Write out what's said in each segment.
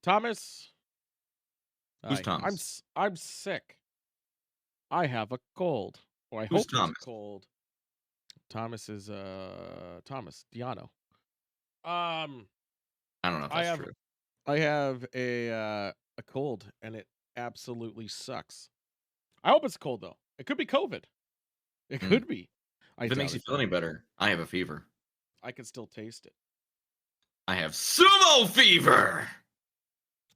Thomas, Who's hi. Thomas? I'm sick. I have a cold. Or I Who's hope it's a Thomas? cold. Thomas is Thomas Diano. Um I don't know if I that's have true. I have a cold and it absolutely sucks. I hope it's cold though. It could be COVID. It Hmm. could be. I If it doubt makes you it feel any though. better, I have a fever. I can still taste it. I have sumo fever.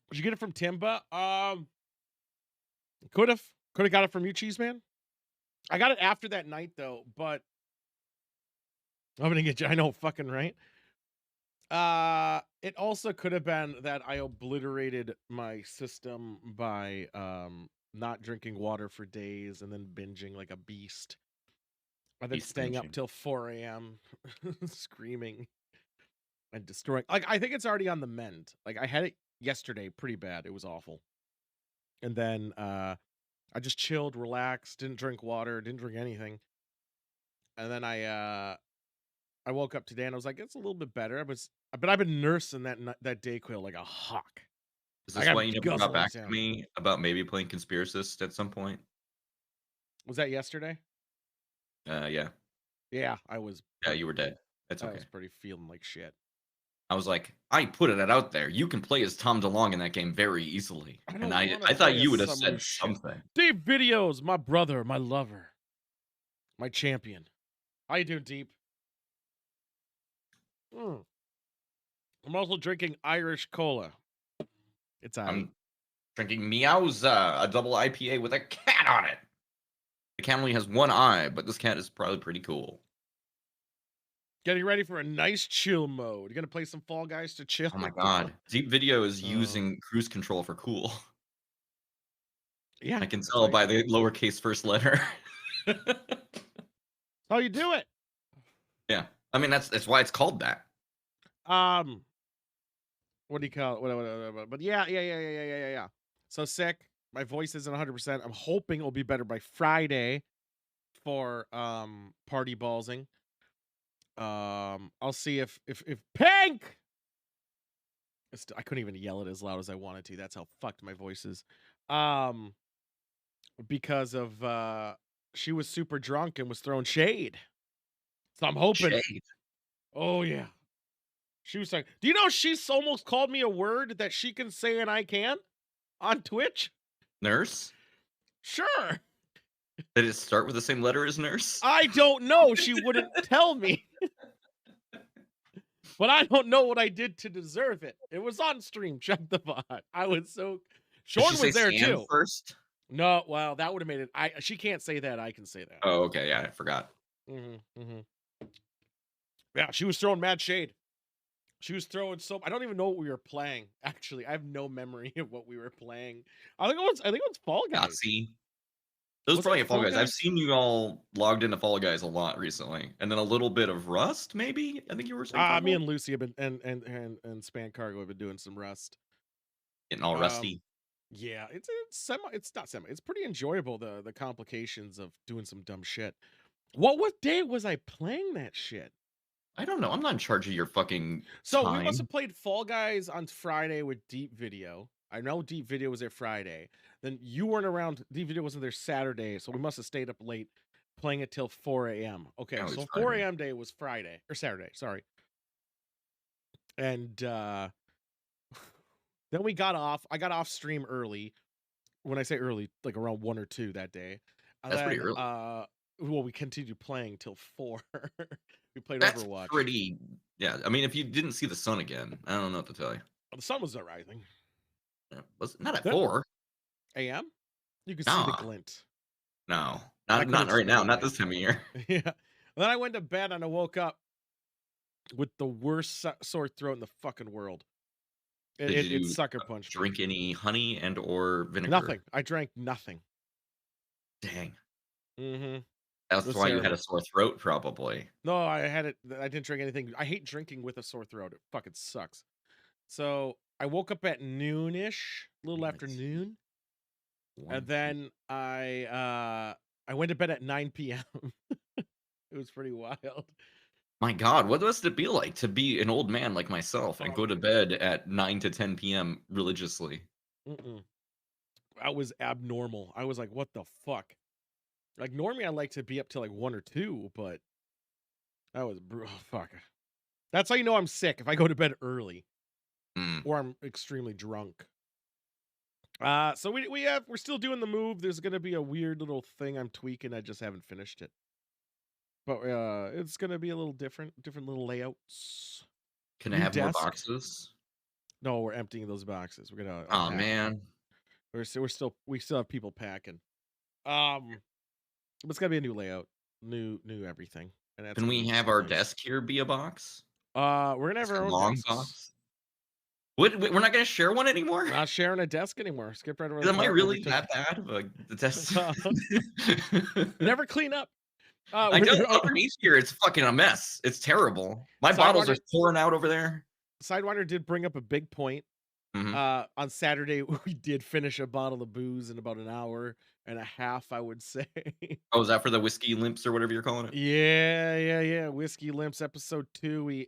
Did you get it from Timba? Could have got it from you, Cheese Man. I got it after that night though, but I'm gonna get you. I know, fucking right. It also could have been that I obliterated my system by not drinking water for days and then binging like a beast. And then Beast staying up binging. till 4 a.m. screaming and destroying. Like I think it's already on the mend. Like I had it yesterday pretty bad. It was awful. And then I just chilled, relaxed, didn't drink water, didn't drink anything. And then I woke up today and I was like, it's a little bit better. But I've been nursing that Dayquil like a hawk. Is I this why gotta you never got guzzle it back to down. me about maybe playing Conspiracist at some point? Was that yesterday? Yeah. Yeah, I was Yeah, you were dead. That's I okay. was pretty feeling like shit. I was like, I put it out there. You can play as Tom DeLonge in that game very easily. I And don't I want to I thought play as you would have some said shit. something. Deep videos, my brother, my lover, my champion. How you doing, Deep? Mm. I'm also drinking Irish cola. It's aight. I'm drinking Meowza, a double IPA with a cat on it. The cat only has one eye, but this cat is probably pretty cool. Getting ready for a nice chill mode. You gonna play some Fall Guys to chill? Oh my god. Deep Video is Oh, using cruise control for cool. yeah, I can that's tell how you by do the it. lowercase first letter. How you do it. Yeah. I mean, that's why it's called that. Um, what do you call it? But yeah. So sick. My voice isn't 100%. I'm hoping it'll be better by Friday for party ballsing. I'll see if Pink. I couldn't even yell it as loud as I wanted to. That's how fucked my voice is. Um, because of she was super drunk and was throwing shade. So I'm hoping. Shade. Oh yeah. She was like, "Do you know she's almost called me a word that she can say and I can on Twitch?" Nurse? Sure. Did it start with the same letter as nurse? I don't know. She wouldn't tell me. But I don't know what I did to deserve it. It was on stream. Check the VOD. I was so Did she Shorn say was there sand too. first? No, well, that would have made it. She can't say that. I can say that. Oh, okay, yeah, I forgot. Hmm. Yeah, she was throwing mad shade. She was throwing I don't even know what we were playing. Actually, I have no memory of what we were playing. I think it was Fall Guys. Yahtzee. Those Was it probably Fall Fall Guys. I've Guys? seen you all logged into Fall Guys a lot recently, and then a little bit of Rust, maybe? I think you were saying talking Me about? and Lucy have been and Span Cargo have been doing some Rust. Getting all Um, rusty. yeah, it's not semi. It's pretty enjoyable the complications of doing some dumb shit. What day was I playing that shit? I don't know, I'm not in charge of your fucking So we must have time. played Fall Guys on Friday with Deep Video. I know Deep Video was there Friday. Then you weren't around. Deep Video wasn't there Saturday, so we must have stayed up late playing it till 4 a.m. Okay, Oh, it's so Friday. 4 a.m. day was Friday or Saturday, sorry. And then we got off. I got off stream early. When I say early, like around 1 or 2 that day. And That's pretty then early. well, we continued playing till 4. We played That's Overwatch. pretty yeah, I mean, if you didn't see the sun again, I don't know what to tell you. The sun was not rising. Yeah, was not at Then 4. a.m. You could see the Nah, glint. no. I Not couldn't right now, not explain this time of year. it. Yeah. Then I went to bed and I woke up with the worst sore throat in the fucking world. It Did it, it you, sucker punched me. drink any honey and or vinegar? Nothing. I drank nothing. Dang. Mhm. It That's was why you had a terrible. sore throat, probably. No, I had it. I didn't drink anything. I hate drinking with a sore throat. It fucking sucks. So I woke up at noonish, a little Damn after it. noon, and 1 then I went to bed at 9 p.m. It was pretty wild. My God, what must it be like to be an old man like myself and Oh, go to bed at 9 to 10 p.m. religiously? mm-mm. I was abnormal. I was like, what the fuck? Like normally I like to be up till like 1 or 2, but that was oh, fuck. That's how you know I'm sick if I go to bed early Mm. or I'm extremely drunk. So we're still doing the move. There's gonna be a weird little thing I'm tweaking. I just haven't finished it. But it's gonna be a little different little layouts. Can I New have more desk. boxes? No, we're emptying those boxes. We're gonna Oh unpack them. man. We still have people packing. Um, but it's gonna be a new layout, new everything, and that's Can gonna we be have our nice. desk here be a box? We're gonna have Just our a own long desks. box? What? We're not gonna share one anymore? Not sharing a desk anymore. Skip right over the Am I part where we really took. that bad of the desk? Never clean up. I We're don't. oh, Underneath here, it's fucking a mess. It's terrible. My bottles are Sidewinder pouring out over there. Sidewinder did bring up a big point. Mhm. On Saturday, we did finish a bottle of booze in about an hour and a half, I would say. Oh, is that for the whiskey limps or whatever you're calling it? Yeah. Whiskey Limps episode 2. We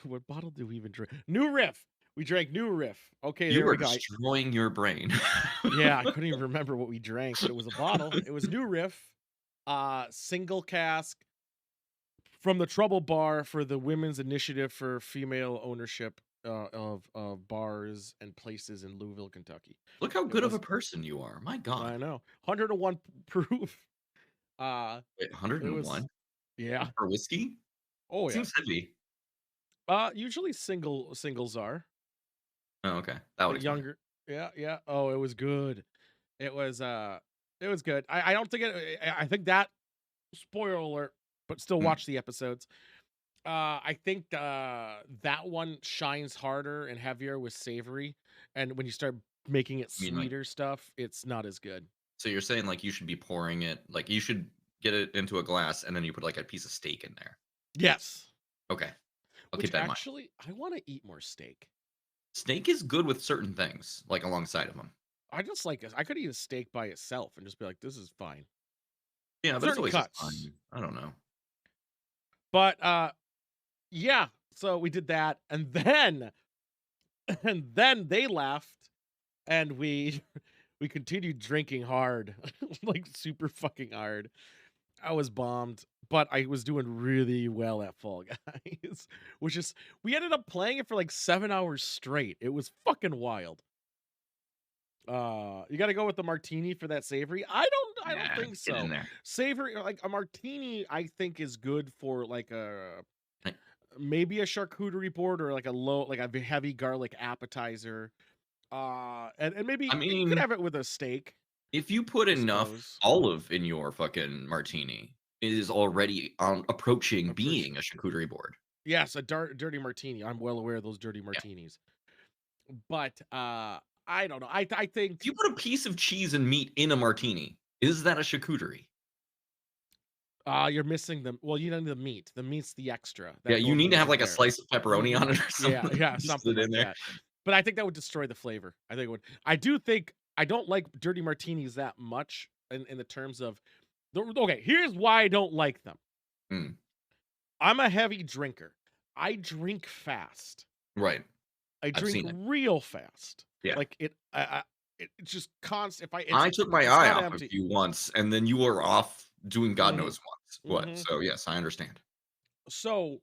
what bottle did we even drink? New Riff. We drank New Riff. Okay, You there are we go. destroying your brain. Yeah, I couldn't even remember what we drank, but it was a bottle. It was New Riff, single cask from the Trouble Bar for the Women's Initiative for Female Ownership of bars and places in Louisville, Kentucky. Look how It good of a was person you are. My I God. know 101 proof. Uh, Wait, it was 101 yeah. for whiskey? Oh yeah. Seems heavy. Usually singles are, Oh, okay. That would but explain it. younger. Yeah. Oh, it was good. It was it was good. I don't think I think that spoiler alert, but still Mm. watch the episodes. I think that one shines harder and heavier with savory, and when you start making it I mean, like, sweeter stuff, it's not as good. so you're saying like you should be pouring it, like you should get it into a glass and then you put like a piece of steak in there. Yes, Okay. I'll which keep that in mind. actually I want to eat more steak. Steak is good with certain things, like alongside of them. I just like I could eat a steak by itself and just be like, this is fine. Yeah, but it's Certain always just cuts, fun. I don't know. but yeah. So we did that, and then and then they left, and we we continued drinking hard, like super fucking hard. I was bombed, but I was doing really well at Fall Guys, which is we ended up playing it for like 7 hours straight. It was fucking wild. You got to go with the martini for that savory. I don't Yeah, think get in so. there. Savory like a martini, I think is good for like a Like, maybe a charcuterie board or like a low like a heavy garlic appetizer. And maybe I you could mean, have it with a steak, if you put I enough suppose. olive in your fucking martini, it is already approaching Approach being a charcuterie board. Yes, a dirty martini. I'm well aware of those dirty Yeah. martinis. But I don't know. I If think you put a piece of cheese and meat in a martini, is that a charcuterie? you're missing the well, you know the meat. The meat's the extra Yeah, that you need normally to have isn't like a there. slice of pepperoni on it or something. Yeah, Just something put it like in there. that. But I think that would destroy the flavor. I think it would. I do think I don't like dirty martinis that much in the terms of okay, here's why I don't like them. Mm, I'm a heavy drinker. I drink fast. right. I I've drink seen it. real fast. Yeah. Like it's just constant. If I I took if my it's eye not off of empty. you once, and then you were off doing God Hmm. knows what. Hmm. So yes, I understand. So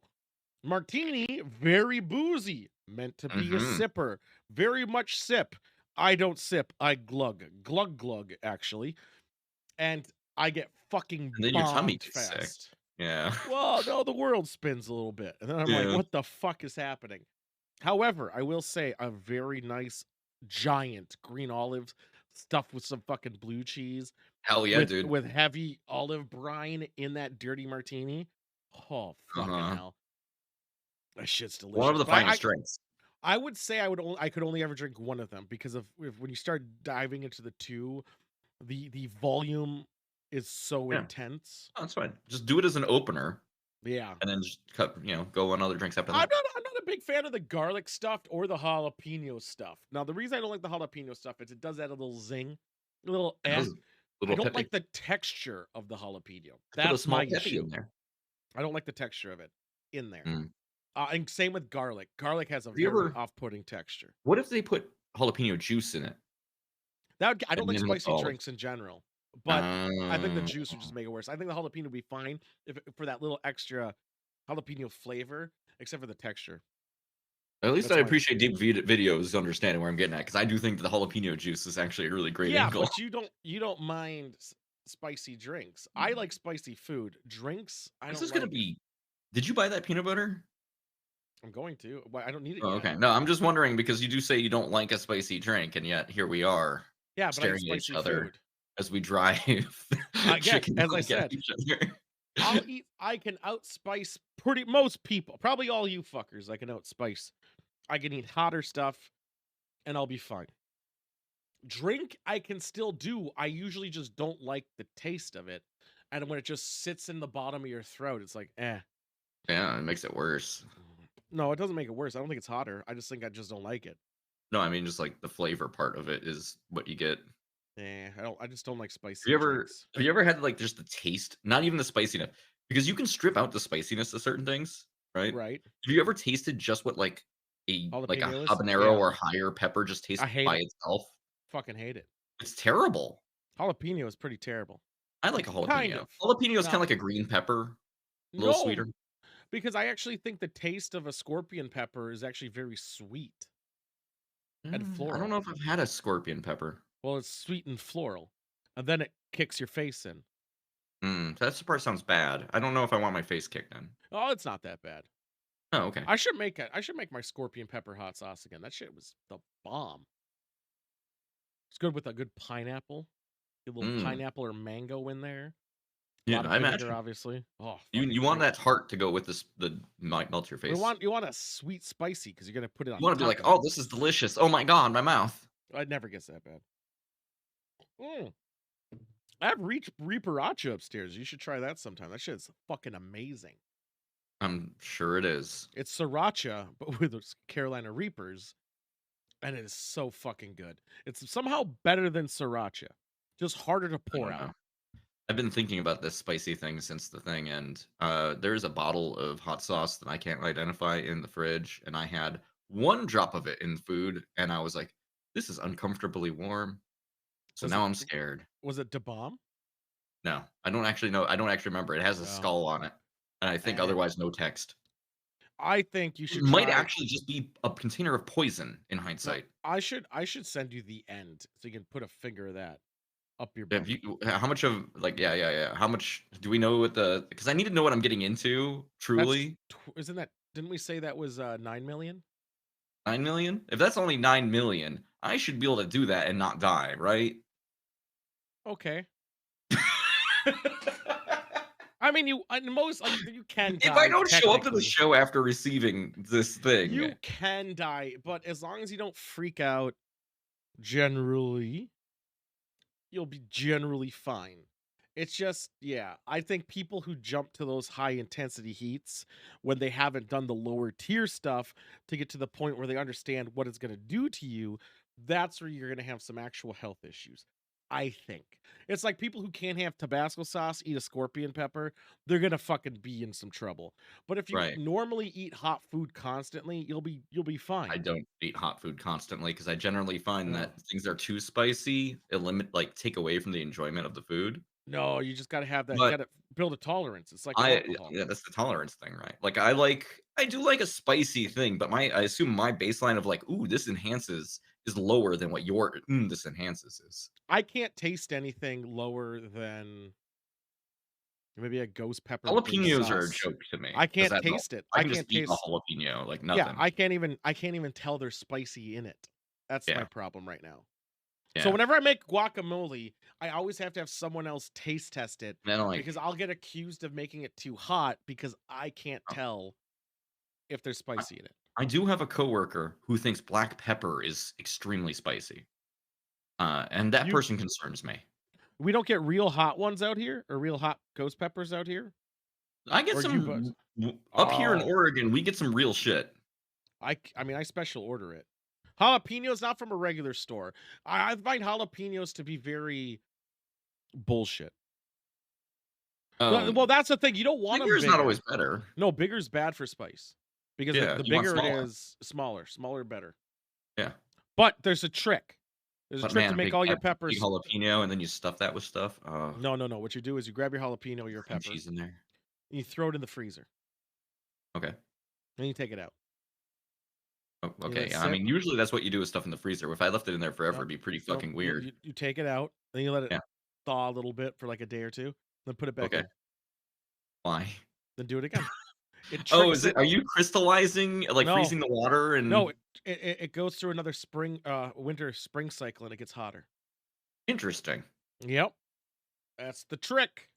martini, very boozy, meant to be a Mhm. sipper, very much sip. I don't sip. I glug, actually, and I get fucking And then your tummy bombed gets sick. fast. Yeah. Well, no, the world spins a little bit, and then I'm like, Yeah. what the fuck is happening? However, I will say a very nice giant green olives stuffed with some fucking blue cheese Hell yeah, with dude. heavy olive brine in that dirty martini. Oh fucking Uh-huh. hell. That shit's One of delicious. the But finest drinks. I would say I could only ever drink one of them because of if, when you start diving into the two, the volume is so Yeah. intense. Oh, that's fine. Just do it as an opener, Yeah. and then just cut. Go on other drinks after that. I'm not a big fan of the garlic stuffed or the jalapeno stuff. Now the reason I don't like the jalapeno stuff is it does add a little zing, a little It does a I little don't peppy. like the texture of the jalapeno. Put a That's my small peppy issue. in there. I don't like the texture of it. in there. Mm. And same with garlic. Garlic has a Have you very ever off-putting texture. what if they put jalapeno juice in it I don't and like then with spicy olives? drinks in general, but I think the Oh. juice would just make it worse. I think the jalapeno would be fine if for that little extra jalapeno flavor, except for the texture. At least I That's my appreciate deep videos understanding where I'm getting at, because I do think the jalapeno juice is actually a really great Yeah, angle. but you don't mind spicy drinks. I like spicy food. Drinks, I This don't is gonna like it. be Did you buy that peanut butter? I'm going to. Well, I don't need it Oh, yet. okay. No, I'm just wondering because you do say you don't like a spicy drink, and yet here we are Yeah, but I eat staring at each spicy other food. as we drive Again, chicken as I like at said, each other. I can outspice pretty most people. Probably all you fuckers I can outspice. I can eat hotter stuff and I'll be fine. Drink I can still do. I usually just don't like the taste of it. And when it just sits in the bottom of your throat, it's like, eh. Yeah, it makes it worse. No, it doesn't make it worse. I don't think it's hotter. I just think I just don't like it. No, I mean, just, like, the flavor part of it is what you get. I just don't like Have you spicy ever drinks. have you ever had, like, just the taste, not even the spiciness, because you can strip out the spiciness of certain things, right? Right? Have you ever tasted just what, like a Jalapeno is? habanero Yeah. or higher pepper just I tastes hate by it. itself? Fucking hate it. It's terrible. Jalapeno is pretty terrible. I like a Kind jalapeno. of. Jalapeno is kinda Not like a green pepper, a little no, sweeter. because I actually think the taste of a scorpion pepper is actually very sweet and I don't floral. know if I've had a scorpion pepper. Well, it's sweet and floral. And then it kicks your face in. That part sounds bad. I don't know if I want my face kicked in. Oh, it's not that bad. Oh, okay. I should make my scorpion pepper hot sauce again. That shit was the bomb. It's good with a good pineapple. Get a little Mm. pineapple or mango in there. A Yeah, lot of I vinegar, imagine. obviously. Oh, You fucking want great. that tart to go with this the might melt your face. You want a sweet spicy because you're gonna put it You on wanna be top like, of it. "Oh, this is delicious. Oh my god, my mouth." It never gets that bad. Mm. I have Reaperacha upstairs. You should try that sometime. That shit's fucking amazing. I'm sure it is. It's sriracha, but with Carolina Reapers, and it is so fucking good. It's somehow better than sriracha, just harder to I pour don't out. know. I've been thinking about this spicy thing since the thing, and, there's a bottle of hot sauce that I can't identify in the fridge, and I had 1 drop of it in food, and I was like, "This is uncomfortably warm." So Was now it I'm scared. Da Bomb? No, I don't actually know. I don't actually remember. It has a Oh, skull on it, and I think eh. otherwise no text. I think you It should might try. actually just be a container of poison in No, hindsight. I should send you the end so you can put a finger of that up your Have butt. you how much of like yeah. How much do we know what the because I need to know what I'm getting into That's truly. isn't that? Didn't we say that was 9 million? 9,000,000? If that's only 9,000,000, I should be able to do that and not die, right? Okay. I mean, most like you can If I die don't show up to the technically. show after receiving this thing, You can die, but as long as you don't freak out, generally, you'll be generally fine. It's just, yeah, I think people who jump to those high intensity heats when they haven't done the lower tier stuff to get to the point where they understand what it's going to do to you, that's where you're going to have some actual health issues. I think it's like people who can't have Tabasco sauce eat a scorpion pepper, they're going to fucking be in some trouble. But if you right. normally eat hot food constantly, you'll be I fine. don't eat hot food constantly because I generally find Oh. that things that are too spicy, take away from the enjoyment of the food. No, you just got to have that. You got But to build a tolerance. It's like I alcohol. yeah, that's the tolerance thing, right? I do like a spicy thing, but I assume my baseline of like, "Ooh, this enhances," is lower than what your, this enhances" is. I can't taste anything lower than maybe a ghost pepper base Jalapenos are a sauce. joke to me I because can't taste it. I I can just can't eat a taste. jalapeno like Yeah, nothing. I can't even tell there's spicy in it. That's my Yeah, problem right now. So yeah. whenever I make guacamole, I always have to have someone else taste test it And then I'm like, because I'll get accused of making it too hot because I can't oh, tell if there's I spicy in it. I do have a coworker who thinks black pepper is extremely spicy, and that You person concerns me. We don't get real hot ones out here or real hot ghost peppers out here I get or you but some up here in oh, Oregon, we get some real shit. I mean I special order it. Jalapenos not from a regular store. I find jalapenos to be very bullshit. Well, that's the thing. You don't want them Bigger is not always bigger. better. No, bigger's bad for spice because Yeah, the you want bigger it smaller. is, smaller better. Yeah. But there's a trick. There's a But trick to man, make all your big peppers. jalapeno, and then you stuff that with stuff. Oh, No, no, no. What you do is you grab your jalapeno, your cream pepper, cheese in there. and you throw it in the freezer. Okay. Then you take it out. Oh, You let okay. it Yeah, I sit. mean, usually that's what you do with stuff in the freezer. If I left it in there forever, Nope, it'd be pretty nope. fucking You, weird. you you take it out, then you let it Yeah. thaw a little bit for like a day or two, then put it back Okay. in. Why? Then do it again. It Oh, tricks is it? it. Are you crystallizing, like No, freezing the water no. and It goes through another winter, spring cycle, and it gets hotter. interesting? Yep, that's the trick.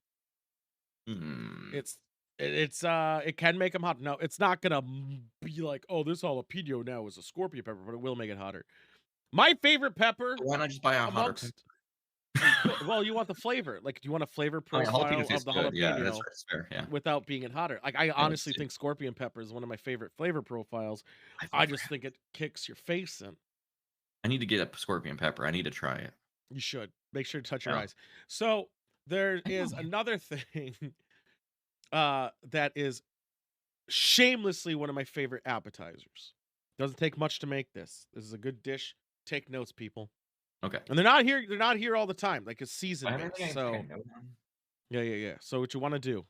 Hmm. It's it can make them hot. No, it's not gonna be like, oh, this jalapeno now is a scorpion pepper, but it will make it hotter. My favorite pepper Why not just buy a hotter pepper? amongst you could, well, you want the flavor. Like, do you want a flavor Oh, yeah, jalapeno profile of tastes the good. Yeah, jalapeno that's fair. Yeah. without being it hotter? Like, I Yeah, let's honestly see. think scorpion pepper is one of my favorite flavor profiles. I've I never just had think it kicks your face in. I need to get a scorpion pepper. I need to try it. You should make sure to touch your Oh, eyes. So there I know. is another thing that is shamelessly one of my favorite appetizers. Doesn't take much to make this. This is a good dish. Take notes, people. Okay. And they're not here. They're not here all the time. Like it's I season have anything based. I can take So a note on? yeah, yeah, yeah. So what you want to do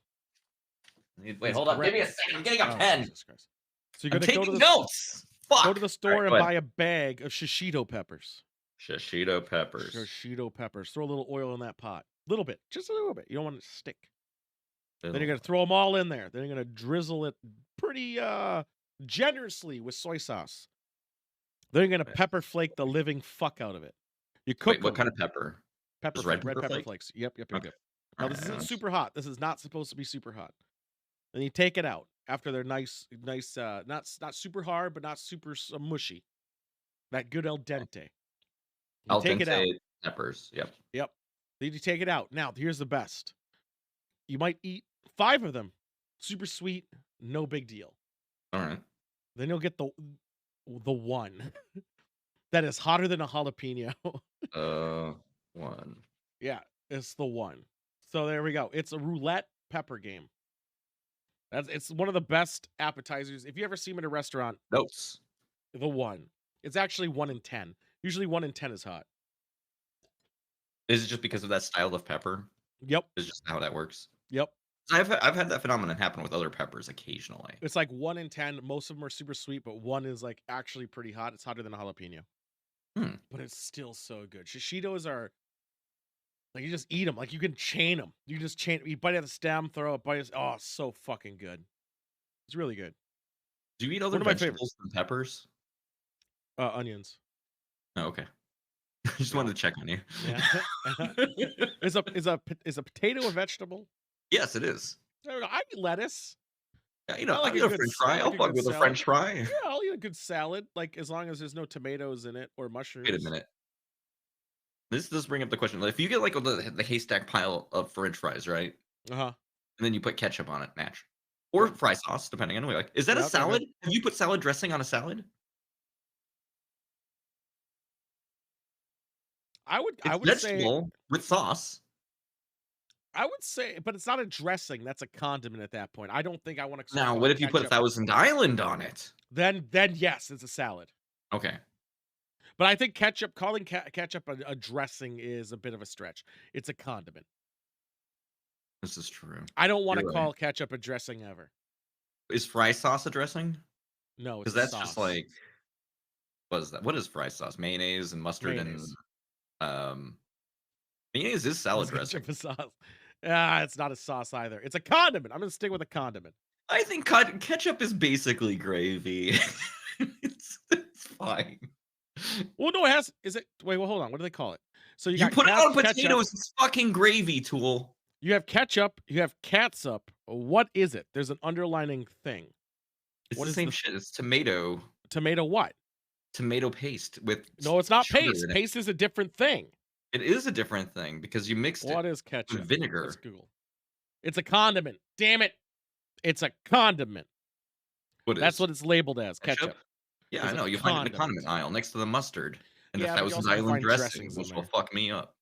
Wait, is hold up. Give grab. me a second. I'm getting a Oh pen. Jesus Christ! So you're I'm gonna taking notes. go to Fuck. the All right, store go and ahead. buy a bag of shishito peppers. Shishito peppers. Shishito peppers. Throw a little oil in that pot. Little bit, just a little bit. You don't want it to stick. Then you're gonna throw them all in there. Then you're gonna drizzle it pretty generously with soy sauce. Then you're gonna pepper flake the living fuck out of it. You cook Wait, what them. kind of pepper? Pepper Just flake, red red pepper pepper flake? flakes. Yep, yep, yep, Okay. yep. All Now right. this isn't super hot. This is not supposed to be super hot. Then you take it out after they're nice, not super hard, but not super mushy. That good al dente. You Al take it out. dente peppers. Yep. Yep. Then you take it out. Now here's the best. You might eat 5 of them. Super sweet, no big deal. All right. Then you'll get the one that is hotter than a jalapeno. One. Yeah, it's the one. So there we go. It's a roulette pepper game. It's one of the best appetizers. If you ever see them at a restaurant, Notes. the one. It's actually 1 in 10. Usually 1 in 10 is hot. Is it just because of that style of pepper? Yep. Is just how that works? Yep. I've had that phenomenon happen with other peppers occasionally. It's like 1 in 10. Most of them are super sweet, but one is like actually pretty hot. It's hotter than a jalapeno. Hmm. But it's still so good. Shishitos are like you just eat them. Like you can chain them. You can just chain. You bite at the stem, throw it, bite. Oh, it's so fucking good. It's really good. Do you eat other One of my favorites. vegetables than peppers? Onions. Oh, okay. I just Yeah. wanted to check on you. Yeah. Is a potato a vegetable? Yes, it is. I don't know. I eat lettuce. Yeah, I I'll like eat a a good french I fry. like I'll a fuck good with a salad. french fry. Yeah, I'll eat a good salad, like as long as there's no tomatoes in it or mushrooms. Wait a minute. This does bring up the question. If you get like the haystack pile of french fries, right? Uh-huh. And then you put ketchup on it, match. Or Yeah. fry sauce, depending on what you like. Is that Yeah, a okay, salad? good. Have you put salad dressing on a salad? I It's would say vegetable with sauce. but it's not a dressing. That's a condiment at that point. I don't think I want to Now, call what if you put ketchup. Thousand Island on it? Then yes, it's a salad. Okay. But I think calling ketchup a dressing is a bit of a stretch. It's a condiment. This is true. I don't want to You're right. call ketchup a dressing ever. Is fry sauce a dressing? No, it's Because a that's sauce. just like, what is that? What is fry sauce? Mayonnaise and mustard Mayonnaise. and mayonnaise is salad dressing. Ketchup is sauce. Ah, it's not a sauce either. It's a condiment. I'm gonna stick with a condiment. I think ketchup is basically gravy. it's fine. Well, no, it has. Is it? Wait, well, hold on. What do they call it? So You got put it on ketchup. potatoes, it's fucking gravy, Tool. You have ketchup. You have catsup. What is it? There's an underlining thing. It's What the is same shit. It's tomato what? tomato paste with No, it's not sugar paste. in it. Paste is a different thing. It is a different thing because you mixed What it is ketchup? with vinegar. Let's Google. It's a condiment. Damn it! It's a condiment. That's what it's labeled as. Ketchup. Yeah, It's I a know. You find it in the condiment. condiment aisle next to the mustard and the Yeah, but you Thousand also can Island find dressing, dressings in which will there. fuck me up.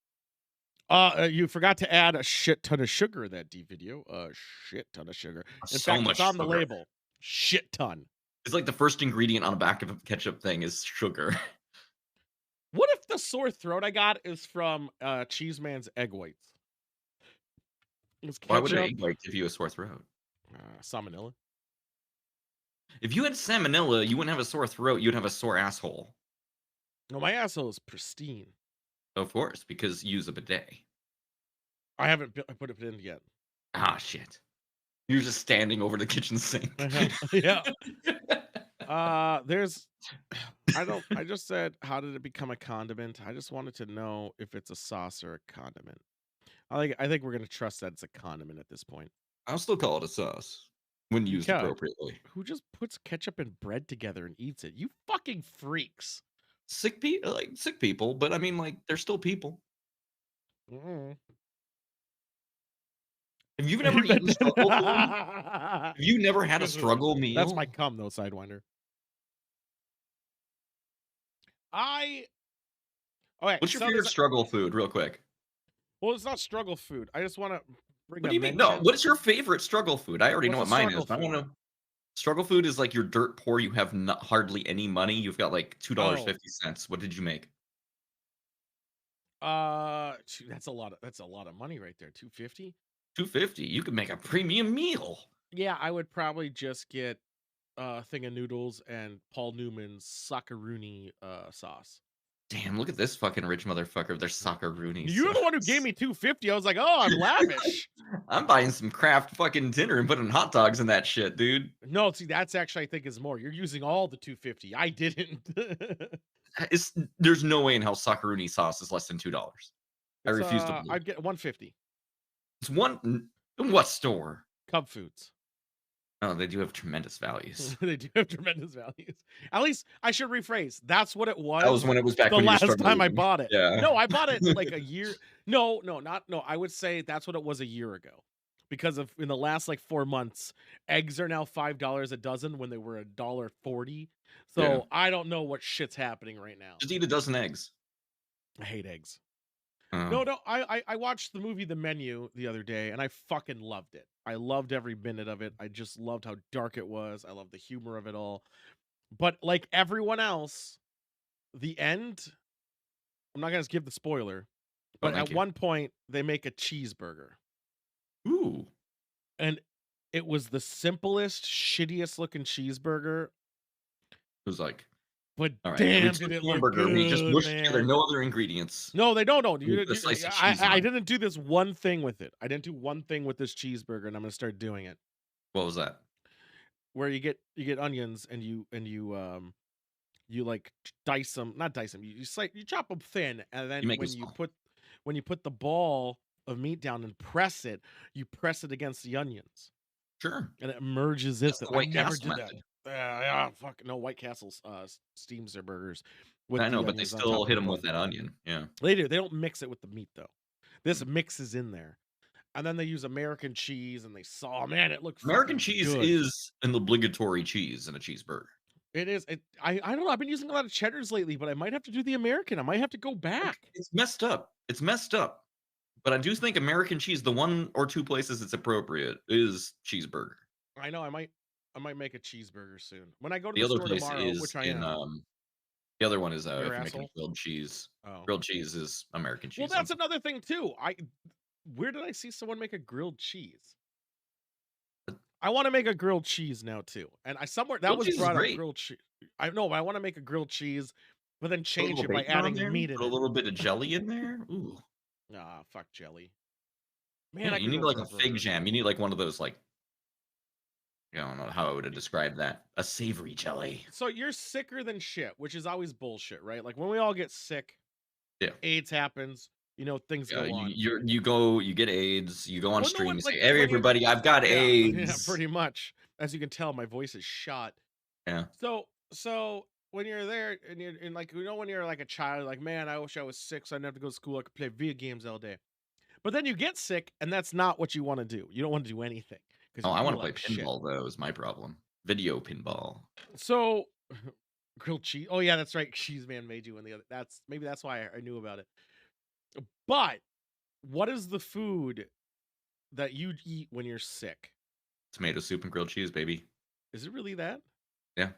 You forgot to add a shit ton of sugar in that D video. A shit ton of sugar. In So fact, it's much on the sugar. label. Shit ton. It's like the first ingredient on the back of a ketchup thing is sugar. What if the sore throat I got is from Cheese Man's egg whites? It's Why would an ketchup, egg white give you a sore throat? salmonella. If you had salmonella, you wouldn't have a sore throat, you'd have a sore asshole. No, my asshole is pristine. Of course, because you use a bidet. I haven't put it in yet. Ah, shit. You're just standing over the kitchen sink. Yeah. There's I just said how did it become a condiment? I just wanted to know if it's a sauce or a condiment. I think we're gonna trust that it's a condiment at this point. I'll still call it a sauce when used Yeah. appropriately. Who just puts ketchup and bread together and eats it? You fucking freaks. Sick people, but I mean, like, they're still people. Mm. Have you never eaten struggle food? Have you never had a struggle That's meal? my cum though, Sidewinder. I okay, What's your so favorite struggle food, real quick? well, it's not struggle food. I just want to bring What a do you mean? No, mention. what is your favorite struggle food? I already know What's a what mine is, struggle but I food? wanna know. Struggle food is like you're dirt poor, you have hardly any money, you've got, like, Oh, $2.50. What did you make? that's a lot of money right there. 250. 250. You could make a premium meal. Yeah, I would probably just get a thing of noodles and Paul Newman's socceroonie sauce. Damn, look at this fucking rich motherfucker. There's socceroonie You're the one who gave sauce. me 250. I was like, oh, I'm lavish. I'm buying some Kraft fucking dinner and putting hot dogs in that shit, dude. No, see, that's actually I think is more. You're using all the 250. I didn't. There's no way in hell socceroonie sauce is less than $2. I It's refuse to believe I'd it. get 150. It's in what store? Cub Foods. Oh, they do have tremendous values. They do have tremendous values. At least I should rephrase. That's what it That was was when it was back the when you were last time I struggling. bought it. Yeah. No, I bought it like a year. No, no, not no. I would say that's what it was a year ago. Because of in the last like 4 months, eggs are now $5 a dozen when they were $1.40. Yeah. So I don't know what shit's happening right now. Just eat a dozen eggs. I hate eggs. Uh, No, no, I watched the movie The Menu the other day and I fucking loved it. I loved every minute of it. I just loved how dark it was. I loved the humor of it all. But like everyone else, the end, I'm not gonna give the spoiler, oh, but thank at you. one point they make a cheeseburger. Ooh. And it was the simplest, shittiest looking cheeseburger, It was like, but all right, we damn took did it look hamburger, we just good, mushed together man. no other ingredients. No, they don't. No, We put a slice of cheese I on it. didn't do this one thing with it. I didn't do one thing with this cheeseburger, and I'm gonna start doing it. What was that? Where you get onions and you like dice them, not dice them. You chop them thin, and You then make it small. when you put the ball of meat down and press it, you press it against the onions, Sure. and it merges That's it. the I White never Castle did that. method. Fuck no. White Castle's steams their burgers with I know, the but they onions on top still of hit the them with bun. that onion. Yeah. They do. They don't mix it with the meat though. This Mm. mixes in there, and then they use American cheese, and they saw. Man, it looked American fucking cheese good. is an obligatory cheese in a cheeseburger. It is. I don't know. I've been using a lot of cheddars lately, but I might have to do the American. I might have to go back. It's messed up. It's messed up. But I do think American cheese, the one or two places it's appropriate, is cheeseburger. I know. I might make a cheeseburger soon. When I go to The the other store place tomorrow, is which I in, am. the other one is, Your if you're making a asshole. grilled cheese. Oh, Grilled cheese is American well, cheese. that's another thing too. Where did I see someone make a grilled cheese? I want to make a grilled cheese now too. And I somewhere that Grilled was cheese is brought up great. grilled cheese. I know. I want to make a grilled cheese, but then Put a change little it by bacon on adding there, meat in put a it. little bit of jelly in there. Ooh. Ah, fuck jelly. Man, Yeah, I you could need do a like a grilled fig burger. jam. You need like one of those like I don't know how I would have described that. A savory jelly. So you're sicker than shit, which is always bullshit, right? Like when we all get sick, Yeah. AIDS happens, things Yeah, go on. you get AIDS, you go on Well, no stream, one you say, like "Hey when you're everybody, I've got yeah, yeah, AIDS." pretty much. As you can tell, my voice is shot. Yeah. So when you're there and you're and like when you're like a child, like man, I wish I was sick so I didn't have to go to school. I could play video games all day. But then you get sick, and that's not what you want to do. You don't want to do anything because Oh, you I feel wanna play like shit. pinball though, is my problem. Video pinball. So grilled cheese. Oh yeah, that's right. Cheese Man made you in the other. That's maybe that's why I knew about it. But what is the food that you'd eat when you're sick? Tomato soup and grilled cheese, baby. Is it really that? Yeah.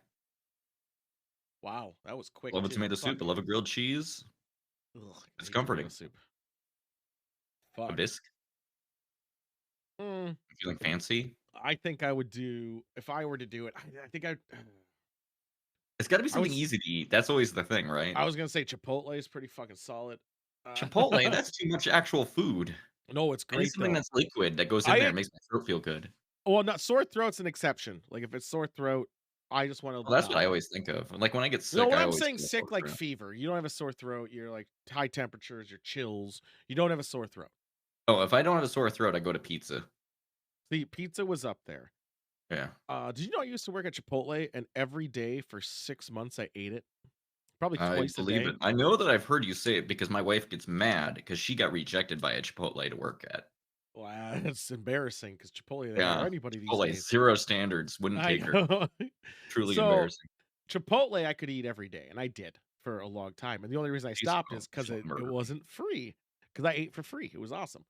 Wow, that was quick Love a too. tomato soup. Fuck. I love a grilled cheese. Ugh, I It's hate tomato comforting. soup. A Fuck. bisque. Mm, Feeling fancy. I think I would do if I were to do it. I think It's gotta be I something was easy to eat. That's always the thing, right? I was gonna say Chipotle is pretty fucking solid. Chipotle, that's too much actual food. No, it's I need great something though. that's liquid that goes in there I and makes my throat feel good. well, not sore throat's an exception. Like if it's sore throat, I just want Well, that's to what I always think of. Like, when I get no, sick, when I I'm always saying feel a sore sick, like throat. fever, you don't have a sore throat. You're like high temperatures, your chills. You don't have a sore throat. Oh, if I don't have a sore throat, I go to pizza. The pizza was up there. Yeah. Did you know I used to work at Chipotle and every day for 6 months I ate it? Probably I twice a believe day. it. I know that I've heard you say it because my wife gets mad because she got rejected by a Chipotle to work at. Wow, it's embarrassing because Chipotle they hire Yeah. anybody these Chipotle, days. 0 standards, wouldn't I take her. know. Truly So embarrassing. Chipotle I could eat every day, and I did for a long time. And the only reason I She's stopped gonna is she's because gonna it murder me. wasn't free. Because I ate for free. It was awesome.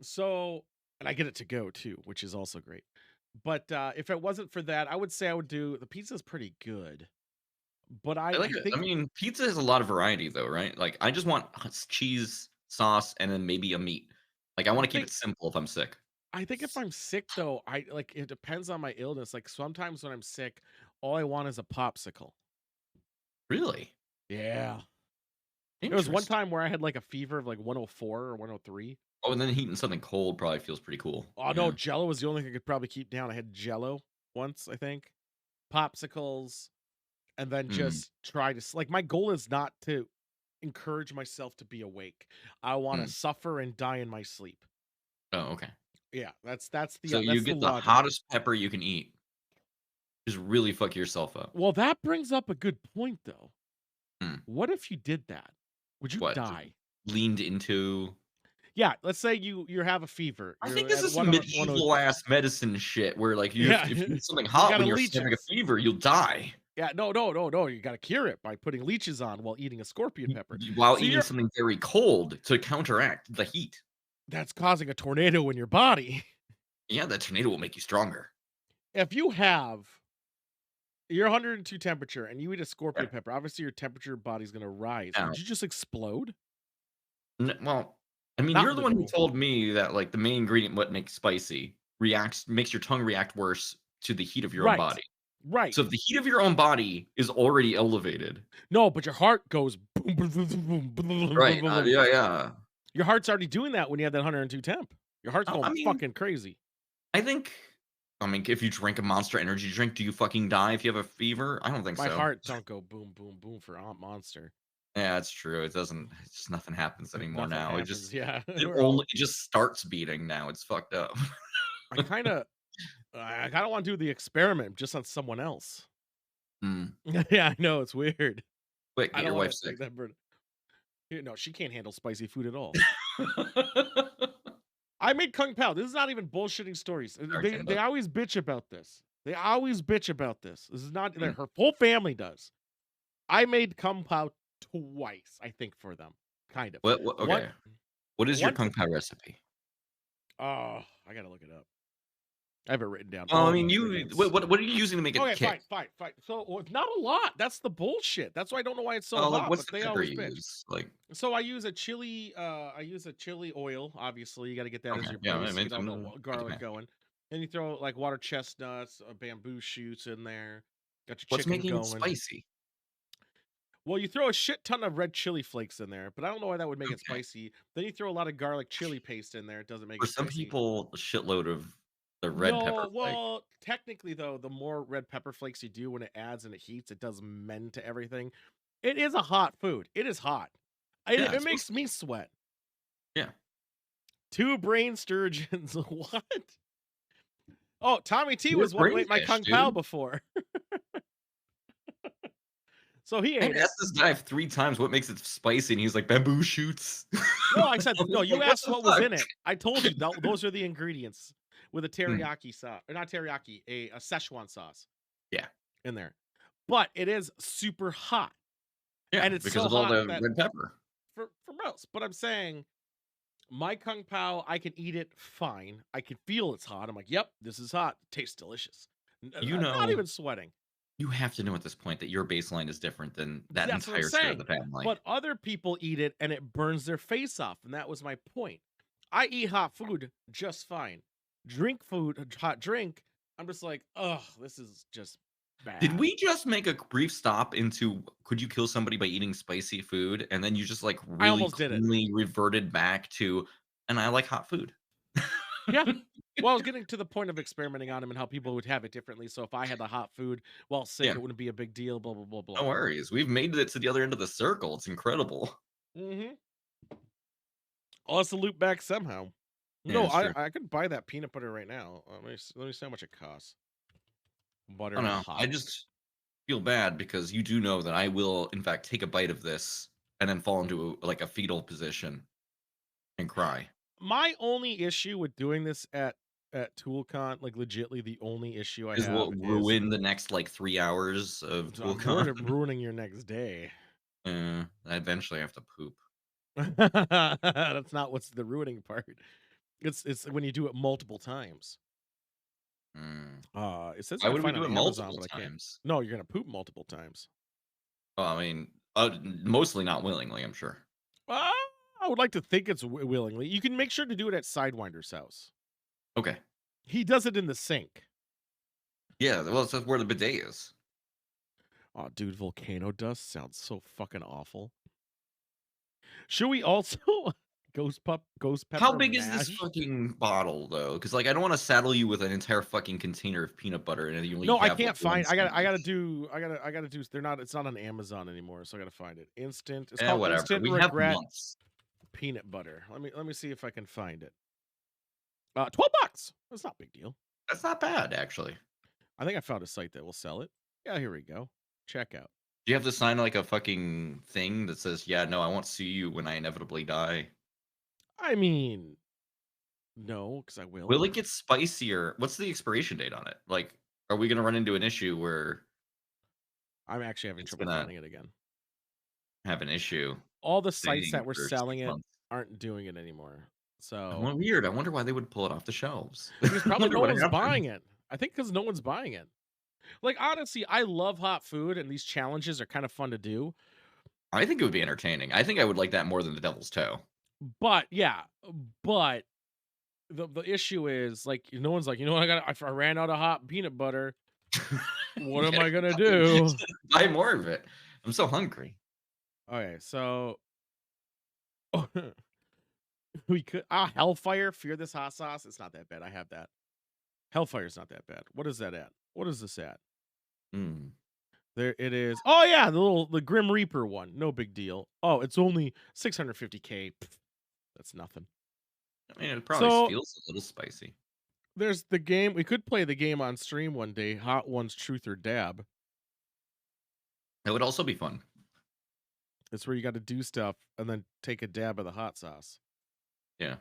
So, and I get it to go too, which is also great. But if it wasn't for that, I would say I would do the pizza's pretty good. But I like I it. I think mean, pizza has a lot of variety though, right? Like, I just want cheese, sauce, and then maybe a meat. Like, I I wanna keep think it simple if I'm sick. I think if I'm sick though, I like it depends on my illness. Like sometimes when I'm sick, all I want is a popsicle. Really? Yeah. There was one Interesting. time where I had like a fever of like 104 or 103. Oh, and then heating something cold probably feels pretty cool. Oh no, Yeah. Jello was the only thing I could probably keep down. I had Jello once, I think. Popsicles, and then Mm, just try to like my goal is not to encourage myself to be awake. I want to mm. suffer and die in my sleep. Oh, okay. Yeah, So you that's the get the logic. hottest pepper you can eat. Just really fuck yourself up. Well, that brings up a good point though. Mm. What if you did that? Would you What? die? Leaned into Yeah, let's say you have a fever. I think You're this at is some 100. medieval ass medicine shit where, like, you Yeah, if you eat something you hot got to when you're having a leeches. fever, you'll die Yeah, no. You got to cure it by putting leeches on while eating a scorpion pepper. while So eating you're something very cold to counteract the heat. that's causing a tornado in your body. Yeah, that tornado will make you stronger. If you have your 102 temperature and you eat a Yeah. scorpion pepper, obviously your temperature body's going to rise. Now, Would you just explode? well, I mean, Not you're the one who literal. told me that, like, the main ingredient what makes spicy makes your tongue react worse to the heat of your own Right. body. Right. So if the heat of your own body is already elevated. No, but your heart goes boom, boom, boom, boom, boom, boom, boom, Right, boom, boom. yeah, yeah. Your heart's already doing that when you have that 102 temp. Your heart's I going mean, fucking crazy. I think I mean, if you drink a Monster Energy drink, do you fucking die if you have a fever? I don't think My so. heart don't go boom, boom, boom for Aunt Monster. Yeah, it's true. It doesn't it's just nothing happens anymore Nothing now. happens. Yeah, It we're all. only it just starts beating now. It's fucked up. I kind of want to do the experiment just on someone else. Mm. Yeah, I know it's weird. Quick, I get don't your want wife to sick. take that burden. No, she can't handle spicy food at all. I made Kung Pao. This is not even bullshitting stories. Sorry, They Canada. always bitch about this. They always bitch about this. This is not Mm. her whole family does. I made Kung Pao twice, I think, for them. Kind of. What One okay. What is your one Kung Pao recipe? oh, I gotta look it up. I have it written down. Well, I All the mean, ingredients. what are you using to make it Okay, kick? fine. So well, it's not a lot. That's the bullshit. That's why I don't know why it's so Like, hot, what's but the they pepper always you bitch. use? Like, So I use a chili oil, obviously. You got to get that as okay, your yeah, base. I Get all the mean, good to garlic know. going. Then you throw like water chestnuts, bamboo shoots in there. Got your What's chicken making it going. spicy? Well, you throw a shit ton of red chili flakes in there, but I don't know why that would make it Okay. spicy. Then you throw a lot of garlic chili paste in there. It doesn't make For it some spicy. people, a shitload of the red pepper No, flake. well, technically though, the more red pepper flakes you do when it adds and it heats, it does mend to everything. It is a hot food. It is hot. Yeah, It it's supposed makes to be. me sweat. Yeah. Two brain sturgeons. What? Oh, Tommy T You're was one who ate my brainfish, Kung Pao dude. before. So he I've ate it. asked this guy 3 times what makes it spicy, and he's like, "Bamboo shoots." No, I said, I'm no, you like, "What asked the what was fuck?" in it. I told you those are the ingredients with a Mm, teriyaki sauce, or not teriyaki, a Szechuan sauce yeah. in there. But it is super hot. Yeah, And it's because so of all hot the that red pepper. for most. But I'm saying My kung pao, I can eat it fine. I can feel it's hot. I'm like, yep, this is hot. Tastes delicious. You Not know, even sweating. you have to know at this point that your baseline is different than that That's what I'm entire side of the saying. family. But other people eat it and it burns their face off. And that was my point. I eat hot food just fine. Drink food, hot drink. I'm just like, oh, this is just Did bad. we just make a brief stop into could you kill somebody by eating spicy food? And then you just like I really almost did it. cleanly reverted back to, and I like hot food. Yeah. Well, I was getting to the point of experimenting on him and how people would have it differently. So if I had the hot food while sick, Yeah, it wouldn't be a big deal. Blah blah blah no blah. worries. We've made it to the other end of the circle. It's incredible. Mm-hmm. I'll have to loop back somehow. Yeah, No, it's true. I could buy that peanut butter right now. Let me see how much it costs. Oh Butter no, I hot. just feel bad because you do know that I will, in fact, take a bite of this and then fall into like a fetal position and cry. My only issue with doing this at ToolCon, like legitly, the only issue I Is have what is ruin the next like 3 hours of I'm ToolCon. ruining your next day. I eventually have to poop. That's not what's the ruining part. It's when you do it multiple times. Mm. It says Why I can would we find do on it Amazon, multiple but I can't. times? No, you're gonna poop multiple times. Well, I mean, mostly not willingly, I'm sure. Uh, I would like to think it's willingly. You can make sure to do it at Sidewinder's house. Okay. He does it in the sink. Yeah, well, that's where the bidet is. Oh, dude, volcano dust sounds so fucking awful. Should we also ghost How pepper big is this mash? fucking bottle, though? Because, like, I don't wanna saddle you with an entire fucking container of peanut butter, and you only No, I have, like, can't 1 find. sandwich. I gotta do. They're not. It's not on Amazon anymore, so I gotta find it. Instant. It's Eh, called whatever. Instant We have Regret months. Peanut Butter. Let me see if I can find it. $12. That's not a big deal. That's not bad, actually. I think I found a site that will sell it. Yeah, here we go. Checkout. Do you have to sign, like, a fucking thing that says, "Yeah, no, I won't see you when I inevitably die"? I mean, no, because I will. Will it get spicier? What's the expiration date on it? Like, are we gonna run into an issue where I'm actually having it's trouble gonna finding it again. have an issue All the sites staying that were for 6 selling it months? aren't doing it anymore. So Weird. I wonder why they would pull it off the shelves. because I probably wonder no what one's happened. buying it. I think because no one's buying it. Like honestly, I love hot food, and these challenges are kind of fun to do. I think it would be entertaining. I think I would like that more than the devil's toe. But yeah, but the issue is like no one's like, you know what, I ran out of hot peanut butter. What am Yeah, I gonna do? buy more of it. I'm so hungry. Okay, so we could Hellfire, fear this hot sauce. It's not that bad. I have that. Hellfire's not that bad. What is that at? What is this at? Mm. There it is. Oh yeah, the Grim Reaper one. No big deal. Oh, it's only 650K. Pff, that's nothing. I mean, it probably So feels a little spicy. there's the game. We could play the game on stream one day. Hot Ones Truth or Dab. It would also be fun. It's where you got to do stuff and then take a dab of the hot sauce, Yeah.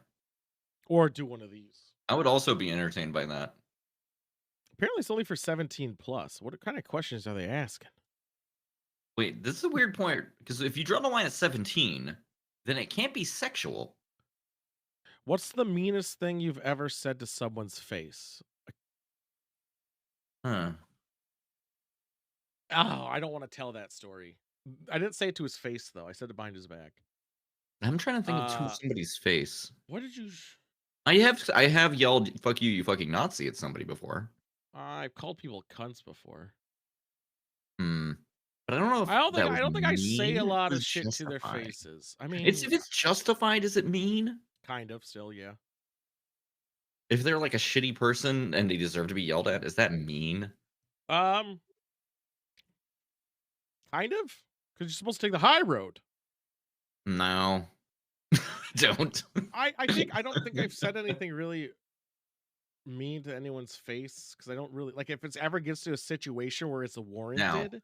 or do one of these. I would also be entertained by that. Apparently, it's only for 17 plus. What kind of questions are they asking? Wait, this is a weird point because if you draw the line at 17, then it can't be sexual. What's the meanest thing you've ever said to someone's face? Huh. Oh, I don't want to tell that story. I didn't say it to his face though. I said it behind his back. I'm trying to think of Uh, somebody's face. what did you? I have yelled "fuck you, you fucking Nazi" at somebody before. I've called people cunts before. Hmm. But I don't know if that I was don't think I say a mean lot or of shit to their justified. faces. I It's mean, if it's justified, is it mean? kind of still, yeah. If they're like a shitty person and they deserve to be yelled at, is that mean? Um, kind of, because you're supposed to take the high road. No. Don't. I don't think I've said anything really mean to anyone's face because I don't really like if it's ever gets to a situation where it's Now, warranted.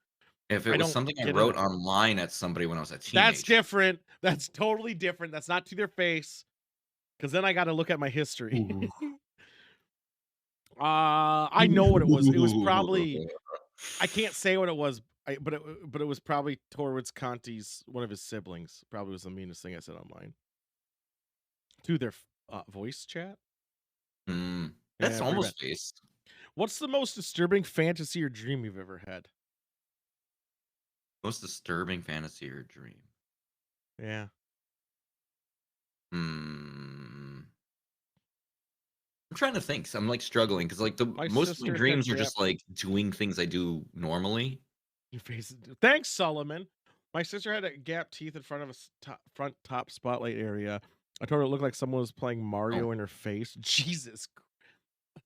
if it I was don't something I get wrote into it. online at somebody when I was a That's teenager. different. That's totally different. That's not to their face. Because then I got to look at my history. Ooh. I know what it was. It was probably I can't say what it was, but it was probably towards Conti's one of his siblings. Probably was the meanest thing I said online. To their voice chat? That's Yeah, pretty bad. almost face. What's the most disturbing fantasy or dream you've ever had? Most disturbing fantasy or dream? Yeah. Hmm. I'm trying to think. So I'm like struggling because like the My most of my sister had dreams are gap just like doing things I do normally. your face. Thanks, Solomon. My sister had a gap teeth in front of a front top spotlight area. I told her it looked like someone was playing Oh, Mario in her face. Jesus.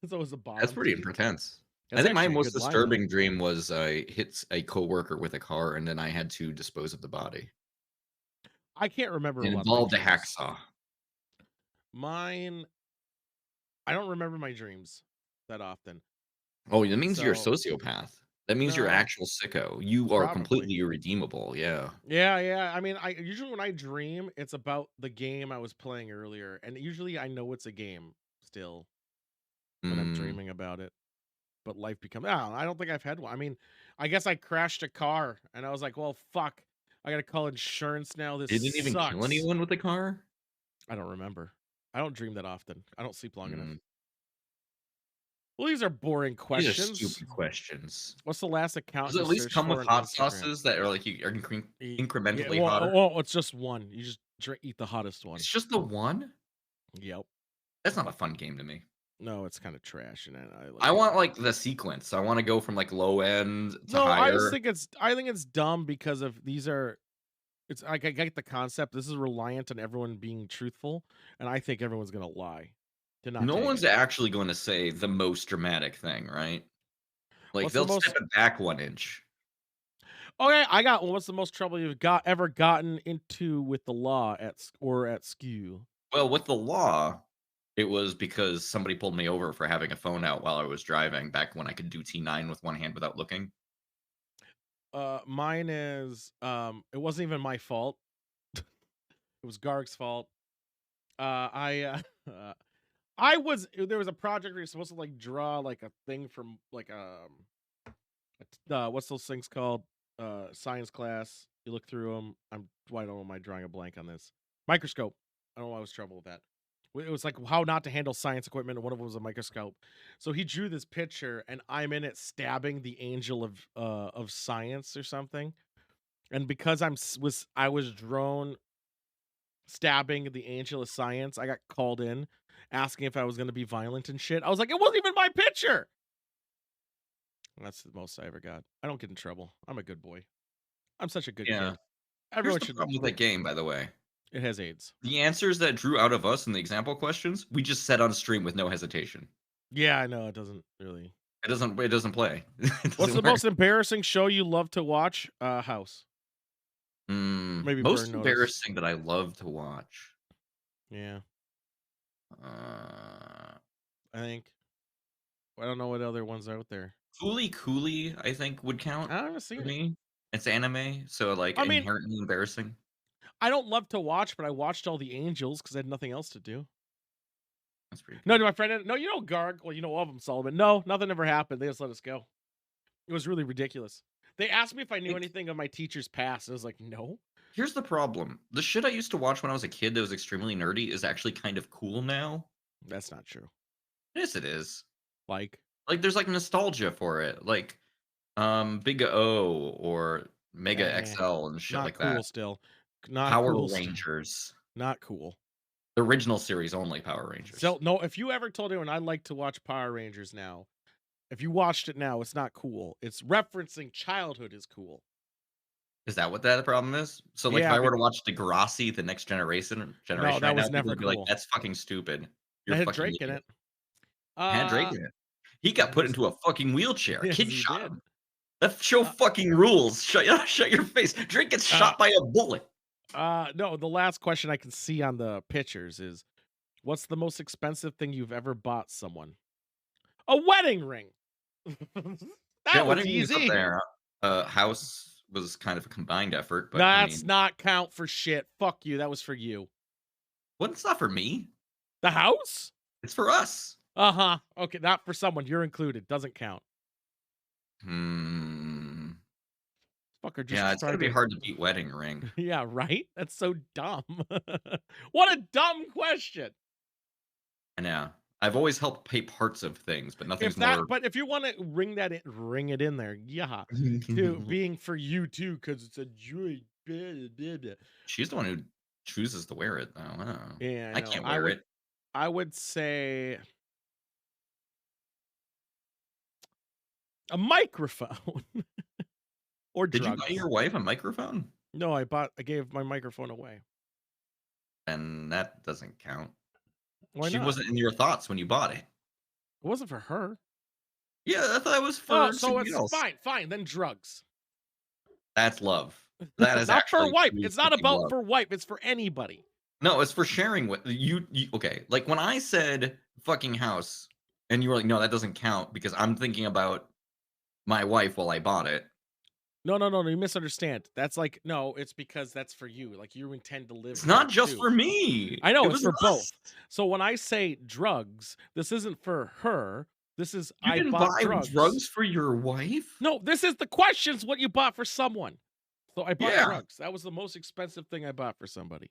So it was the that's bottom pretty teeth. intense. I That's think my actually a most good line though. disturbing dream was I hit a coworker with a car and then I had to dispose of the body. I can't remember a It lot of my involved a dreams. hacksaw. Mine, I don't remember my dreams that often. Oh, that means you're a So sociopath. That means you're no, actual sicko. You are probably. completely irredeemable. Yeah. Yeah, yeah. I mean, I usually when I dream, it's about the game I was playing earlier, and usually I know it's a game still when I'm Mm. dreaming about it. But life becomes. I don't think I've had one. I mean, I guess I crashed a car, and I was like, "Well, fuck, I gotta call insurance now. This It didn't even kill sucks." anyone with the car? I don't remember. I don't dream that often. I don't sleep long enough. Mm. Well, these are boring These are questions. stupid questions. What's the last account Does it you at least searched come with for on hot Instagram? sauces that are like you are Yeah, incrementally well, hotter? it's just one. You just eat the hottest one. It's just the one? Yep. That's not a fun game to me. No, it's kind of trash, and I I like it. want, like, the sequence. I wanna go from, like, low end to No, higher. I think it's dumb because of these are. It's like I get the concept. This is reliant on everyone being truthful, and I think everyone's gonna lie to not No take one's it. actually gonna say the most dramatic thing, right? Like, What's the they'll step most? it back 1 inch. Okay, I got one. What's the most trouble you've ever gotten into with the law or at school? Well, with the law, it was because somebody pulled me over for having a phone out while I was driving back when I could do T9 with one hand without looking. Mine is it wasn't even my fault. It was Garg's fault. Uh, I was there was a project where you're supposed to like draw like a thing from like what's those things called? Science class. You look through them. Why don't am I drawing a blank on this? Microscope. I don't know why I was trouble with that. It was like how not to handle science equipment, and one of them was a microscope. So he drew this picture, and I'm in it stabbing the angel of science or something. And because I was drawn stabbing the angel of science, I got called in asking if I was going to be violent and shit. I was like, it wasn't even my picture. That's the most I ever got. I don't get in trouble. I'm a good boy. I'm such a good Yeah. kid. Here's Everyone the should. problem with that game, by the way. It has AIDS. The answers that drew out of us in the example questions, we just said on stream with no hesitation. Yeah, I know it doesn't really. It doesn't play. It What's doesn't the work. most embarrassing show you love to watch? House. Maybe Burn Most Notice. embarrassing that I love to watch. Yeah, Uh, I think. I don't know what other ones out there. Fooly Cooley, I think, would count I haven't for seen it. me. It's anime, so, like, I mean, inherently embarrassing. I don't love to watch, but I watched all the Angels because I had nothing else to do. That's pretty No, good. to my friend. No, you know Garg. Well, you know of him, Solomon. No, nothing ever happened. They just let us go. It was really ridiculous. They asked me if I knew Like, anything of my teacher's past. I was like, no. here's the problem. The shit I used to watch when I was a kid that was extremely nerdy is actually kind of cool now. That's not true. Yes, it is. Like, Like, there's, like, nostalgia for it. Like, Big O or Mega eh, XL and shit not like that. cool still. Not Power cool still. Rangers. Not cool. The original series only Power Rangers. So no, if you ever told anyone I like to watch Power Rangers now, if you watched it now, it's not cool. It's referencing childhood is cool. Is that what that problem is? So, like, if Yeah, I were to watch Degrassi, The Next no, Generation that right now, was people never would be like, cool. "That's fucking stupid. You're That a had fucking Drake in idiot." it. Had Drake Uh, in it. He got put was into a fucking wheelchair. A yes, kid he shot did. him. That show Uh, fucking rules. Shut your face. Drake gets uh, shot by a bullet. no. The last question I can see on the pictures is, what's the most expensive thing you've ever bought someone? A wedding ring. Yeah, That was Wedding Ring's up easy. there. House was kind of a combined effort, but, I That's mean, not count for shit. Fuck you. That was for you. well, it's not for me. The house? It's for us. Uh-huh. Okay, not for someone. You're included. Doesn't count. Hmm. Motherfucker just Yeah, it's gonna tried be to. hard to beat wedding ring. Yeah, right? That's so dumb. What a dumb question. I know. I've always helped pay parts of things, but nothing's more. If you want to ring it in there, yeah, to being for you too, because it's a joy. Blah, blah, blah. She's the one who chooses to wear it, though. I don't know. Yeah, I I know. can't wear it. I would say a microphone or Did you buy drugs. your wife a microphone? No, I gave my microphone away. And that doesn't count. Why She not? wasn't in your thoughts when you bought it. It wasn't for her. Yeah, I thought it was Oh, for so somebody it's else. fine. Then drugs. That's love. That is Not for actually wife. true It's not fucking about love. for wife. It's for anybody. No, it's for sharing with you. Okay, like when I said fucking house, and you were like, no, that doesn't count because I'm thinking about my wife while I bought it. No. You misunderstand. That's like no. It's because that's for you. Like you intend to live It's there not just too. for me. I It know it's was for us. both. So when I say drugs, this isn't for her. This is You I didn't bought buy drugs. drugs for your wife? No, this is the questions what you bought for someone. So I bought Yeah. drugs. That was the most expensive thing I bought for somebody.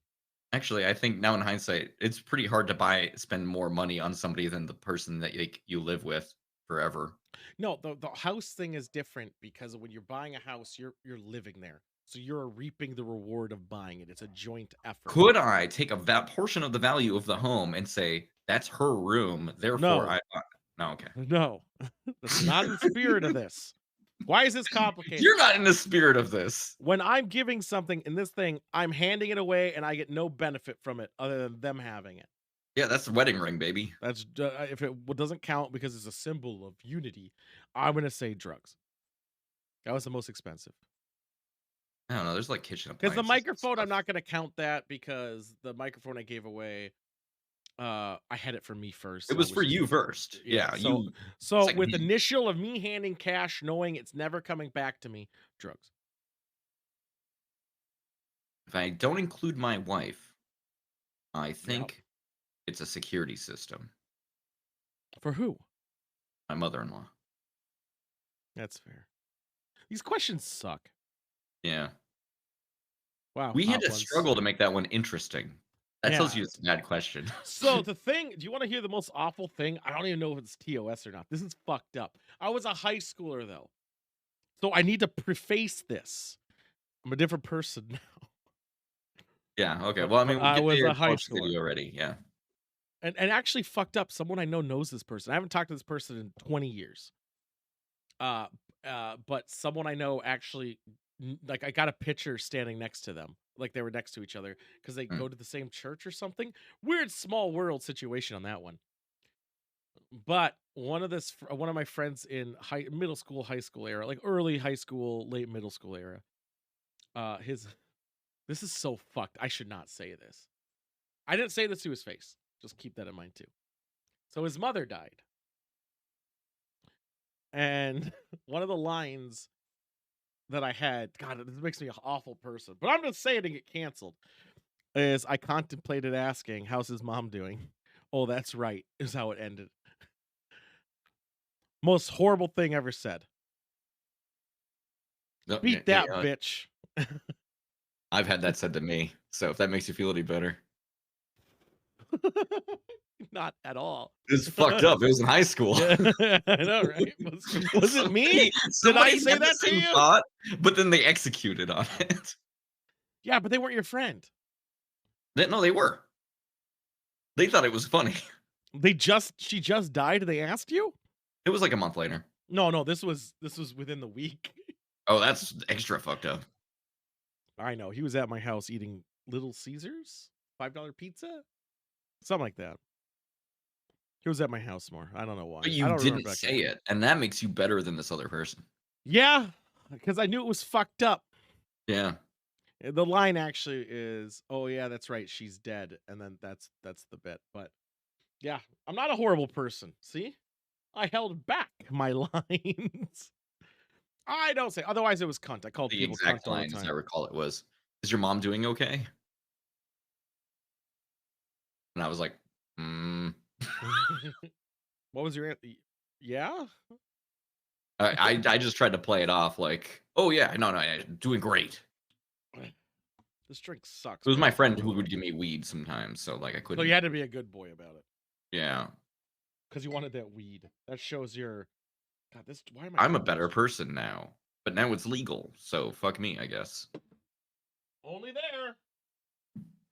Actually, I think now in hindsight, it's pretty hard to spend more money on somebody than the person that like you live with forever. No, the house thing is different because when you're buying a house, you're living there. So you're reaping the reward of buying it. It's a joint effort. Could I take a that portion of the value of the home and say that's her room, therefore No, no, okay. no. That's not the spirit of this. Why is this complicated? You're not in the spirit of this. When I'm giving something in this thing, I'm handing it away and I get no benefit from it other than them having it. Yeah, that's the wedding ring, baby. That's if it doesn't count because it's a symbol of unity, I'm gonna say drugs. That was the most expensive. I don't know. There's like kitchen Because the appliances and microphone, I'm stuff. not gonna count that because the microphone I gave away, I had it for me first. It So I was was for just you first. yeah. Yeah, So you so with secondhand. initial of me handing cash, knowing it's never coming back to me, drugs. If I don't include my wife, I Yeah. think it's a security system. For who? My mother-in-law. That's fair. These questions suck. Yeah. Wow, We had hot to ones. struggle to make that one interesting. That tells Yeah. you it's a bad question. So the thing, do you want to hear the most awful thing? I don't even know if it's TOS or not. This is fucked up. I was a high schooler though. So I need to preface this. I'm a different person now. Yeah, okay. But, Well, I but mean, we'll I get to was your a high college schooler. video already. Yeah. And actually fucked up. Someone I know knows this person. I haven't talked to this person in 20 years. Uh but someone I know actually like I got a picture standing next to them. Like they were next to each other because they Mm, go to the same church or something. Weird small world situation on that one. But one of my friends in middle school, high school era, like early high school, late middle school era, his this is so fucked. I should not say this. I didn't say this to his face. Just keep that in mind too. So his mother died. And one of the lines that I had, God, this makes me an awful person, but I'm gonna say it and get canceled. Is I contemplated asking, how's his mom doing? Oh, that's right, is how it ended. Most horrible thing ever said. no, yeah, Beat that bitch. I've had that said to me. So if that makes you feel any better. Not at all. It's fucked up. It was in high school. Yeah, I know, right? Was it me? Did I Somebody say had the that to same you? thought, but then they executed on it. Yeah, but they weren't your friend. No, they were. They thought it was funny. She just died. They asked you? It was like a month later. No. This was within the week. Oh, that's extra fucked up. I know. He was at my house eating Little Caesars, $5 pizza, something like that. He was at my house more. I don't know why. But I you don't remember didn't back say then. it, and that makes you better than this other person. Yeah, because I knew it was fucked up. Yeah. The line actually is, "Oh yeah, that's right, she's dead," and then that's the bit. But yeah, I'm not a horrible person. See, I held back my lines. I don't say. Otherwise, it was cunt. I called The people exact cunt all the line, as I time. recall it, was, "Is your mom doing okay?" And I was like, "Mm." What was your answer? Yeah. I just tried to play it off like, "Oh, yeah, no, yeah, doing great." This drink sucks, It was but my it's friend who good. would give me weed sometimes, so, like, I So you couldn't. had to be a good boy about it Yeah. because you wanted that weed. That shows your God. This why am I I'm a drinking better this? person now, but now it's legal, so fuck me, I guess. Only there.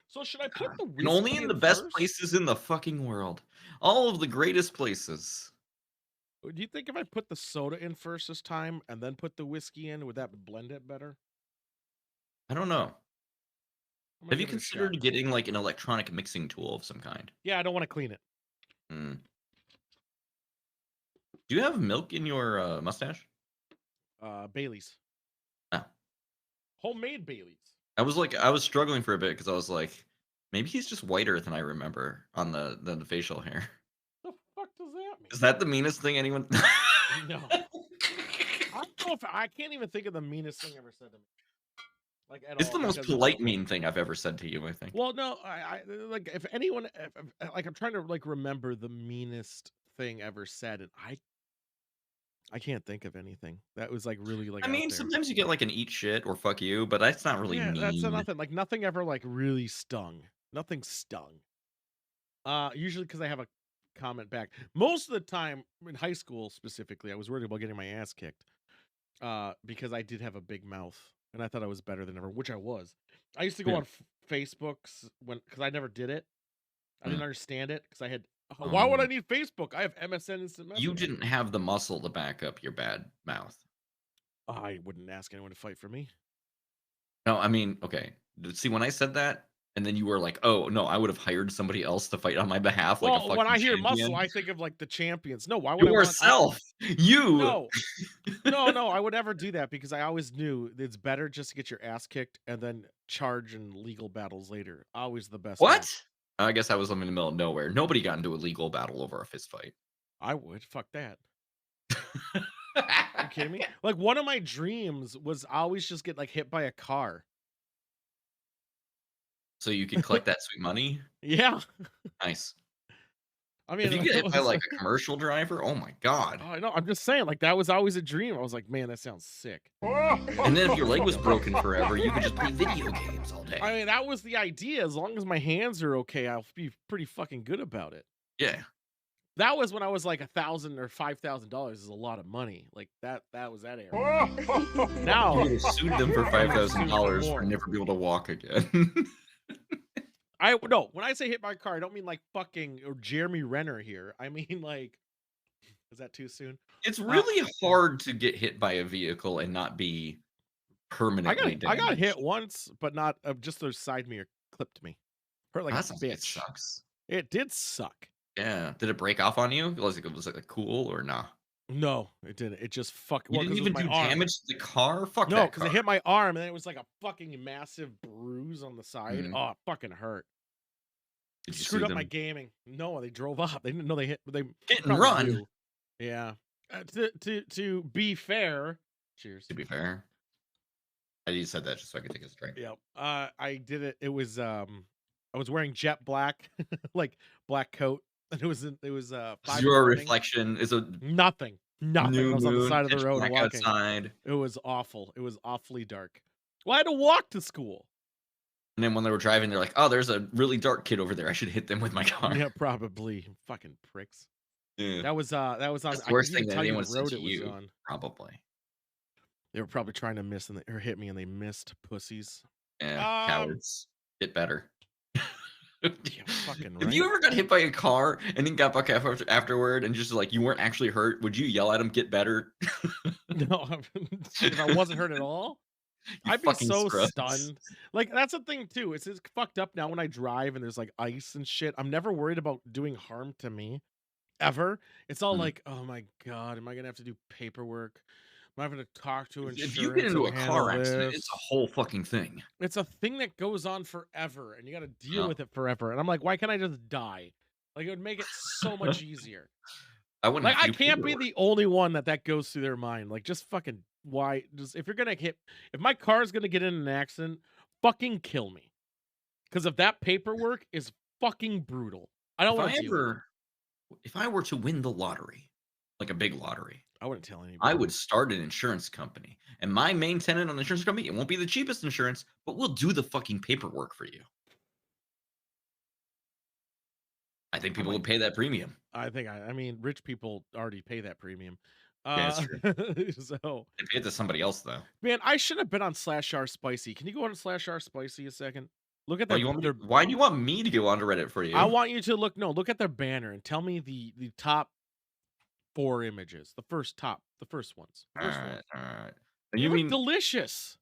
So should I put God, the and only whiskey in the in best first? places in the fucking world. All of the greatest places. Do you think if I put the soda in first this time and then put the whiskey in, would that blend it better? I don't know. I'm gonna Have you give it a shot. considered getting, like, an electronic mixing tool of some kind? Yeah, I don't want to clean it. Mm. Do you have milk in your, mustache? Bailey's, No. homemade Bailey's. I was struggling for a bit because I was like, "Maybe he's just whiter than I remember on the facial hair." The fuck does that mean? Is that the meanest thing anyone No, I don't know if I can't even think of the meanest thing ever said to me, like at It's all, the most because it's polite mean thing I've ever said to you, I think. well, no, like if anyone, like I'm trying to like remember the meanest thing ever said, and I can't think of anything that was like really like I out mean, there. sometimes you get, like, an "eat shit" or "fuck you," but that's not really Yeah, that's mean. nothing. Like nothing ever like really stung. Nothing stung. Usually because I have a comment back. Most of the time in high school specifically, I was worried about getting my ass kicked. Because I did have a big mouth and I thought I was better than ever, which I was. I used to go Yeah. on Facebooks when because I never did it. I didn't Mm. understand it because I had. Why would I Um, need Facebook? I have MSN Instant you Messenger. didn't have the muscle to back up your bad mouth. I wouldn't ask anyone to fight for me. No, I mean, okay. See, when I said that, and then you were like, "Oh, no, I would have hired somebody else to fight on my behalf like a Well, when fucking I hear muscle, champion." I think of like the champions. No, why would I want? I Yourself! You! no, no. I would never do that because I always knew it's better just to get your ass kicked and then charge in legal battles later. Always the best way. What? I guess I was living in the middle of nowhere. Nobody got into a legal battle over a fist fight. I would. Fuck that. You kidding me? Like one of my dreams was always just get like hit by a car. So you could collect that sweet money? Yeah. Nice. I If mean, you like, get it hit by, was like, a commercial driver, oh my god. I know, I'm just saying, like, that was always a dream. I was like, "Man, that sounds sick." And then if your leg was broken forever, you could just play video games all day. I mean, that was the idea. As long as my hands are okay, I'll be pretty fucking good about it. Yeah. That was when I was like 1,000 or $5,000 is a lot of money. Like that was that era. You Now would have sued them for I'm gonna sue for $5,000 for more. never being able to walk again. I no, when I say hit by a car, I don't mean like fucking or Jeremy Renner here. I mean like, is that too soon? It's Uh, really hard to get hit by a vehicle and not be permanently I got hit damaged. once, but not just the side mirror clipped me. Hurt like That a sounds like it bitch. sucks. It did suck. Yeah. Did it break off on you? Was it, like, cool or nah? No, it didn't. It just You well, didn't because it was even my do arm. damage to the car? Fuck No, that because it car. hit my arm and then it was like a fucking massive bruise on the side. Mhm. Oh, it fucking hurt. It Did you screwed sue up my them? gaming. No, they drove up. They didn't know they hit. They Hit and probably run? knew. Yeah. To be fair, cheers. To be fair. I just said that just so I could take a drink. Yep. I did it. It was I was wearing jet black, like black coat, and it was 5 in the Zero morning. reflection is a Nothing. Nothing. I new was on the moon, side of the pitch road black walking. outside. It was awful. It was awfully dark. Well, I had to walk to school. And then when they were driving, they're like, "Oh, there's a really dark kid over there. I should hit them with my car." Yeah, probably. Fucking pricks. Yeah. That was on. That's the I could worst even thing that tell you anyone the said road to it was you, on. probably. They were probably trying to miss or hit me, and they missed. Pussies. Yeah, Um, cowards. Get better. yeah, fucking If right. you ever got hit by a car and then got back afterward and just, like, you weren't actually hurt, would you yell at him, "Get better"? No, if I wasn't hurt at all, You I'd be fucking so scrubs. stunned. Like that's the thing too. It's fucked up now when I drive and there's like ice and shit. I'm never worried about doing harm to me ever. It's all Mm. like, oh my god, am I gonna have to do paperwork? Am I gonna talk to If you get insurance into and a handle car accident, it's a this? whole fucking thing. It's a thing that goes on forever, and you got to deal Yeah. with it forever. And I'm like, why can't I just die? Like it would make it so much easier. I wouldn't Like have to I do can't be paperwork. the only one that goes through their mind. Like just fucking why? Just if you're gonna hit, if my car is gonna get in an accident, fucking kill me. Because if that paperwork is fucking brutal, I don't If want I to deal with it. ever if I were to win the lottery, like a big lottery, I wouldn't tell I anybody. would start an insurance company, and my main tenant on the insurance company, it won't be the cheapest insurance, but we'll do the fucking paperwork for you. I think I people might. would pay that premium. I mean, rich people already pay that premium. Yeah, it's Uh, true. so They pay it to somebody else though. man, I should have been on slash r spicy. Can you go on slash r spicy a second? Look at Well, you want me to their. why do you want me to go onto Reddit for I you? want you to look. No, look at their banner and tell me the top four images. The first ones. The first four. Alright. They You look mean delicious.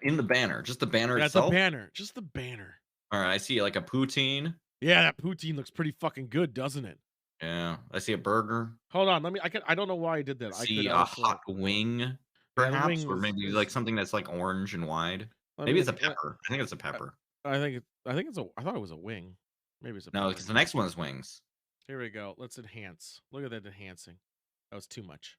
in the banner, just the banner Yeah, the itself? banner, just the banner. Alright, I see, like, a poutine. Yeah, that poutine looks pretty fucking good, doesn't it? Yeah, I see a burger. Hold on, let me. I don't know why I did I that. I could see a also. hot wing, Yeah, the perhaps, wing or is maybe, like, is. something that's, like, orange and wide. Let me Maybe it's look a at. pepper. I think it's a I pepper. I think it's a. I thought it was a wing. Maybe it's a No, pepper. because the next one is wings. Here we go. Let's enhance. Look at that enhancing. That was too much.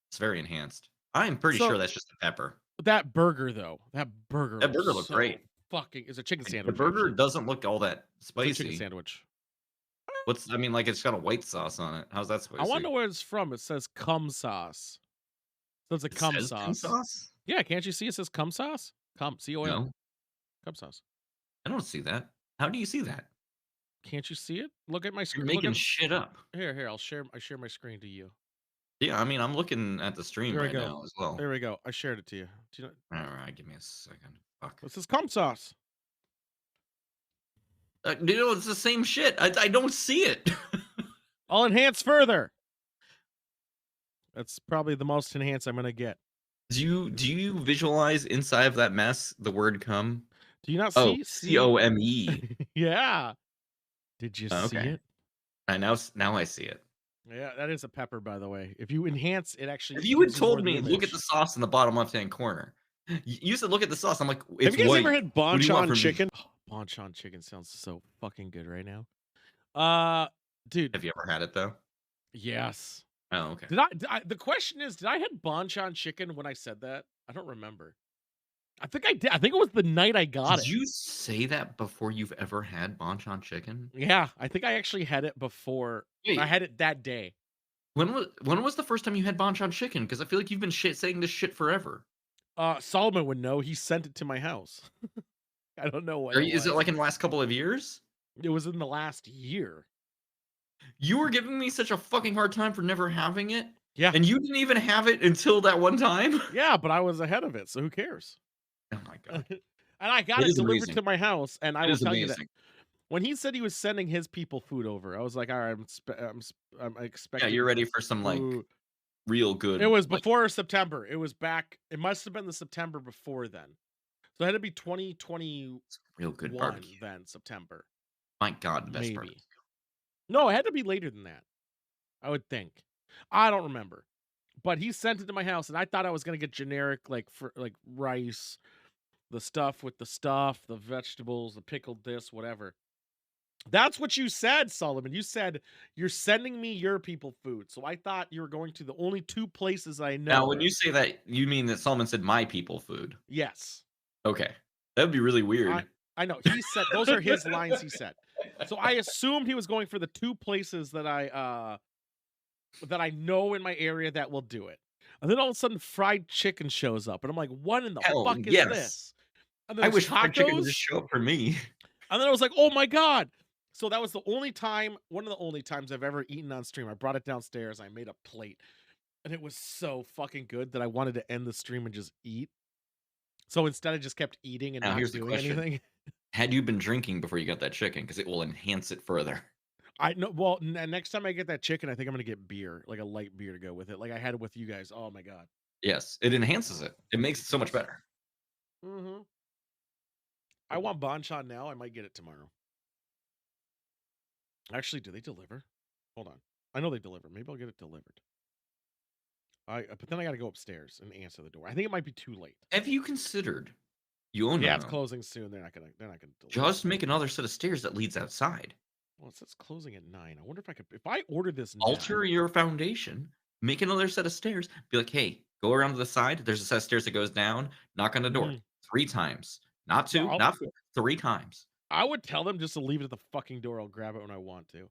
It's very enhanced. I'm pretty So sure that's just a pepper. that burger though, that burger That looks burger looked so great. fucking. It's a chicken Like, the sandwich burger actually. doesn't look all that It's a chicken spicy. sandwich. I mean, like, it's got a white sauce on it. How's that I want spicy? to know where it's from. It says cum sauce. So it's a It cum says cum sauce. sauce? Yeah, can't you see it says cum sauce? Cum COM No, cum sauce. I don't see that. How do you see that? Can't you see it? Look at my You're screen. Look making at shit up. here. I share my screen to you. Yeah, I mean, I'm looking at the stream Here we right go. now as well. There we go. I shared it to you. Do you know? Alright, give me a second. Fuck. This is cum sauce. It's the same shit. I don't see it. I'll enhance further. That's probably the most enhanced I'm gonna get. Do you visualize inside of that mess the word "come"? Do you not Oh, see? See? COME. Yeah. Did you see Okay. it? I now I see it. Yeah, that is a pepper, by the way. If you enhance, it actually If you had gives you more told of the me, "Look at the image. sauce in the bottom left-hand corner." You said, "Look at the sauce." I'm like, Have "It's you guys ever white. had What do you want bonchon from me?" chicken? Oh, bonchon chicken sounds so fucking good right now. Dude, Have you ever had it though? yes. Oh, okay. The question is, did I had bonchon chicken when I said that? I don't remember. I think I did. I think it was the night I got Did it. you say that before you've ever had bonchon chicken? Yeah, I think I actually had it before. I Wait, had it that day. when was the first time you had bonchon chicken? Because I feel like you've been saying this shit forever. Solomon would know. He sent it to my house. I don't know when it Is it was. like in the last couple of years? It was in the last year. You were giving me such a fucking hard time for never having it, Yeah. and you didn't even have it until that one time? Yeah, but I was ahead of it, so who cares? Oh my god. And I got It it is delivered amazing. to my house, and I It will is tell you that amazing. when he said he was sending his people food over, I was like, "All right, I'm Yeah, you're expecting ready for some, like, food." real It good, was like before September. It was back. It must have been the September before then. So it had to be 2021 real good barbecue. then September, My god, the best maybe. barbecue. No, it had to be later than that. I would think. I don't remember. But he sent it to my house, and I thought I was gonna get generic, like for like rice, the stuff with the stuff, the vegetables, the pickled this, whatever. That's what you said, Solomon. You said you're sending me your people food. So I thought you were going to the only two places I Now, when know. you say that, you mean that Solomon said "my people food." Yes. Okay. That'd be really I weird. I know. He said those are his lines he said. So I assumed he was going for the two places that I know in my area that will do it. And then all of a sudden fried chicken shows up and I'm like, "What in the Hell, fuck is yes. this?" And then I there's wish fried chicken would just tacos. show up for me. And then I was like, "Oh my god." So that was the only time, one of the only times I've ever eaten on stream. I brought it downstairs, I made a plate, and it was so fucking good that I wanted to end the stream and just eat. So instead I just kept eating and Now, not here's the doing question. anything. Had you been drinking before you got that chicken? Because it will enhance it further. I know. Well, next time I get that chicken, I think I'm gonna get beer, like a light beer to go with it, like I had it with you guys. Oh my god. Yes, it enhances it. It makes it so much Yes. better. Mhm. I want bonchon now. I might get it tomorrow. Actually, do they deliver? Hold on. I know they deliver. Maybe I'll get it delivered. But then I got to go upstairs and answer the door. I think it might be too late. Have you considered you own Yeah, your it's own? closing soon. They're not gonna deliver. Just make another set of stairs that leads outside. Well, it says closing at 9. I wonder if I could, if I order this Alter now. your foundation, make another set of stairs, be like, "Hey, go around to the side, there's a set of stairs that goes down, knock on the door Mhm. 3 times, not No, 2, not 4, 3 times." I would tell them just to leave it at the fucking door. I'll grab it when I want to.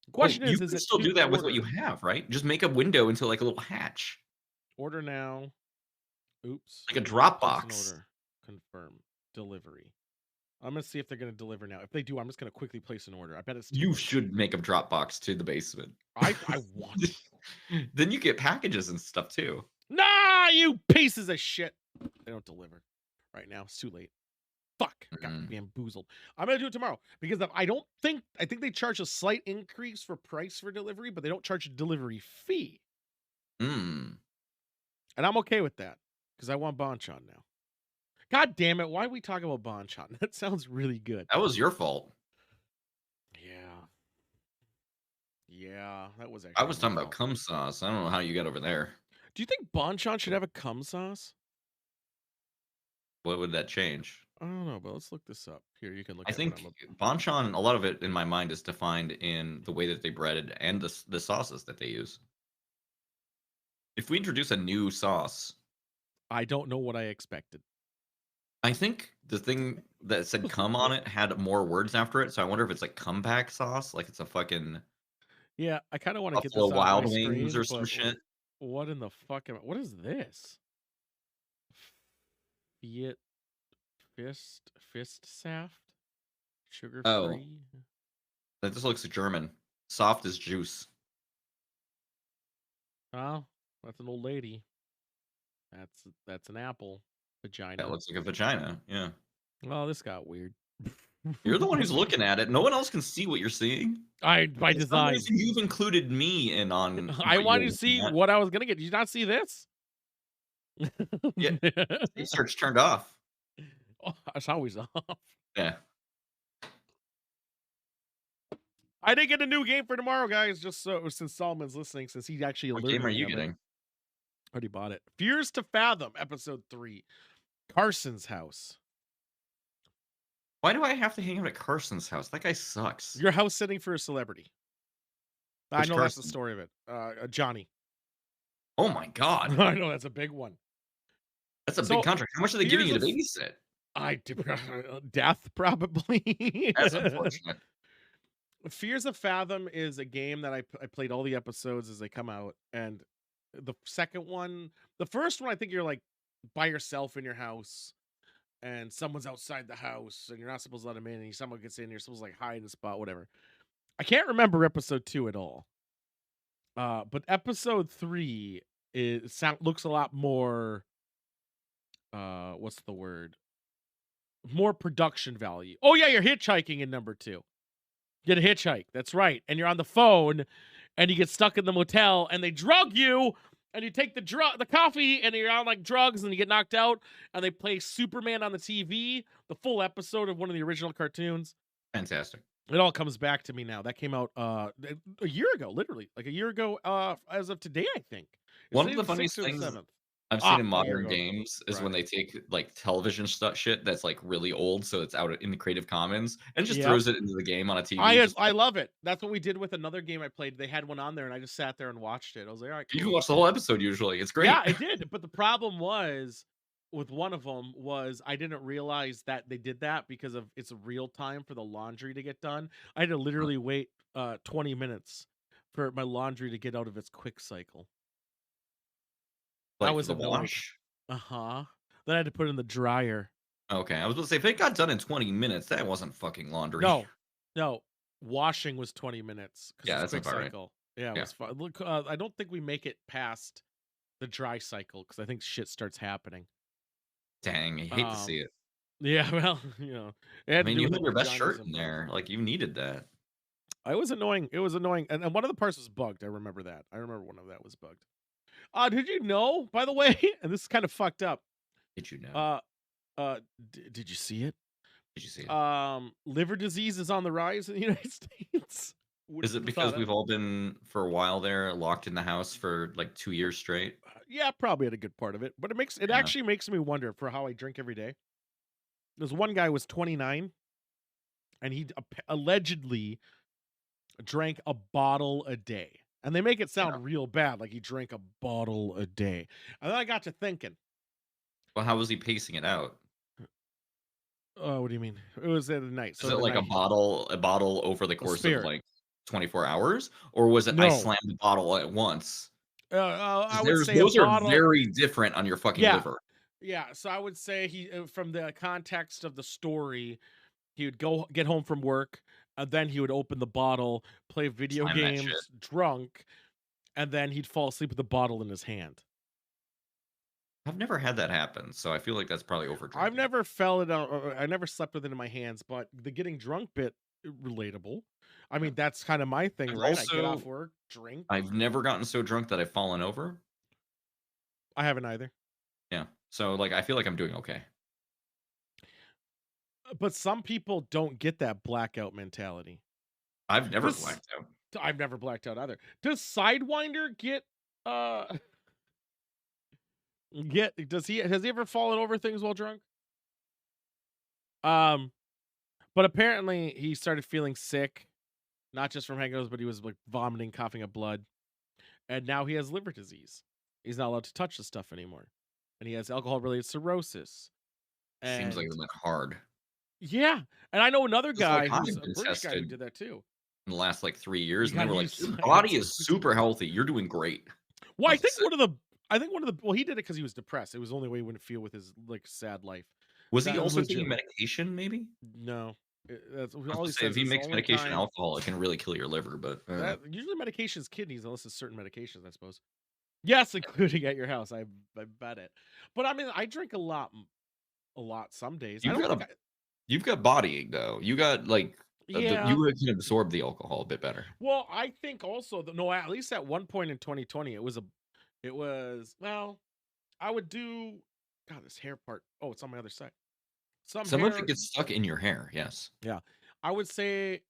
The Well, question you is can it still to do that with what you order? have, right? Just make a window into, like, a little hatch, Order now. Oops. like a Place an Dropbox. order. Confirm. Delivery. I'm gonna see if they're gonna deliver now. If they do, I'm just gonna quickly place an order. I bet it's too You late. should make a Dropbox to the basement. I want to. Then you get packages and stuff too. Nah, you pieces of shit. They don't deliver right now. It's too late. Fuck. Got Mm. bamboozled. I'm gonna do it tomorrow because I think they charge a slight increase for price for delivery, but they don't charge a delivery fee. Mm. And I'm okay with that because I want Bonchon now. God damn it! Why are we talking about Bonchon? That sounds really good. That was your fault. Yeah, yeah, that was I actually was my talking about fault. cum sauce. I don't know how you got over there. Do you think Bonchon should have a cum sauce? What would that change? I don't know, but let's look this up. Here, you can look I at what think I'm. banchan, a lot of it in my mind is defined in the way that they bread it and the sauces that they use. If we introduce a new sauce, I don't know what I expected. I think the thing that said "cum" on it had more words after it, so I wonder if it's like comeback sauce, like it's a fucking Yeah, I kind of want to get Buffalo this off my Wild Wings screen, or some but shit. what in the fuck what is this? Fiat fist saft? Sugar Oh, free? that just looks German. Soft as juice. Oh, that's an old lady. That's an apple. That Vagina. looks like a vagina. Yeah. Oh, this got weird. You're the one who's looking at it. No one else can see what you're seeing. I by For some design. reason, you've included me in on I what you're wanted to looking see at. what I was gonna get. Did you not see this? Yeah, safe search turned off. Oh, it's always off. Yeah. I did get a new game for tomorrow, guys. Just so since Solomon's listening, since he actually What alerted game are me you of it. getting? Already bought it. Fears to Fathom, episode 3. Carson's house. Why do I have to hang out at Carson's house? That guy sucks. You're house sitting for a celebrity. I Which know that's the Carson? story of it. Johnny. Oh my god. I know that's a big one. That's a big So contract. How much are they giving fears you to of babysit? I death probably. That's unfortunate. Fears of Fathom is a game that I played all the episodes as they come out, and the second one, the first one, I think you're like by yourself in your house, and someone's outside the house, and you're not supposed to let them in, and someone gets in, you're supposed to like hide in a spot, whatever. I can't remember episode 2 at all. But episode 3 looks a lot more. What's the word? More production value. Oh yeah, you're hitchhiking in number 2. Get a hitchhike. That's right. And you're on the phone and you get stuck in the motel and they drug you and you take the coffee and you're on like drugs and you get knocked out and they play Superman on the TV, the full episode of one of the original cartoons. Fantastic. It all comes back to me now. That came out a year ago, literally. Like a year ago as of today, I think. Is One of it the the funniest 6th or the things 7th? I've seen in A year modern ago games is when Friday. they take, like, television shit that's, like, really old, so it's out in the Creative Commons, and just Yep. throws it into the game on a TV, just I love it. That's what we did with another game I played. They had one on there and I just sat there and watched it. I was like, all right, you cool. can watch the whole episode usually, it's Yeah, great. I did. But the problem was with one of them was I didn't realize that they did that because of it's real time for the laundry to get done. I had to literally wait 20 minutes for my laundry to get out of its quick cycle. I Like, for was the annoyed. wash? Uh-huh. Then I had to put it in the dryer. Okay, I was gonna say, if it got done in 20 minutes, that wasn't fucking laundry. No. No. Washing was 20 minutes because Yeah, it's that's quick about right. cycle. Yeah, it Yeah. was fun. Look, I don't think we make it past the dry cycle because I think shit starts happening. Dang, I hate to Um, see it. yeah, well, it I had to mean, do you with the had your best vaginas shirt and in bugs there, and like, you needed that. it was annoying. It was annoying. And one of the parts was bugged. I remember that. I remember one of that was bugged. Did you know, by the way, and this is kind of fucked up. Did you know? Uh did you see it? Did you see it? Liver disease is on the rise in the United States. Is it Would've thought because that. we've all been, for a while there, locked in the house for, like, 2 years straight? Yeah, probably had a good part of it, but it Yeah. actually makes me wonder for how I drink every day. There's one guy was 29 and he allegedly drank a bottle a day. And they make it Yeah. sound real bad, like he drank a bottle a day. And then I got to thinking, Well, how was he pacing it out? oh, what do you mean? It was at night. Is So it the like a night bottle over the a course of, spirit. like 24 hours, or was it I No. slammed the bottle at once? I 'Cause would there's say a those are bottle. very different on your fucking Yeah. liver. Yeah. So I would say from the context of the story, he would go get home from work, and then he would open the bottle, play video Slam that shit. games, drunk, and then he'd fall asleep with the bottle in his hand. I've never had that happen, so I feel like that's probably I've overdrinking. never fell it out. I never slept with it in my hands, but the getting drunk bit relatable. I Yeah. mean, that's kind of my thing, I've right? I get off also work, drink. I've never gotten so drunk that I've fallen over. I haven't either. Yeah. So, like, I feel like I'm doing okay. But some people don't get that blackout mentality. I've never Does blacked out. I've never blacked out either. Does Sidewinder get uh get does he has he ever fallen over things while drunk? Um, but apparently he started feeling sick, not just from hangovers, but he was like vomiting, coughing up blood, and now he has liver disease. He's not allowed to touch the stuff anymore, and he has alcohol related cirrhosis. Seems like And it went hard. yeah, and I know another 'Cause, like, guy who's I've a been British guy who tested did that too. in the last, like, 3 He years, and they got were like, used. "Your I got body is super healthy. You're doing great." well, I I was like, think "Sick." one of the well, he did it because he was depressed. It was the only way he wouldn't feel with his like sad life. Was he That also taking legit. medication, maybe? No, that's I was all gonna he say, if says he is the makes only medication time alcohol, it can really kill your liver, but, that usually medication's kidneys unless it's certain medications, I suppose. Yes, including at your house. I bet it. But I mean, I drink a lot some days. I you've don't got think a I. you've got body, though. You got, like, Yeah. you can absorb the alcohol a bit better. Well, I think also that no, at least at one point in 2020, it was well, I would do. God, this hair part. Oh, it's on my other side. Some Some of it hair. gets stuck in your hair, yes. Yeah, I would say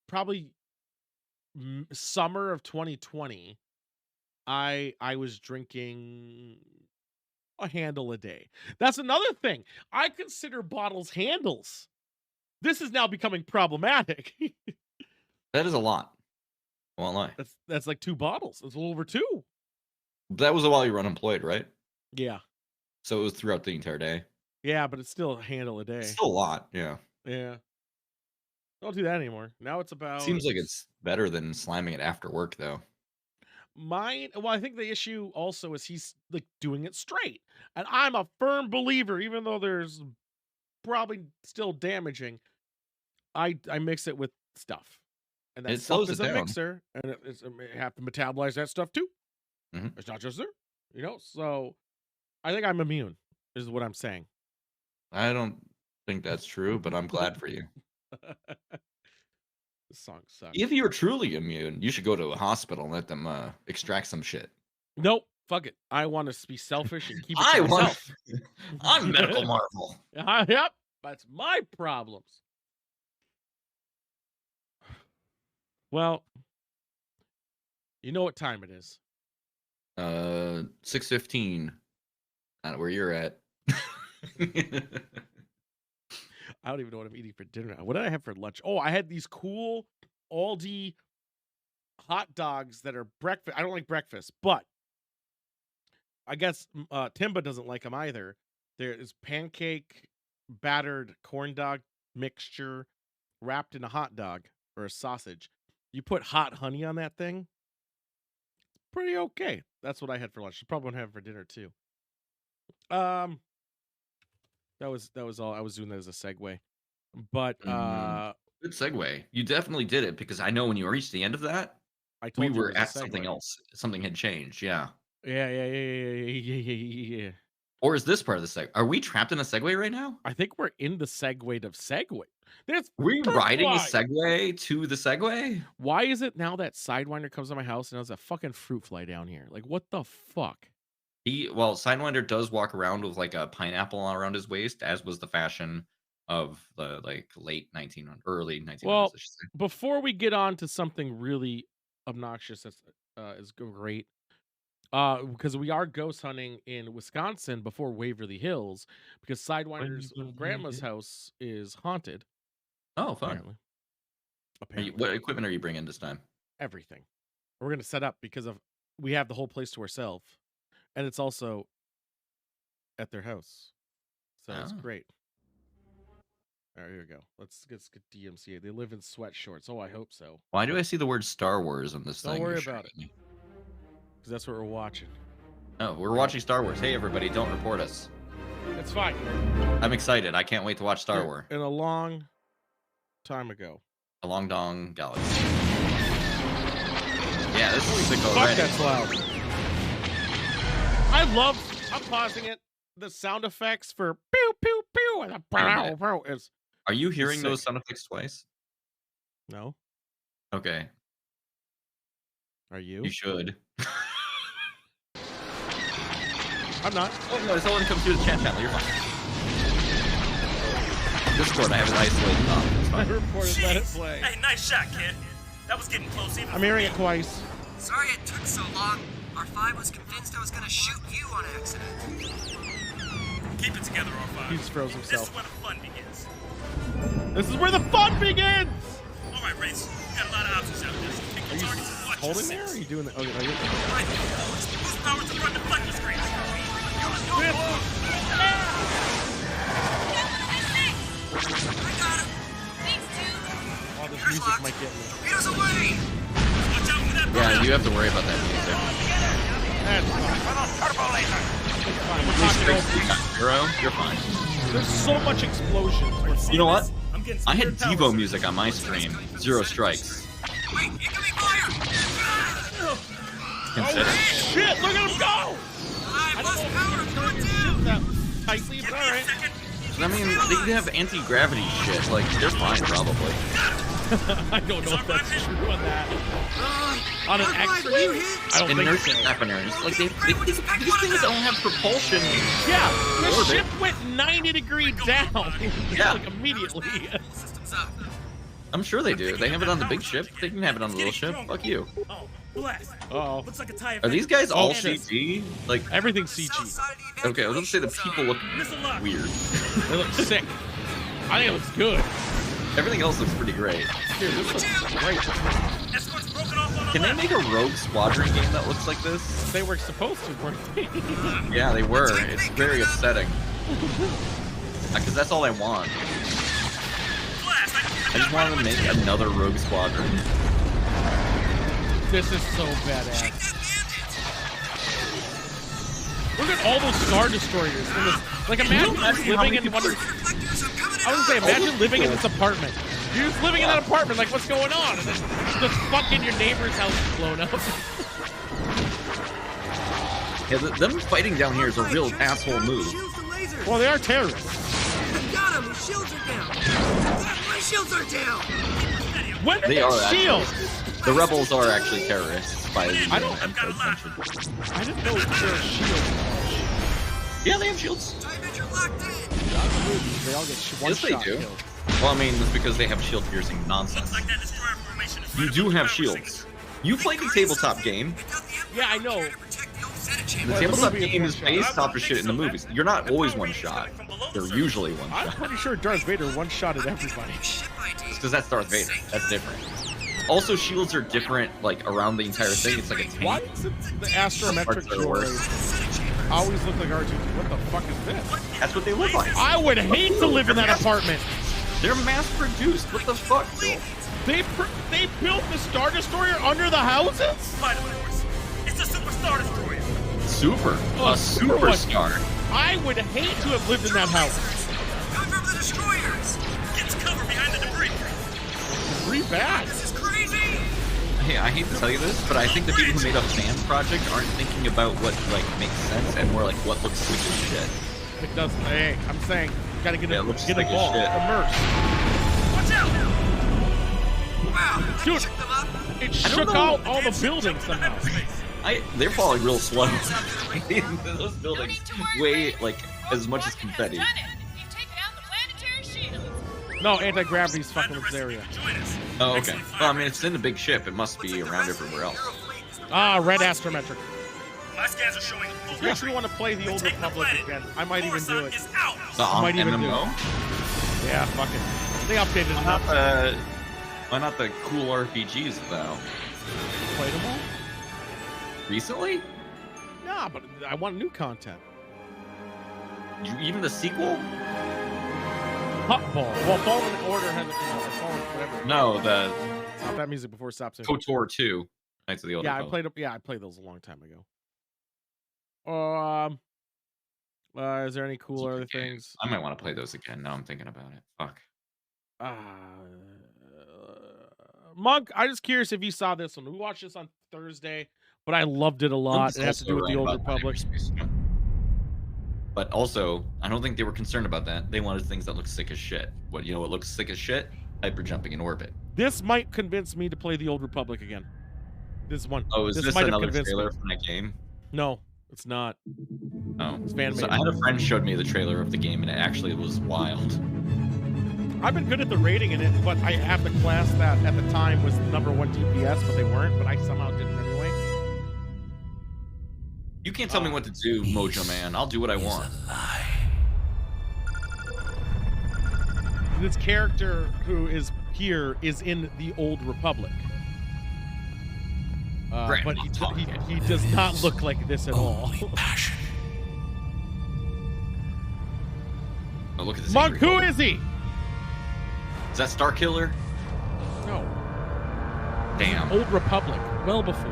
probably summer of 2020. I was drinking a handle a day. That's another thing. I consider bottles handles. This is now becoming problematic. That is a lot. I won't lie. That's like 2 bottles. It's a little over 2. That was while you were unemployed, right? Yeah. So it was throughout the entire day. Yeah, but it's still a handle a It's day. still a lot, yeah. Yeah. Don't do that anymore. Now it's about Seems like it's better than slamming it after work, though. mine. Well, I think the issue also is he's like doing it straight. And I'm a firm believer, even though there's probably still damaging, I mix it with stuff. And that It stuff slows is it a down. mixer, and you have to metabolize that stuff too. Mhm. It's not just there, So I think I'm immune, is what I'm saying. I don't think that's true, but I'm glad for you. This song sucks. If you're truly immune, you should go to a hospital and let them, extract some shit. Nope, fuck it. I want to be selfish and keep it to I want myself. I'm Medical Marvel. Yep, that's my problems. Well, you know what time it is. 6:15, not where you're at. I don't even know what I'm eating for dinner now. What did I have for lunch? Oh, I had these cool Aldi hot dogs that are breakfast. I don't like breakfast, but I guess Timba doesn't like them either. There is pancake battered corn dog mixture wrapped in a hot dog or a sausage. You put hot honey on that thing, pretty okay. That's what I had for lunch. Probably want to have for dinner too. Um, that was all. I was doing that as a segue, but Mm, good segue. You definitely did it because I know when you reached the end of that, I we told you it were was a at something segue. else. Something had changed, yeah. Yeah. Or is this part of the are we trapped in a segue right now? I think we're in the segue of segue. There's Are we fruit riding a fly. Segway to the Segway? Why is it now that Sidewinder comes to my house and there's a fucking fruit fly down here? Like, what the fuck? Sidewinder does walk around with, like, a pineapple around his waist, as was the fashion of the, like, late 1900 early 1900s, Well, I should say. before we get on to something really obnoxious that's is great, because we are ghost hunting in Wisconsin before Waverly Hills, because Sidewinder's grandma's house is haunted. Oh, fun. Apparently, What equipment are you bringing this time? everything we're gonna set up because of we have the whole place to ourselves, and it's also at their house, so it's Oh. great. All right, here we go. Let's get DMCA. They live in sweat shorts. Oh, I hope so. Why do I see the word Star Wars on this thing? Don't worry you're about it. showing me? Because that's what we're watching. Oh, we're watching Star Wars. Hey, everybody, don't report us. It's fine. I'm excited. I can't wait to watch Star Wars. In a long time ago. A long dong galaxy. Yeah, this music Fuck, already. that's loud. I'm pausing it. The sound effects for pew pew pew and the pow pow is. Are you hearing sick. those sound effects twice? No. Okay. Are you? You should. I'm not. Oh no, someone comes through the chat channel. You're fine. Discord, I have it isolated off. It's I fine. reported. Let it play. Hey, nice shot, kid. That was getting close even I'm hearing it twice. Sorry it took so long. R5 was convinced I was gonna shoot you on accident. Keep it together, R5. He's froze This himself. is where the fun begins. This is where the fun begins. All right, Race. You got a lot of options out there. So pick Are your you targets and watch holding your there? Or are six. you doing that? Okay, are you? Right. Boost power to run deflector screen. I got him. Oh, this music might get me. Torpedoes away. Watch out for that Yeah, burnout. you have to worry about that music. That's fine. It's fine. We're Blue talking strikes, over. you got zero. You're fine. There's so much explosions. You know what? I'm getting I had spirit Devo powers. music on my stream. Zero strikes. Wait, incoming fire. Consider. Shit! Look at him go! I I lost don't know power. if I'm you going can down. that tightly, Give but me a alright. second. I mean, they have anti-gravity shit. Like, they're fine, probably. I don't know if that's true on that. On an R5, X-ray? were you hit? I don't think Inertia so. happeners. Like, these things don't have propulsion. Yeah, the Orbit. ship went 90 degrees down. Yeah. Like immediately. Full systems up. I'm sure they do. They have it on the big ship. They can have it on the little ship. Fuck you. Oh, blast. Uh-oh. Looks like a tie Are these guys all shit. CG? Like, Everything's South CG. side of the okay, I was gonna say the evacuation people look zone. Missile lock. weird. They look sick. I think it looks good. Everything else looks pretty great. Dude, this looks great. Escort's broken off on the Can they left. make a Rogue Squadron game that looks like this? They were supposed to, weren't they? Yeah, they were. It's very upsetting. Because that's all I want. Blast. I just wanted to make another Rogue Squadron. This is so Shake badass. that bandit. Look at all those Star Destroyers. In this. Like, imagine imagine how living many in one of people Reflectors, I'm coming I was gonna say, out. imagine living in this apartment. You're just living in that apartment, like, what's going on? And then the fucking your neighbor's house is blown up. Yeah, them fighting down here is a real R5, asshole move. Shields the lasers. Well, they are terrorists. Got him. His shields are down. My shields are down. When did They they are actually. shield? The rebels are actually terrorists by the I don't- episode mentioned. I didn't know their shields. Yeah, they have shields. Time you're locked in. They all get one Yes, they shot do. killed. Well, I mean, it's because they have shield piercing nonsense. Like that destroyer formation is You right do above the have power shields. signal. You played the tabletop game. I thought the Emperor Yeah, I would know. care to protect the old Senate The chamber. Well, tabletop movie is game one is shot. based off of shit in the movies. You're not always one shot. They're usually one I'm shot. pretty sure Darth Vader one-shotted everybody. Ship ID. Because that's Darth Vader. That's different. Also, shields are different, like, around the entire thing. It's like a tank. Why does the astrometric Parts are worse. droid Senate chamber. always look like R2? What the fuck is this? That's what they look like. I would hate to live in that apartment. They're mass-produced. What the fuck, Bill? They built the Star Destroyer under the houses? By the way, it's a super star destroyer. Super. Oh, A superstar. I would hate to have lived in that house. Coming from the destroyers. Gets cover behind the debris. Pretty bad. This is crazy. Hey, I hate to tell you this, but I think the people who made up Fan Project aren't thinking about what, like, makes sense and more like what looks sick as shit. It doesn't. Hey, I'm saying, gotta get Yeah, it looks get like as involved, shit. immersed. Watch out! Wow. That Dude. shook them up. It don't shook know. out all the buildings somehow. They're falling real slow. Those No buildings need to worry, weigh, Ray. like, as much as confetti. Done it. You've taken out the planetary shields. No, anti-gravity's fucking with this area. Join us. Oh, okay. Well, I mean, it's in the big ship. It must be around everywhere else. Ah, red astrometric. My scans are showing If you actually want to play the Old Take the Republic planet. again, I might even do Coruscant it. is out. The might even do MMO? Yeah, fuck it. They updated Why enough. not why not the cool RPGs, though? Played them all? Recently? Nah, but I want new content. Even the sequel? Hotball. Well, Fallen Order has Fallen whatever. No, the Stop that music before it stops. KOTOR 2, Knights of the Old Yeah, Republic. I played those a long time ago. Is there any cool other things? I might want to play those again. Now I'm thinking about it. Fuck. Monk, I'm just curious if you saw this one. We watched this on Thursday, but I loved it a lot. It has to do with the Old Republic. But also, I don't think they were concerned about that. They wanted things that look sick as shit. What looks sick as shit? Hyper jumping in orbit. This might convince me to play the Old Republic again. This one. Oh, is this might have another convinced trailer me. from that game? No, it's not. Oh, it's fan made. I had a friend showed me the trailer of the game, and it actually was wild. I've been good at the rating in it, but I have the class that at the time was #1 DPS, but they weren't. But I somehow did it anyway. You can't tell me what to do, Mojo Man. I'll do what I want. This character who is here is in the Old Republic. But he does not look like this at all. Oh, look at this. Monk, who is he? Is that Star Killer? No. Damn. Old Republic, well before.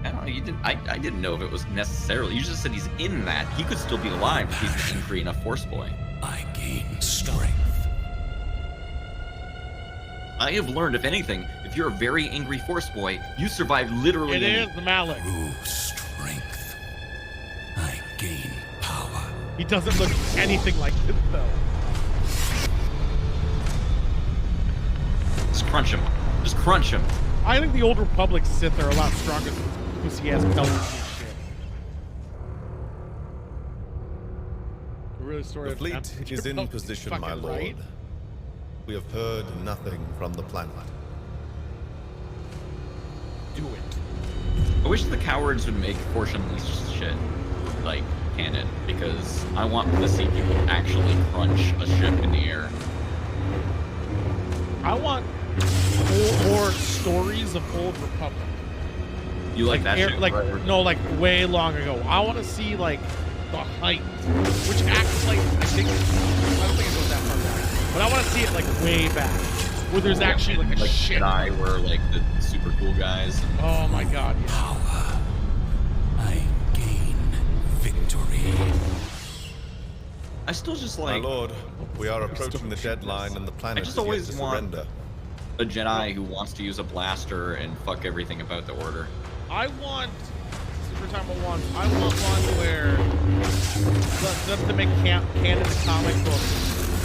I don't know. I didn't know if it was necessarily. You just said he's in that. He could still be alive if he's an angry enough Force boy. I gain strength. I have learned, if anything, if you're a very angry Force boy, you survive literally. It is the Malik. Through strength, I gain power. He doesn't look anything like this, though. Just crunch him. Just crunch him. I think the Old Republic Sith are a lot stronger because he has pelts and shit. Really story The fleet is in position, my lord. Right? We have heard nothing from the planet. Do it. I wish the cowards would make Force Unleashed shit like canon, because I want to see people actually crunch a ship in the air. I want more stories of Old Republic. You like that shit? No, like way long ago. I want to see like the height, which acts like I don't think it goes that far back, but I want to see it like way back, where there's actually like a shit. Jedi were like the super cool guys. Oh my god! Yeah. Power. I gain victory. I still just My like lord, we are approaching the deadline and the planet just is yet always to want- surrender. a Jedi who wants to use a blaster and fuck everything about the Order. I want Super Time one. I want one where them to make canon the comic book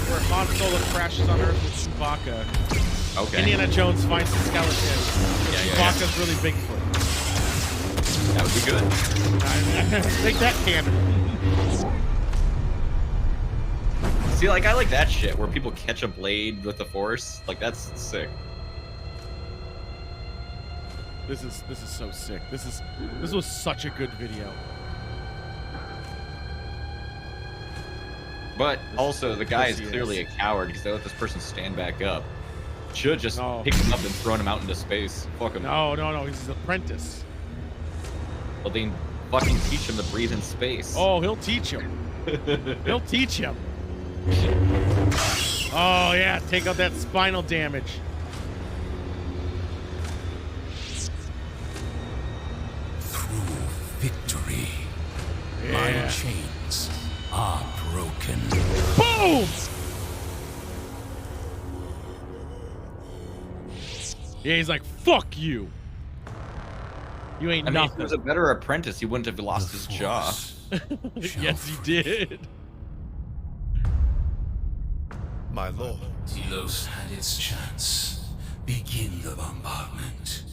where Han Solo crashes on Earth with Chewbacca. Okay. Indiana Jones finds the skeleton. Yeah. Chewbacca's really Bigfoot. That would be good. Make that canon. See, like, I like that shit where people catch a blade with the Force. Like, that's sick. This is so sick. This was such a good video. But also, the guy is Yes, he clearly is. a coward because they let this person stand back up. Should just No. pick him up and thrown him out into space. Fuck him. No, he's his apprentice. Well, then fucking teach him to breathe in space. Oh, he'll teach him. He'll teach him. Oh yeah, take out that spinal damage. Through victory, Yeah. my chains are broken. Boom! Yeah, he's like, fuck you. You ain't I mean, if he nothing. was a better apprentice, he wouldn't have lost his jaw. Yes, he did. My lord, Telos had its chance. Begin the bombardment.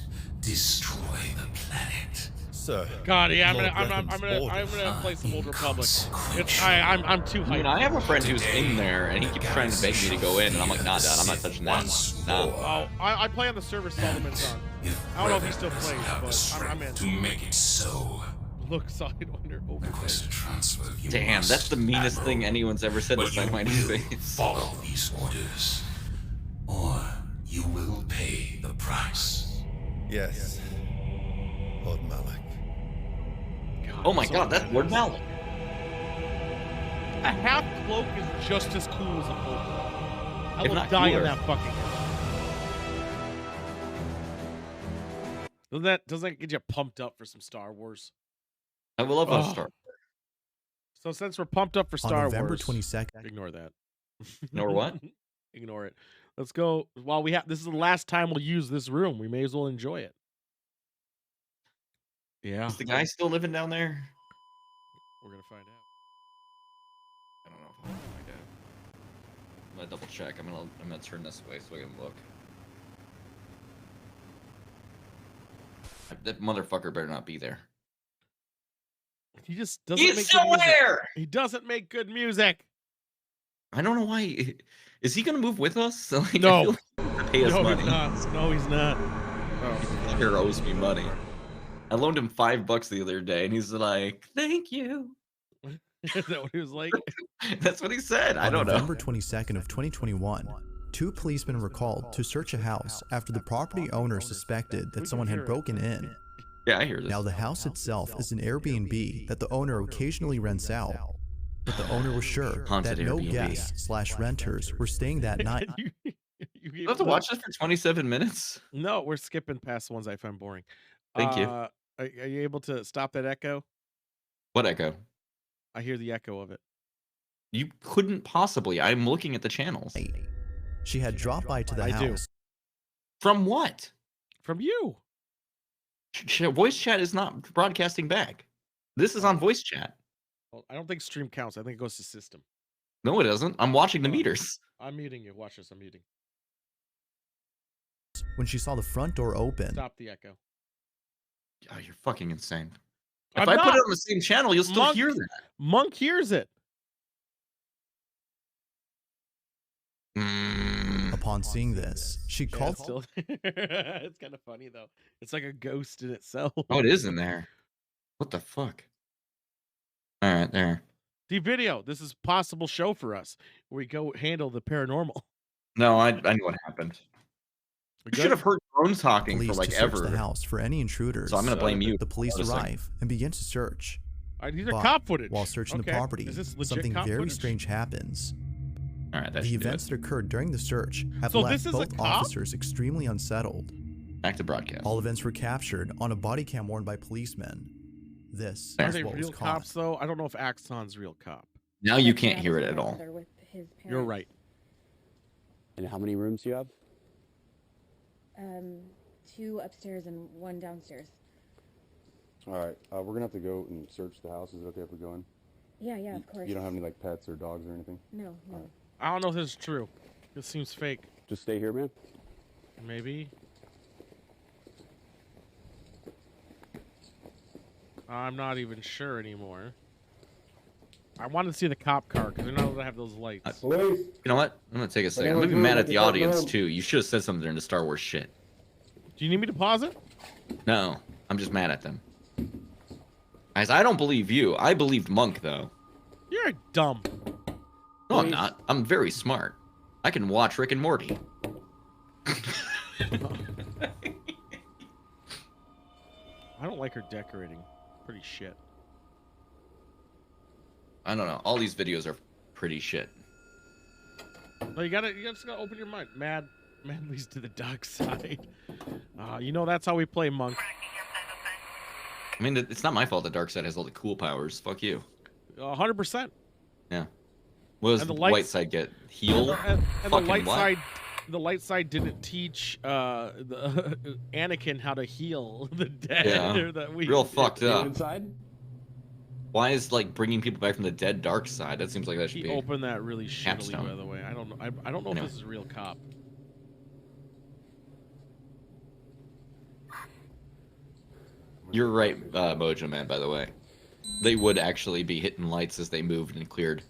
Destroy the planet. sir. God, yeah, Lord I'm Revan's gonna orders. play some Old Republic. Inconsequential. I'm too I mean, hyped. I have a friend who's in there, and he keeps trying to beg me to go in, and I'm like, nah, Dad, I'm not touching that. Nah. Oh, I play on the server Solomon's on. I don't know if he still plays, but I'm in. To make it so, Look, Sidewinder over request a transfer. You Damn, must, that's the meanest thing Admiral. anyone's ever said But to my you mighty will face. follow these orders, or you will pay the price. Yes, Lord Malak. Oh my god, that's Lord Malak. A half cloak is just as cool as a full cloak. I If will not die in cooler. that fucking house. Doesn't that get you pumped up for some Star Wars? I will love Oh. a Star. So since we're pumped up for On Star November Wars, 22nd, ignore that. Ignore what? Ignore it. Let's go. While we have, this is the last time we'll use this room. We may as well enjoy it. Yeah, Is the guy still living down there? we're gonna find out. I don't know if I'm gonna find out. I'm gonna double check. I'm gonna turn this way so I can look. That motherfucker better not be there. He just doesn't He's make still good music. there! He doesn't make good music. I don't know why. Is he gonna move with us? Like, I No. feel like he has to pay us No, money. he's not. No, he's not. Oh, He sure owes me money. I loaned him $5 the other day, and he's like, "Thank you." is that what he was like? That's what he said. I on don't know. November 22nd of 2021, 2 policemen were called to search a house after the property owner suspected that someone had broken in. Yeah, I hear this. Now, the house itself is an Airbnb that the owner occasionally rents out, but the owner was sure Haunted that no Airbnb. guests/renters were staying that night. you You have to watch this for 27 minutes. No, we're skipping past the ones I find boring. Thank you. Are you able to stop that echo? What echo? I hear the echo of it. You couldn't possibly. I'm looking at the channels. She had dropped by to the I do. house. From what? From you. Voice chat is not broadcasting back. This is on voice chat. Well, I don't think stream counts. I think it goes to system. No, it doesn't. I'm watching the Hold on. meters. I'm muting you. Watch this. I'm muting. When she saw the front door open, Stop the echo. Oh, you're fucking insane. If I'm I put not. it on the same channel, you'll still Monk- hear that. Monk hears it. upon seeing this, she Yeah, called it's still. It's kind of funny though. It's like a ghost in itself. Oh, it is in there. What the fuck? All right, there. The video. This is possible show for us where we go handle the paranormal. No, I know what happened. We You good? should have heard drones talking police for like to search ever. the house for any intruders. So I'm gonna blame you. The police Noticing. arrive and begin to search. These are But cop footage. While searching Okay. the property, Is this legit something cop very footage? strange happens. All right, that The should do events it. that occurred during the search have So left this is a both cop? officers extremely unsettled. Back to broadcast. All events were captured on a body cam worn by policemen. This Are is they what was real caught. cops though? I don't know if Axon's real cop. Now you can't hear it at all. You're right. And how many rooms do you have? 2 upstairs and 1 downstairs. All right, we're gonna have to go and search the house. Is it okay if we go in? Yeah, of course. You don't have any like pets or dogs or anything? No. I don't know if this is true. This seems fake. Just stay here, man. Maybe. I'm not even sure anymore. I want to see the cop car because they're not allowed to have those lights. Police. You know what? I'm gonna take a second. I'm Anyone gonna be mad doing at the like a audience room? too. You should have said something during the Star Wars shit. Do you need me to pause it? No, I'm just mad at them. Guys, I don't believe you. I believed Monk though. You're dumb. No, I'm not. I'm very smart. I can watch Rick and Morty. I don't like her decorating. Pretty shit. I don't know. All these videos are pretty shit. No, you just gotta open your mind. Mad leads to the dark side. You know that's how we play, Monk. I mean, it's not my fault the dark side has all the cool powers. Fuck you. 100%. Yeah. What does And the the lights- white side get? Heal? And the Fucking light what? side, the light side didn't teach the Anakin how to heal the dead. Yeah. or that we Real fucked Anyone up. inside? Why is like bringing people back from the dead dark side? That seems like that should He be. opened that really shittily, Capstone. by the way. I don't know. I don't know Anyway. if this is a real cop. You're right, Mojo Man. By the way, they would actually be hitting lights as they moved and cleared.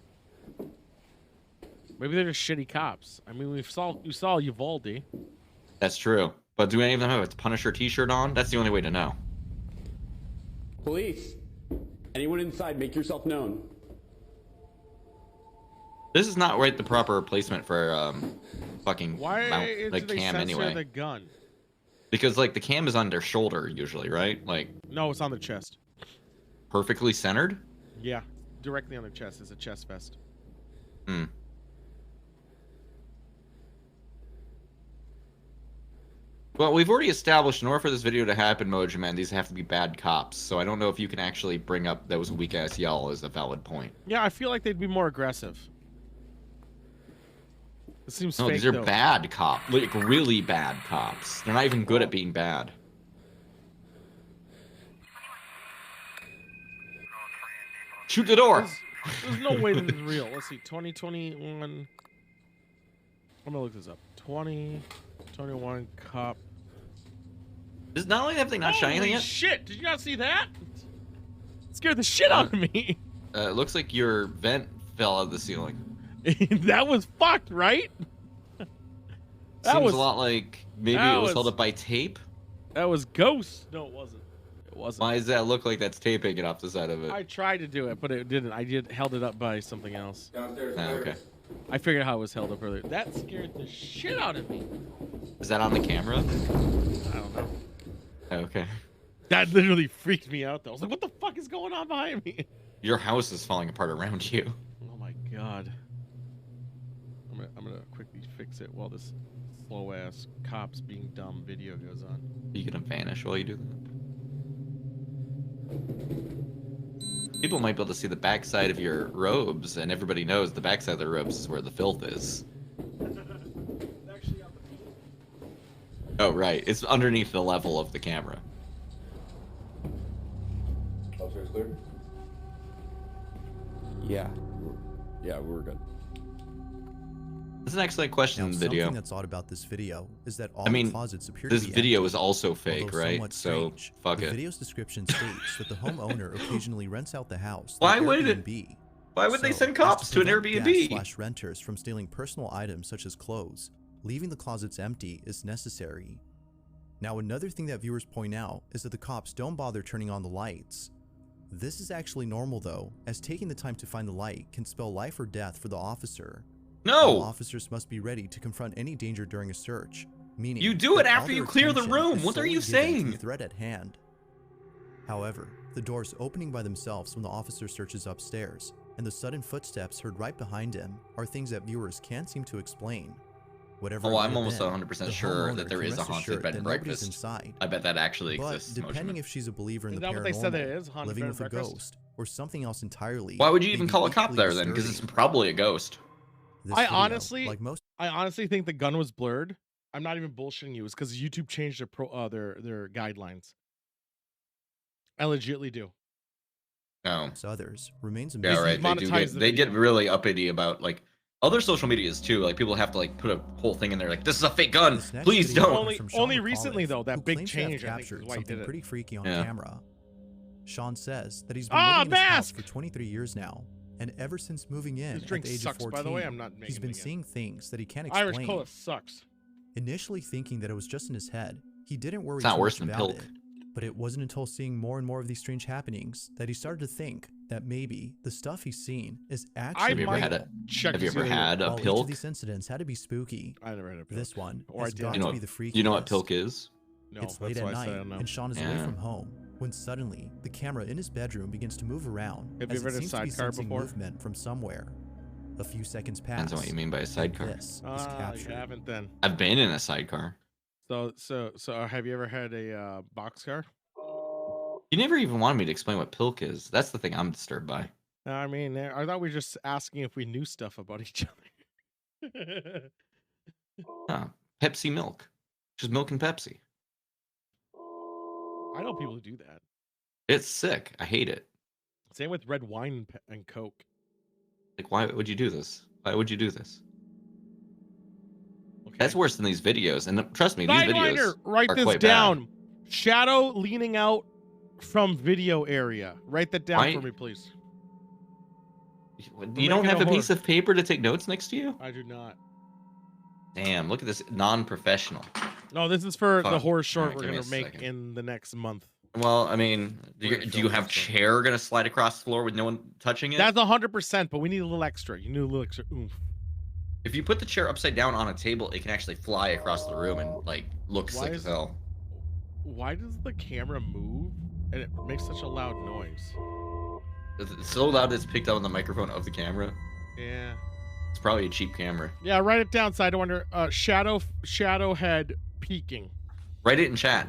Maybe they're just shitty cops. I mean, we saw Uvalde. That's true. But do any of them have a Punisher T-shirt on? That's the only way to know. Police. Anyone inside? Make yourself known. This is not right. The proper placement for fucking Why mount, do like they cam censor anyway. the gun? Because like the cam is on their shoulder usually, right? Like No, it's on the chest. perfectly centered. Yeah, directly on their chest. It's a chest vest. Hmm. Well, we've already established in order for this video to happen, Mojo Man, these have to be bad cops. So I don't know if you can actually bring up that was a weak ass yell as a valid point. Yeah, I feel like they'd be more aggressive. It seems No, fake, these are though. bad cops. Like, really bad cops. They're not even good at being bad. Shoot the door! There's no way this is real. Let's see. 2021. I'm gonna look this up. 2021 cop. Is not only have they not shot anything Holy yet? shit! Did you not see that? It scared the shit out of me. It looks like your vent fell out of the ceiling. That was fucked, right? That Seems was a lot like maybe it was held up by tape. That was ghost. No, it wasn't. It wasn't. Why does that look like that's taping it off the side of it? I tried to do it, but it didn't. I held it up by something else. Downstairs. Oh, okay. I figured how it was held up earlier. That scared the shit out of me. Is that on the camera? I don't know. Okay. That literally freaked me out, though. I was like, what the fuck is going on behind me? Your house is falling apart around you. Oh my god. I'm gonna quickly fix it while this slow ass cops being dumb video goes on. Are you gonna vanish while you do that? People might be able to see the backside of your robes, and everybody knows the backside of the robes is where the filth is. Oh, right. It's underneath the level of the camera. Upstairs clear? Yeah. We're good. That's an excellent question in the video. Something that's odd about this video is that all I mean, the closets appear this to be video empty. is also fake, Although right? somewhat So, strange, fuck the it. video's description states that the homeowner occasionally rents out the house. Why through would it- Airbnb. Why would they So, send as cops to an prevent Airbnb? guests/renters from stealing personal items such as clothes, leaving the closets empty is necessary. Now, another thing that viewers point out is that the cops don't bother turning on the lights. This is actually normal though, as taking the time to find the light can spell life or death for the officer. All No! officers must be ready to confront any danger during a search, meaning You do it that all after you their clear the attention room. is What are solely you given to saying? the threat at hand. However, the doors opening by themselves when the officer searches upstairs, and the sudden footsteps heard right behind him are things that viewers can't seem to explain. Whatever. Oh, it I'm may almost have 100% been, the sure homeowner that there can is a rest haunted assured bed that and nobody's breakfast. inside. I bet that actually But exists. depending if she's a believer in Is the that what they said paranormal, it is? Haunted living bed with a and breakfast? ghost, or something else entirely, Why would you may even be call a cop equally there then? Because it's disturbing. probably a ghost. This I video, honestly- like most I honestly think the gun was blurred. I'm not even bullshitting you. It's because YouTube changed their guidelines. I legitly do. No. others, remains a Yeah, mystery. right. They do monetize get the they get video. really uppity about like other social medias too. Like people have to like put a whole thing in there like this is a fake gun. This next Please video don't. is Only- from Sean only recently, McAuliffe, though, that who big claims to have change, I think, is captured why he did something it. pretty freaky on Yeah. camera. Sean says that he's been Ah, living in his house mask! for 23 years now, and ever since moving in This at drink the age sucks, of by 14, the way. I'm not making he's it been again. seeing things that he can't Irish explain. cola sucks. Initially thinking that it was just in his head, he didn't worry It's not too worse much than about Pilk. it. But it wasn't until seeing more and more of these strange happenings that he started to think that maybe the stuff he's seen is actually Have you ever might had a check Have you to see ever what it is. had a While each of pilk? these incidents had to be spooky, I never had a pilk. this one Or has I got did. You know to be the freakiest. you know what pilk is? No, It's that's late why at I said I night, don't know. and Sean is away Yeah. from home when suddenly the camera in his bedroom begins to move around Have you as ever it had a seems to be sidecar sensing before? movement from somewhere. A few seconds pass. Depends on what you mean by a and sidecar. This is Ah, you captured. haven't then. I've been in a sidecar. So have you ever had a boxcar? You never even wanted me to explain what pilk is. That's the thing I'm disturbed by. I mean, I thought we were just asking if we knew stuff about each other. Huh. Pepsi milk. Just milk and Pepsi. I know people who do that. It's sick. I hate it. Same with red wine and Coke. Like, why would you do this? Why would you do this? Okay. That's worse than these videos. And trust me, these Sideliner, videos write are this quite down. Shadow leaning out from video area. Write that down Why- for me, please. bad. You don't making have a a piece horror. of paper to take notes next to you? I do not. Damn, look at this non-professional. No, this is for the Fuck. horror short Alright, we're give me gonna a make second. in the next month. Well, I mean, We're gonna do you film have this one. chair gonna slide across the floor with no one touching it? That's 100%, but we need a little extra. You need a little extra oomph. If you put the chair upside down on a table, it can actually fly across the room and like look Why sick is- as hell. Why does the camera move and it makes such a loud noise? It's so loud it's picked up on the microphone of the camera. Yeah. It's probably a cheap camera. Yeah, write it down so I don't wonder. Shadow head peeking. Write it in chat.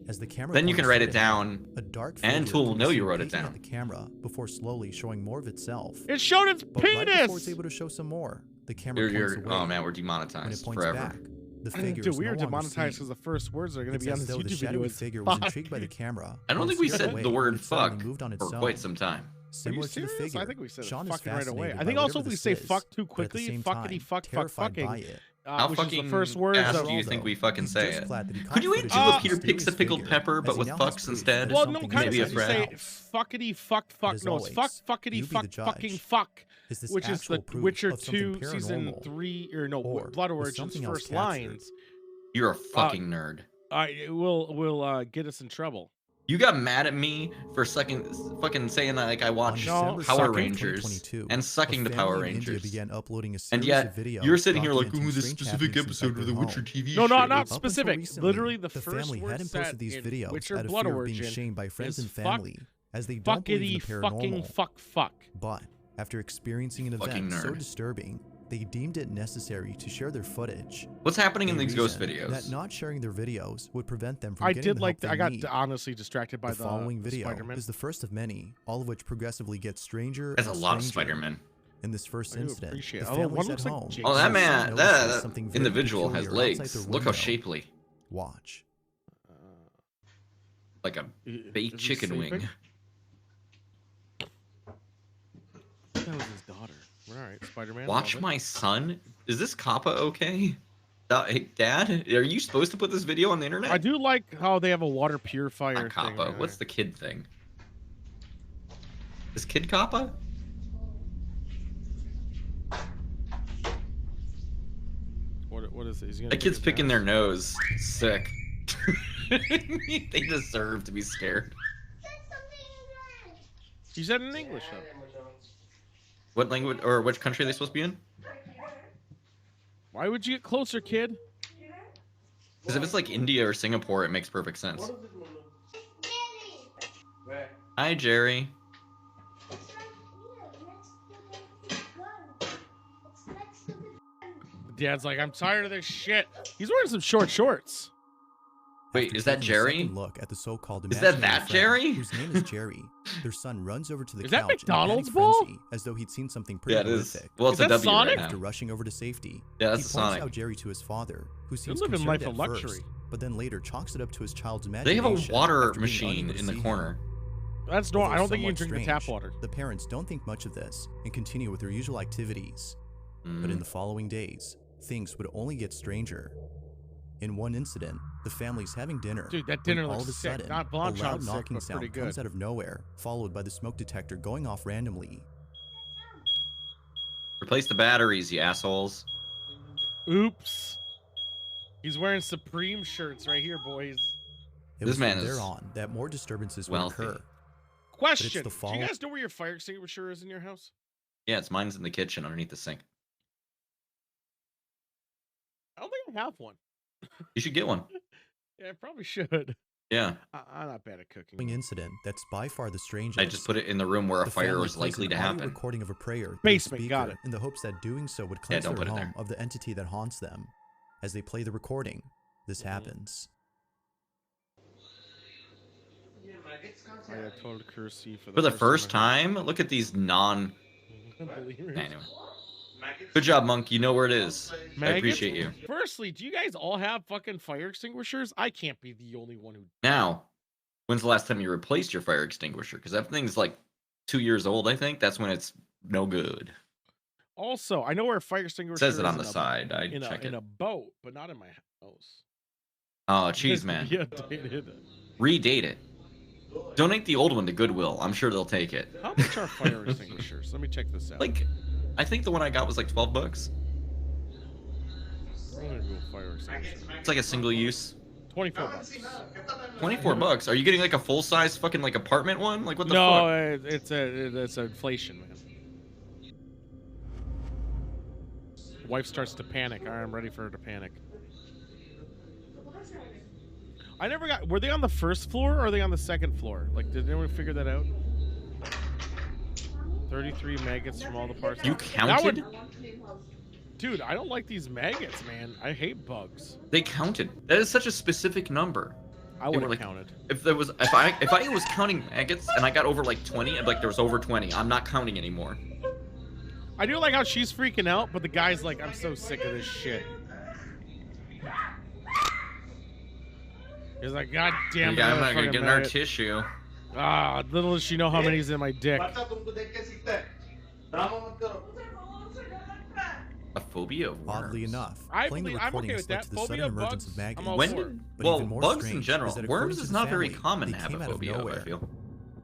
As the camera Then you can points write it in, down, a dark and figure Tool will can be know you seen wrote it peeking down. at the camera before slowly showing more of itself. It showed its But right before it's penis. able to show some more, the camera points away. Oh man, we're When it demonetized points forever. back, the figure Dude, is we no are longer demonetized seen. because the first words are going to It's be on as this though the YouTube video. shadowy It's figure was fuck. intrigued by the camera. I don't and think we stepped said away the when word it suddenly fuck moved on its for own. quite some time. Similar to the serious? figure, I think we said Sean is fucking right away. fascinated I by think also whatever we this say is, fuck too but at the quickly. same Fuckity time, fuck fuck terrified fucking. by it. How Which is fucking the first words fast of do you think we fucking He's say just it? glad that he Could caught you footage do of a this Peter picks a mysterious pickled figure, pepper, as but he with now has fucks proof instead? that Well, something no, kind of Maybe a says you say threat. fuckity fuck fuck. as No, it's fuck always, fuckity you be fuck the judge. fucking fuck. Is this Which is actual the proof Witcher of something 2 season paranormal, 3 or no or Blood was Origin's something else first captured? lines. You're a fucking nerd. It will get us in trouble. You got mad at me for fucking saying that like I watched December Power 2nd, Rangers 2022, and sucking a the Power family in India Rangers. began uploading a series And yet, of videos you're sitting here like, documenting ooh, this strange specific happenings episode of the inside their Witcher home. TV No, show. not Up until specific. recently, Literally, the the first family word hadn't said posted these in videos Witcher out of Blood fear of Origin being shamed by friends is and family, as they don't believe in the fuckity paranormal. fucking fuck. But after experiencing an Fucking event so nerd. disturbing, they deemed it necessary to share their footage. What's happening in They these ghost reasoned videos? That not sharing their videos would prevent them from I getting did the like. help they I got need. honestly distracted by The following video Spider-Man. is the first of many, all of which progressively get stranger That's a and lot of stranger. Spider-Man. In this first I do incident, appreciate the it. Oh, family's one at looks like home. Jason. Oh, that and man, notices that something very individual has peculiar outside legs. their Look how window. shapely. Watch. Like a baked Is he chicken sleeping? wing. That was his daughter. All right, Spider-Man. Watch love it. my son. Is this Kappa okay? Hey, Dad, are you supposed to put this video on the internet? I do like how they have a water purifier Not thing. Kappa. right What's there. the kid thing? Is kid Kappa? What is it? Is he gonna That take kid's his picking ass? their nose. Sick. They deserve to be scared. He said in English though. What language or which country are they supposed to be in? Why would you get closer, kid? Because if it's like India or Singapore, it makes perfect sense. Hi, Jerry. Dad's like, I'm tired of this shit. He's wearing some short shorts. Wait, After is that taking a Jerry? second look at the so-called Is that imaginary that friend, Jerry? whose name is Jerry, their son runs over to the Is that couch McDonald's in a panic ball? frenzy, as though he'd seen something pretty Yeah, it is. horrific. Well, it's Is a that W Sonic? right After now. rushing over to safety, Yeah, that's he the points Sonic. out Jerry to his father, who seems living concerned life at of luxury. first, but then later chalks it up to his child's They imagination. have a water after being machine unable to in the see him. corner. That's normal. I Although don't think you can somewhat drink the tap strange, water. The parents don't think much of this and continue with their usual activities. But in the following days, things would only get stranger. In one incident, the family's having dinner. Dude, that when dinner all looks of a sick. sudden, Not a loud Blonde sick, knocking but pretty sound comes good. out of nowhere, followed by the smoke detector going off randomly. Replace the batteries, you assholes. Oops. He's wearing Supreme shirts right here, boys. It This was man from is there on that more disturbances wealthy. would occur. Question. the Do fall- you guys know where your fire extinguisher is in your house? Yeah, it's mine's in the kitchen underneath the sink. I don't think I have one. You should get one. Yeah, I probably should. Yeah, I'm not bad at cooking. Incident that's by far the strangest. I just put it in the room where a The fire family was plays likely an to audio happen. recording of a prayer through the Basement, got speaker it. in the hopes that doing so would cleanse don't their put it home there. of the entity that haunts them. As they play the recording, this happens. I got total accuracy For the first time. time, look at these non. Believers. Anyway, good job, Monk. You know where it is. I Maggots? appreciate you. Firstly, do you guys all have fucking fire extinguishers? I can't be the only one who. Now, when's the last time you replaced your fire extinguisher? Because that thing's like 2 years old. I think that's when it's no good. Also, I know where a fire extinguisher Says it is on the in a- side. I in check in it. a boat, but not in my house. Oh, cheese man. Yeah, dated. Redate it. Donate the old one to Goodwill. I'm sure they'll take it. How much are fire extinguishers? Let me check this out. Like, I think the one I got was like $12. I'm gonna go fire extinguisher. It's like a single use. $24. $24. Are you getting like a full size fucking like apartment one? Like what the No, fuck? it's inflation, man. Wife starts to panic. All right, I'm ready for her to panic. I never got. Were they on the first floor or are they on the second floor? Like, did anyone figure that out? 33 maggots from all the parts. You That counted? Dude, I don't like these maggots, man. I hate bugs. They counted. That is such a specific number. I would have like, counted. If I was counting maggots and I got over like 20, I'd be like, there was over 20. I'm not counting anymore. I do like how she's freaking out, but the guy's like, I'm so sick of this shit. He's like, God damn it. Yeah, I'm not gonna get in our maggot." tissue. Ah, little does she know how many's in my dick. A phobia of worms. Oddly enough, I playing the believe- I'm recording okay has with led that. to the Phobia sudden of emergence bugs, of maggots. I'm all When for did, it. But well, even more bugs in strange general. is that Worms according to is the not very family, common they to have came a out of phobia of, I nowhere. feel.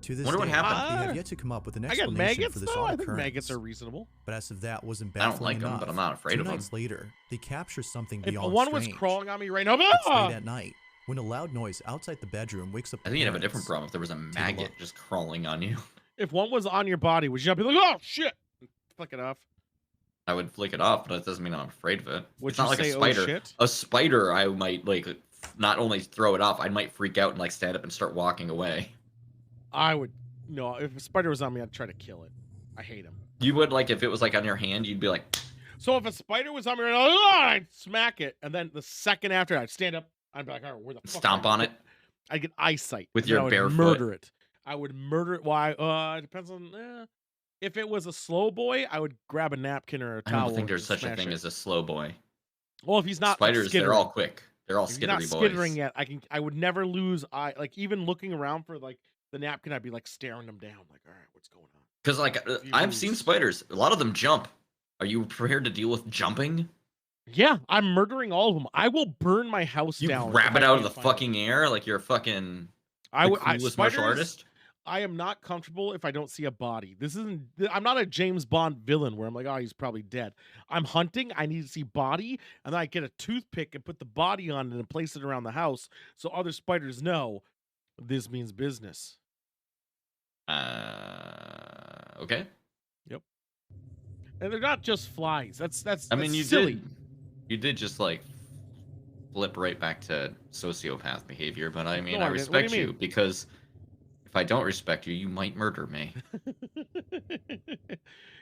To this Wonder what day, happened. they have yet to come up with an I got explanation maggots for this though. I odd think maggots are occurrence. reasonable. But as if that wasn't I don't baffling like them, enough, but I'm not afraid 2 of them. nights later, they capture something If beyond one strange. was crawling on me right now, It's ah! late at night when a loud noise outside the bedroom wakes up. I think you'd have a parents. different problem if there was a a maggot look. just crawling on you. If one was on your body, would you not be like, oh shit, flick it off? I would flick it off, but that doesn't mean I'm afraid of it. Would It's not you like a say, "Oh, spider. shit"? A spider, I might like not only throw it off, I might freak out and like stand up and start walking away. I would. No, if a spider was on me, I'd try to kill it. I hate him. You would like if it was like on your hand, you'd be like, So if a spider was on me right now, ah, I'd smack it, and then the second after, I'd stand up. I'd be like, all right, where the fuck? stomp are you?" on it. I'd get eyesight With and your then I would bare foot. murder it. I would murder it. Why? It depends on. If it was a slow boy, I would grab a napkin or a I towel. don't think and there's just such a smash thing it. as a slow boy. Well, if he's not like, Spiders, they're skittering. all quick. They're all If he's not skittery skittering boys. yet, I would never lose eye. Like even looking around for like the napkin, I'd be like staring them down. Like, all right, what's going on? Because like you I've seen lose. spiders. A lot of them jump. Are you prepared to deal with jumping? Yeah, I'm murdering all of them. I will burn my house You down. grab if it I out of can't the find them. fucking air like you're a fucking I the would. coolest martial artist. I am not comfortable if I don't see a body. This isn't. I'm not a James Bond villain where I'm like, oh, he's probably dead. I'm hunting. I need to see body, and then I get a toothpick and put the body on it and place it around the house so other spiders know this means business. Okay. Yep. And they're not just flies. That's I mean, you silly. did just like flip right back to sociopath behavior, but I mean, No, I I didn't. What do you respect you mean? because if I don't respect you, you might murder me.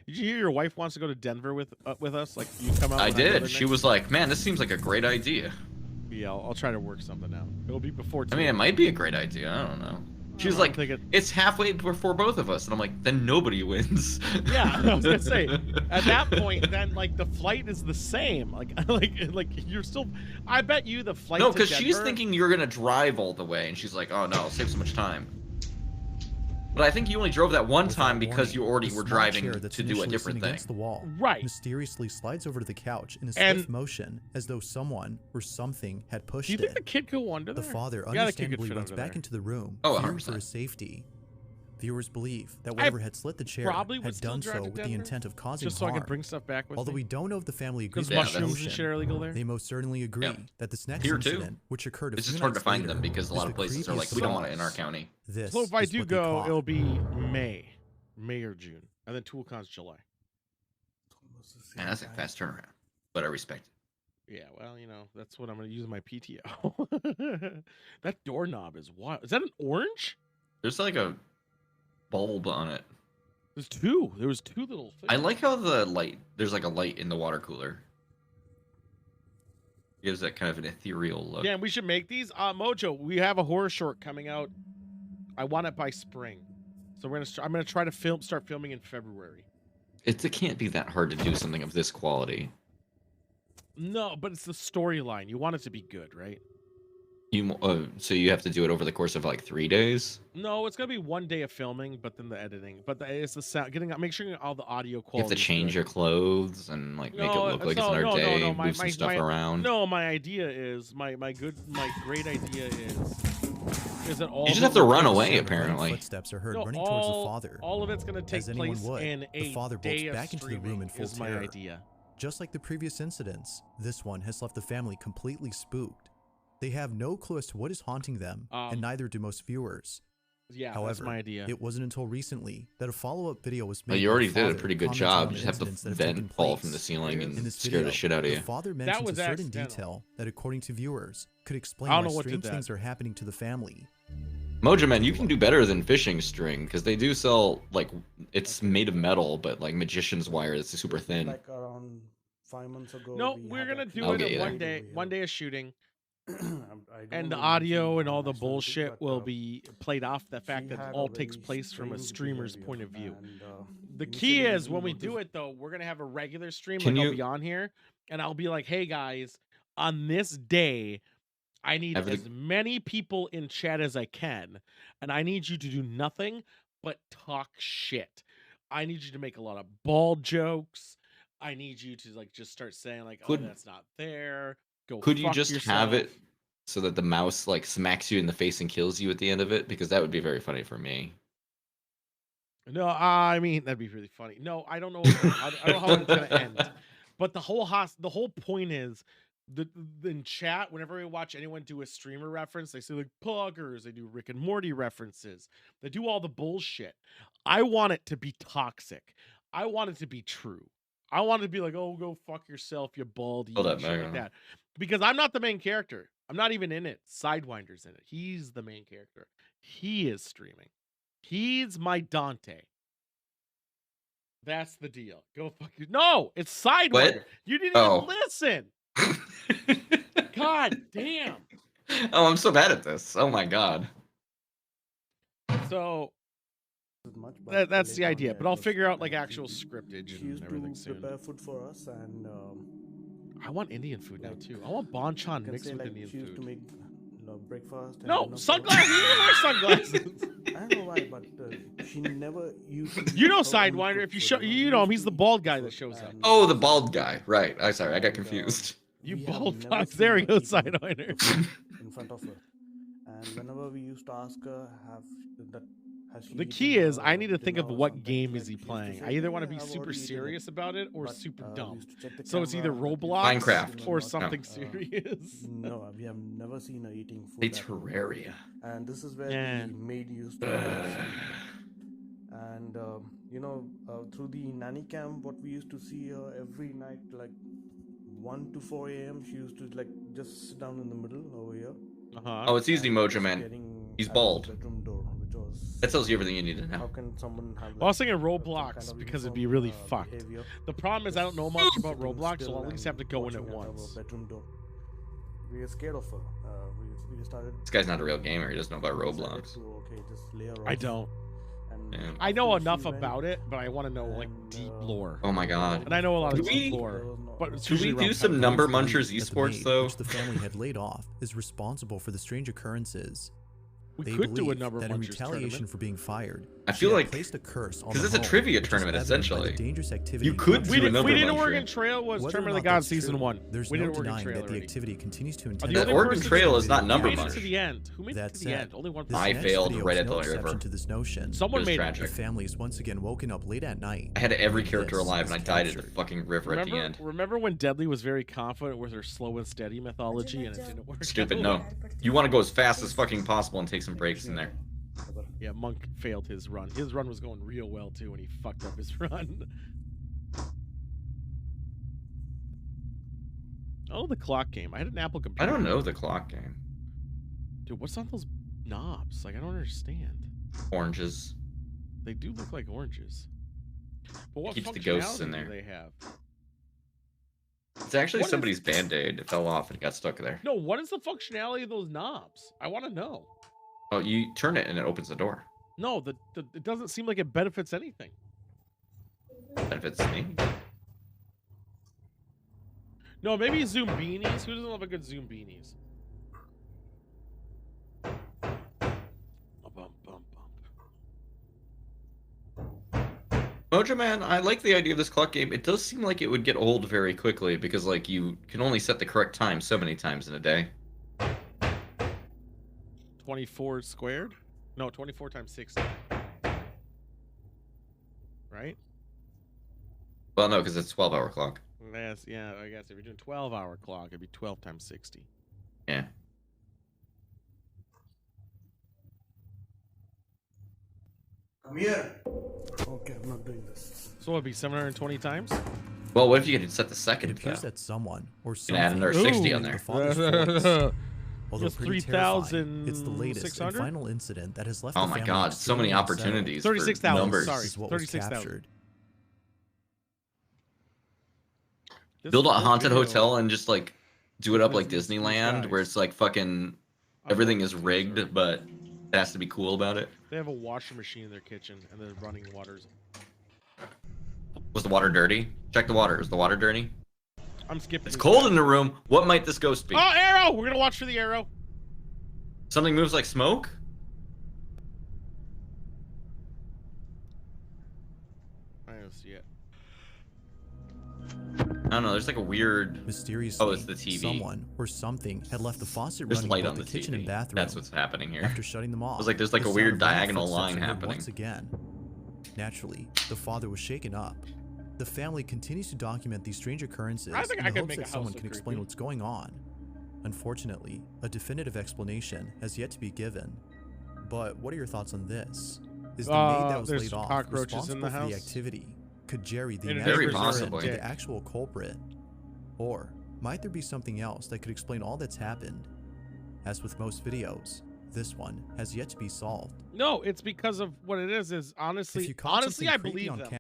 Did you hear your wife wants to go to Denver with us? Like you come out. I when go there did. She next- was like, "Man, this seems like a great idea." Yeah, I'll try to work something out. It'll be before. I mean, it might be a great idea. I don't know. She was like, "It's halfway for both of us," and I'm like, "Then nobody wins." Yeah, I was gonna say. At that point, then like the flight is the same. Like you're still. I bet you the flight. No, because because she's thinking you're gonna drive all the way, and she's like, "Oh no, I'll save so much time." But I think you only drove that one time because you already were driving to do a different thing. Against the wall, right? Mysteriously slides over to the couch in a And- swift motion, as though someone or something had pushed Do you think it. the kid could go under The there? father Yeah, the kid could understandably fit runs under back there. into the room, Oh, fearing for 100%. his safety. Viewers believe that whatever had slit the chair probably would had still done drive so to with the Denver, intent of causing just so I harm. could bring stuff back with Although me. we don't know if the family agrees Because with the mushrooms and shit notion, are illegal there. they most certainly agree Yeah. that this next Here, too. incident, which occurred a It's few just hard to nights find later, them because a is lot the of places are like, creepiest we don't want it in our sauce. county. This So if I is do what they go, caught. it'll be May or June, and then ToolCon's July. Man, that's a fast turnaround, but I respect it. Yeah, well, you know, that's what I'm going to use my PTO. That doorknob is wild. Is that an orange? There's like a bulb on it. There's two. There was two little things. I like how there's like a light in the water cooler. Gives that kind of an ethereal look. Yeah, we should make these. Mojo, we have a horror short coming out. I want it by spring. So I'm gonna try to start filming in February. It can't be that hard to do something of this quality. No, but it's the storyline. You want it to be good, right? So you have to do it over the course of like 3 days? No, it's gonna be one day of filming, but then the editing. But it's the sound. Make sure all the audio You quality. have to change your clothes and like make it look like it's another day, move some stuff around. No, my idea is my great idea is that all. You just of have to it- run away, apparently. Footsteps are heard No, running towards the father. All of it's gonna take As anyone place would, in the a father bolts day of back into the room in full is my terror. idea. Just like the previous incidents, this one has left the family completely spooked. They have no clue as to what is haunting them, and neither do most viewers. Yeah, However, that's my idea. it wasn't until recently that a follow-up video was made. Well, you by already the did a father pretty good commenting job. on You the just have incidents to that have taken vent fall place. from the ceiling In and this scare video, the shit out of the you. father mentions was a certain accidental. detail that, according to viewers, could explain I don't why know what did strange that. things are happening to the family. Mojo Man, you can do better than fishing string because they do sell like it's made of metal, but like magician's wire is super thin. Like around 5 months ago. No, we we're had gonna actually do it Okay, in yeah. one day. One day of shooting, I don't and the know audio and her all the nationality, bullshit but, will be played off the fact she that had all a takes very place from a strange streamer's behavior, point of view. and, The key initially is when we do noticed- it though, we're gonna have a regular stream. Can Like I'll you- be on here, and I'll be like, "Hey guys, on this day, I need Have the- as many people in chat as I can, and I need you to do nothing but talk shit. I need you to make a lot of bald jokes. I need you to like just start saying like, Could- "Oh, that's not there." Go. Could you fuck just yourself. have it so that the mouse like smacks you in the face and kills you at the end of it? Because that would be very funny for me. No, I mean that'd be really funny. No, I don't know. I don't know how it's gonna end. But the whole point is the in chat. Whenever we watch anyone do a streamer reference, they say like Poggers. They do Rick and Morty references. They do all the bullshit. I want it to be toxic. I want it to be true. I want it to be like, oh, go fuck yourself, you baldy, Hold and up, shit hang like on. that. Because I'm not the main character. I'm not even in it. Sidewinder's in it. He's the main character. He is streaming. He's my Dante. That's the deal. Go fuck you. No, it's Sidewinder. What? You didn't Oh. even listen. God damn. Oh, I'm so bad at this. Oh my god. So much, but that's the later on, idea. yeah, But it I'll was- figure out like actual scriptage She and used everything to soon. prepare food for us, and I want Indian food now like, too. I want banchan you can mixed say, with like, Indian she used to food. make breakfast. and No, dinner for us. sunglasses. You don't wear sunglasses. I don't know why, but she never used. To You know eat her own Sidewinder. cooked If you food, show, we you know him. used He's to the eat bald the guy food, that shows up. and, Oh, the bald guy. Right. I'm sorry. I got and, confused. You we have bald never fuck. seen There her he goes, eating the Sidewinder. food in front of her. And whenever we used to ask her, has she The key eaten is I her need to think dinner of or what something, game is like, he she used to playing. say, I either "Yeah, want to be I've super already eaten serious about it or But, super we dumb. used to check the So it's either camera, that she Roblox Minecraft. or not, something serious. No, we have never seen her eating food. Hey, at all. Terraria. And this is where Yeah. the maid used to come. And through the nanny cam, what we used to see her every night, like 1 to 4 a.m. She used to like just sit down in the middle over here. Uh-huh. Oh, it's easy, and Mojo just Man. staring He's at the bald. bedroom door, which was That tells you everything you need to how know. can someone have? Well, I was thinking some Roblox kind of because it'd be uniform, really fucked. behavior, The problem is I don't know just much about sitting Roblox, so still I'll at least and have to go in watching at at our once. bedroom door. We were scared of her. We started. This guy's not a real gamer. He doesn't know about we decided Roblox. to, okay, just lay her I off. don't. And Yeah. I know after she enough went, about it, but I want to know like and, deep lore. Oh my god. And I know a lot of Could deep we- lore, but it's Should we usually do around some pet number food. munchers That the esports maid, though? which the family had laid off, is responsible for the strange occurrences. We They could do a believe number that in munchers retaliation tournament. for being fired, I she feel had like- placed a curse on because the it's a home, trivia which is tournament, evident by the essentially. dangerous activity You could in do a the number We did muncher. Oregon Trail was Whether or Tournament of not the Gods that's season true, 1. There's We did no Oregon denying Trail that the already. activity continues to The intensify. The only Oregon person Trail who is not Who number made it to munch. the end? Who made it That to the said, end? Only one this I next failed video right is at no the exception river. to this notion. Someone It was made tragic. The family is once again woken up late at night. I had every when character this alive is and I died at the captured. fucking river at the end. Remember when Deadly was very confident with her slow and steady mythology and it didn't work? Stupid, out? no. You want to go as fast as fucking possible and take some breaks in there. Yeah, Monk failed his run. His run was going real well too, and he fucked up his run. Oh, the clock game. I had an Apple I computer. don't know the clock game. Dude, what's on those knobs? Like, I don't understand. Oranges. They do look like oranges. But what Keeps the functionality ghosts in do there. they have? It's actually What is- somebody's band-aid. It fell off and got stuck there. No, what is the functionality of those knobs? I want to know. Oh, you turn it and it opens the door. No, it doesn't seem like it benefits anything. Benefits me. No, maybe Zoom beanies. Who doesn't love a good Zoom beanies? Bump, bump, bump. Mojo Man, I like the idea of this clock game. It does seem like it would get old very quickly because, like, you can only set the correct time so many times in a day. 24 squared? No, 24 times 60. Right? Well, no, because it's a 12-hour clock. Yes, yeah, I guess if you're doing 12-hour clock, it'd be 12 times 60. Yeah. Come here. Okay, I'm not doing this. So it'd be 720 times? Well, what if you could set the It second appears count? that someone or You can add something another 60 on the there. father's voice. Although It's pretty terrifying, it's the latest and 3,600? final incident that has left Oh the my family God, so many extremely unsettled. opportunities for 36,000. numbers. Sorry, This is what was 36,000. captured. This Build a whole haunted video hotel and just like do it up like is these Disneyland, where guys. it's like fucking I'm everything looking is at these, rigged, sorry. but it has to be cool about it. They have a washer machine in their kitchen and they're running waters. Was the water dirty? Check the water. Is the water dirty? I'm skipping. It's these cold guys. in the room. What might this ghost be? Oh, arrow! We're gonna watch for the arrow. Something moves like smoke? I don't see it. I don't know. There's like a weird. Mysteriously, Oh, it's the TV. someone or something had left the faucet There's running light in on both the the kitchen TV. and bathroom. That's what's happening here. After shutting them off, It was like there's like the a sound weird of running diagonal footsteps line were heard happening. Once again. Naturally, the father was shaken up. The family continues to document these strange occurrences I think in I the could hopes make a that house someone look can explain creepy. what's going on. Unfortunately, a definitive explanation has yet to be given. But what are your thoughts on this? Is the maid that was there's laid off cockroaches in responsible the for the house? activity? Could Jerry, the And manager, Very neighbors are possibly. be dick. the actual culprit? Or might there be something else that could explain all that's happened? As with most videos, this one has yet to be solved. No, it's because of what it is. Is If honestly, you caught honestly, something I creepy believe on them.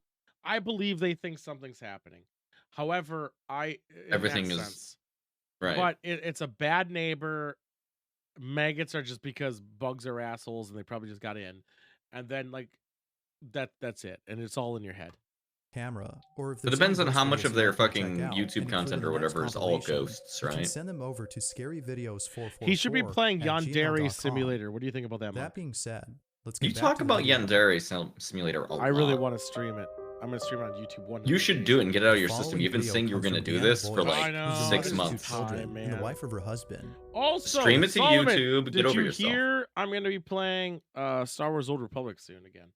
I believe they think something's happening. However, in Everything that is- sense. Right. But it's a bad neighbor. Maggots are just because bugs are assholes and they probably just got in, and then like that's it, and it's all in your head. Camera, or if It there's depends any on how ghost much videos of you'd their like to check fucking out, YouTube and for content the or next whatever is all compilation, ghosts, you can right? send them over to scaryvideos444 He should be playing at Yandere gmail.com. Simulator. What do you think about that, Mark? That being said, let's get You back talk to the about video. Yandere Simulator a lot. I really want to stream it. I'm gonna stream it on YouTube one. You should do it and get it out of your The system. following You've been video saying you were comes going to from do Deanna this for Boyce, I like know, who's the 6 mother of two months. children Time, and the man. wife of her husband. Also, Stream it to Solomon, YouTube, get did over you yourself. hear? I'm gonna be playing Star Wars: Old Republic soon again.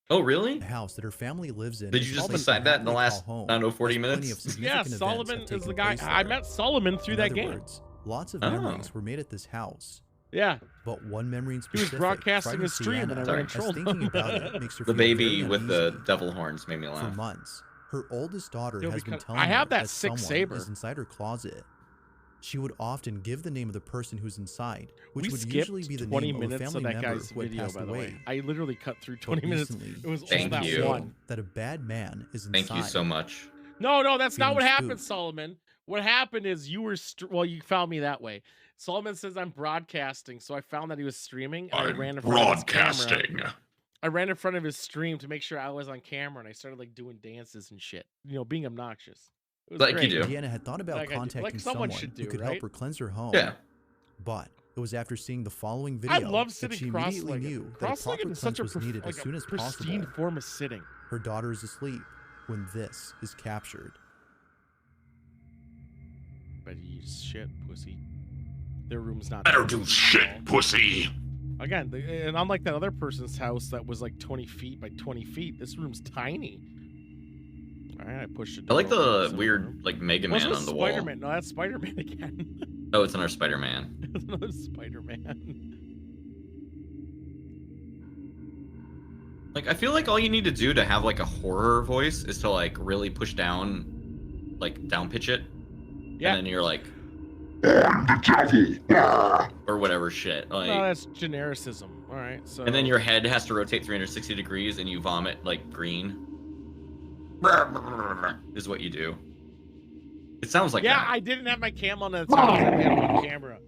Oh, really? The house that her family lives in. Did is you a just place decide that in the we last, call home, I don't know, 40 as plenty minutes? of Yeah, significant events Solomon have is taken the guy. place I there. met Solomon through In that other game. words, lots of Oh. memories were made at this house. Yeah, But one memory in he was specific broadcasting frightened a stream, and I Sienna, went and as trolled thinking him. about it makes her The feel baby very with the uneasy. devil horns made me For laugh. months, her oldest daughter Yo, has been because telling I have her that that sick someone saber. is inside her closet. She would often give the name of the person who's inside, which We would skipped usually be the 20 name of a minutes of family that member guy's who had video, passed by the away. way. I literally cut through But 20 minutes. recently, It was she all that you. told one. that a bad man is inside. Thank you so much. No, that's not what Feeling happened, spooked. Solomon. What happened is you were well, you found me that way. Solomon says I'm broadcasting, so I found that he was streaming. And I ran in front of his camera. I ran in front of his stream to make sure I was on camera, and I started like doing dances and shit. You know, being obnoxious. It was Like you great. do. Deanna had thought about Like I do. contacting Like someone someone should who do, could right? help her cleanse her home. Yeah. But it was after seeing the following I video love that sitting she immediately cross-legged. knew that a Cross-legged proper is such cleanse a was needed as soon as pristine possible. form of sitting. Her daughter is asleep when this is captured. But you shit, pussy. Their room's not. Better that do big at shit, all. pussy. Again, and unlike that other person's house that was like 20 feet by 20 feet, this room's tiny. All right, I pushed it. I like the weird like Mega Man on the wall. Spider-Man. No, that's Spider-Man again. Oh, it's another Spider-Man. It's another Spider-Man. Like I feel like all you need to do to have like a horror voice is to like really push down, like down pitch it, Yeah. and then you're like, I'm the devil. or whatever shit. Like, No, that's genericism. All right, so. and then your head has to rotate 360 degrees, and you vomit like green. Is what you do. It sounds like Yeah, that. I didn't have my cam on at the time. I didn't have my camera.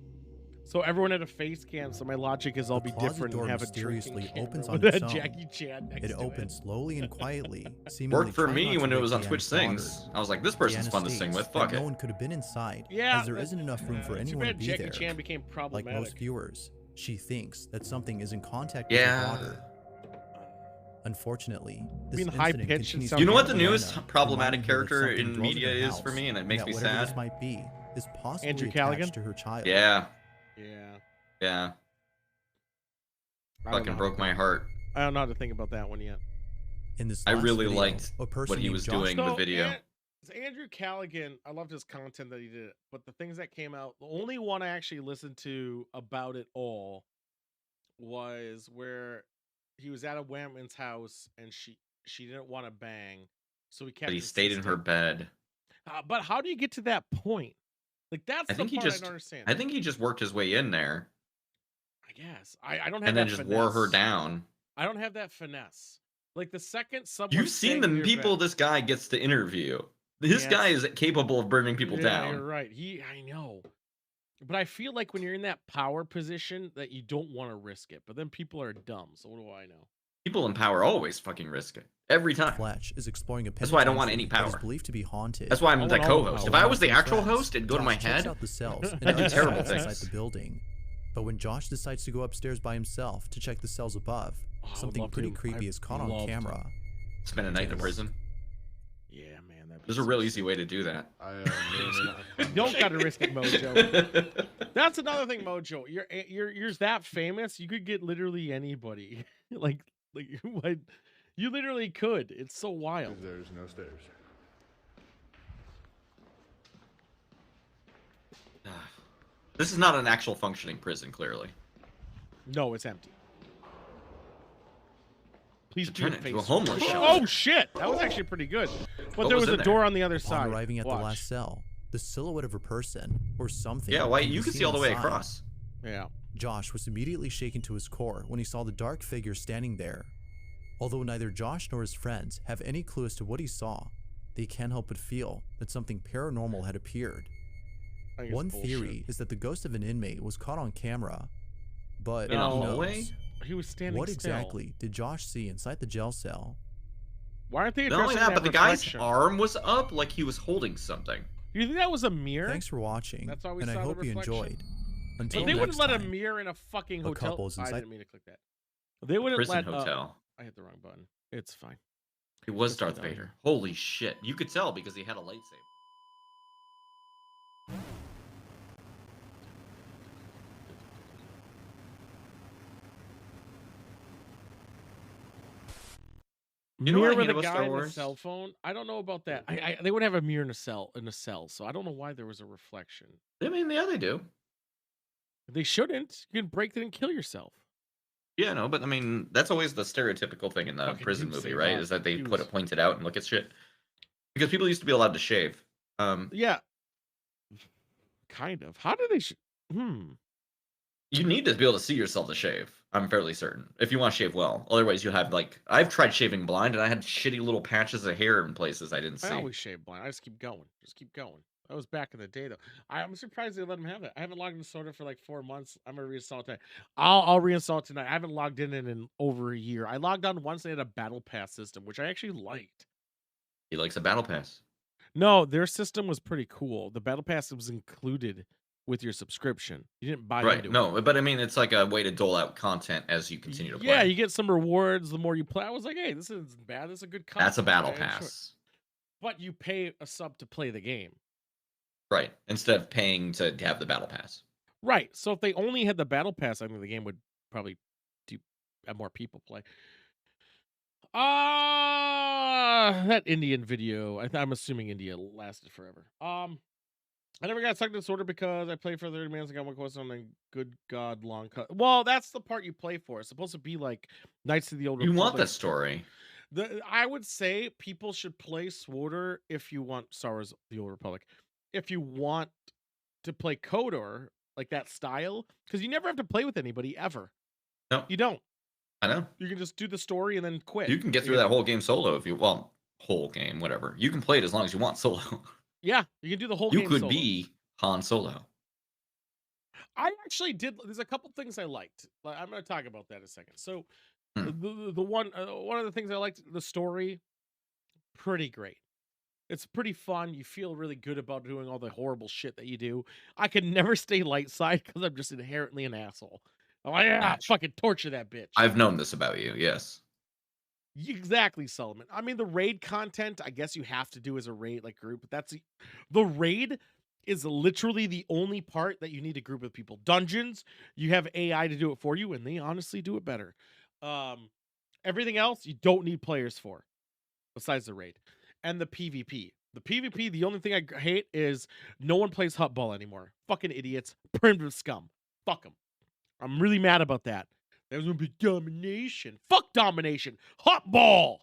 So everyone had a face cam, so my logic is I'll The be closet different door and have a mysteriously drinking opens camera on with its a own. Jackie Chan next It to opens slowly and quietly, seemingly Worked for trying me not to when it wake was on Deanna's Twitch daughter. Things. I was like, this person's Deanna fun to sing states with. that Fuck no it. one could have been inside, Yeah, as there isn't enough room for too anyone to bad be Jackie there. Chan became Like problematic. most viewers, she thinks that something is in contact with Yeah. her daughter. Unfortunately, this Being incident high-pitched and continues sound to You know what the haunt newest Deanna, problematic reminding her that character something in dwells media her is house, for me, and it makes that me whatever sad? this might be is possibly Andrew attached Callaghan? to her child. Yeah, Yeah. yeah. I don't Fucking know broke how- my heart. I don't know how to think about that one yet. In this I last really video, liked a person what he named was Josh doing the video. Andrew Callaghan, I loved his content that he did, but the things that came out, the only one I actually listened to about it all was where he was at a woman's house and she didn't want to bang, so he kept. But he stayed in her insisting. bed. But how do you get to that point? Like that's I the think he part I just don't understand. I think he just worked his way in there I guess I don't have and then that just finesse. wore her down. I don't have that finesse. Like the second someone You've seen the people this guy gets to interview. This guy is capable of burning people Yeah, you're down. right. I know. But I feel like when you're in that power position that you don't want to risk it. But then people are dumb. So what do I know? People in power always fucking risk it. Every time. Fletch is exploring a That's why I don't want any penitentiary that is power. believed to be haunted. That's why I'm the co-host. If I was the actual Friends, host, it'd go to my Josh checks head. out the cells and I'd do other terrible cells inside things. the building. But when Josh decides to go upstairs by himself to check the cells above, something pretty creepy is caught on camera. Spend a night in a prison. Yeah, man. There's a real easy way to do that. You don't gotta risk it, Mojo. That's another thing, Mojo. You're that famous. You could get literally anybody. like what? You literally could. It's so wild. There's no stairs. This is not an actual functioning prison, clearly. No, it's empty. Please turn be it into a homeless shelter. Oh shit! That was actually pretty good. But there was a door on the other Upon side. arriving at Watch. the last cell, the silhouette of a person or something. Yeah, why can be you can see seen all the way inside. across. Yeah. Josh was immediately shaken to his core when he saw the dark figure standing there. Although neither Josh nor his friends have any clue as to what he saw, they can't help but feel that something paranormal had appeared. I think it's One bullshit. theory is that the ghost of an inmate was caught on camera, but In a who hallway? knows? He was standing What still. exactly did Josh see inside the jail cell? Why aren't they Not only addressing that, but the guy's reflection? arm was up like he was holding something. Do you think that was a mirror? Thanks for watching, That's all we and I saw, the hope you reflection? enjoyed. Until But they wouldn't next let a time. mirror in a fucking A hotel. couple's I inside- didn't mean to click that. They wouldn't Prison let. hotel. I hit the wrong button. It's fine. It was It's Darth fine. Vader. Holy shit. You could tell because he had a lightsaber. You know what I mirror hate with a about Star guy in a Wars? cell phone. I don't know about that. They would have a mirror in a cell. So I don't know why there was a reflection. I mean, yeah, they do. They shouldn't. You can break it and kill yourself. Yeah, no, but I mean, that's always the stereotypical thing in the Fucking prison do movie, say right? that. Is that they He put was- it pointed out and look at shit. Because people used to be allowed to shave. Yeah. Kind of. How do they? You need to be able to see yourself to shave. I'm fairly certain. If you want to shave well. Otherwise, you have like I've tried shaving blind and I had shitty little patches of hair in places I didn't see. I always shave blind. I just keep going. That was back in the day, though. I'm surprised they let him have that. I haven't logged in Soda for like 4 months. I'm gonna reinstall it tonight. I'll reinstall it tonight. I haven't logged in over a year. I logged on once. They had a battle pass system, which I actually liked. He likes a battle pass. No, their system was pretty cool. The battle pass was included with your subscription. You didn't buy Right. into it. No, but I mean, it's like a way to dole out content as you continue to play. Yeah, you get some rewards the more you play. I was like, hey, this isn't bad. This is a good content. That's a battle I enjoy it. pass. But you pay a sub to play the game. Right. Instead of paying to have the battle pass. Right. So if they only had the battle pass, I think the game would probably have more people play. That Indian video. I'm assuming India lasted forever. I never got sucked into Sorter because I played for 30 minutes and got one question on a good god long cut. Well, that's the part you play for. It's supposed to be like Knights of the Old Republic. You want that story. I would say people should play Sworder if you want Star Wars the Old Republic. If you want to play KOTOR, like that style, because you never have to play with anybody ever. No. You don't. I know. You can just do the story and then quit. You can get through that whole game solo if you whole game, whatever. You can play it as long as you want solo. Yeah, you can do the whole You game could solo. be Han Solo. I actually did. There's a couple things I liked. I'm going to talk about that in a second. So, Hmm. the one of the things I liked, the story, pretty great. It's pretty fun. You feel really good about doing all the horrible shit that you do. I could never stay light side because I'm just inherently an asshole. I'm like, fucking torture that bitch. I've known this about you, yes. Exactly, Solomon. I mean, the raid content, I guess you have to do as a raid like group, but that's the raid is literally the only part that you need to group with people. Dungeons, you have AI to do it for you, and they honestly do it better. Everything else, you don't need players for, besides the raid. And the PvP. The PvP, the only thing I hate is no one plays hut ball anymore. Fucking idiots. Primitive scum. Fuck them. I'm really mad about that. There's gonna be domination. Fuck domination. Hot ball.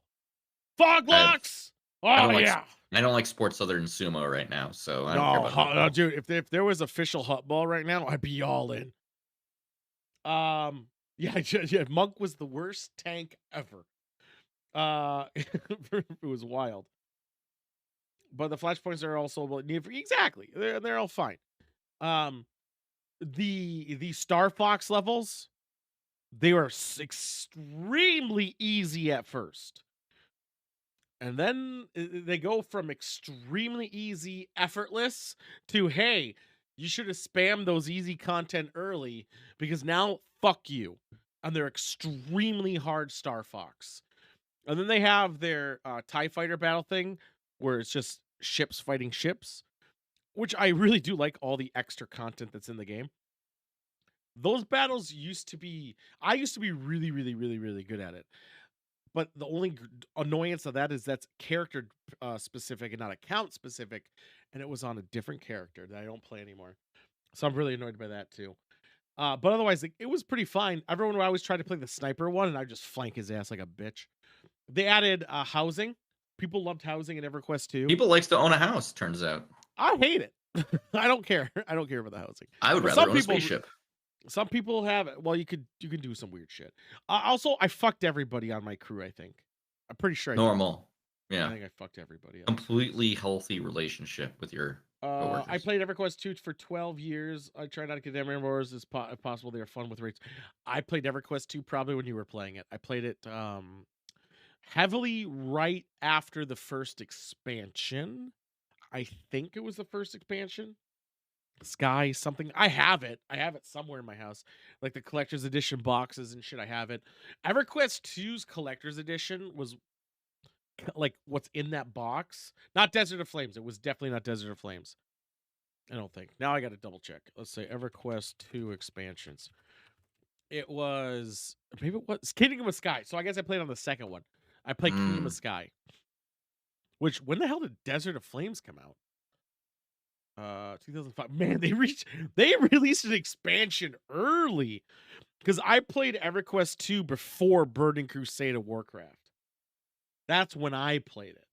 Fog locks. I Oh don't like yeah. I don't like sports other than sumo right now, so I don't care No, about football. no, dude. If there was official hut ball right now, I'd be all in. Yeah, yeah. Monk was the worst tank ever. It was wild. But the flashpoints are also exactly. They're all fine. Um, the Star Fox levels, they were extremely easy at first. And then they go from extremely easy, effortless to, hey, you should have spammed those easy content early because now fuck you. And they're extremely hard Star Fox. And then they have their TIE fighter battle thing where it's just ships fighting ships, which I really do like all the extra content that's in the game. Those battles I used to be really, really, really, really good at it. But the only annoyance of that is that's character specific and not account specific, and it was on a different character that I don't play anymore. So I'm really annoyed by that too. But otherwise, it was pretty fine. Everyone would always try to play the sniper one, and I just flank his ass like a bitch. They added housing. People loved housing in EverQuest 2. People likes to own a house, turns out. I hate it. I don't care. I don't care about the housing. I would But rather own a spaceship. Some people have it. Well, you can do some weird shit. Also, I fucked everybody on my crew, I think. I'm pretty sure I did. Normal. I Yeah. think I fucked everybody up. Completely healthy relationship with your coworkers. I played EverQuest 2 for 12 years. I tried not to get them wars as if possible. They are fun with rates. I played EverQuest 2 probably when you were playing it. I played it heavily right after the first expansion. I think it was the first expansion. Sky something. I have it somewhere in my house, like the collector's edition boxes and shit. I have it. EverQuest 2's collector's edition was like what's in that box, not Desert of Flames. It was definitely not Desert of Flames. I don't think. Now I got to double check. Let's say EverQuest 2 expansions. It was maybe it was Kingdom of Sky. So I guess I played on the second one. I played Kingdom of Sky. Which when the hell did Desert of Flames come out? 2005. Man, they released an expansion early because I played EverQuest 2 before Burning Crusade of Warcraft. That's when I played it,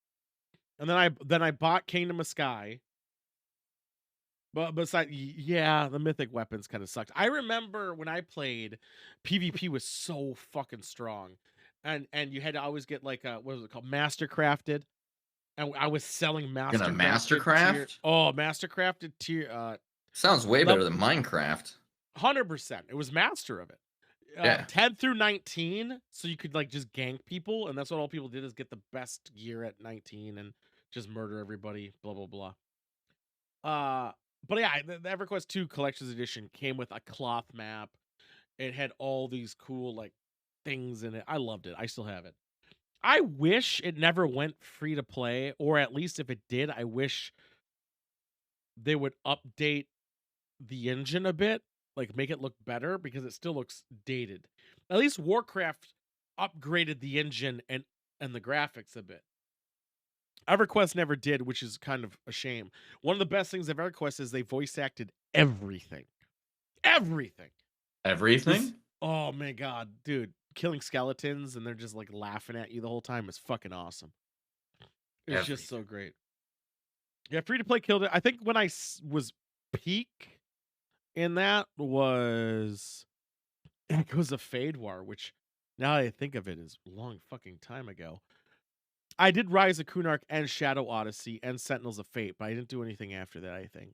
and then I bought Kingdom of Sky. But besides, yeah, the mythic weapons kind of sucked. I remember when I played, PvP was so fucking strong, and you had to always get like what was it called, Mastercrafted. And I was selling Mastercraft. Mastercrafted tier. Sounds way better than Minecraft. 100%. It was master of it. Yeah. 10 through 19, so you could like just gank people, and that's what all people did is get the best gear at 19 and just murder everybody. Blah blah blah. But yeah, the EverQuest 2 Collector's Edition came with a cloth map. It had all these cool like things in it. I loved it. I still have it. I wish it never went free to play, or at least if it did, I wish they would update the engine a bit, like make it look better because it still looks dated. At least Warcraft upgraded the engine and the graphics a bit. EverQuest never did, which is kind of a shame. One of the best things of EverQuest is they voice acted everything. Everything. Oh my god, dude. Killing skeletons and they're just like laughing at you the whole time is fucking awesome. It's just so great. Yeah, free to play killed it. I think when I was peak in that was Echoes of Fade War, which now I think of it is a long fucking time ago. I did Rise of Kunark and Shadow Odyssey and Sentinels of Fate, but I didn't do anything after that, I think.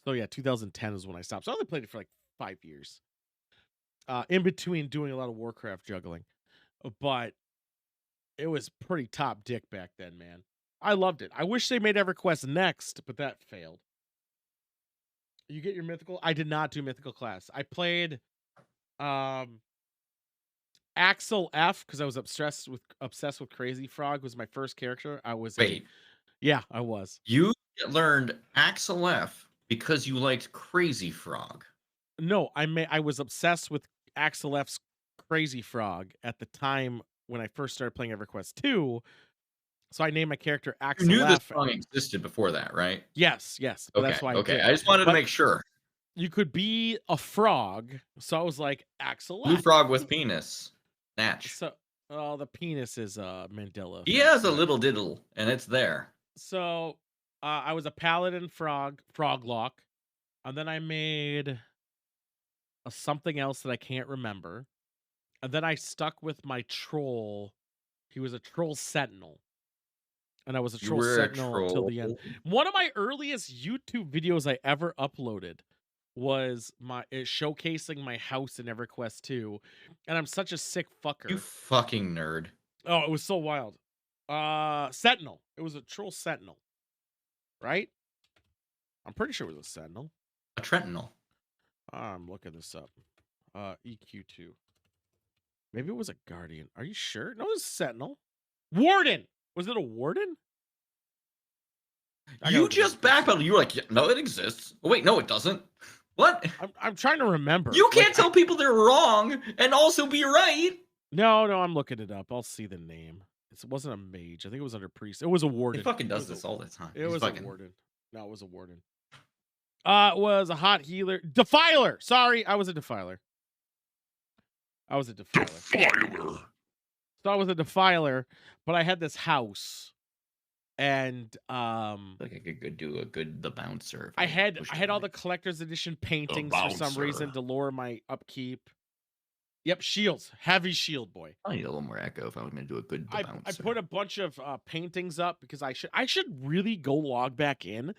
So yeah, 2010 is when I stopped. So I only played it for like 5 years. In between doing a lot of Warcraft juggling. But it was pretty top dick back then, man. I loved it. I wish they made EverQuest next, but that failed. You get your mythical? I did not do mythical class. I played Axel F because I was obsessed with Crazy Frog was my first character. Yeah, I was. You learned Axel F because you liked Crazy Frog. No, I was obsessed with Axel F's Crazy Frog at the time when I first started playing EverQuest 2. So I named my character Axel F. You knew this song existed before that, right? Yes. Okay, That's why I did. I just wanted to make sure. You could be a frog, so I was like Axel F. Blue frog with penis. Natch. So Oh, the penis is Mandela He effect, has a but- little diddle, and it's there. So, I was a paladin froglock, and then I made a something else that I can't remember, and then I stuck with my troll. He was a troll sentinel, and I was a You troll were a sentinel till the end. troll. One of my earliest YouTube videos I ever uploaded was showcasing my house in EverQuest 2, and I'm such a sick fucker. You fucking nerd. Oh, it was so wild. Sentinel. It was a troll sentinel, right? I'm pretty sure it was a sentinel. A Trentinel. I'm looking this up. EQ2. Maybe it was a guardian. Are you sure? No, it was a sentinel. Warden. Was it a warden? You just backpedaled. You were like, yeah, no, it exists. Oh, wait, no, it doesn't. What? I'm trying to remember. You can't Like, tell people they're wrong and also be right. No, I'm looking it up. I'll see the name. It wasn't a mage. I think it was under priest. It was a warden. He fucking It does was this all the time. It He's was fucking... a warden. No, it was a warden. It was a hot healer. Defiler. Sorry, I was a defiler. Defiler. So I was a defiler, but I had this house, and Like I could do a good The Bouncer. I had all the collector's edition paintings for some Bouncer. reason to lower my upkeep. Yep, shields, heavy shield boy. I need a little more echo if I'm going to do a good The I Bouncer. put a bunch of paintings up because I should really go log back in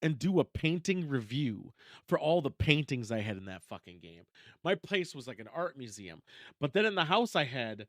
and do a painting review for all the paintings I had in that fucking game. My place was like an art museum, but then in the house I had,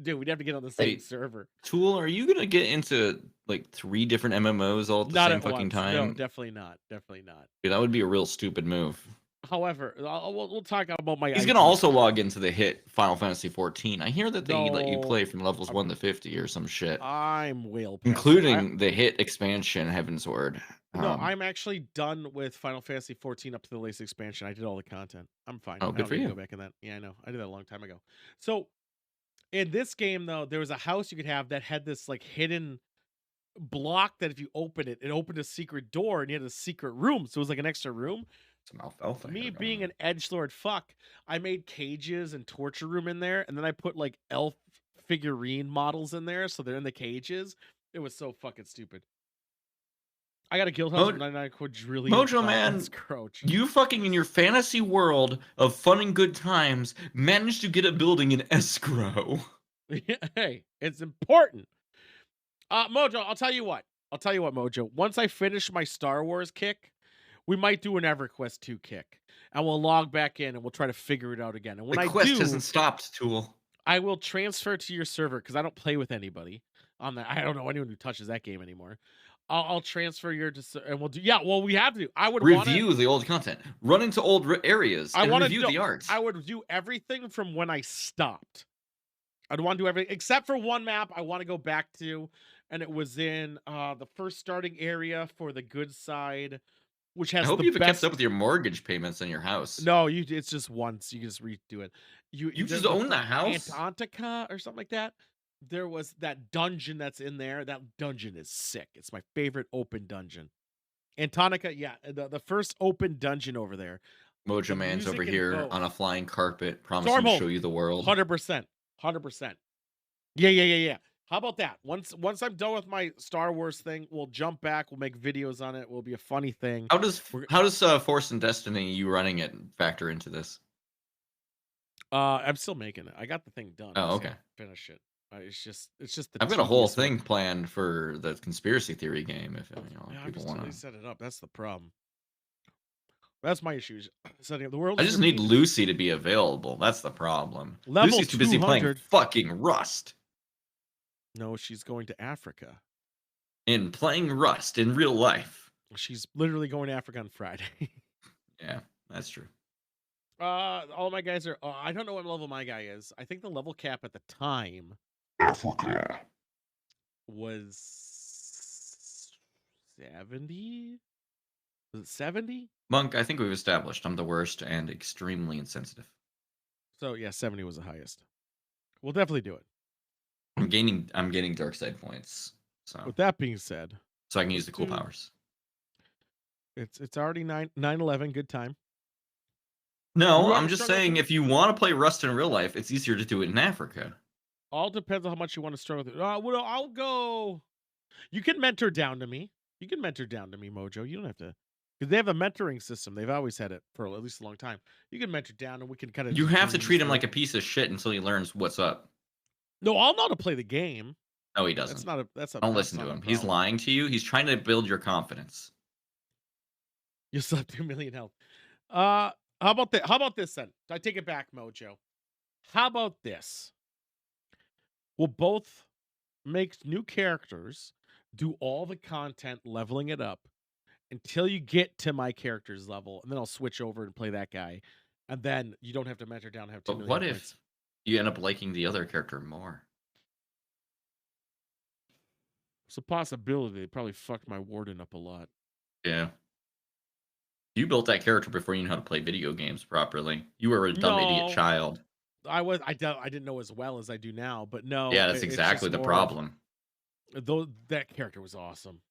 dude, we'd have to get on the same server. Tool, are you going to get into like 3 different MMOs all at the Not same at fucking once. time? No, definitely not. Definitely not. Dude, that would be a real stupid move. However, we'll talk about my. He's going to also log into the hit Final Fantasy 14. I hear that they let you play from levels 1 to 50 or some shit. I'm whale past including the hit expansion Heaven's Word. No, I'm actually done with Final Fantasy 14 up to the latest expansion. I did all the content. I'm fine. Oh, I good don't for need to you. Go back in that. Yeah, I know. I did that a long time ago. So, in this game though, there was a house you could have that had this like hidden block that if you open it, it opened a secret door and you had a secret room. So it was like an extra room. Some alfalfa. Me being an edgelord fuck, I made cages and torture room in there, and then I put like elf figurine models in there, so they're in the cages. It was so fucking stupid. I got a guild house with 99 quadrillion. Mojo Man, you fucking in your fantasy world of fun and good times managed to get a building in escrow. Hey, it's important. Mojo, I'll tell you what, Mojo. Once I finish my Star Wars kick, we might do an EverQuest 2 kick, and we'll log back in and we'll try to figure it out again. And when The I quest do, hasn't stopped, Tool. I will transfer to your server because I don't play with anybody on that. I don't know anyone who touches that game anymore. I'll transfer your and we'll do. Yeah, well, we have to. I would review the old content, run into old areas, and review the art. I would do everything from when I stopped. I'd want to do everything except for one map I want to go back to, and it was in the first starting area for the good side, which has. I hope the you've best... kept up with your mortgage payments in your house. No, it's just once. You can just redo it. You just own the house? Antarctica or something like that. There was that dungeon that's in there. That dungeon is sick. It's my favorite open dungeon. Antarctica, yeah, the first open dungeon over there. Mojo Man's over here on a flying carpet, promising Stormhold. to show you the world. 100%. Yeah. How about that? Once I'm done with my Star Wars thing, we'll jump back. We'll make videos on it. Will be a funny thing. How does Force and Destiny, you running it, factor into this? I'm still making it. I got the thing done. Oh, okay. Finish it. It's just the. I've got a whole thing planned for the conspiracy theory game. If people want to set it up, that's the problem. That's my issues. Setting up the world. I just need Lucy to be available. That's the problem. Level Lucy's too busy playing fucking Rust. No, she's going to Africa. In playing Rust in real life. She's literally going to Africa on Friday. Yeah, that's true. All my guys are. I don't know what level my guy is. I think the level cap at the time was 70. Was it 70? Monk, I think we've established I'm the worst and extremely insensitive. So yeah, 70 was the highest. We'll definitely do it. I'm getting dark side points. So with that being said, so I can use the cool powers. It's already 9/11. Good time. No, You I'm ever just struggle with saying it? if you want to play Rust in real life, it's easier to do it in Africa. All depends on how much you want to struggle with it. Well, I'll go. You can mentor down to me. You can mentor down to me, Mojo. You don't have to, because they have a mentoring system. They've always had it for at least a long time. You can mentor down, and we can kind of You just have to breeze treat him through like it. a piece of shit until he learns what's up. No, I'll know how to play the game. No, he doesn't. That's not a. That's a. Don't that's listen to not a him. He's problem. lying to you. He's trying to build your confidence. You still have 2 million health. How about that? How about this then? I take it back, Mojo. How about this? We'll both make new characters, do all the content, leveling it up until you get to my character's level, and then I'll switch over and play that guy. And then you don't have to mentor down and have 2 But million what hit if points. you end up liking the other character more? It's a possibility. They probably fucked my warden up a lot. Yeah. You built that character before you knew how to play video games properly. You were a dumb idiot No, child. I didn't know as well as I do now, but no, Yeah, that's it's exactly just the more problem. of though that character was awesome.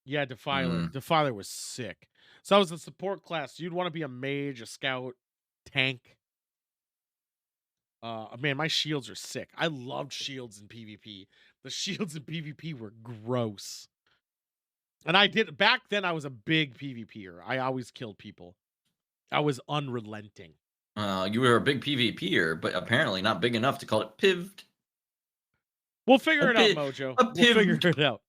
Yeah, Defiler. Mm. Defiler was sick. So I was the support class. You'd want to be a mage, a scout, tank. Man, my shields are sick. I loved shields in PvP. The shields in PvP were gross. And back then I was a big PvPer. I always killed people. I was unrelenting. You were a big PvPer, but apparently not big enough to call it pived. We'll figure it out, pi- Mojo. a We'll figure pived. it out.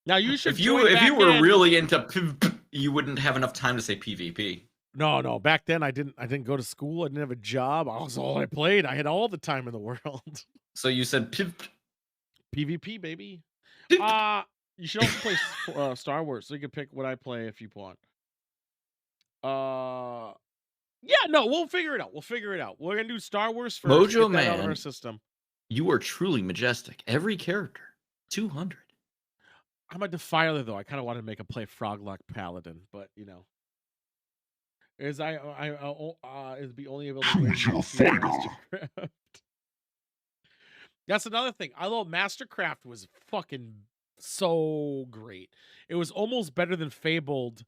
Now you should If you join back were in. really into piv, you wouldn't have enough time to say PvP. No. Back then I didn't go to school. I didn't have a job. I was all I played. I had all the time in the world. So you said piv. PvP, baby. Piv. You should also play Star Wars, so you can pick what I play if you want. Yeah, no, we'll figure it out. We're gonna do Star Wars first. Mojo get that out of Man. our system. You are truly majestic. Every character, 200. I'm a Defiler though. I kind of want to make a play Froglock Paladin, but you know, is is be only able to use Mastercraft. That's another thing. I thought Mastercraft was fucking so great. It was almost better than Fabled,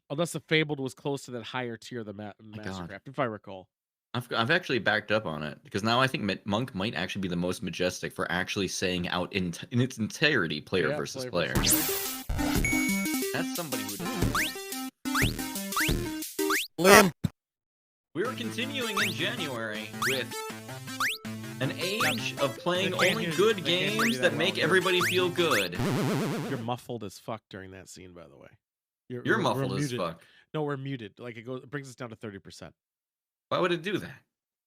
unless the Fabled was close to that higher tier of the Mastercraft, if I recall. I've actually backed up on it because now I think Monk might actually be the most majestic for actually saying out in its entirety player versus player. That's somebody who Limp. We're continuing in January with an age of playing only good games that make everybody feel good. You're muffled as fuck during that scene, by the way. You're muffled as fuck. No, we're muted. Like it brings us down to 30%. Why would it do that?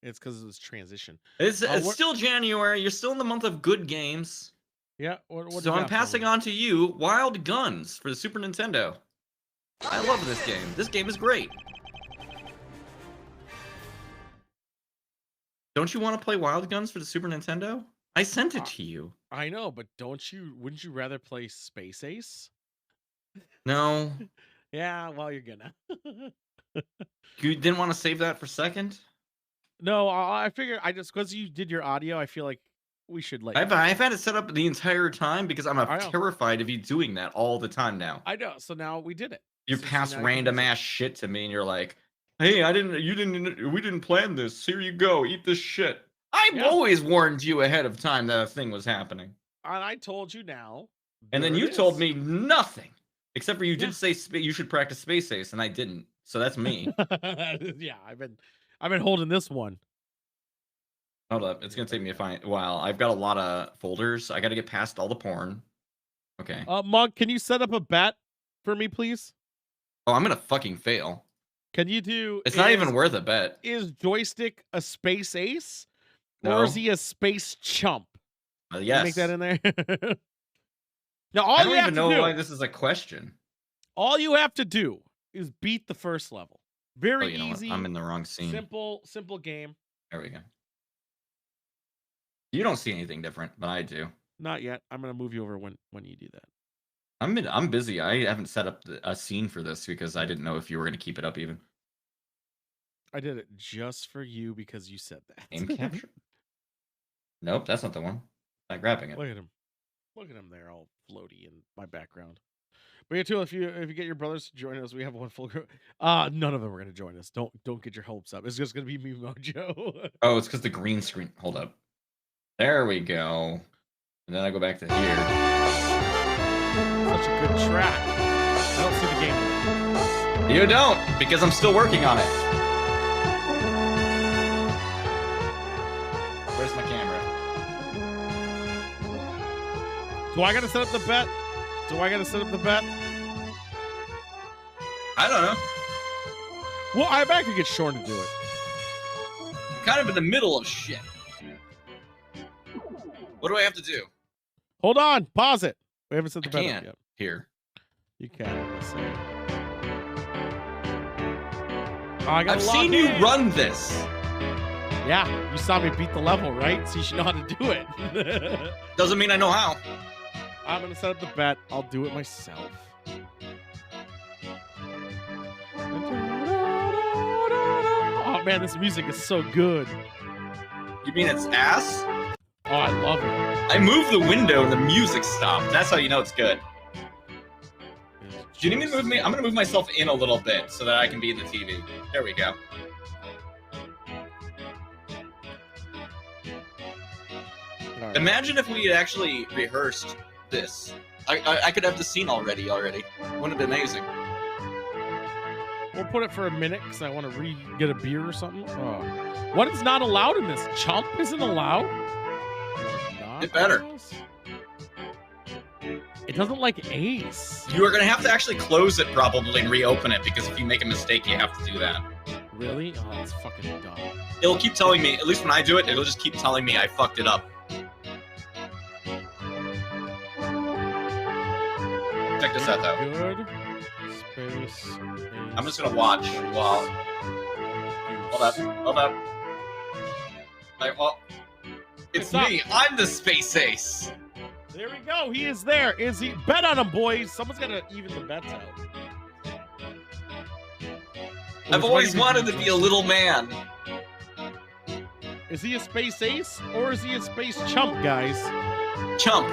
It's because of this transition. It's still January. You're still in the month of good games. Yeah. What So I'm passing on to you Wild Guns for the Super Nintendo. I love this game. This game is great. Don't you want to play Wild Guns for the Super Nintendo? I sent it to you. I know, but wouldn't you rather play Space Ace? No. Yeah, well, you're gonna. You didn't want to save that for second? No, I figured because you did your audio, I feel like we should let you. I've had it set up the entire time because I'm terrified of you doing that all the time now. I know. So now we did it. You pass random ass shit to me and you're like, hey, we didn't plan this. Here you go. Eat this shit. I've always warned you ahead of time that a thing was happening. And I told you now. And then you told me nothing. Except for you did say you should practice Space Ace, and I didn't. So that's me. Yeah, I've been holding this one. Hold up, it's gonna take me a while. I've got a lot of folders. I got to get past all the porn. Okay. Monk, can you set up a bet for me, please? Oh, I'm gonna fucking fail. Can you do? It's not even worth a bet. Is Joystick a Space Ace, No. or is he a Space Chump? Yes. Make that in there. Now, I don't even know why this is a question. All you have to do is beat the first level. Very easy. I'm in the wrong scene. Simple game. There we go. You don't see anything different, but I do. Not yet. I'm gonna move you over when you do that. I'm busy. I haven't set up a scene for this because I didn't know if you were gonna keep it up even. I did it just for you because you said that. Aim capture. Nope, that's not the one. I'm grabbing it. Look at him. Look at him there, all floaty in my background. But yeah, too, if you get your brothers to join us, we have one full group. None of them are gonna join us. Don't get your hopes up. It's just gonna be me, Mojo. Oh, it's because the green screen. Hold up. There we go. And then I go back to here. Such a good track. I don't see the game. You don't, because I'm still working on it. Where's my camera? Do I gotta set up the bet? I don't know. Well, I bet I could get Shorn to do it. Kind of in the middle of shit. What do I have to do? Hold on, pause it. We haven't set the bet up Can't. yet. Here. You can. I've seen you run this. Yeah, you saw me beat the level, right? So you should know how to do it. Doesn't mean I know how. I'm gonna set up the bet. I'll do it myself. Oh man, this music is so good. You mean it's ass? Oh, I love it. I move the window and the music stopped. That's how you know it's good. Do you need me to move me? I'm gonna move myself in a little bit so that I can be in the TV. There we go. Right. Imagine if we had actually rehearsed this. I could have the scene already. Wouldn't it be amazing? We'll put it for a minute because I want to get a beer or something. Oh. What is not allowed in this? Chump isn't allowed? It better. It doesn't like Ace. You are going to have to actually close it probably and reopen it, because if you make a mistake, you have to do that. Really? Oh, that's fucking dumb. It'll keep telling me, at least when I do it, it'll just keep telling me I fucked it up. Check this out, though. Good. Space. I'm just going to watch while... Hold up. It's me. I'm the space ace. There we go. He is there. Is he? Bet on him, boys. Someone's got to even the bets out. I've always wanted to be a little man. Is he a space ace or is he a space chump, guys? Chump.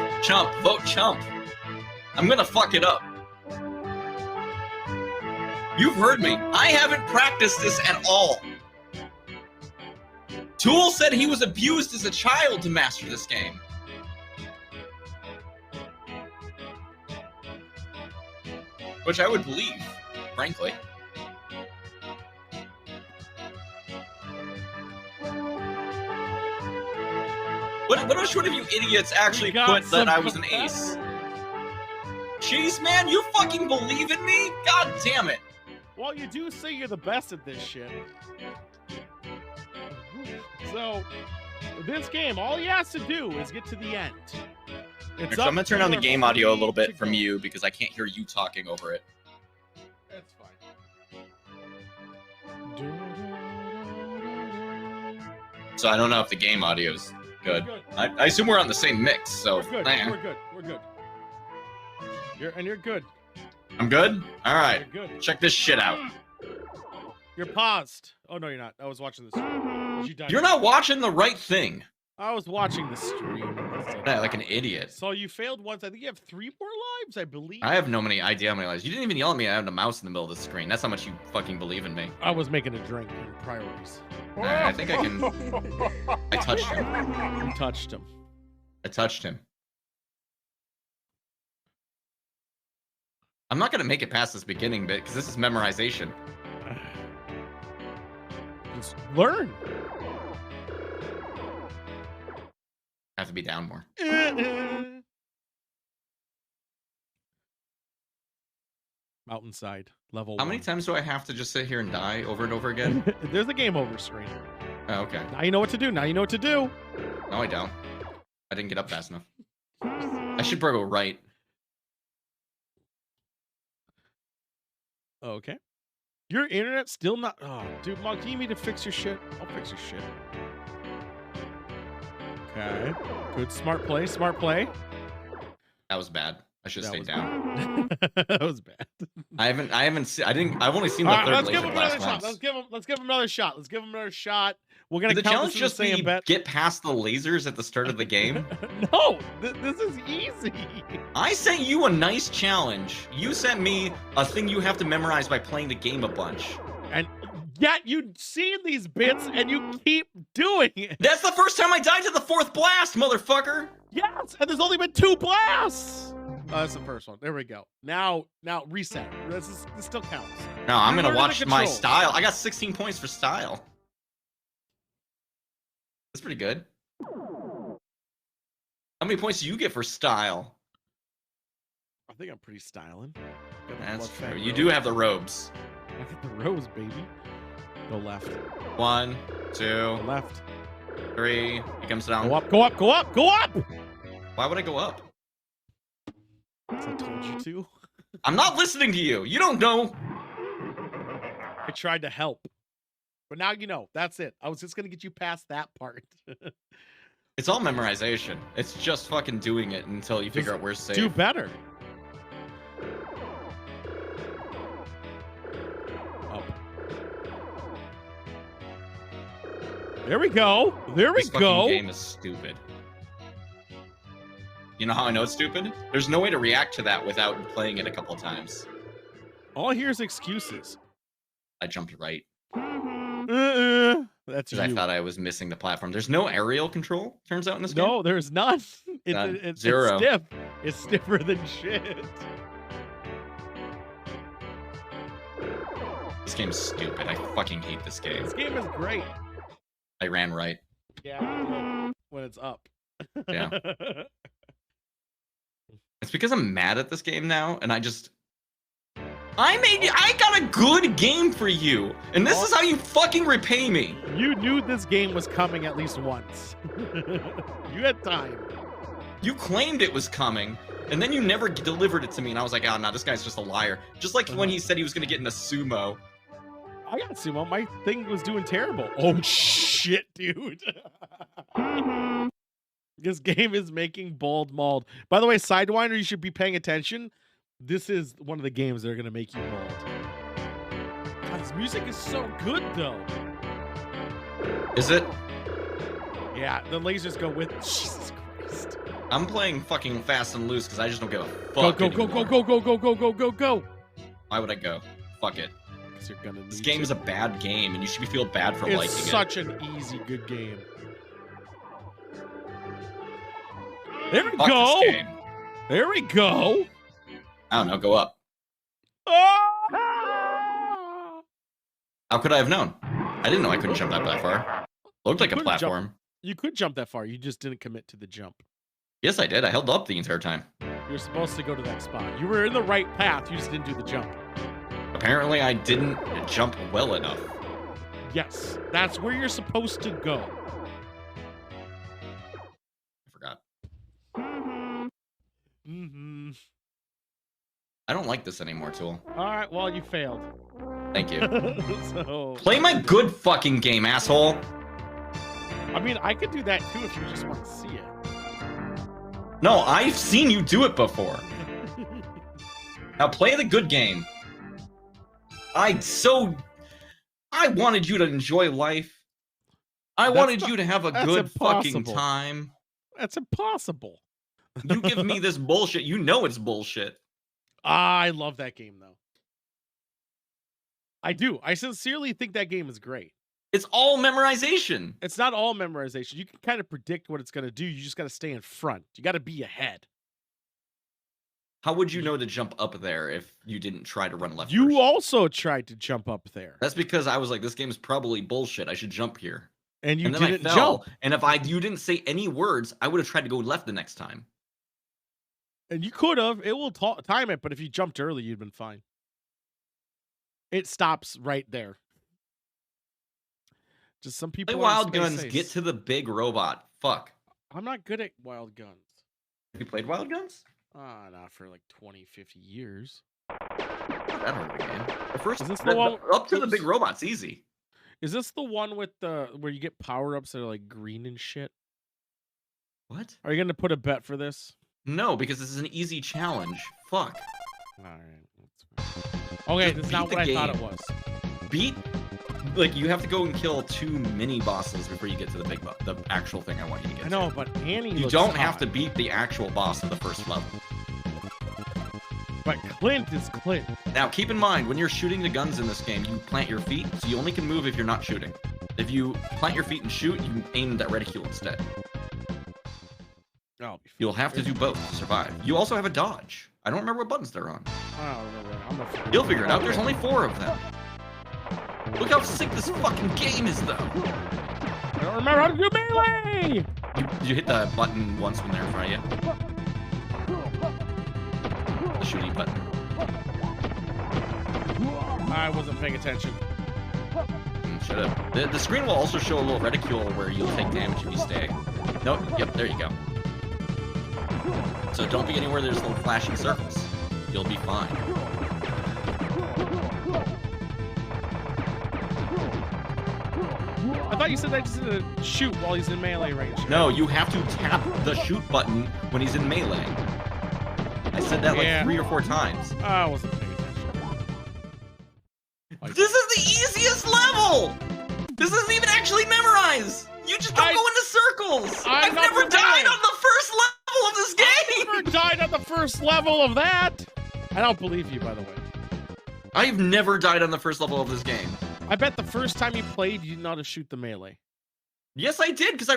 Vote chump. I'm going to fuck it up. You've heard me. I haven't practiced this at all. Tool said he was abused as a child to master this game. Which I would believe, frankly. Which one of you idiots actually put that I was an ace? Jeez, man, you fucking believe in me? God damn it. Well, you do say you're the best at this shit. So, this game, all he has to do is get to the end. So I'm going to turn on the game audio a little bit from you because I can't hear you talking over it. That's fine. So I don't know if the game audio is good. I assume we're on the same mix, so... We're good. We're good. You're good. I'm good? All right. You're good. Check this shit out. You're paused. Oh, no, you're not. I was watching this. You're not watching the right thing. I was watching the stream. Yeah, like an idiot. So you failed once. I think you have 3 more lives, I believe. I have no idea how many lives. You didn't even yell at me. I had a mouse in the middle of the screen. That's how much you fucking believe in me. I was making a drink in priorities. I think I can... I touched him. You touched him. I touched him. I'm not going to make it past this beginning bit because this is memorization. Just learn. I have to be down more. Mountainside, level 1. How many times do I have to just sit here and die over and over again? There's a game over screen. Oh, okay. Now you know what to do. No, I don't. I didn't get up fast enough. I should go right. Okay. Your internet's still not... Oh, dude, Monk, you need me to fix your shit? I'll fix your shit. Okay. Good. Smart play. That was bad. I should have stayed down. That was bad. I've only seen the third laser blast once. Let's give him another shot. We're gonna Did the count challenge this as just the same be bet. get past the lasers at the start of the game? No, this is easy. I sent you a nice challenge. You sent me a thing you have to memorize by playing the game a bunch. And yet you've seen these bits and you keep doing it. That's the first time I died to the 4th blast, motherfucker! Yes, and there's only been 2 blasts. That's the first one. There we go. Now reset. This still counts. No, I'm You're gonna learning watch the my controls. style. I got 16 points for style. That's pretty good. How many points do you get for style? I think I'm pretty styling. Got the That's blood fat true. You robes. do have the robes. I got the rose, baby. Go left. 1, 2, Go left. 3. He comes down. Go up. Go up. Go up. Go up. Why would I go up? 'Cause I told you to. I'm not listening to you. You don't know. I tried to help. But now you know. That's it. I was just going to get you past that part. It's all memorization. It's just fucking doing it until you figure out where's safe. Do better. Up. There we go. There we This fucking go. game is stupid. You know how I know it's stupid? There's no way to react to that without playing it a couple of times. All I hear is excuses. I jumped right. That's Because I you. thought I was missing the platform. There's no aerial control, turns out, in this game. No, there's none. None. It's Zero. stiff. It's stiffer than shit. This game's stupid. I fucking hate this game. This game is great. I ran right. Yeah, when it's up. Yeah. It's because I'm mad at this game now, and I got a good game for you, and this is how you fucking repay me. You knew this game was coming at least once. You had time. You claimed it was coming, and then you never delivered it to me, and I was like, oh, no, this guy's just a liar. Just like when he said he was going to get into sumo. I got sumo. My thing was doing terrible. Oh, shit, dude. This game is making bold mauled. By the way, Sidewinder, you should be paying attention. This is one of the games that are going to make you mauled. God, this music is so good, though. Is it? Yeah, the lasers go with... Jesus Christ. I'm playing fucking fast and loose because I just don't give a Go, fuck go, anymore. go. Why would I go? Fuck it. Because you're going to need This game is a bad game, and you should feel bad for It's liking such an easy, good game. There we Fuck go. this game. There we go. I don't know, go up. Ah! How could I have known? I didn't know I couldn't jump that far. Looked like a couldn't jump. platform. You could jump that far. You just didn't commit to the jump. Yes, I did. I held up the entire time. You're supposed to go to that spot. You were in the right path. You just didn't do the jump. Apparently, I didn't jump well enough. Yes, that's where you're supposed to go. I forgot. Mm-hmm. I don't like this anymore, Tool. All right, well, you failed. Thank you. So, Play my good fucking game, asshole. I mean, I could do that too if you just want to see it. No, I've seen you do it before. Now play the good game. I wanted you to enjoy life. I wanted you to have a good fucking time. That's impossible. You give me this bullshit. You know it's bullshit. I love that game, though. I do. I sincerely think that game is great. It's all memorization. It's not all memorization. You can kind of predict what it's going to do. You just got to stay in front. You got to be ahead. How would you know to jump up there if you didn't try to run left? You first? also tried to jump up there. That's because I was like, this game is probably bullshit. I should jump here. And you then didn't I fell, jump. and if you didn't say any words, I would have tried to go left the next time. And you could have. It will time it, but if you jumped early, you'd been fine. It stops right there. Just some people. Play Wild Guns. Get to the big robot. Fuck. I'm not good at Wild Guns. Have you played Wild Guns? Not for like 20, 50 years. Not that hard of a game. The first Is this the one? up to the big robot's easy. Is this the one with the where you get power ups that are like green and shit? What? Are you gonna put a bet for this? No, because this is an easy challenge. Fuck. All right. Okay, Just that's not beat what the I thought it game. was. Beat Like, you have to go and kill 2 mini bosses before you get to the the actual thing I want you to get I know, to. but Annie You looks don't have hot. to beat the actual boss of the first level. But Clint is Clint. Now, keep in mind, when you're shooting the guns in this game, you plant your feet, so you only can move if you're not shooting. If you plant your feet and shoot, you aim that reticule instead. Oh, You'll have to do both to survive. You also have a dodge. I don't remember what buttons they're on. I don't remember. You'll figure it out. There's only 4 of them. Look how sick this fucking game is, though. I don't remember how to do melee! You hit the button once when they're in front of you. The shooting button. I wasn't paying attention. Shut up. The screen will also show a little reticule where you'll take damage if you stay. Nope. Yep, there you go. So don't be anywhere there's little flashing circles. You'll be fine. I thought you said that just to shoot while he's in melee range. No, you have to tap the shoot button when he's in melee. I said that like 3 or 4 times. I wasn't paying attention. This is the easiest level! This isn't even actually memorized! You just don't go into circles! I've never died on the first level of this game! I never died on the first level of that! I don't believe you, by the way. I've never died on the first level of this game. I bet the first time you played, you didn't know how to shoot the melee. Yes, I did, because I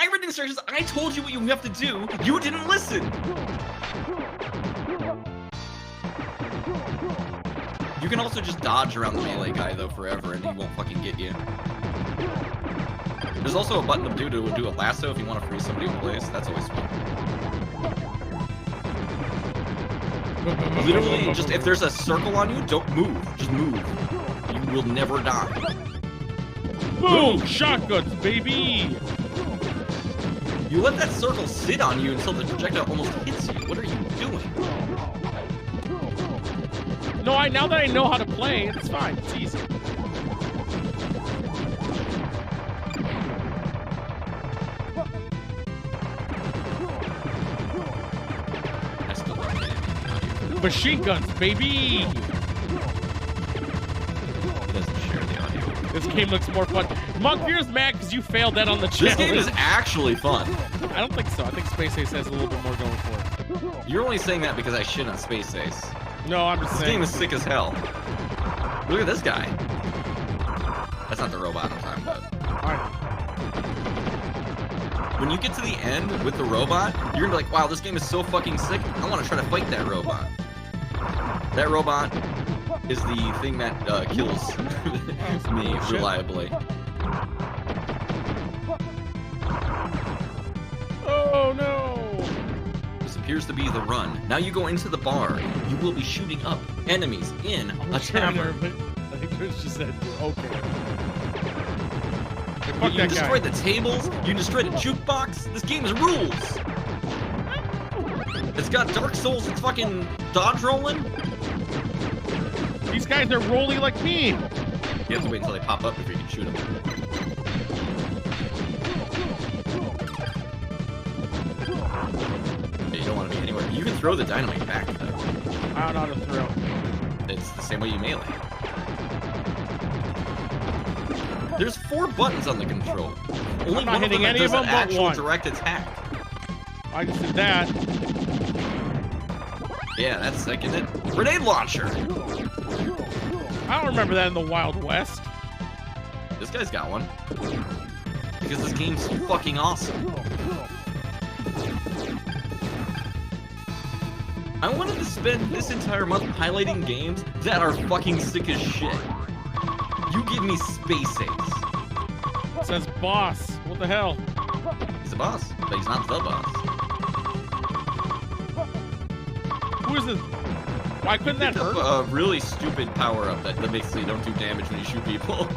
read instructions, I told you what you have to do, you didn't listen! You can also just dodge around the melee guy, though, forever, and he won't fucking get you. There's also a button to do a lasso if you want to freeze somebody in place. That's always fun. Literally, just if there's a circle on you, don't move. Just move. You will never die. Boom! Shotguns, baby! You let that circle sit on you until the projectile almost hits you. What are you doing? No, now that I know how to play, it's fine. It's easy. I still don't get Machine guns, baby! He doesn't share the audio. This game looks more fun. Monk, you're mad because you failed that on the challenge. This game is actually fun. I don't think so. I think Space Ace has a little bit more going for it. You're only saying that because I shit on Space Ace. No, I'm just saying. This game is sick as hell. Look at this guy. That's not the robot I'm talking about. When you get to the end with the robot, you're gonna be like, wow, this game is so fucking sick. I want to try to fight that robot. That robot is the thing that kills me reliably. Oh no! This appears to be the run. Now you go into the bar. You will be shooting up enemies in a tavern. I think Chris just said, okay. Hey, You destroyed the tables. You destroyed a jukebox. This game is rules. It's got Dark Souls. It's fucking dodge rolling. These guys are rolling like me. You have to wait until they pop up before you can shoot them. Yeah, you don't want to be anywhere. You can throw the dynamite back, though. I don't know how to throw. It's the same way you melee. There's 4 buttons on the control. Only I'm not one of hitting them any does of an them but actual one. direct attack. I just did that. Yeah, that's sick, isn't it? Grenade launcher! I don't remember that in the Wild West. This guy's got one. Because this game's fucking awesome. I wanted to spend this entire month highlighting games that are fucking sick as shit. You give me Space Ace. It says boss. What the hell? He's a boss, but he's not the boss. Who is this? Why couldn't that hurt? A really stupid power-up that makes so you don't do damage when you shoot people.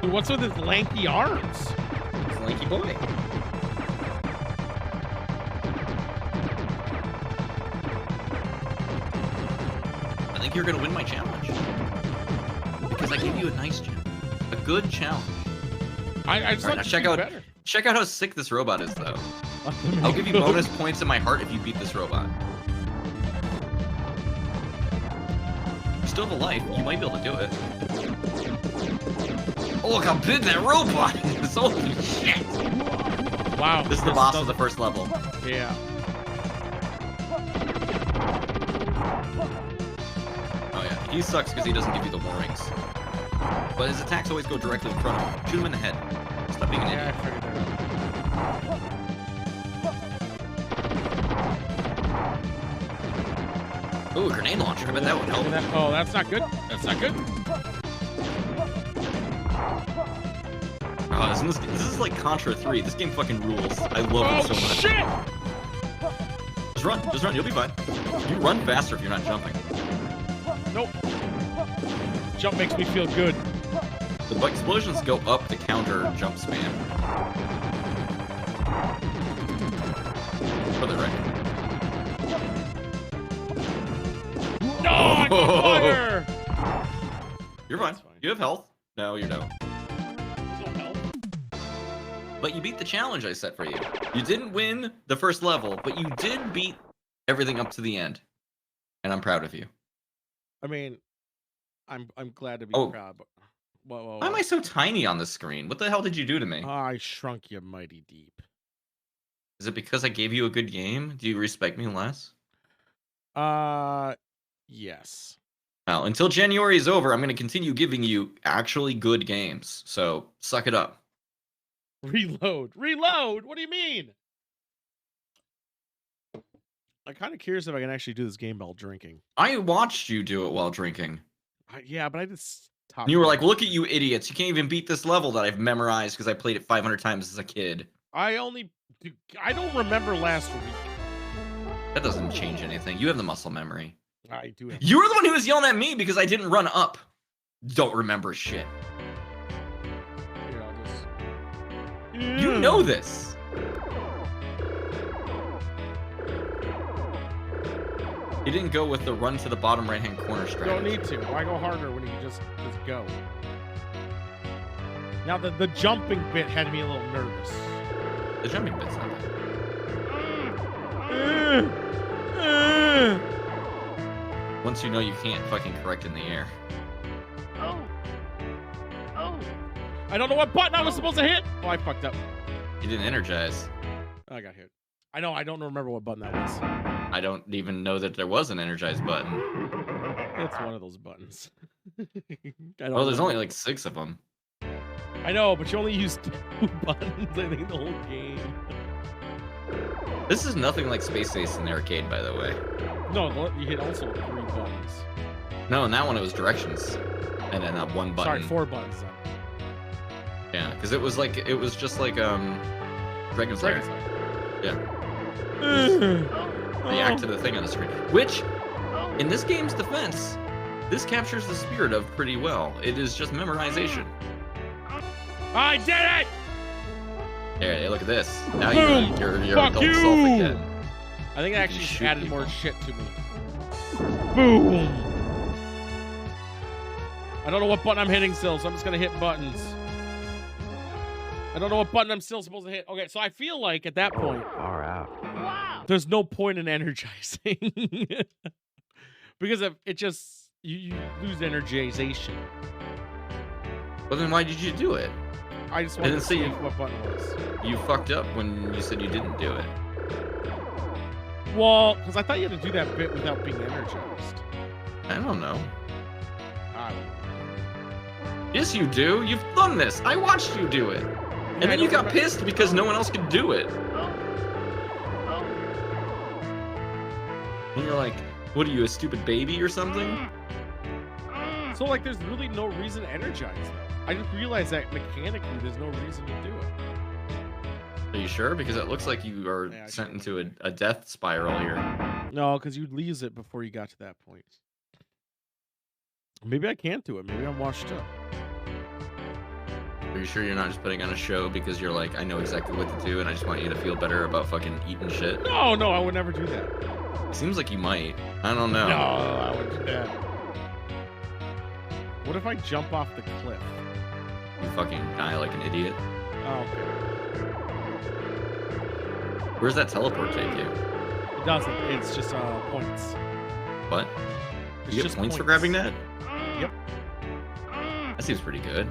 Dude, what's with his lanky arms? He's a lanky boy. I think you're gonna win my challenge. Because I gave you a nice challenge. A good challenge. I just All right, now check out better. Check out how sick this robot is, though. I'll give you bonus points in my heart if you beat this robot. still have a life. You might be able to do it. Oh, look how big that robot is! Holy shit! Wow. This is the boss of the first level. Yeah. Oh yeah, he sucks because he doesn't give you the warnings. But his attacks always go directly in front of him. Shoot him in the head. Stop being an Yeah, I idiot. figured that out. Ooh, a grenade launcher. I bet that would help. Oh, that's not good. That's not good. Oh, this is like Contra 3. This game fucking rules. I love it so much. Shit! Just run. Just run. You'll be fine. You run faster if you're not jumping. Nope. Jump makes me feel good. The explosions go up to counter jump spam. Further right. No, I got fire! You're fine. You have health. No, you don't. But you beat the challenge I set for you. You didn't win the first level, but you did beat everything up to the end. And I'm proud of you. I mean, I'm glad to be proud, but whoa. Why am I so tiny on the screen? What the hell did you do to me? I shrunk you mighty deep. Is it because I gave you a good game? Do you respect me less? Yes. Well, until January is over, I'm going to continue giving you actually good games. So, suck it up. Reload. Reload? What do you mean? I'm kind of curious if I can actually do this game while drinking. I watched you do it while drinking. Yeah, but I just stopped. And you were like, look at you idiots. You can't even beat this level that I've memorized because I played it 500 times as a kid. I don't remember last week. That doesn't change anything. You have the muscle memory. I do have. You were the one who was yelling at me because I didn't run up. Don't remember shit. Here, I'll just... You know this. You didn't go with the run to the bottom right-hand corner strategy. Don't need to. Why go harder when you can just go? Now, the jumping bit had me a little nervous. The jumping bit's not bad. Once you know you can't fucking correct in the air. Oh. I don't know what button I was supposed to hit. Oh, I fucked up. You didn't energize. I got hit. I know. I don't remember what button that was. I don't even know that there was an energize button. It's one of those buttons. Well, there's only like 6 of them. I know, but you only use 2 buttons, I think, the whole game. This is nothing like Space Ace in the arcade, by the way. No, you hit also 3 buttons. No, in that one it was directions. And then that 1 button. Sorry, 4 buttons then. Yeah, because it was just like Dragon Slayer. Yeah. React to the thing on the screen. Which, in this game's defense, this captures the spirit of pretty well. It is just memorization. I did it! Hey, look at this. Now Boom! you're Fuck adult you! self again. I think it You actually shoot added people. more shit to me. Boom! I don't know what button I'm hitting still, so I'm just gonna hit buttons. I don't know what button I'm still supposed to hit. Okay, so I feel like at that point, Far out. there's no point in energizing. Because if it just, you lose energization. Well, then why did you do it? I just wanted to say see what button it was. You fucked up when you said you didn't do it. Well, because I thought you had to do that bit without being energized. I don't know. I don't know. Yes, you do. You've done this. I watched you do it. And then you got pissed because no one else could do it. And you're like, what are you, a stupid baby or something? So, like, there's really no reason to energize though. I just realized that mechanically there's no reason to do it. Are you sure? Because it looks like you are sent into a death spiral here. No, because you'd lose it before you got to that point. Maybe I can't do it. Maybe I'm washed up. Are you sure you're not just putting on a show because you're like, I know exactly what to do and I just want you to feel better about fucking eating shit? No, I would never do that. Seems like you might. I don't know. No, I wouldn't do that. What if I jump off the cliff? You fucking die like an idiot. Oh, okay. Where's that teleport take you? It doesn't. It's just points. What? It's You get just points for grabbing that? Yep. That seems pretty good.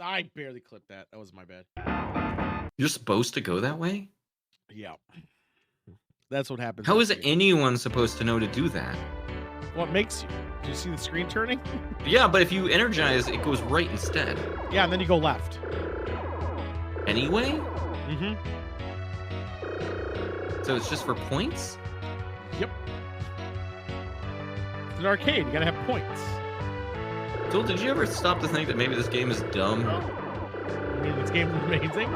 I barely clipped that. That was my bad. You're supposed to go that way? Yeah. That's what happens. How is after you- anyone supposed to know to do that? What makes you? Do you see the screen turning? Yeah, but if you energize, it goes right instead. Yeah, and then you go left. Anyway? Mm-hmm. So it's just for points? Yep. It's an arcade. You gotta have points. Joel, did you ever stop to think that maybe this game is dumb? I mean, this game is amazing.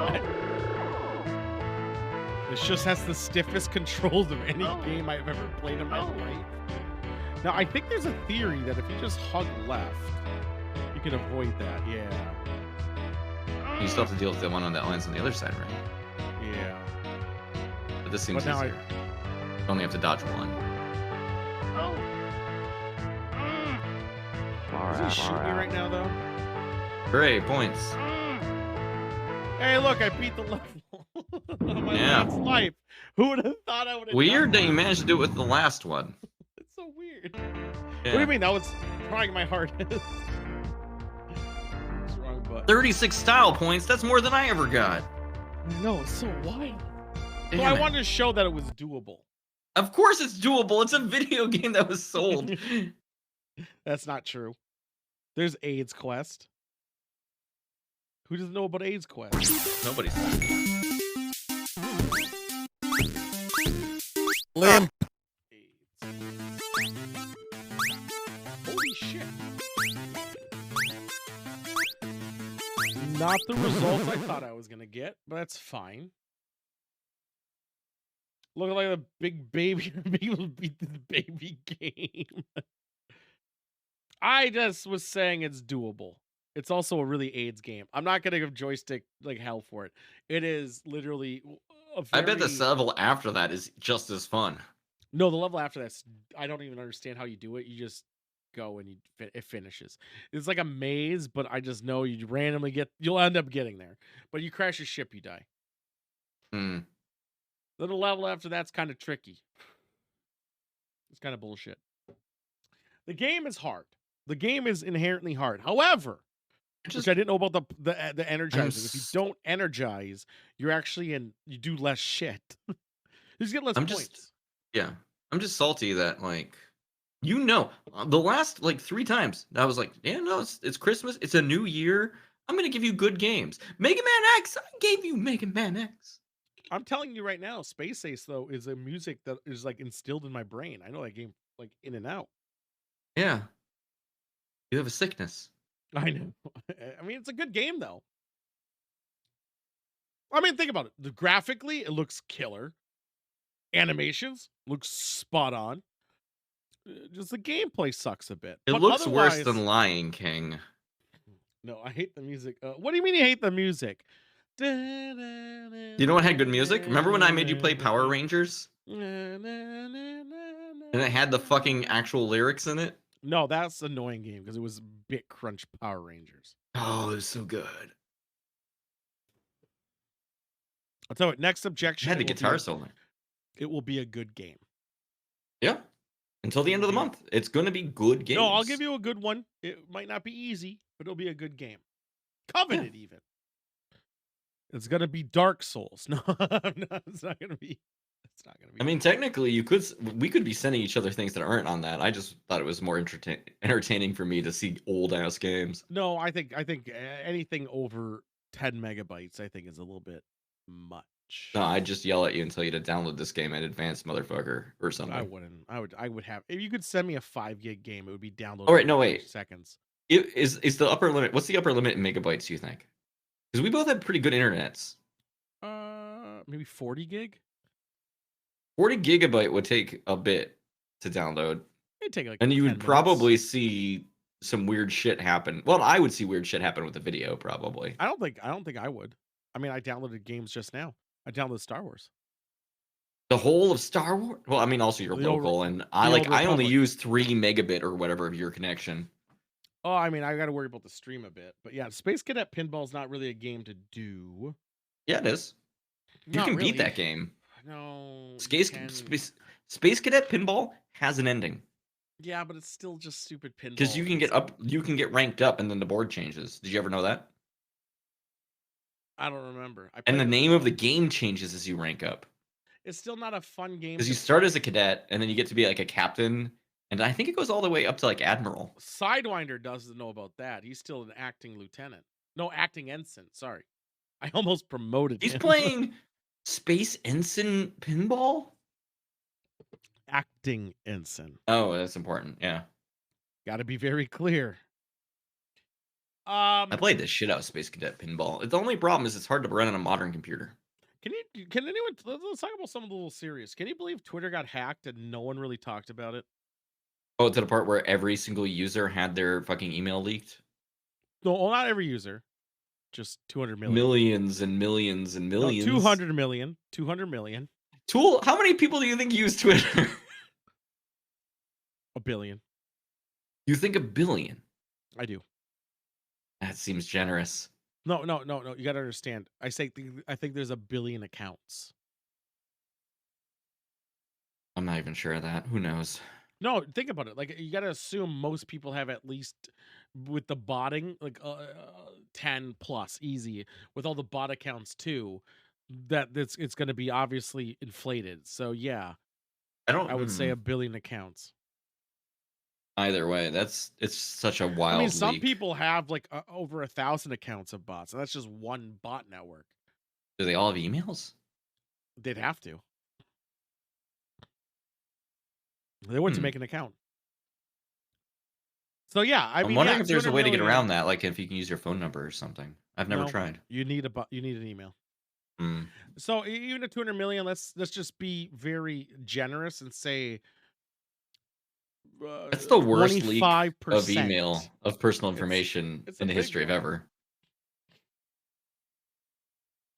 This just has the stiffest controls of any game I've ever played in my life. Now, I think there's a theory that if you just hug left, you can avoid that. Yeah. You still have to deal with the one on that lands on the other side, right? Yeah. But this seems But now easier. You only have to dodge one. Is he shooting me right now, though? Hooray, points. Hey, look, I beat the level. On my last life. Who would have thought I would have Weird done that you managed to do it with the last one. It's so weird. Yeah. What do you mean? That was trying my hardest. It's wrong button. 36 style points, that's more than I ever got. No, it's so wild. So Damn I it. wanted to show that it was doable. Of course it's doable. It's a video game that was sold. That's not true. There's AIDS Quest. Who doesn't know about AIDS Quest? Nobody's. Liam. Holy shit. Not the results I thought I was going to get, but that's fine. Looking like a big baby. People beat this baby game. I just was saying it's doable. It's also a really AIDS game. I'm not going to give joystick like hell for it. It is literally a I bet the very- level after that is just as fun. No, the level after that's I don't even understand how you do it. You just go and it finishes. It's like a maze, but I just know you randomly you'll end up getting there. But you crash your ship, you die. Hmm. Then the level after that's kind of tricky. It's kind of bullshit. The game is hard. The game is inherently hard. However, which I didn't know about the energizing. If you don't energize, you're actually you do less shit. You just get less points. I'm just salty that like the last like 3 times I was like, yeah, no, it's Christmas, it's a new year. I'm gonna give you good games. Mega Man X, I gave you Mega Man X. I'm telling you right now, Space Ace though is a music that is like instilled in my brain. I know that game like in and out. Yeah. You have a sickness. I know. I mean, it's a good game though. I mean, think about it. Graphically, it looks killer. Animations looks spot on. Just the gameplay sucks a bit. It But looks worse otherwise- than Lion King. No, I hate the music. What do you mean you hate the music? You know what had good music? Remember when I made you play Power Rangers? And it had the fucking actual lyrics in it? No, that's an annoying game because it was Bit Crunch Power Rangers. Oh, it was so good. I'll tell you what, next It objection. had the it will be guitar a- solo. It will be a good game. Yeah. Until the end of the month. It's going to be good games. No, I'll give you a good one. It might not be easy, but it'll be a good game. Coveted even. It's gonna be Dark Souls. No, it's not gonna be. It's not gonna be. I mean, technically, we could be sending each other things that aren't on that. I just thought it was more entertaining for me to see old ass games. No, I think anything over 10 megabytes, I think is a little bit much. No, I'd just yell at you and tell you to download this game in advance, motherfucker, or something. I wouldn't. I would have. If you could send me a 5 gig game, it would be downloaded. All right, in no, 5 wait. Seconds. Is the upper limit? What's the upper limit in megabytes? You think? Because we both have pretty good internets. Maybe 40 gig. 40 gigabyte would take a bit to download. It'd take like. And you 10 would minutes. probably see some weird shit happen. Well, I would see weird shit happen with the video, probably. I don't think I would. I mean, I downloaded games just now. I downloaded Star Wars. The whole of Star Wars? Well, I mean, also you're The Old local, Re- and the I Old only Republic. use 3 megabit or whatever of your connection. Oh, I mean, I got to worry about the stream a bit, but yeah, Space Cadet Pinball is not really a game to do. Yeah, it is. You Not can beat really. that game. No. Space Cadet Pinball has an ending. Yeah, but it's still just stupid pinball. Because you can get ranked up, and then the board changes. Did you ever know that? I don't remember. And the name of the game changes as you rank up. It's still not a fun game. Because you start as a cadet, and then you get to be like a captain, and I think it goes all the way up to like admiral. Sidewinder doesn't know about that. He's still an acting lieutenant. No, acting ensign. Sorry, I almost promoted He's him. playing Space Ensign Pinball. Acting ensign. Oh, that's important. Yeah. Got to be very clear. I played the shit out of Space Cadet Pinball. The only problem is it's hard to run on a modern computer. Can anyone, let's talk about something a little serious. Can you believe Twitter got hacked and no one really talked about it? Oh, to the part where every single user had their fucking email leaked? No, well, not every user. Just 200 million. Millions and millions and millions. No, 200 million. 200 million. How many people do you think use Twitter? A billion. You think a billion? I do. That seems generous. No. You got to understand. I think there's a billion accounts. I'm not even sure of that. Who knows? No, think about it. Like, you got to assume most people have at least, with the botting, like 10 plus easy. With all the bot accounts too, it's going to be obviously inflated. So yeah, I would say a billion accounts. Either way, it's such a wild. I mean, some leak. people have like over 1,000 accounts of bots, and that's just one bot network. Do they all have emails? They'd have to. They want to make an account. So yeah, I'm wondering if there's a way to get around that, like if you can use your phone number or something. I've never tried. You need an email. So even at 200 million, let's just be very generous and say that's the worst leak 25%. of email of personal information in the history of ever.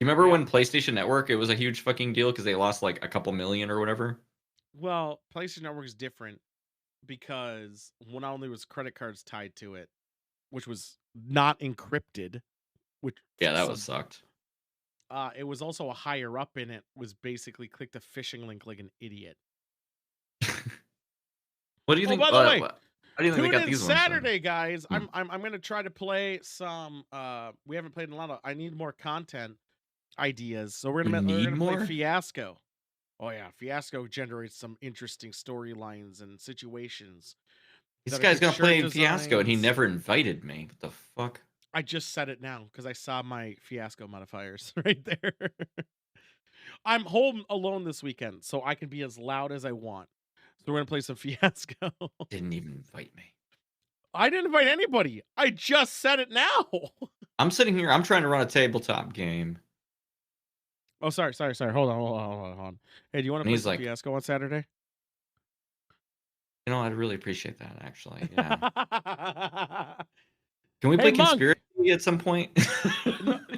You remember when PlayStation Network, it was a huge fucking deal because they lost like a couple million or whatever? Well, PlayStation Network is different because not only was credit cards tied to it, which was not encrypted, which that was sucked. It was also a higher up in it was basically clicked a phishing link like an idiot. What do you think? By the way, how do you think they got these Saturday, guys. I'm gonna try to play some. We haven't played a lot of. I need more content ideas, so we're gonna play Fiasco. Oh yeah, Fiasco generates some interesting storylines and situations. This guy's gonna play Fiasco, and he never invited me. What the fuck? I just said it now because I saw my Fiasco modifiers right there. I'm home alone this weekend, so I can be as loud as I want. So we're gonna play some Fiasco. Didn't even invite me. I didn't invite anybody. I just said it now. I'm sitting here. I'm trying to run a tabletop game. Oh, sorry. Hold on. Hey, do you want to play some Fiasco on Saturday? You know, I'd really appreciate that, actually. Yeah. Can we play Conspiracy at some point?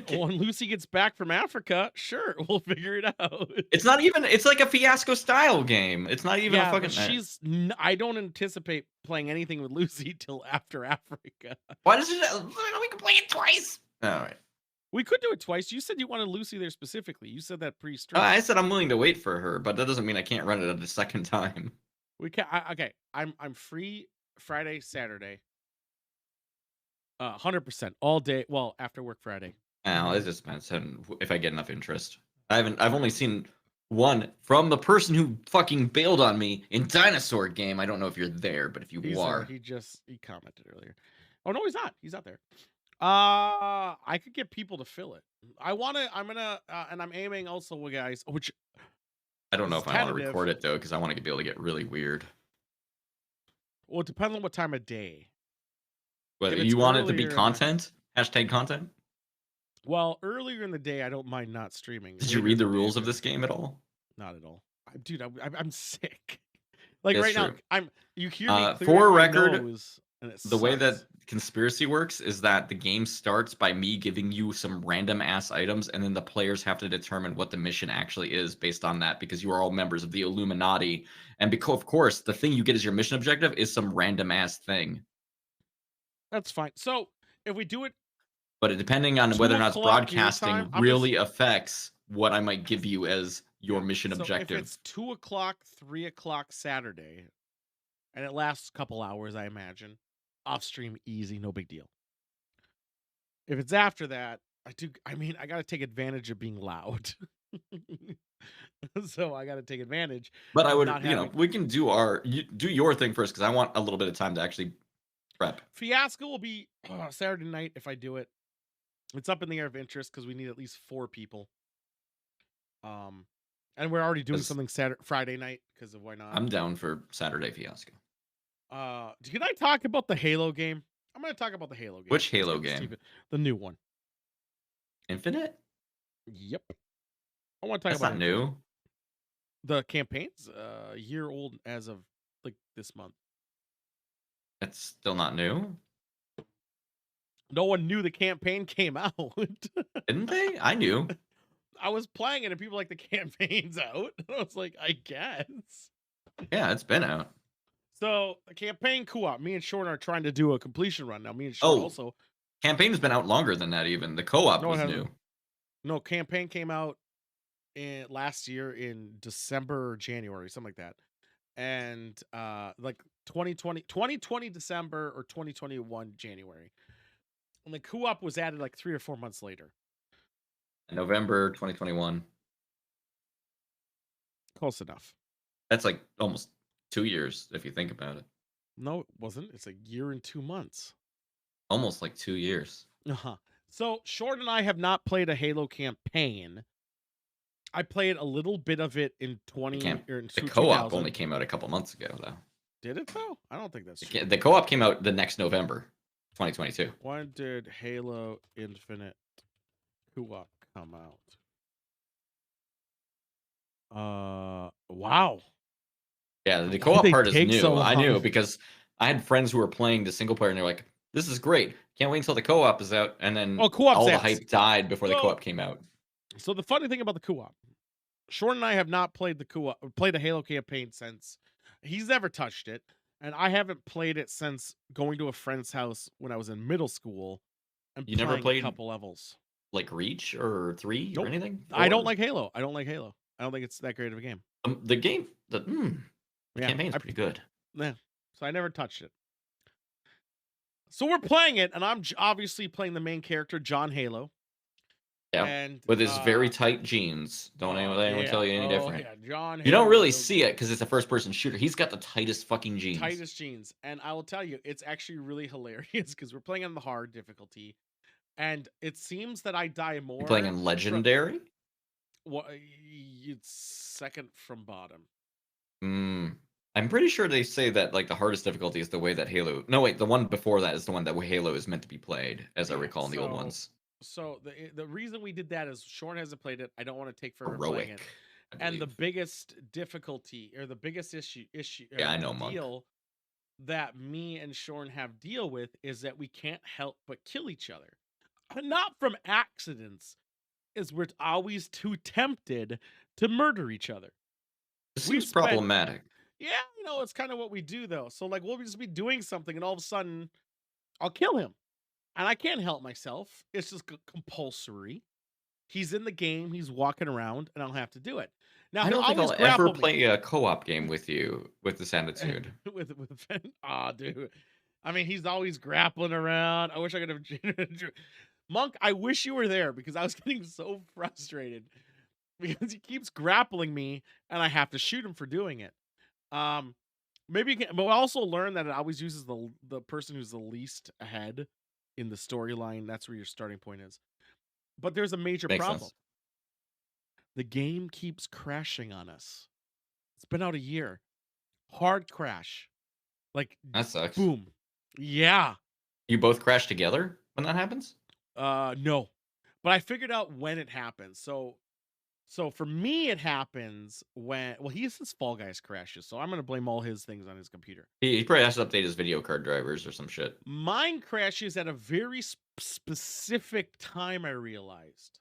When Lucy gets back from Africa, sure, we'll figure it out. It's not even. It's like a Fiasco style game. It's not even a fucking. I don't anticipate playing anything with Lucy till after Africa. Why does it? We can play it twice. All right. We could do it twice. You said you wanted Lucy there specifically. You said that pre-stream. I said I'm willing to wait for her, but that doesn't mean I can't run it at the second time. We can. Okay. I'm free Friday, Saturday. 100% all day. Well, after work Friday. Now it just depends if I get enough interest. I've only seen one from the person who fucking bailed on me in Dinosaur Game. I don't know if you're there, but if you are, he commented earlier. Oh no, he's not. He's not there. I could get people to fill it. I'm aiming also, guys. Which I don't know if I want to record it though, because I want to be able to get really weird. Well, it depends on what time of day. Whether you want it to be content, hashtag content. Well, earlier in the day, I don't mind not streaming. Did you read the rules of this game at all? Not at all, dude. I'm sick. Like right now, you hear me for record. The way that Conspiracy works is that the game starts by me giving you some random ass items, and then the players have to determine what the mission actually is based on that, because you are all members of the Illuminati, and because of course the thing you get as your mission objective is some random ass thing. That's fine. So if we do it, but depending on whether or not it's broadcasting, really affects what I might give you as your mission So if objective. it's 2 o'clock, 3 o'clock Saturday, and it lasts a couple hours, I imagine, off stream, easy, no big deal. If it's after that, I got to take advantage of being loud. So I got to take advantage But I of would, not you know, having. we can do do your thing first because I want a little bit of time to actually prep. Fiasco will be Saturday night if I do it. It's up in the air of interest because we need at least 4 people. And we're already doing 'Cause something Friday night because of why not. I'm down for Saturday Fiasco. Can I talk about the Halo game? I'm going to talk about the Halo game. Which Let's Halo get this game? TV the new one. Infinite? Yep. I want to talk That's about not Infinite. new. The campaign's a year old as of like this month. It's still not new. No one knew the campaign came out. Didn't they? I knew. I was playing it and people like the campaign's out. I was like, I guess. Yeah, it's been out. So the campaign co-op, me and Short are trying to do a completion run now. Me and Short Oh, also. campaign has been out longer than that. Even the co-op No, it was hasn't. new. No, campaign came out last year in December or January, something like that. And like 2020 December or 2021 January. And the co-op was added like 3 or 4 months later. November 2021. Close enough. That's like almost 2 years if you think about it. No, it wasn't. It's a year and 2 months. Almost like 2 years. Uh-huh. So Short and I have not played a Halo campaign. I played a little bit of it in The co-op only came out a couple months ago, though. Did it though? I don't think that's true. The co-op came out the next November, 2022. When did Halo Infinite co-op come out? Wow. Yeah, the Why'd co-op they part is take new. so I knew long? because I had friends who were playing the single player and they're like, "This is great! Can't wait until the co-op is out." And then co-op's all the out. hype died before the co-op came out. So the funny thing about the co-op, Short and I have not played played a Halo campaign since he's never touched it, and I haven't played it since going to a friend's house when I was in middle school and You never playing played a couple levels. like Reach or 3 Nope. or anything? I don't 4? like Halo. I don't think it's that great of a game. The game. The Yeah, campaign's pretty good. Yeah, so I never touched it. So we're playing it, and I'm obviously playing the main character, John Halo. Yeah, And with his very tight jeans. Don't anyone tell you any different. Yeah, John. You don't really Halo, see it because it's a first-person shooter. He's got the tightest fucking jeans. tightest jeans, and I will tell you, it's actually really hilarious because we're playing on the hard difficulty, and it seems that I die more. You're playing in Legendary? Well, it's second from bottom. I'm pretty sure they say that like the hardest difficulty is the way that Halo. No, wait, the one before that is the one that Halo is meant to be played, as I recall in the old ones. So the reason we did that is Shorn hasn't played it. I don't want to take for her playing it. Heroic. And the biggest difficulty or the biggest issue Yeah, I know, Monk. deal that me and Shorn have deal with is that we can't help but kill each other. Not from accidents, is we're always too tempted to murder each other. This We seems spent- problematic. Yeah, it's kind of what we do though. So like we'll just be doing something and all of a sudden I'll kill him. And I can't help myself. It's just compulsory. He's in the game, he's walking around, and I'll have to do it. Now I don't think always I'll ever grapple me. play a co-op game with you with this attitude. with dude. I mean, he's always grappling around. I wish I could have Monk, I wish you were there because I was getting so frustrated because he keeps grappling me and I have to shoot him for doing it. Maybe you can, but I also learned that it always uses the person who's the least ahead in the storyline. That's where your starting point is. But there's a major Makes problem. sense. The game keeps crashing on us. It's been out a year. Hard crash. Like That sucks. boom. Yeah. You both crash together when that happens? No. But I figured out when it happens. So for me, it happens when his Fall Guys crashes. So I'm gonna blame all his things on his computer. He probably has to update his video card drivers or some shit. Mine crashes at a very specific time. I realized.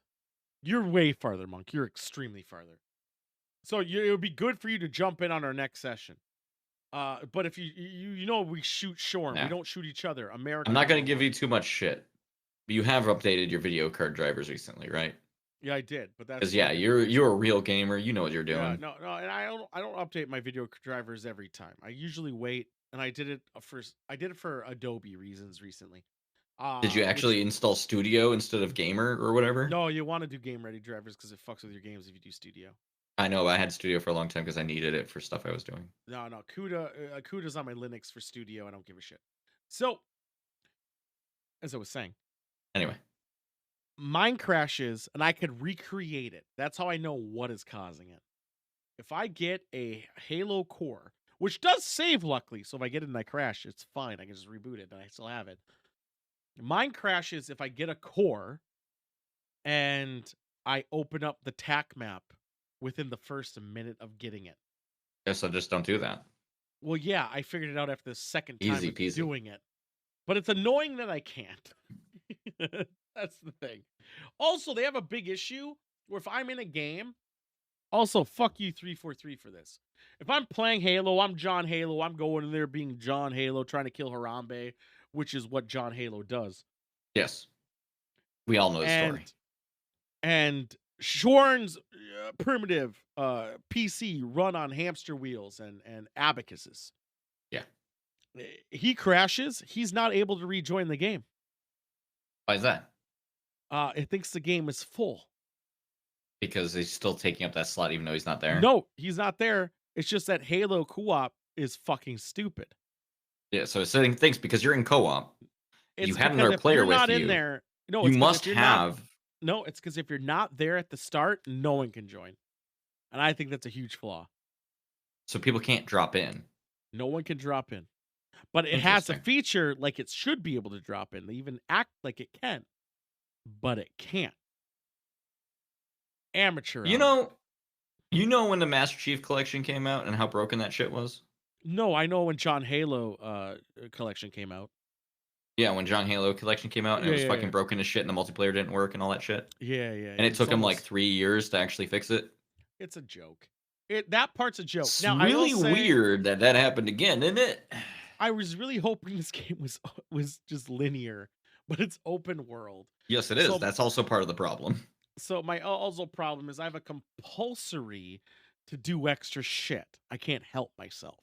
You're way farther, Monk. You're extremely farther. So it would be good for you to jump in on our next session. But if we shoot Shorn, Yeah. we don't shoot each other. America. I'm not going to give you too much shit. But you have updated your video card drivers recently, right? Yeah, I did, but that's Because yeah, fucking you're a real gamer. You know what you're yeah, doing. no, and I don't update my video drivers every time. I usually wait, and I did it for Adobe reasons recently. Did you Which actually install Studio instead of Gamer or whatever? no, you want to do game ready drivers because it fucks with your games if you do Studio. I know I had Studio for a long time because I needed it for stuff I was doing. No, CUDA's on my Linux for Studio. I don't give a shit. So, as I was saying, Anyway, mine crashes, and I could recreate it. That's how I know what is causing it. If I get a Halo core, which does save luckily, so if I get it and I crash, it's fine. I can just reboot it and I still have it. Mine crashes if I get a core and I open up the TAC map within the first minute of getting it. yeah, so just don't do that. Well, yeah, I figured it out after the second time Easy of peasy. doing it. But it's annoying that I can't. That's the thing. Also, they have a big issue where if I'm in a game, also fuck you 343 for this. If I'm playing Halo, I'm John Halo, I'm going in there being John Halo trying to kill Harambe, which is what John Halo does. Yes. We all know the story. And Shorn's primitive PC run on hamster wheels and abacuses. Yeah. He crashes, he's not able to rejoin the game. Why is that? It thinks the game is full. Because he's still taking up that slot even though he's not there? No, he's not there. It's just that Halo co-op is fucking stupid. Yeah, so it's setting things because you're in co-op. It's You have because another if player you're with not you. in there, no, You it's 'cause must if you're not- have. No, it's because if you're not there at the start, no one can join. And I think that's a huge flaw. So people can't drop in. No one can drop in. But it has a Interesting. feature like it should be able to drop in. They even act like it can. But it can't. Amateur You hour. know when the Master Chief Collection came out and how broken that shit was? No, I know when John Halo collection came out. Yeah, when John Halo Collection came out and it was fucking broken as shit and the multiplayer didn't work and all that shit. Yeah. And it took him like 3 years to actually fix it. It's a joke. That part's a joke. It's Now, I will really say, weird that happened again, isn't it? I was really hoping this game was just linear, but it's open world. Yes, it is. So- That's also part of the problem. So my also problem is I have a compulsory to do extra shit. I can't help myself.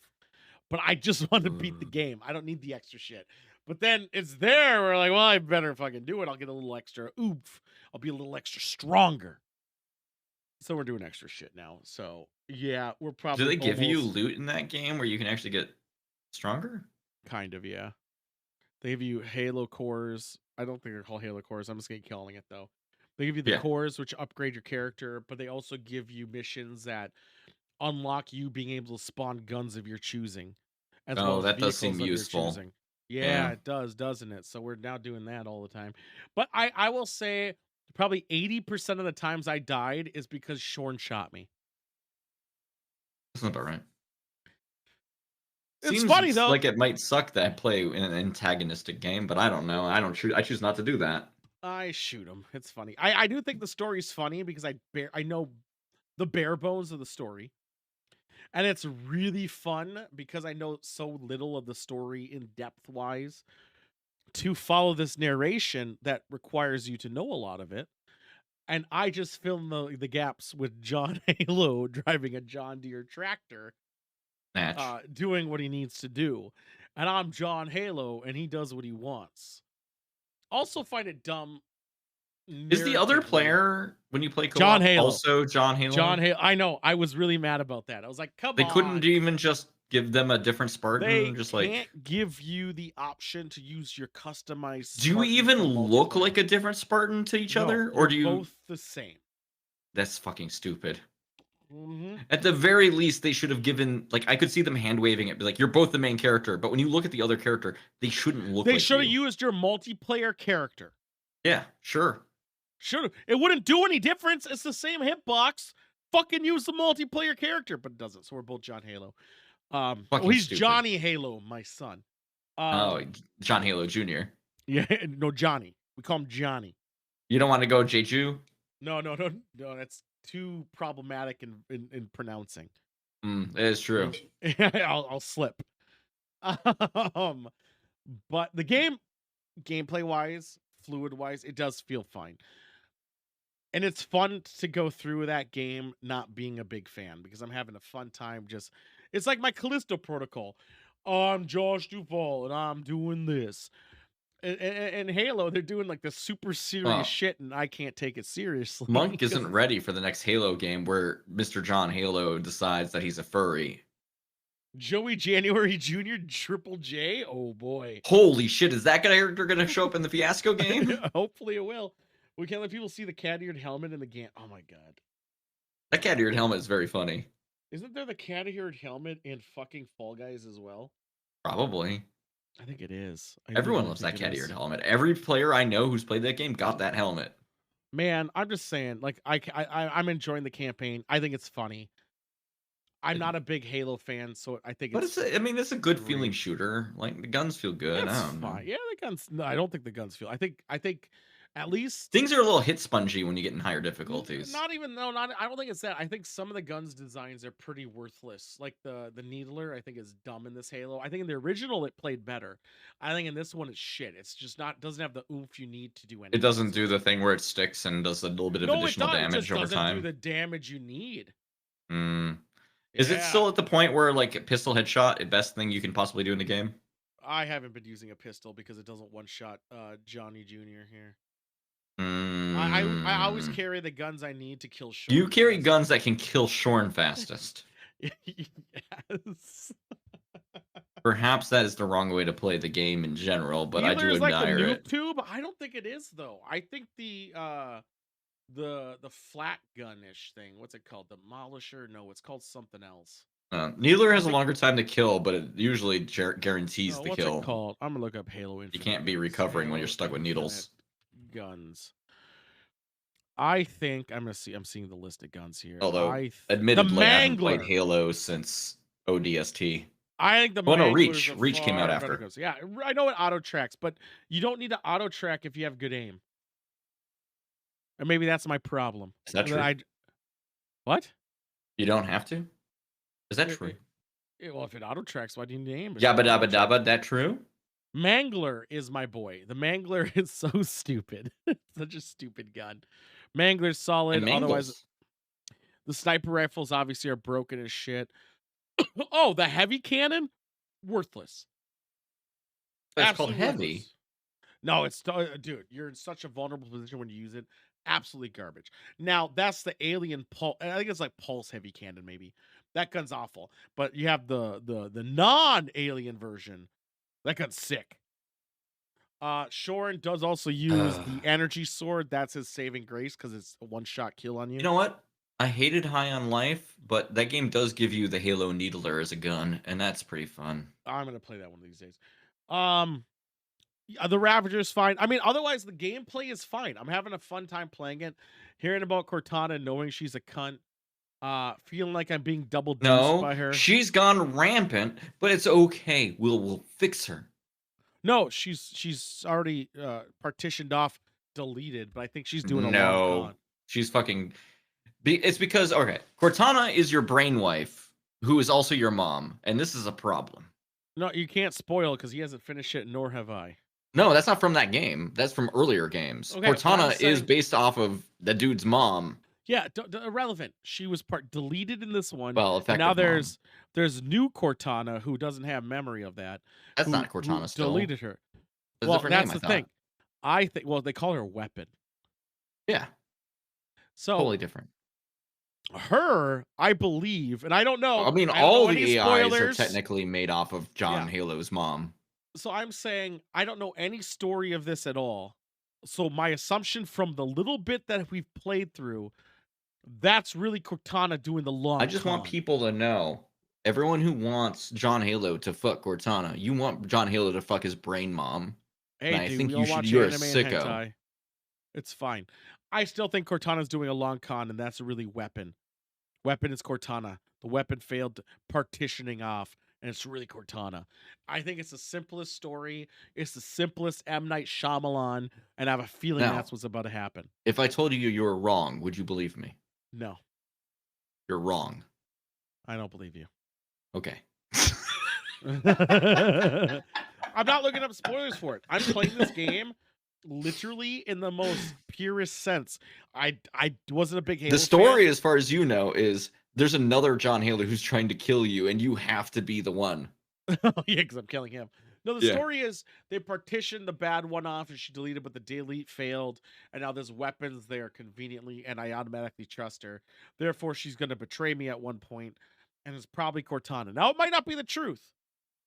But I just want to beat the game. I don't need the extra shit. But then it's there. We're like, well, I better fucking do it. I'll get a little extra oomph. I'll be a little extra stronger. So we're doing extra shit now. So yeah, we're probably. Do they give you almost- loot in that game where you can actually get stronger? Kind of, yeah. They give you Halo cores. I don't think they're called Halo cores. I'm just gonna keep calling it though. They give you the Yeah. cores, which upgrade your character, but they also give you missions that unlock you being able to spawn guns of your choosing. As Oh, well as that does seem vehicles of your useful. choosing. Yeah, Yeah. it does, doesn't it? So we're now doing that all the time. But I will say probably 80% of the times I died is because Shorn shot me. That's not about right. It's Seems funny though. like it might suck that I play in an antagonistic game, but I don't know. I choose not to do that. I shoot him. It's funny. I do think the story's funny because I know the bare bones of the story. And it's really fun because I know so little of the story in depth wise to follow this narration that requires you to know a lot of it. And I just fill in the gaps with John Halo driving a John Deere tractor, Match. doing what he needs to do. And I'm John Halo and he does what he wants. Also find it dumb. Is the other narratively. player when you play co-op John Halo. also John Halo? John Halo. I know. I was really mad about that. I was like, come They on. couldn't even just give them a different Spartan. They Just can't like, give you the option to use your customized. do you Spartan even for look multiplayer. like a different Spartan to each No, other, or you're do you? both the same? That's fucking stupid. Mm-hmm. At the very least, they should have given like I could see them hand waving it, be like, "You're both the main character." But when you look at the other character, they shouldn't look. They like should have you. used your multiplayer character. Yeah, sure. Should have. It wouldn't do any difference. It's the same hitbox. Fucking use the multiplayer character, but it doesn't. So we're both John Halo. Fucking He's stupid. Johnny Halo, my son. Oh, John Halo Jr. Yeah, no, Johnny. We call him Johnny. You don't want to go Jeju? No. That's too problematic in pronouncing. It is true. I'll slip. But the gameplay wise, fluid wise, it does feel fine. And it's fun to go through that game not being a big fan because I'm having a fun time. It's like my Callisto Protocol. I'm Josh Duval and I'm doing this. And Halo, they're doing like the super serious Well, shit, and I can't take it seriously. Monk 'cause isn't ready for the next Halo game where Mr. John Halo decides that he's a furry. Joey January Jr. Triple J. Oh boy. Holy shit, is that character gonna show up in the Fiasco game? Hopefully it will. We can't let people see the cat-eared helmet in the game. Oh my god. That cat-eared helmet is very funny. Isn't there the cat-eared helmet in fucking Fall Guys as well? Probably. I think it is. Everyone loves that cat-eared helmet. Every player I know who's played that game got that helmet. Man, I'm just saying, like, I'm enjoying the campaign. I think it's funny. I'm not a big Halo fan, so I think But it's a good feeling shooter. Like the guns feel good. It's I don't know. fine. Yeah, the guns. No, I don't think the guns feel. I think at least Things are a little hit spongy when you get in higher difficulties. not even no, not. I don't think it's that. I think some of the guns designs are pretty worthless. Like the Needler, I think is dumb in this Halo. I think in the original it played better. I think in this one it's shit. It's just doesn't have the oomph you need to do anything. It doesn't do the thing where it sticks and does a little bit of additional damage over doesn't time. do the damage you need. Is it still at the point where like a pistol headshot, the best thing you can possibly do in the game? I haven't been using a pistol because it doesn't one shot Johnny Jr. here. I always carry the guns I need to kill Shorn. You carry guns that can kill Shorn fastest. Yes. Perhaps that is the wrong way to play the game in general, but I do Neither is like admire the it. noob tube. I don't think it is though. I think the flat gun-ish thing. What's it called? The Demolisher? No, it's called something else. Needler has a longer time to kill, but it usually guarantees the what's kill. it called? I'm gonna look up Halo Infinite. You can't be recovering when you're stuck with needles. Guns. I think I'm seeing the list of guns here. Although, admittedly, I haven't played Mangler. Halo since ODST. I think the Oh no, Mangler's a Reach came out far better after. gun. Yeah, I know it auto tracks, but you don't need to auto track if you have good aim. And maybe that's my problem. Is that true? What? You don't have to? Is that true? Well, if it auto tracks, why do you need to aim? Yabba dabba dabba, that true? Mangler is my boy. The Mangler is so stupid. Such a stupid gun. Mangler's solid. Otherwise, the sniper rifles obviously are broken as shit. Oh, the heavy cannon? Worthless. It's called Absolutely heavy. worthless. No, it's dude, you're in such a vulnerable position when you use it. Absolutely garbage. Now, that's the alien pulse. I think it's like pulse heavy cannon, maybe. That gun's awful. But you have the non-alien version. That gun's sick. Shorin does also use the energy sword. That's his saving grace because it's a one-shot kill on you. You know what? I hated High on Life, but that game does give you the Halo Needler as a gun, and that's pretty fun. I'm gonna play that one of these days. The Ravager's fine. I mean, otherwise the gameplay is fine. I'm having a fun time playing it. Hearing about Cortana, knowing she's a cunt, feeling like I'm being double dosed by her. She's gone rampant, but it's okay. We'll fix her. No, she's already partitioned off, deleted, but I think she's doing a long con. She's fucking. It's because Cortana is your brain wife, who is also your mom, and this is a problem. No, you can't spoil because he hasn't finished it, nor have I. No, that's not from that game. That's from earlier games. Okay, Cortana is based off of the dude's mom. Yeah, irrelevant. She was deleted in this one. Well, effective now mom. there's new Cortana who doesn't have memory of that. That's not Cortana still. Deleted her. That's Well, a different that's name, the thing. I think. Well, they call her Weapon. Yeah. So totally different. Her, I believe, and I don't know. I mean, I don't all know the any AIs spoilers. are technically made off of John Yeah. Halo's mom. So I'm saying I don't know any story of this at all. So my assumption from the little bit that we've played through, that's really Cortana doing the long. I just want people to know. Everyone who wants John Halo to fuck Cortana, you want John Halo to fuck his brain mom. Hey, and I dude, think we you all should. watch You're a anime and sicko. hentai. It's fine. I still think Cortana's doing a long con, and that's really Weapon. Weapon is Cortana. The Weapon failed partitioning off, and it's really Cortana. I think it's the simplest story. It's the simplest M. Night Shyamalan, and I have a feeling Now, that's what's about to happen. If I told you you were wrong, would you believe me? No, You're wrong. I don't believe you. Okay. I'm not looking up spoilers for it. I'm playing this game literally in the most purest sense. I wasn't a big Halo The story, fan. as far as you know, is there's another John Halo who's trying to kill you, and you have to be the one. Yeah, because I'm killing him. No, the Yeah. story is they partitioned the bad one off and she deleted, but the delete failed. And now there's weapons there conveniently, and I automatically trust her. Therefore, she's going to betray me at one point, and it's probably Cortana. Now, it might not be the truth,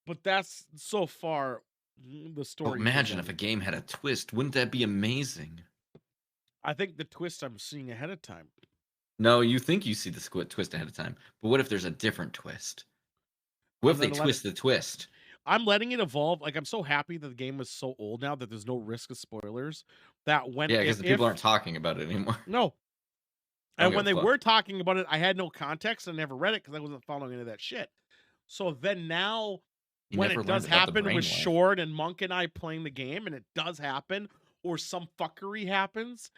but that's so far the Oh, story. imagine if a presented. game had a twist. Wouldn't that be amazing? I think the twist I'm seeing ahead of time. No, you think you see the twist ahead of time, but what if there's a different twist? What if they twist the twist? I'm letting it evolve. Like, I'm so happy that the game is so old now that there's no risk of spoilers. That when Yeah, because the people aren't talking about it anymore. No. I don't And when they give a fuck. were talking about it, I had no context and never read it because I wasn't following any of that shit. So then now, You when never it does learned about the happen with brainwave. Short and Monk and I playing the game, and it does happen, or some fuckery happens,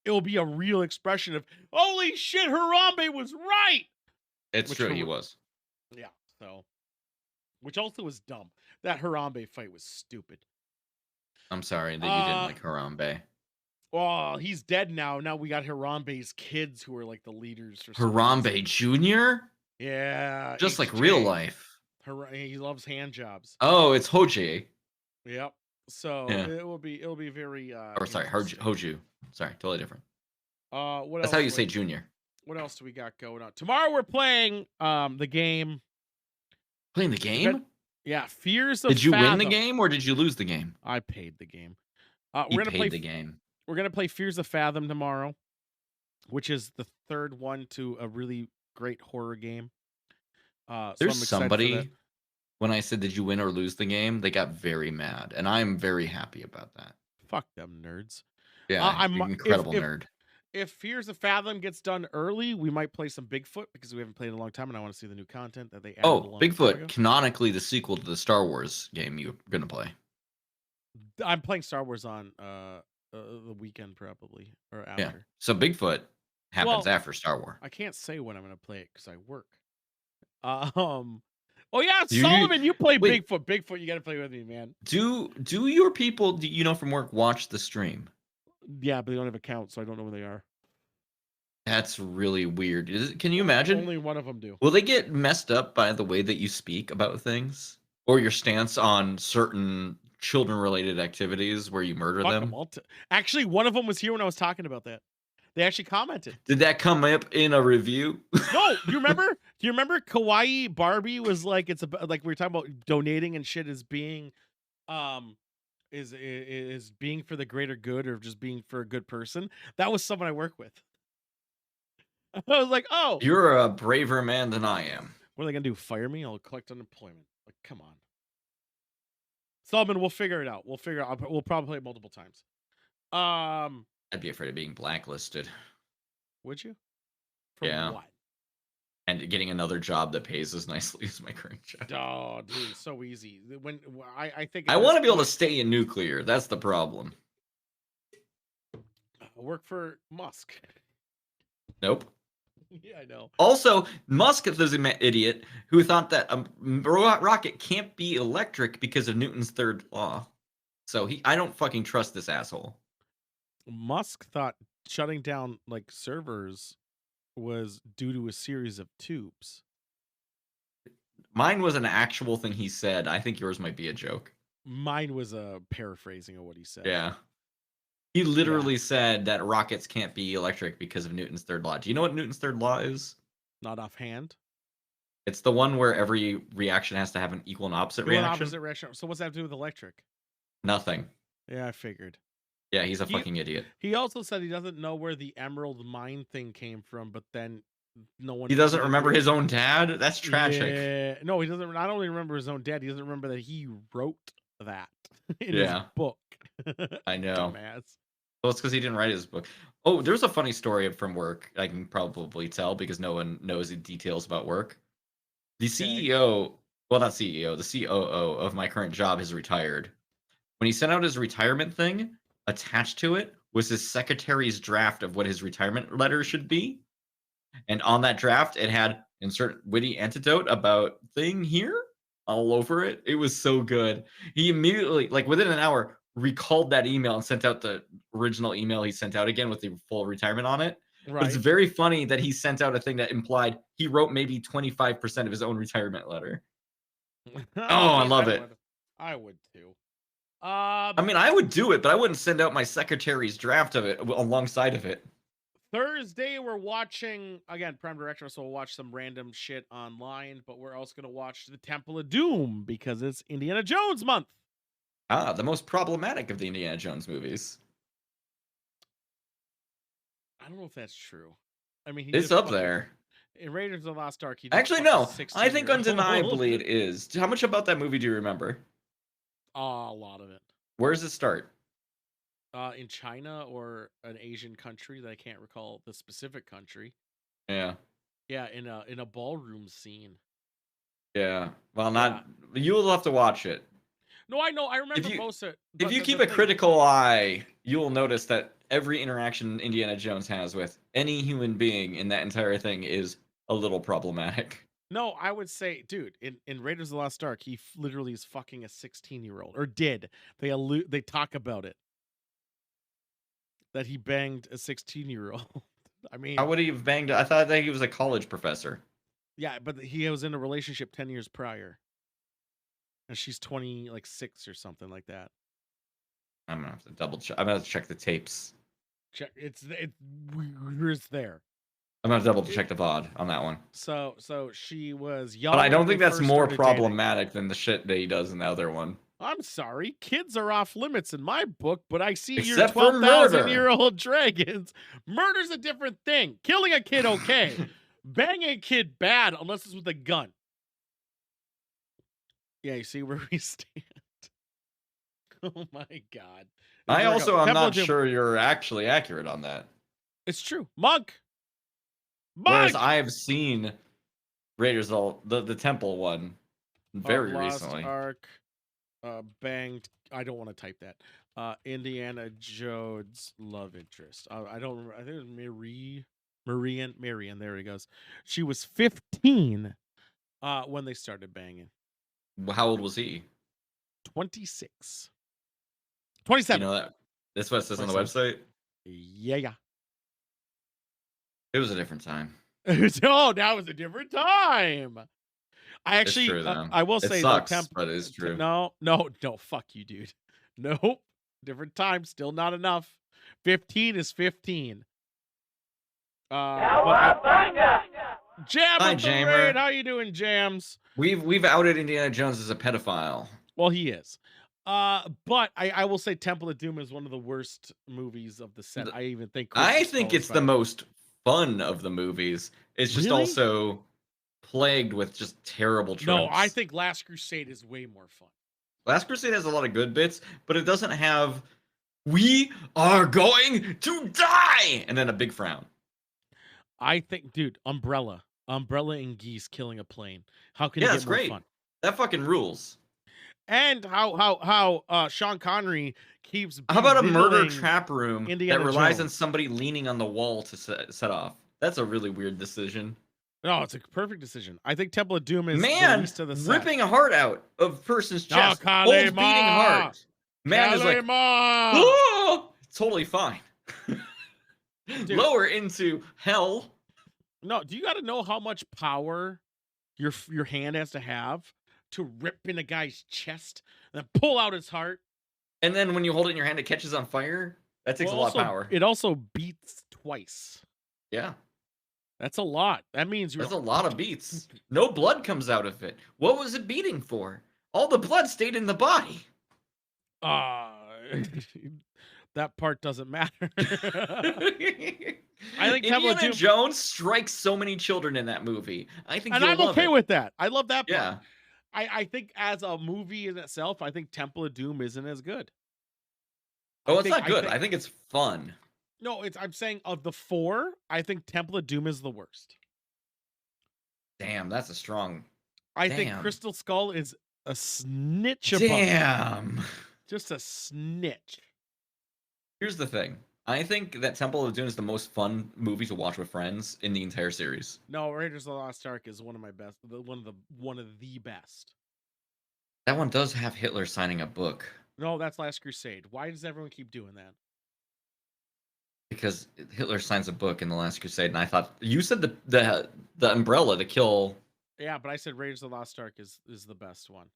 it will be a real expression of, holy shit, Harambe was right! It's Which true, for- he was. Yeah, so. Which also was dumb. That Harambe fight was stupid. I'm sorry that you didn't like Harambe. Oh, he's dead now. Now we got Harambe's kids who are like the leaders. For some Harambe reason. Jr.? Yeah. Just like real HJ. life. He loves hand jobs. Oh, it's Hoji. Yep. So Yeah. it'll be very. Or sorry, interesting. Hoju. Sorry, totally different. What That's else how you do say I- junior. What else do we got going on? Tomorrow we're playing the game. Playing the game? Yeah, Fears of Did you win the Fathom. game or did you lose the game? I paid the game. You We're gonna paid play the game. We're gonna play Fears of Fathom tomorrow, which is the third one to a really great horror game. So I'm There's excited for that. somebody, when I said, did you win or lose the game? They got very mad. And I'm very happy about that. Fuck them nerds. Yeah, I'm you're an incredible if, nerd. If Fears of Fathom gets done early, we might play some Bigfoot because we haven't played in a long time, and I want to see the new content that they added. Oh, a long time ago. Bigfoot, canonically the sequel to the Star Wars game you're going to play. I'm playing Star Wars on the weekend probably or after. Yeah. So Bigfoot happens Well, after Star Wars. I can't say when I'm going to play it because I work. Oh yeah, You- Solomon, you play wait. Bigfoot. Bigfoot, you got to play with me, man. Do your people, you know, from work watch the stream? Yeah, but they don't have accounts, so I don't know where they are. That's really weird. Can you imagine? Only one of them do. Will they get messed up by the way that you speak about things or your stance on certain children-related activities where you murder Fuck them? 'em all. Actually, one of them was here when I was talking about that. They actually commented. Did that come up in a review? No, do you remember? Do you remember Kawaii Barbie was like it's about like we were talking about donating and shit as being is being for the greater good or just being for a good person. That was someone I work with. I was like, oh, You're a braver man than I am. what are they gonna do? Fire me? I'll collect unemployment. Like, come on. Solomon, we'll figure it out. We'll figure out. We'll probably play it multiple times. I'd be afraid of being blacklisted. Would you? For Yeah. what? And getting another job that pays as nicely as my current job. Oh, dude, so easy. When I think I at want to this be able to point- stay in nuclear. That's the problem. work for Musk. Nope. Yeah, I know. Also, Musk is an idiot who thought that a rocket can't be electric because of Newton's third law. So I don't fucking trust this asshole. Musk thought shutting down like servers was due to a series of tubes. Mine was an actual thing he said. I think yours might be a joke. Mine was a paraphrasing of what he said. Yeah. He literally said that rockets can't be electric because of Newton's third law. Do you know what Newton's third law is? Not offhand. It's the one where every reaction has to have an equal and opposite Equal and reaction. opposite reaction. So what's that have to do with electric? Nothing. Yeah, I figured. Yeah, he's a He- fucking idiot. He also said he doesn't know where the emerald mine thing came from, but then no one. He doesn't remember his own dad? That's tragic. Yeah. No, he doesn't. Not only remember his own dad, he doesn't remember that he wrote that in Yeah. his book. I know. Dumbass. Well, it's because he didn't write his book. Oh, there's a funny story from work I can probably tell because no one knows the details about work. The CEO, well, not CEO, the COO of my current job has retired. When he sent out his retirement thing, attached to it was his secretary's draft of what his retirement letter should be. And on that draft, it had insert witty anecdote about thing here all over it. It was so good. He immediately, like within an hour, recalled that email and sent out the original email he sent out again with the full retirement on it. But it's Right. very funny that he sent out a thing that implied he wrote maybe 25% of his own retirement letter. Oh, I love it. I would too. I mean, I would do it, but I wouldn't send out my secretary's draft of it alongside of it. Thursday, we're watching, again, Prime Director, so we'll watch some random shit online, but we're also going to watch The Temple of Doom because it's Indiana Jones month. Ah, the most problematic of the Indiana Jones movies. I don't know if that's true. I mean, It's up there. In Raiders of the Lost Ark, he Actually, no. I think 16-year-old. undeniably it is. How much about that movie do you remember? A lot of it. Where does it start? In China or an Asian country that I can't recall the specific country. Yeah. Yeah, in a ballroom scene. Yeah. Well, not. You'll have to watch it. No, I know. I remember most of it. If you keep a critical eye, you'll notice that every interaction Indiana Jones has with any human being in that entire thing is a little problematic. No, I would say, dude, in Raiders of the Lost Ark, he literally is fucking a 16-year-old, or did. They talk about it. That he banged a 16-year-old. I mean, how would he have banged? I thought that he was a college professor. Yeah, but he was in a relationship 10 years prior, and she's 26 or something like that. I'm gonna have to double check. I'm gonna have to check the tapes. Check it's there. I'm gonna double check the VOD on that one. So she was young. But I don't think that's more dating. problematic than the shit that he does in the other one. I'm sorry, kids are off limits in my book, but I see Except your for murder. 12,000-year-old dragons. Murder's a different thing. Killing a kid, okay. Banging a kid, bad, unless it's with a gun. Yeah, you see where we stand. Oh my God. I also am not sure you're actually accurate on that. It's true. Monk. Whereas I have seen Raiders of the Temple one very recently. Ark. Banged. I don't want to type that. Indiana Jones love interest. I don't remember. I think it was Marian. There he goes. She was 15 when they started banging. How old was he? 26. 27. You know that? That's what it says on the website? Yeah. It was a different time. Oh, now it's a different time. I actually, it's true, I will say, it sucks, but it's true. No, fuck you, dude. Nope, different time, still not enough. 15 is 15. Jam Hi, of the Jammer. raid. How you doing, Jams? We've outed Indiana Jones as a pedophile. Well, he is. But I will say Temple of Doom is one of the worst movies of the set. I even think. I think it's the most fun of the movies. It's just Really? also plagued with just terrible tropes. No, I think Last Crusade is way more fun. Last Crusade has a lot of good bits, but it doesn't have "We are going to die" and then a big frown. I think, dude, Umbrella and geese killing a plane. How can Yeah, it that's get more great. fun? That fucking rules. And how Sean Connery keeps. How about a murder belittling trap room Indiana that relies on Jones? somebody leaning on the wall to set off? That's a really weird decision. No, it's a perfect decision. I think Temple of Doom is the Man, least of the set. ripping a heart out of a person's chest, Kalima! holds beating heart. Man is like, Kalima! oh, totally fine. Dude. Lower into hell. No, do you got to know how much power your hand has to have to rip in a guy's chest and then pull out his heart? And then when you hold it in your hand, it catches on fire. That takes a lot of power. It also beats twice. Yeah. That's a lot. That means That's a lot of beats. No blood comes out of it. What was it beating for? All the blood stayed in the body. That part doesn't matter. I think Indiana Jones strikes so many children in that movie. I think, and I'm okay with that. I love that part. Yeah. I think as a movie in itself, I think Temple of Doom isn't as good. Oh, it's not good. I think it's fun. No, I'm saying of the four, I think Temple of Doom is the worst. Damn, that's a strong. I think Crystal Skull is a snitch. Damn. Just a snitch. Here's the thing. I think that Temple of Doom is the most fun movie to watch with friends in the entire series. No, Raiders of the Lost Ark is one of my best. One of the best. That one does have Hitler signing a book. No, that's Last Crusade. Why does everyone keep doing that? Because Hitler signs a book in the Last Crusade, and I thought you said the umbrella to kill. Yeah, but I said Raiders of the Lost Ark is the best one.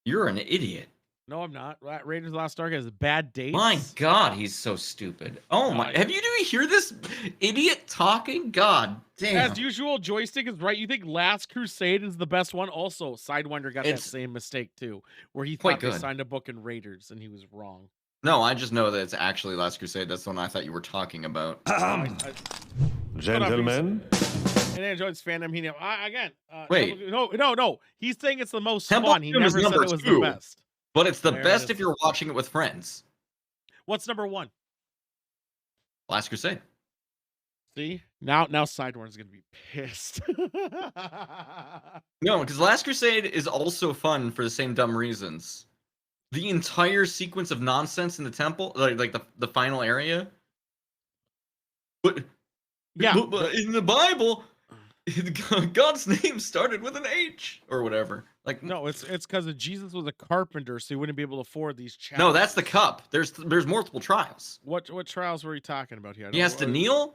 You're an idiot. No, I'm not. Raiders of the Lost Ark has bad dates. My God, he's so stupid. Oh my! Do you hear this idiot talking? God damn. As usual, Joystick is right. You think Last Crusade is the best one? Also, Sidewinder got that same mistake too, where he thought they signed a book in Raiders, and he was wrong. No, I just know that it's actually Last Crusade. That's the one I thought you were talking about. Gentlemen. And enjoyed fandom. He again. Wait. No. He's saying it's the most Temple fun. He Doom is never said it number was 2, the best. But it's the There best it if you're watching it with friends. What's number 1? Last Crusade. See? Now Sidewinder's gonna be pissed. No, because Last Crusade is also fun for the same dumb reasons. The entire sequence of nonsense in the temple, like the final area. But in the Bible, God's name started with an H or whatever. Like no, it's because Jesus was a carpenter, so he wouldn't be able to afford these challenges. No, that's the cup. There's multiple trials. What trials were you talking about here? He has to kneel,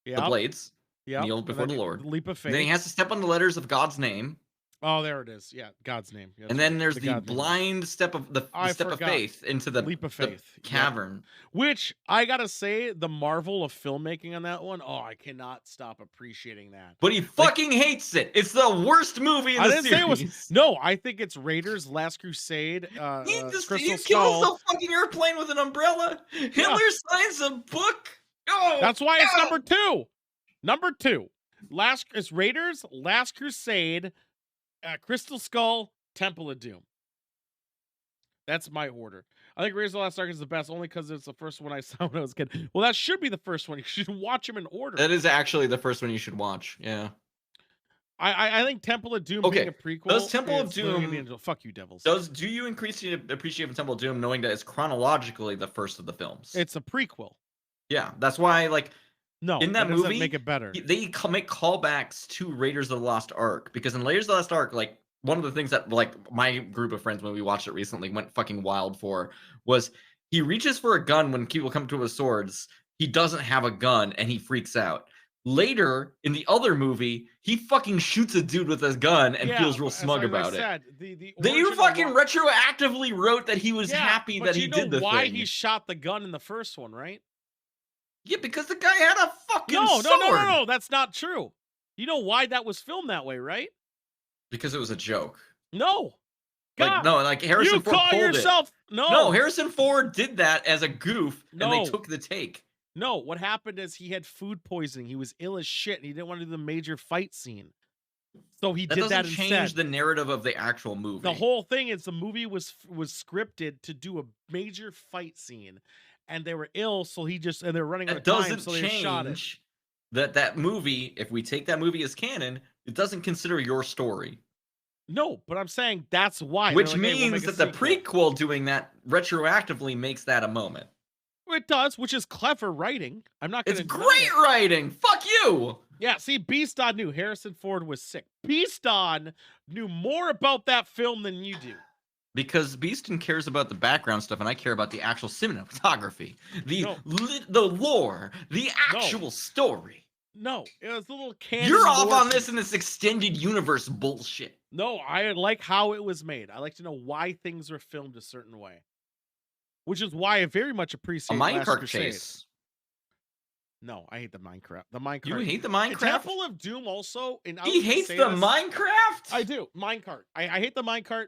the blades, kneel before the Lord. Leap of faith. And then he has to step on the letters of God's name. Oh, there it is. Yeah, God's name. Yeah, and then there's the blind step of the step of faith into the leap of faith cavern. Yeah. Which I gotta say, the marvel of filmmaking on that one. Oh, I cannot stop appreciating that. But he fucking hates it. It's the worst movie in the series. Say it was, no, I think it's Raiders, Last Crusade. He Crystal kills Skull. the fucking airplane with an umbrella. Hitler signs a book. Oh, that's why it's number 2. Number 2. It's Raiders, Last Crusade. Crystal Skull, Temple of Doom. That's my order. I think Raiders of the Lost Ark is the best only because it's the first one I saw when I was a kid. Well, that should be the first one. You should watch them in order. That is actually the first one you should watch. Yeah. I think Temple of Doom being a prequel. Does Temple of Doom... Fuck you, devils. Do you increase your appreciation of Temple of Doom knowing that it's chronologically the first of the films? It's a prequel. Yeah, that's why, no, in that movie, make it better. They make callbacks to Raiders of the Lost Ark because in Raiders of the Lost Ark, one of the things that my group of friends when we watched it recently went fucking wild for was he reaches for a gun when people come to him with swords. He doesn't have a gun and he freaks out. Later in the other movie, he fucking shoots a dude with a gun and feels real smug about it. They fucking retroactively wrote that he was happy that he did the thing. Why he shot the gun in the first one, right? Yeah, because the guy had a fucking sword. No, that's not true. You know why that was filmed that way, right? Because it was a joke. No. Harrison Ford pulled yourself it. No, Harrison Ford did that as a goof, and they took the take. No, what happened is he had food poisoning. He was ill as shit, and he didn't want to do the major fight scene. So he did that instead. That doesn't change the narrative of the actual movie. The whole thing is the movie was scripted to do a major fight scene. And they were ill, so and they're running out of time, so they shot it. That movie, if we take that movie as canon, it doesn't consider your story. No, but I'm saying that's why. Which means that the prequel doing that retroactively makes that a moment. It does, which is clever writing. I'm not going to. It's great writing. Fuck you. Yeah, see, Beaston knew Harrison Ford was sick. Beaston knew more about that film than you do. Because Beaston cares about the background stuff, and I care about the actual cinematography, the lore, the actual story. No, it was a little canon. You're off on this in this extended universe bullshit. No, I like how it was made. I like to know why things were filmed a certain way, which is why I very much appreciate a minecart chase. No, I hate the Minecraft. The Minecart. You hate the Minecraft? Temple of Doom also. And he hates the Minecraft? I do. Minecart. I hate the Minecart.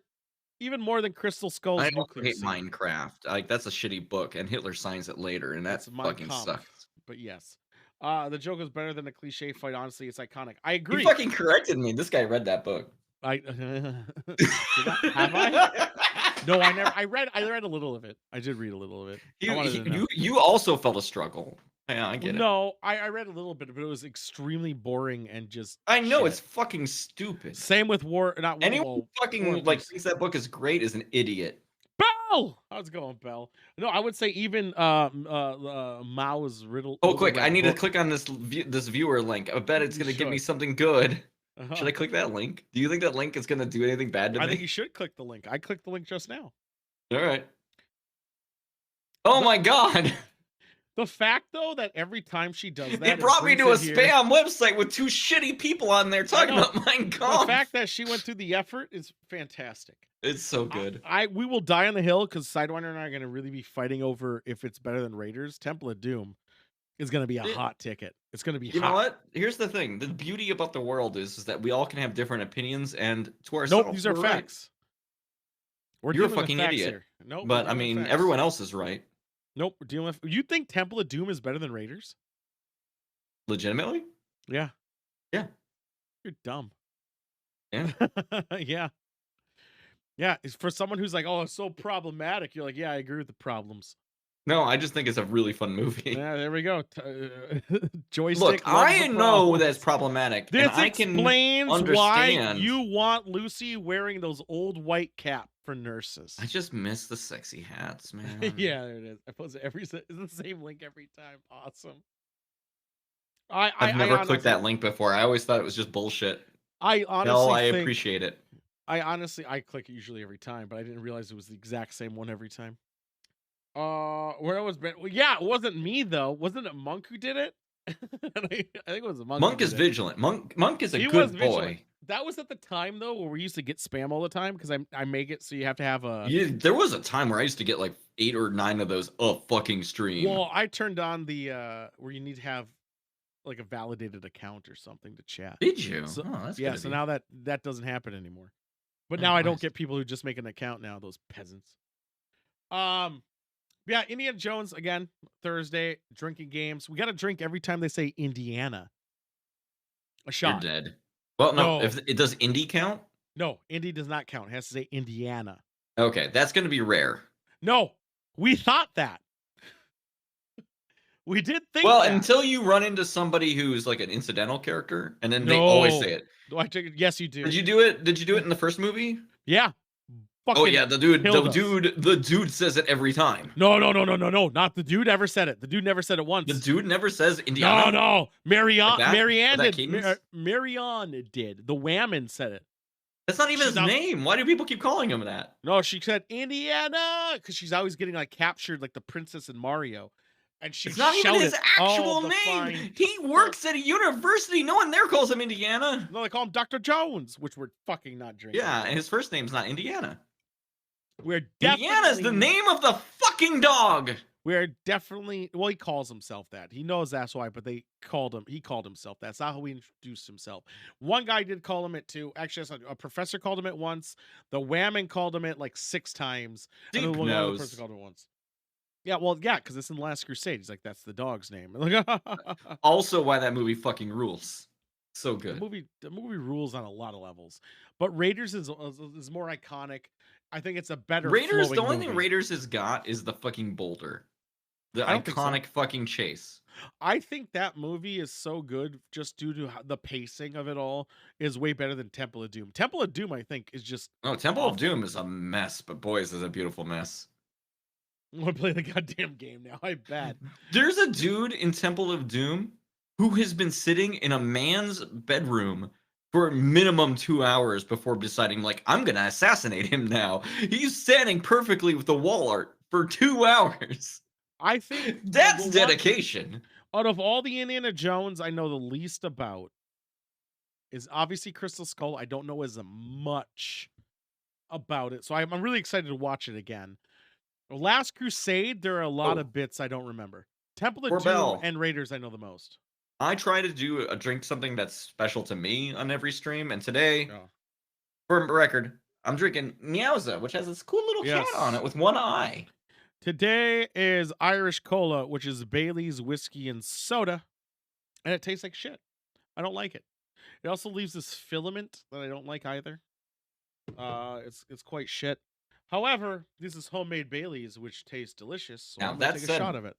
Even more than Crystal Skull's I don't hate Minecraft. That's a shitty book, and Hitler signs it later, and that fucking sucks. But yes. The joke is better than a cliche fight. Honestly, it's iconic. I agree. You fucking corrected me. This guy read that book. Have I? No, I never. I read a little of it. I did read a little of it. You also felt a struggle. Yeah, I get it. No, I read a little bit, but it was extremely boring and just. I know it's fucking stupid. Same with anyone fucking thinks that book is great is an idiot. Bell, how's it going, Bell? No, I would say even Mao's riddle. Oh, quick! I need to click on this viewer link. I bet it's gonna give me something good. Should I click that link? Do you think that link is gonna do anything bad to me? I think you should click the link. I clicked the link just now. All right. Oh my god! The fact though that every time she does that, It brought me to a brings it here. spam website with 2 shitty people on there talking about Mein The Kampf. fact that she went through the effort is fantastic. It's so good. We will die on the hill because Sidewinder and I are going to really be fighting over if it's better than Raiders. Temple of Doom is going to be a hot ticket. It's going to be You hot. know what? Here's the thing. The beauty about the world is that we all can have different opinions, and to ourselves, Nope, these are we're right. facts. We're You're a dealing with fucking facts idiot. here. Nope, But we're I dealing with mean, facts. everyone else is right. Nope, we're dealing with. You think Temple of Doom is better than Raiders? Legitimately? Yeah. Yeah. You're dumb. Yeah. Yeah. Yeah. It's for someone who's like, oh, it's so problematic. You're like, yeah, I agree with the problems. No, I just think it's a really fun movie. Yeah, there we go. Joystick. Look, loves I the know problems. that's problematic. This and I can explains why understand. you want Lucy wearing those old white cap for nurses. I just miss the sexy hats, man. Yeah, there it is. I post it it's the same link every time. Awesome. I've never honestly, clicked that link before. I always thought it was just bullshit. I honestly Hell, I think, appreciate it. I click it usually every time, but I didn't realize it was the exact same one every time. Where was Ben? Well, yeah, it wasn't me though. Wasn't it Monk who did it? I think it was Monk. Monk who is did it. vigilant. Monk is a He good was boy. vigilant. That was at the time though where we used to get spam all the time because I make it so you have to have a. Yeah, there was a time where I used to get like 8 or 9 of those a fucking stream. Well, I turned on the where you need to have like a validated account or something to chat. Did you? So, Oh, that's yeah. good of So you. now that doesn't happen anymore. But Oh, now I don't nice. get people who just make an account now. Those peasants. Yeah, Indiana Jones again Thursday. Drinking games. We got to drink every time they say Indiana. A You're shot. dead. Well, no. No. If it does indie count? No, Indy does not count. It has to say Indiana. Okay, that's going to be rare. No, we thought that. We did think Well, that. until you run into somebody who's like an incidental character, and then they No. always say it. Do I take it? Yes, you do. Did you do it? Did you do it in the first movie? Yeah. Oh Fucking yeah, the killed us. dude says it every time. No. Not the dude ever said it. The dude never said it once. The dude never says Indiana. No. Marianne that did. cadence? Marianne did. The Whammon said it. That's not even She's his not- name. Why do people keep calling him that? No, she said Indiana because she's always getting like captured like the princess in Mario. And she It's not even shouted his actual all the name. fine- He works at a university. No one there calls him Indiana. No, they call him Dr. Jones, which we're fucking not drinking. Yeah, and his first name's not Indiana. We're Indiana's the name of the fucking dog. We're definitely well, he calls himself that. He knows that's why, but he called himself that. That's not how he introduced himself. One guy did call him it too. Actually, that's not, a professor called him it once. The Whammon called him it like 6 times. And then Deep one other nose. person called him it once. Yeah, well, yeah, because it's in Last Crusade. He's like, that's the dog's name. Like, Also, why that movie fucking rules. So good. the movie rules on a lot of levels. But Raiders is more iconic. I think it's a better Raiders, the flowing only thing movie. Raiders has got is the fucking boulder. The I don't think so. iconic fucking chase. I think that movie is so good just due to the pacing of it all is way better than Temple of Doom. Temple of Doom, I think, is just No, Temple awful. of Doom is a mess, but boys, is a beautiful mess. I want to play the goddamn game now. I bet. There's a dude in Temple of Doom who has been sitting in a man's bedroom for minimum 2 hours before deciding, like, I'm gonna assassinate him now. He's standing perfectly with the wall art for 2 hours. I think That's the one- dedication. out of all the Indiana Jones I know the least about is obviously Crystal Skull. I don't know as much about it, so I'm really excited to watch it again. Last Crusade, there are a lot Oh. of bits I don't remember. Temple of Or Doom Bell. and Raiders I know the most. I try to do a drink something that's special to me on every stream, and today, Oh. for record, I'm drinking Meowza, which has this cool little Yes. cat on it with one eye. Today is Irish Cola, which is Bailey's whiskey and soda, and it tastes like shit. I don't like it. It also leaves this filament that I don't like either. It's quite shit. However, this is homemade Bailey's, which tastes delicious. So Now, I'm gonna that take said- a shot of it.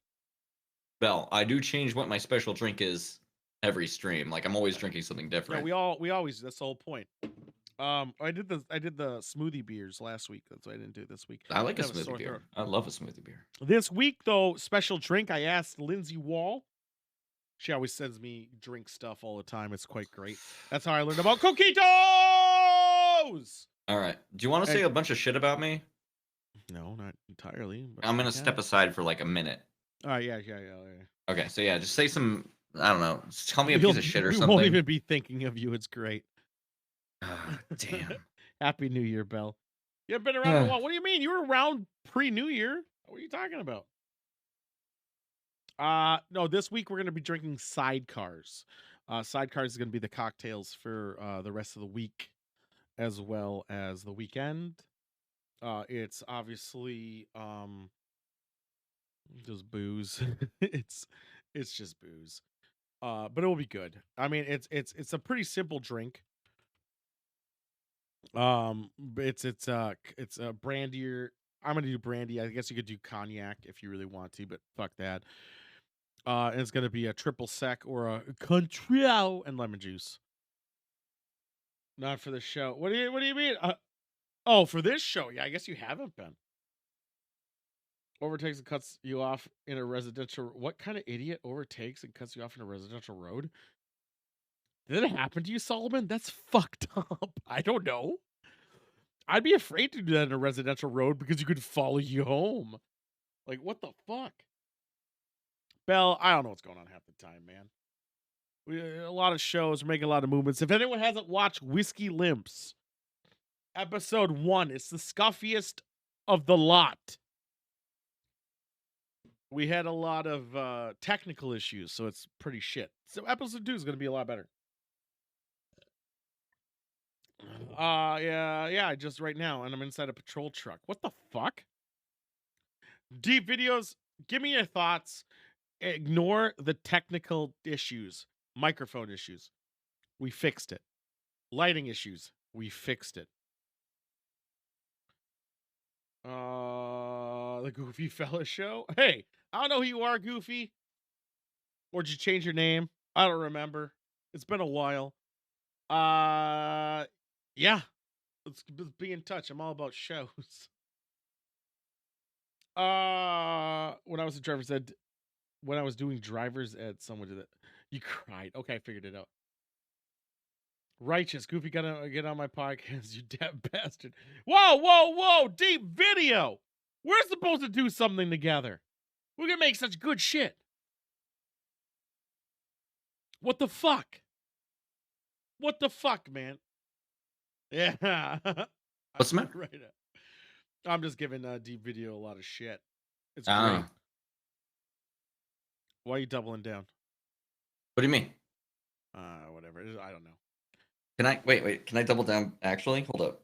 Bell, I do change what my special drink is every stream. Like, I'm always drinking something Yeah, different. we always that's the whole point. I did the smoothie beers last week. That's what I didn't do this week. I like a have a smoothie sore beer. throat. I love a smoothie beer. This week, though, special drink. I asked Lindsay Wall. She always sends me drink stuff all the time. It's quite great. That's how I learned about coquitos. All right. Do you want to say a bunch of shit about me? No, not entirely. But I'm gonna yeah. step aside for like a minute. All right, yeah. Okay, so yeah, just say some. I don't know. Just tell me a We'll- piece of shit or we something. won't even be thinking of you. It's great. Damn. Happy New Year, Bell. You haven't been around in a while. What do you mean? You were around pre-New Year. What are you talking about? No, this week we're going to be drinking sidecars. Sidecars is going to be the cocktails for the rest of the week as well as the weekend. It's obviously just booze. it's just booze. But it will be good. I mean, it's a pretty simple drink. It's a brandier. I'm gonna do brandy. I guess you could do cognac if you really want to, but fuck that. And it's gonna be a triple sec or a Control and lemon juice. Not for the show. What do you mean? Oh, for this show? Yeah, I guess you haven't been. Overtakes and cuts you off in a residential. What kind of idiot overtakes and cuts you off in a residential road? Did it happen to you, Solomon? That's fucked up. I don't know. I'd be afraid to do that in a residential road because you could follow you home. Like, what the fuck? Bell, I don't know what's going on half the time, man. A lot of shows, we're making a lot of movements. If anyone hasn't watched Whiskey Limps, episode 1, it's the scuffiest of the lot. We had a lot of technical issues, so it's pretty shit. So episode 2 is going to be a lot better. Yeah, just right now, and I'm inside a patrol truck. What the fuck? Deep videos, give me your thoughts. Ignore the technical issues. Microphone issues. We fixed it. Lighting issues. We fixed it. The Goofy Fella Show. Hey, I don't know who you are, Goofy. Or did you change your name? I don't remember. It's been a while. Yeah. Let's be in touch. I'm all about shows. When I was a driver's ed, when I was doing driver's ed, someone did it. You cried. Okay, I figured it out. Righteous. Goofy, gotta get on my podcast, you damn bastard. Whoa. Deep video. We're supposed to do something together. We're gonna make such good shit. What the fuck? What the fuck, man? Yeah. What's the matter? Right. I'm just giving Deep Video a lot of shit. It's great. Why are you doubling down? What do you mean? Whatever. I don't know. Can I wait? Can I double down? Actually, hold up.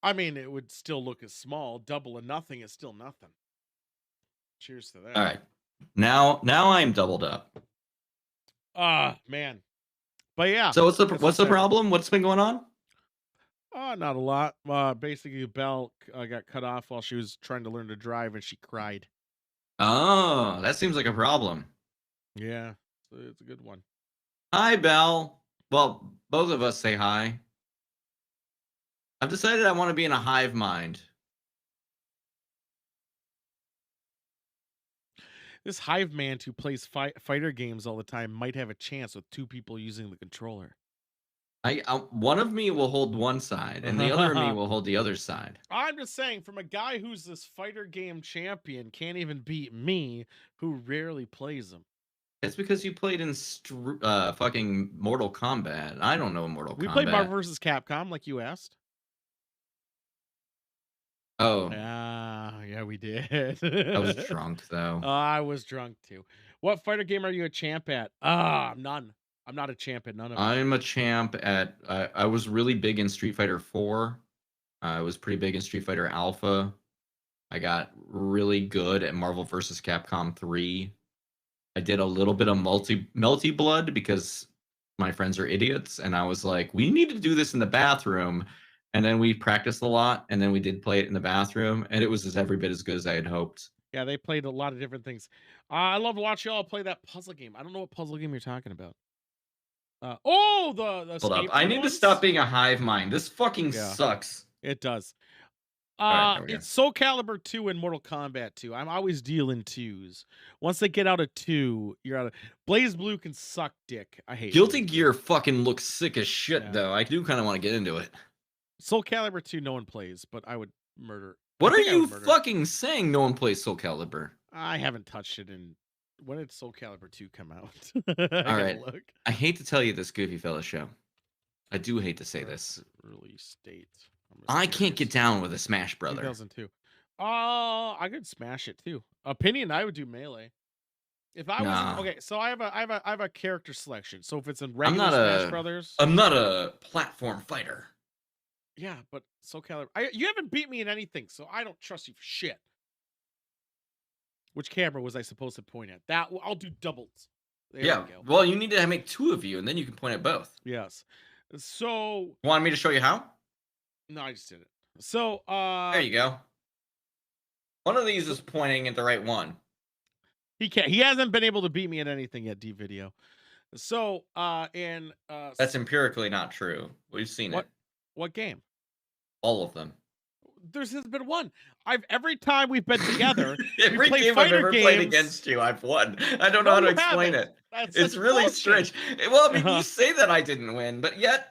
I mean, it would still look as small. Double and nothing is still nothing. Cheers to that. All right. Now I'm doubled up. Man. But yeah. So what's the problem? What's been going on? Not a lot. Basically, Belle got cut off while she was trying to learn to drive, and she cried. Oh, that seems like a problem. Yeah, so it's a good one. Hi, Belle. Well, both of us say hi. I've decided I want to be in a hive mind. This hive man who plays fighter games all the time might have a chance with 2 people using the controller. One of me will hold one side, and the other of me will hold the other side. I'm just saying, from a guy who's this fighter game champion, can't even beat me, who rarely plays them. It's because you played in fucking Mortal Kombat. I don't know Mortal Kombat. We played Marvel vs. Capcom, like you asked. Oh. Yeah, we did. I was drunk, though. I was drunk, too. What fighter game are you a champ at? None. I'm not a champ at none of them. I'm a champ at... I was really big in Street Fighter 4. I was pretty big in Street Fighter Alpha. I got really good at Marvel vs. Capcom 3. I did a little bit of Melty Blood because my friends are idiots, and I was like, we need to do this in the bathroom. And then we practiced a lot, and then we did play it in the bathroom, and it was every bit as good as I had hoped. Yeah, they played a lot of different things. I love to watch y'all play that puzzle game. I don't know what puzzle game you're talking about. The Hold up. I need to stop being a hive mind. This fucking sucks. It does. Right, it's Soul Calibur 2 and Mortal Kombat 2. I'm always dealing 2s. Once they get out of 2, you're out of... Blaze Blue can suck dick. I hate Guilty Gear fucking looks sick as shit, though. I do kind of want to get into it. Soul Calibur 2, no one plays, but I would murder What I are think I would you murder. fucking saying? No one plays Soul Calibur. I haven't touched it in. When did Soul Calibur 2 come out? I All gotta right. look. I hate to tell you this, Goofy Fella Show. I do hate to say this. Release date. I can't get down with a Smash Brother. 2002. Oh, I could smash it too. Opinion, I would do Melee. If I was Nah. okay, so I have a character selection. So if it's in I'm regular not Smash a Brothers, I'm not a platform fighter. yeah, but Soul Calibur, you haven't beat me in anything, so I don't trust you for shit. Which camera was I supposed to point at? That I'll do doubles. There Yeah. we go. Well, you need to make two of you, and then you can point at both. Yes. So Want me to show you how? no, I just did it. So There you go. One of these is pointing at the right one. he can't. He hasn't been able to beat me at anything yet. D video. So That's empirically not true. We've seen it. What game? All of them. There's been one. Every time we've been together, Every we game I've ever played against you, I've won. I don't know how to explain it. It's really strange. Well, I mean, you say that I didn't win, but yet,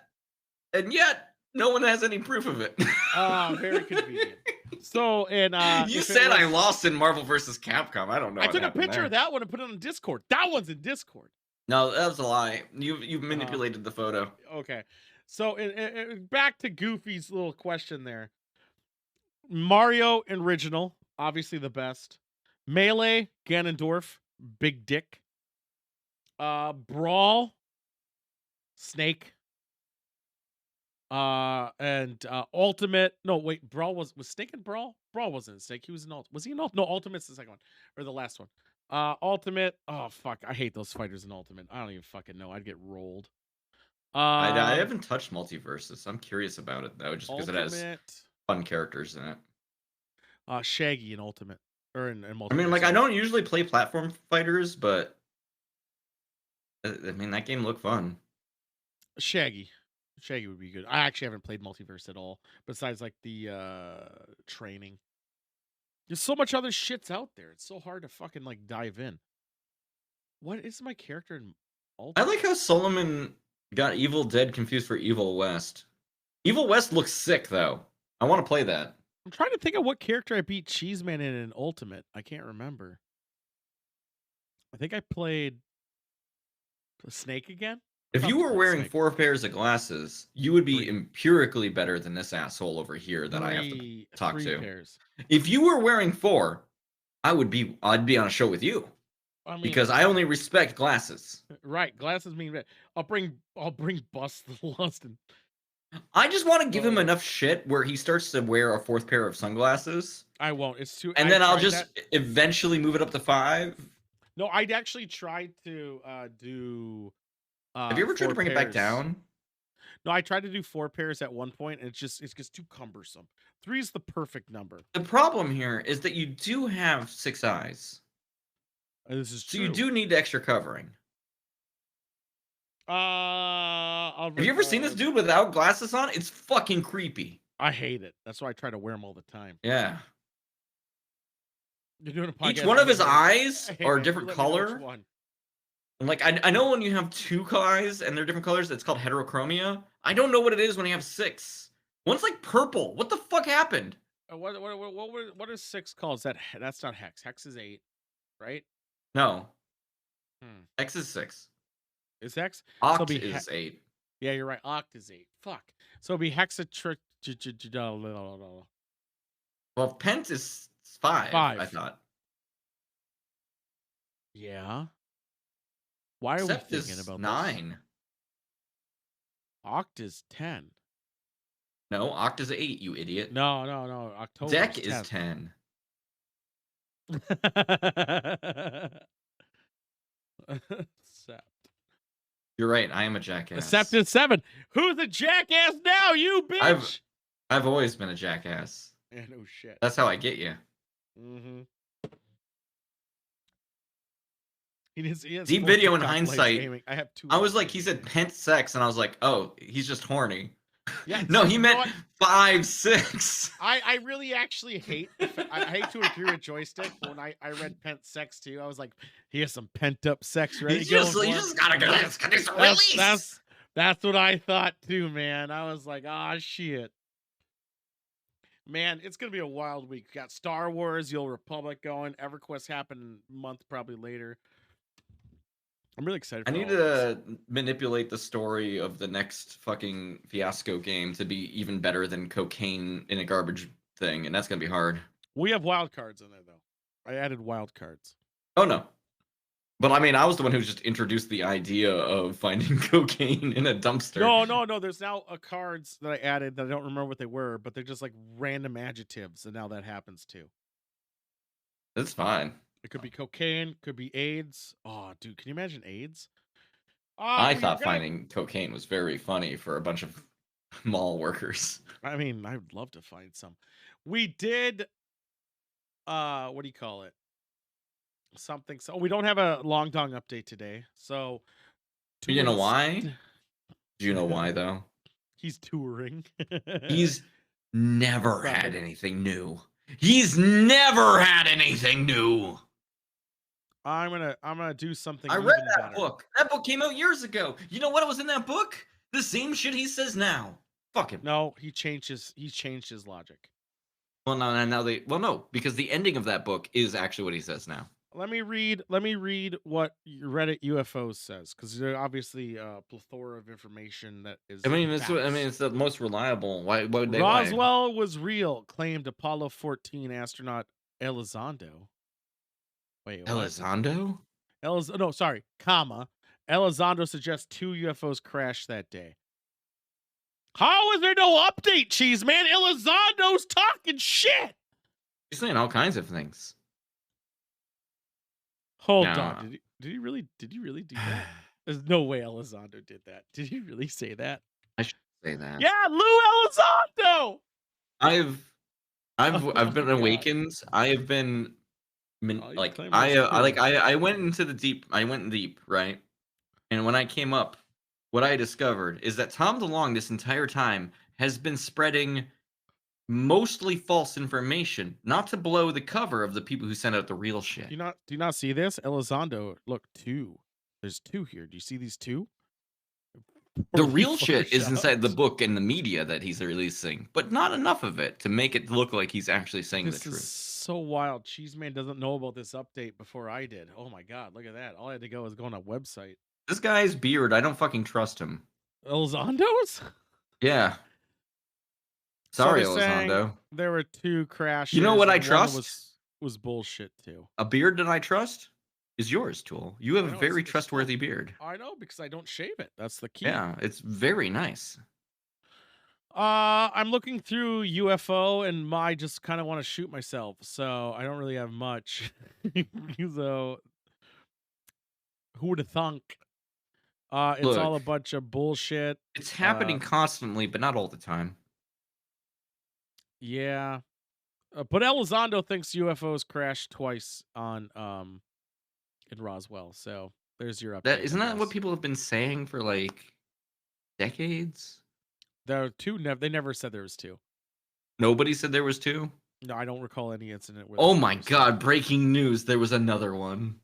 no one has any proof of it. Oh, very convenient. So, and you said I lost in Marvel vs. Capcom. I don't know. I took a picture of that one and put it on Discord. That one's in Discord. No, that was a lie. You've manipulated the photo. Okay. So, back to Goofy's little question there. Mario original, obviously the best. Melee, Ganondorf, Big Dick. Brawl, Snake. And Ultimate. No, wait, Brawl was Snake in Brawl? Brawl wasn't Snake. He was in Was he in Ultimate? No, Ultimate's the second one. Or the last one. Ultimate. Oh fuck. I hate those fighters in Ultimate. I don't even fucking know. I'd get rolled. I haven't touched Multiversus. I'm curious about it though, just because it has fun characters in it. Shaggy in Ultimate. Or in Multiverse. I mean, like, I don't usually play platform fighters, but I mean, that game looked fun. Shaggy would be good. I actually haven't played Multiverse at all, besides like the training. There's so much other shit's out there. It's so hard to fucking like dive in. What is my character in Ultimate? I like how Solomon got Evil Dead confused for Evil West. Evil West looks sick though. I want to play that. I'm trying to think of what character I beat Cheeseman in Ultimate. I can't remember. I think I played Snake again. If you were wearing 4 pairs of glasses, you would be empirically better than this asshole over here that I have to talk to. Pairs. If you were wearing 4, I'd be on a show with you. I mean, because I only respect glasses. Right, glasses mean red. I'll bring Bust the Lust and I just want to give him enough shit where he starts to wear a 4th pair of sunglasses. I won't. It's too. And then I'll just eventually move it up to 5. No, I'd actually tried to do. Have you ever tried to bring it back down? No, I tried to do 4 pairs at one point, and it's just too cumbersome. 3 is the perfect number. The problem here is that you do have 6 eyes. This is true. So you do need extra covering. Have you ever seen this dude without glasses on? It's fucking creepy. I hate it. That's why I try to wear them all the time. Yeah. You're doing a podcast. Each one of his eyes are a different color. And like I know when you have 2 eyes and they're different colors, it's called heterochromia. I don't know what it is when you have 6. One's like purple. What the fuck happened? What is 6 called? That's not hex. Hex is 8, right? No. Hex is 6. Is hex? Oct is 8. Yeah, you're right. Oct is 8. Fuck. So it'd be hexatric. Well, pent is 5. I thought. Yeah. Why are we thinking about 9. This? Oct is 10. No, Oct is 8, you idiot. No. October. Deck is 10. Sept. You're right. I am a jackass. Sept is 7. Who's a jackass now? You bitch. I've always been a jackass. Yeah, no shit. That's how I get you. Mm-hmm. He has Deep video in hindsight. I have 2. I was like, he said pent sex, and I was like, oh, he's just horny. Yeah, no, he meant 5, 6. I really actually hate. I hate to agree with Joystick. When I read pent sex too, I was like, he has some pent up sex ready. You just gotta go. It's gonna release. That's what I thought too, man. I was like, ah, shit. Man, it's gonna be a wild week. Got Star Wars, The Old Republic going. EverQuest happened a month probably later. I'm really excited I for need all of this. to manipulate the story of the next fucking fiasco game to be even better than cocaine in a garbage thing, and that's gonna be hard. We have wild cards in there though. I added wild cards. Oh no. But I mean, I was the one who just introduced the idea of finding cocaine in a dumpster. No. There's now cards that I added that I don't remember what they were, but they're just like random adjectives, and now that happens too. That's fine. It could be cocaine, could be AIDS. Oh, dude, can you imagine AIDS? I thought finding cocaine was very funny for a bunch of mall workers. I mean, I would love to find some. We did what do you call it? Something. So we don't have a Long Dong update today. So You know why? Do you know why though? He's touring. He's never had anything new. He's never had anything new. I'm gonna do something. I read even that better. book. That book came out years ago. You know what was in that book? The same shit he says now. Fuck him. No, he changed his logic. Well, no, because the ending of that book is actually what he says now. Let me read what Reddit UFOs says, because there's obviously a plethora of information that is. It's the most reliable. Why would they lie? Roswell was real, claimed Apollo 14 astronaut Elizondo. Wait, what? Elizondo? Elizondo suggests 2 UFOs crashed that day. How is there no update, Cheese Man? Elizondo's talking shit. He's saying all kinds of things. Hold on. Did he really do that? There's no way Elizondo did that. Did he really say that? I should say that. Yeah, Lou Elizondo. I've been awakened. I have been I went into the deep. I went deep, right? And when I came up, what I discovered is that Tom DeLonge this entire time has been spreading mostly false information, not to blow the cover of the people who sent out the real shit. Do you not see this? Elizondo, look, 2. There's 2 here. Do you see these 2? The real shit is inside the book and the media that he's releasing, but not enough of it to make it look like he's actually saying the truth. This is so wild. Cheese Man doesn't know about this update before I did. Oh my god, look at that. All I had to go was go on a website. This guy's beard, I don't fucking trust him. Elizondo's? Yeah. Sorry, so Elizondo. There were 2 crashes. You know what I trust? Was bullshit too. A beard that I trust is yours, Tool. You have a very trustworthy beard. I know, because I don't shave it. That's the key. Yeah, it's very nice. I'm looking through UFO and I just kind of want to shoot myself, so I don't really have much. So who would have thunk? It's Look, all a bunch of bullshit. It's happening constantly, but not all the time. Yeah. But Elizondo thinks UFOs crashed twice on in Roswell. So there's your update. Isn't that what people have been saying for like decades? There are 2. They never said there was 2. Nobody said there was 2? No, I don't recall any incident where. Oh my god! Breaking news! There was another one.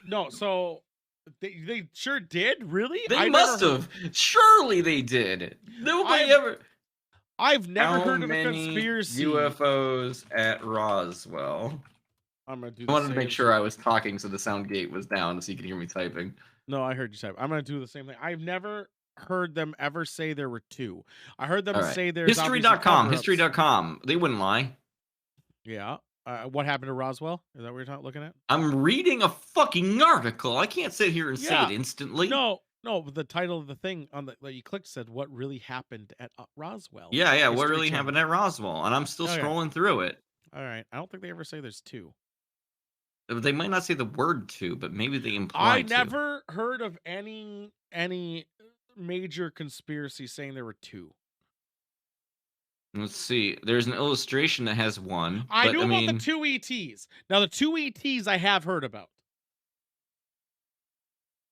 No, so they sure did. Really? They must have. Surely they did. Nobody ever. I've never heard of a many conspiracy. UFOs at Roswell. I'm gonna do. I wanted to make sure I was talking, so the sound gate was down, so you could hear me typing. No, I heard you type. I'm gonna do the same thing. I've never heard them ever say there were 2. I heard them say there's History.com. History.com. They wouldn't lie. Yeah. What happened to Roswell? Is that what you're looking at? I'm reading a fucking article. I can't sit here and say it instantly. No, but the title of the thing on that you clicked said what really happened at Roswell. Yeah. What really happened at Roswell? And I'm still scrolling through it. All right. I don't think they ever say there's 2. They might not say the word 2, but maybe they imply 2. I never heard of any major conspiracy saying there were 2. Let's see. There's an illustration that has 1. I knew about the 2 ETs. Now, the 2 ETs I have heard about.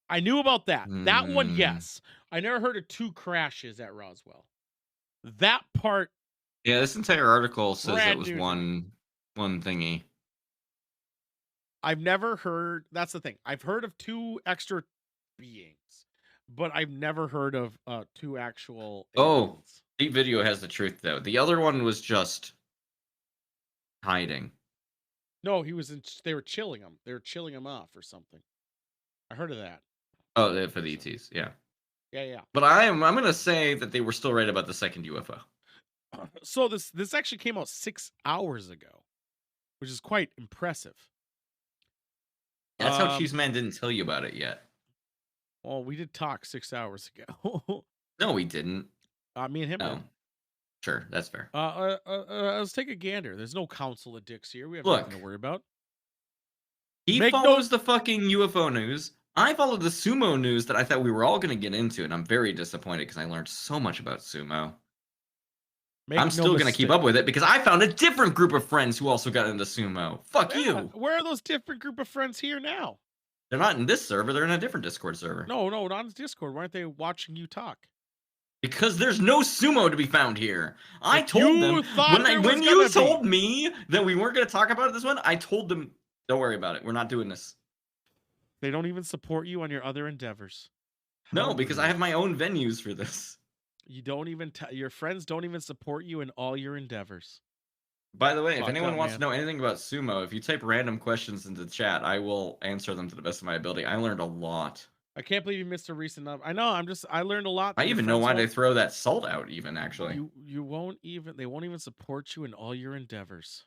I knew about that. That one, yes. I never heard of 2 crashes at Roswell. That part. Yeah, this entire article says it was one thingy. I've never heard. That's the thing. I've heard of 2 extra beings, but I've never heard of 2 actual Oh, aliens. Deep Video has the truth though. The other one was just hiding. No, they were chilling him. They were chilling him off or something. I heard of that. Oh, for the ETs, yeah. Yeah. But I'm gonna say that they were still right about the second UFO. So this actually came out 6 hours ago, which is quite impressive. That's how Cheese Man didn't tell you about it yet. Well, we did talk 6 hours ago. No, we didn't. Me and him No. did. Sure, that's fair. Let's take a gander. There's no Council of Dicks here. We have Look. nothing to worry about. He follows the fucking UFO news. I followed the sumo news that I thought we were all going to get into, and I'm very disappointed because I learned so much about sumo. I'm still going to keep up with it because I found a different group of friends who also got into sumo. Fuck you. Where are those different group of friends here now? They're not in this server. They're in a different Discord server. No, not on Discord. Why aren't they watching you talk? Because there's no sumo to be found here. I told them when you told me that we weren't going to talk about this one, I told them, don't worry about it. We're not doing this. They don't even support you on your other endeavors. No, because I have my own venues for this. You don't even your friends don't even support you in all your endeavors. By the way, if anyone wants to know anything about sumo, if you type random questions into the chat, I will answer them to the best of my ability. I learned a lot. I can't believe you missed a recent I know, I learned a lot. I even know why they throw that salt out even, actually. They won't even support you in all your endeavors.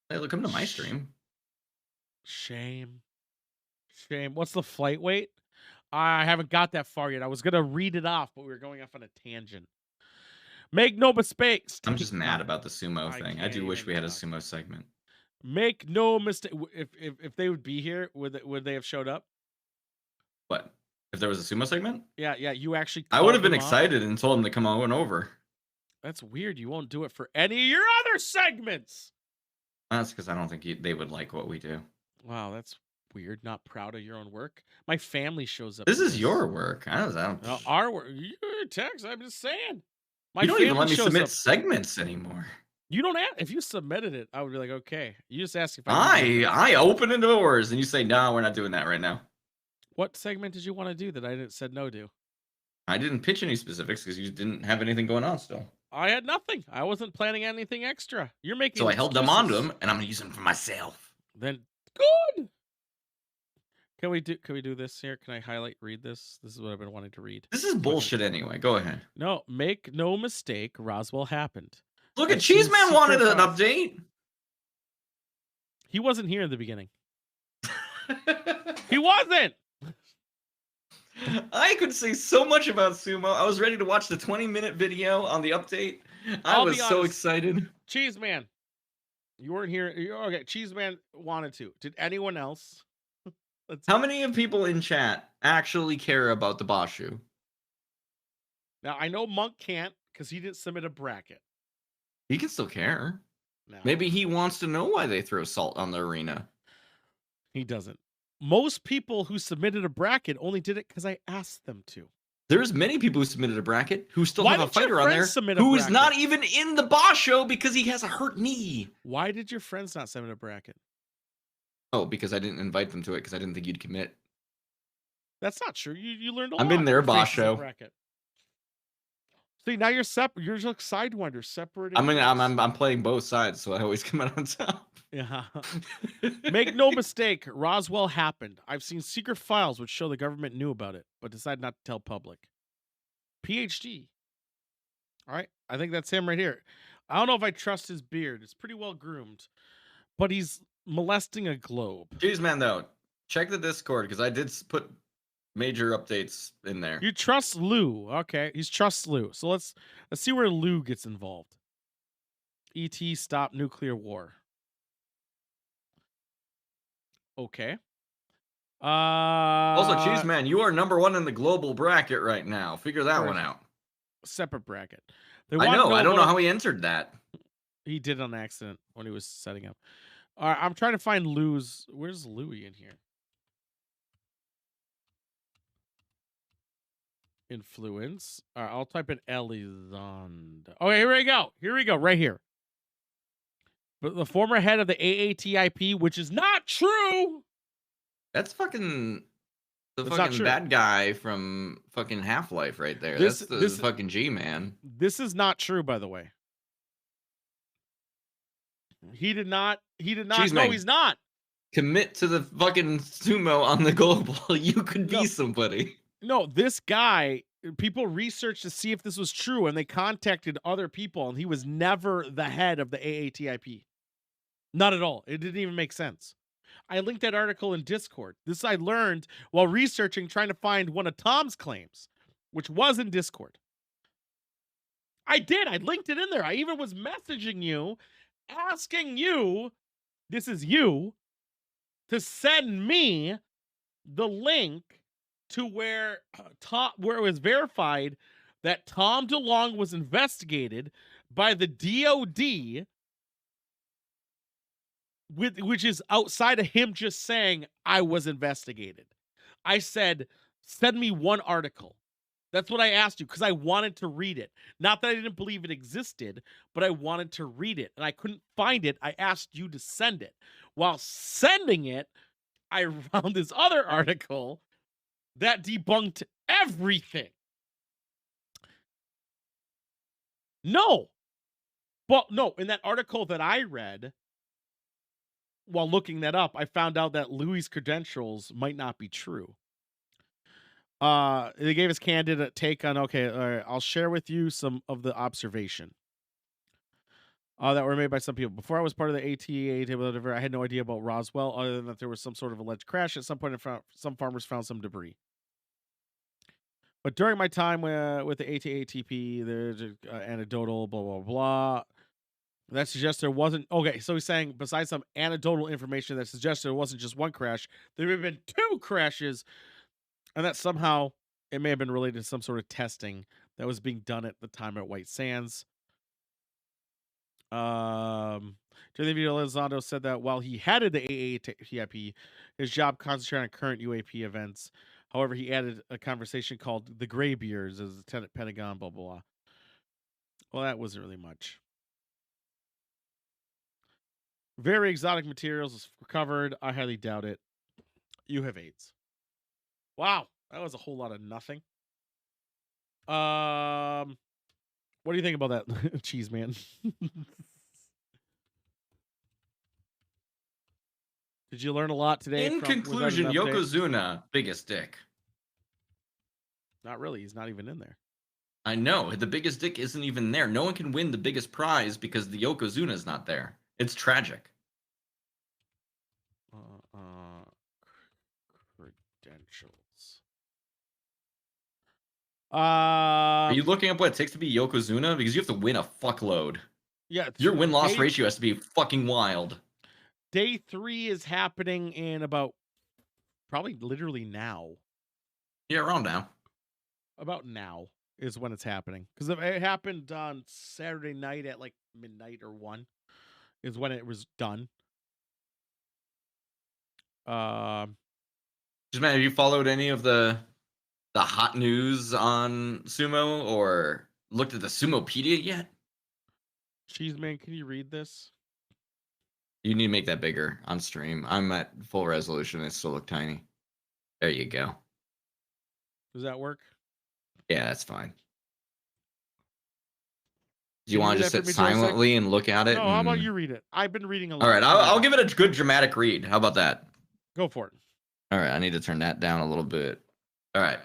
Hey, look, come to my stream. Shame. What's the flight weight? I haven't got that far yet. I was gonna read it off, but we were going off on a tangent. Make no mistakes. I'm just mad about the sumo thing. I do wish we had a sumo segment. Make no mistake. If they would be here, would they have showed up? What? If there was a sumo segment? Yeah. You actually. I would have been excited and told them to come on over. That's weird. You won't do it for any of your other segments. That's because I don't think they would like what we do. Wow, that's weird. Not proud of your own work. My family shows up. This is your work. I don't know. Our work. Your text. I'm just saying. You don't even let me submit segments anymore. You don't ask. If you submitted it, I would be like, okay. You just ask if I open the doors and you say, no, we're not doing that right now. What segment did you want to do that I said no to? I didn't pitch any specifics because you didn't have anything going on still. I had nothing. I wasn't planning anything extra. You're making. So I held them onto them, and I'm gonna use them for myself. Then good. Can we do this here? Can I read this? This is what I've been wanting to read. This is bullshit anyway. Go ahead. No, make no mistake. Roswell happened. Look at Cheese Man wanted an update. He wasn't here in the beginning. He wasn't. I could say so much about sumo. I was ready to watch the 20-minute video on the update. I was so excited. Cheese Man, you weren't here. Okay, Cheese Man wanted to. Did anyone else? How many of people in chat actually care about the Bashu? Now, I know Monk can't because he didn't submit a bracket. He can still care. No. Maybe he wants to know why they throw salt on the arena. He doesn't. Most people who submitted a bracket only did it because I asked them to. There's many people who submitted a bracket who still have a fighter on there who is not even in the Basho because he has a hurt knee. Why did your friends not submit a bracket? Oh, because I didn't invite them to it because I didn't think you'd commit. That's not true. You learned a lot. I'm in their Basho. See, now you're separate. You're like Sidewinder, separating. I'm playing both sides, so I always come out on top. Yeah. Make no mistake, Roswell happened. I've seen secret files which show the government knew about it, but decided not to tell public. PhD. All right. I think that's him right here. I don't know if I trust his beard. It's pretty well groomed, but he's molesting a globe. Cheese Man, though, check the Discord because I did put major updates in there. You trust Lou. Okay. He's trust Lou. So let's see where Lou gets involved. ET stop nuclear war. Okay. Also, Cheese Man, you are #1 in the global bracket right now. Figure that one out. Separate bracket. I know. I don't know how he entered that. He did it on accident when he was setting up. All right, I'm trying to find Lou's. Where's Louis in here? Influence. All right, I'll type in Elizondo. Okay, here we go. Here we go. Right here. But the former head of the AATIP, which is not true. That's fucking The That's not fucking true. bad guy from fucking Half-Life right there. This- That's the this- fucking G, man. This is not true, by the way. He did not. Cheese No, man. he's not. Commit to the fucking sumo on the global. You could be No. somebody. No, this guy, people researched to see if this was true, and they contacted other people, and he was never the head of the AATIP. Not at all. It didn't even make sense. I linked that article in Discord. This I learned while researching, trying to find one of Tom's claims, which was in Discord. I did. I linked it in there. I even was messaging you, asking you, this is you, to send me the link to where where it was verified that Tom DeLonge was investigated by the DOD, which is outside of him just saying I was investigated. I said, send me one article. That's what I asked you because I wanted to read it. Not that I didn't believe it existed, but I wanted to read it and I couldn't find it. I asked you to send it. While sending it, I found this other article that debunked everything. No. Well, no, in that article that I read, while looking that up, I found out that Louis' credentials might not be true. They gave his candid take on, okay, all right, I'll share with you some of the observation that were made by some people. Before I was part of the ATA, whatever, I had no idea about Roswell, other than that there was some sort of alleged crash. At some point, some farmers found some debris. But during my time with the ATATP, there's anecdotal, blah, blah, blah. That suggests there wasn't... Okay, so he's saying, besides some anecdotal information that suggests there wasn't just one crash, there have been 2 crashes, and that somehow it may have been related to some sort of testing that was being done at the time at White Sands. During the video, Elizondo said that while he headed the AATIP, his job concentrated on current UAP events. However, he added a conversation called the Graybeards as Lieutenant Pentagon, blah, blah, blah. Well, that wasn't really much. Very exotic materials was recovered. I highly doubt it. You have AIDS. Wow, that was a whole lot of nothing. What do you think about that, Cheese Man? Did you learn a lot today? In conclusion, Yokozuna, biggest dick. Not really. He's not even in there. I know. The biggest dick isn't even there. No one can win the biggest prize because the Yokozuna is not there. It's tragic. Credentials. Are you looking up what it takes to be Yokozuna? Because you have to win a fuckload. Yeah. Your win-loss ratio has to be fucking wild. Day 3 is happening in about probably literally now. Yeah, around now. About now is when it's happening. Because it happened on Saturday night at like midnight or 1 is when it was done. Just man, have you followed any of the hot news on sumo or looked at the Sumopedia yet? Cheese Man, can you read this? You need to make that bigger on stream. I'm at full resolution. It still look tiny. There you go. Does that work? Yeah, that's fine. Do you want to just sit silently and look at it? No, how about you read it? I've been reading a lot. All right, I'll give it a good dramatic read. How about that? Go for it. All right, I need to turn that down a little bit. All right.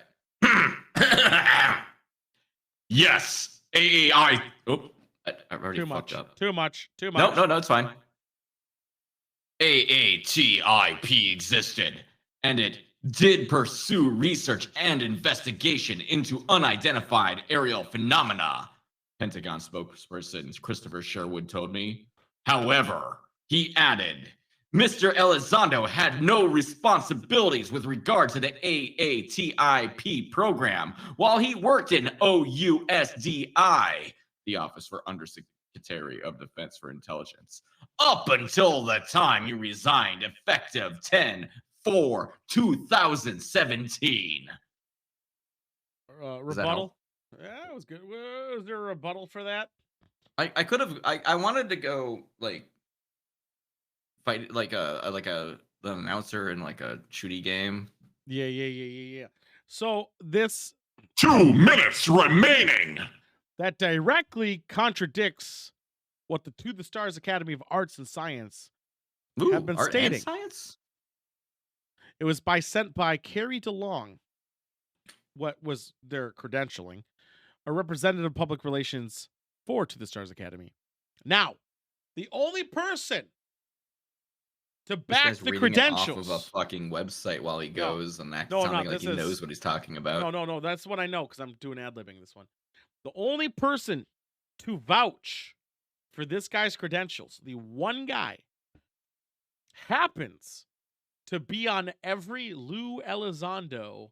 Yes, AAI. Oh, I already fucked up. Too much. No, it's fine. AATIP existed, and it did pursue research and investigation into unidentified aerial phenomena, Pentagon spokesperson Christopher Sherwood told me. However, he added, Mr. Elizondo had no responsibilities with regard to the AATIP program while he worked in OUSDI, the Office for Undersecretary of Defense for Intelligence, up until the time he resigned effective 10/4/2017. Rebuttal? Yeah, it was good. Was there a rebuttal for that? I could have. I wanted to go like fight like an announcer in like a shooty game. Yeah. So this 2 minutes remaining. that directly contradicts what the To the Stars Academy of Arts and Science have been art stating. and science? It was sent by Carrie DeLong. What was their credentialing? A representative of public relations for To the Stars Academy. Now, the only person to This back guy's the reading it credentials. off of a fucking website while he goes and No, sounding like this he is- knows what he's talking about. No. That's what I know because I'm doing ad-libbing this one. The only person to vouch for this guy's credentials, the one guy, happens to be on every Lou Elizondo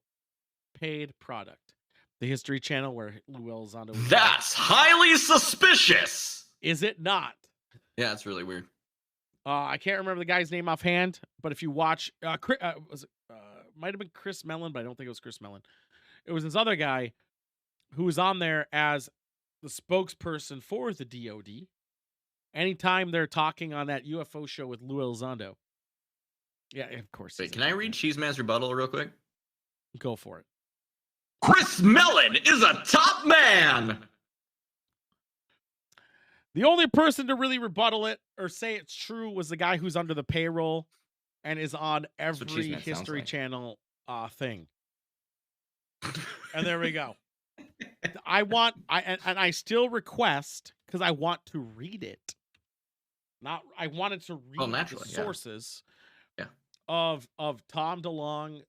paid product. The History Channel where Lou Elizondo was. That's highly suspicious. Is it not? Yeah, it's really weird. I can't remember the guy's name offhand, but if you watch, might have been Chris Mellon, but I don't think it was Chris Mellon. It was this other guy who was on there as the spokesperson for the DoD. Anytime they're talking on that UFO show with Lou Elizondo. Yeah, of course. Wait, can I read Cheeseman's rebuttal real quick? Go for it. Chris Mellon is a top man. The only person to really rebuttal it or say it's true was the guy who's under the payroll and is on every Cheeseman sounds History like. Channel thing. And there we go. I still request because I want to read it. I wanted to read the sources of Tom DeLong,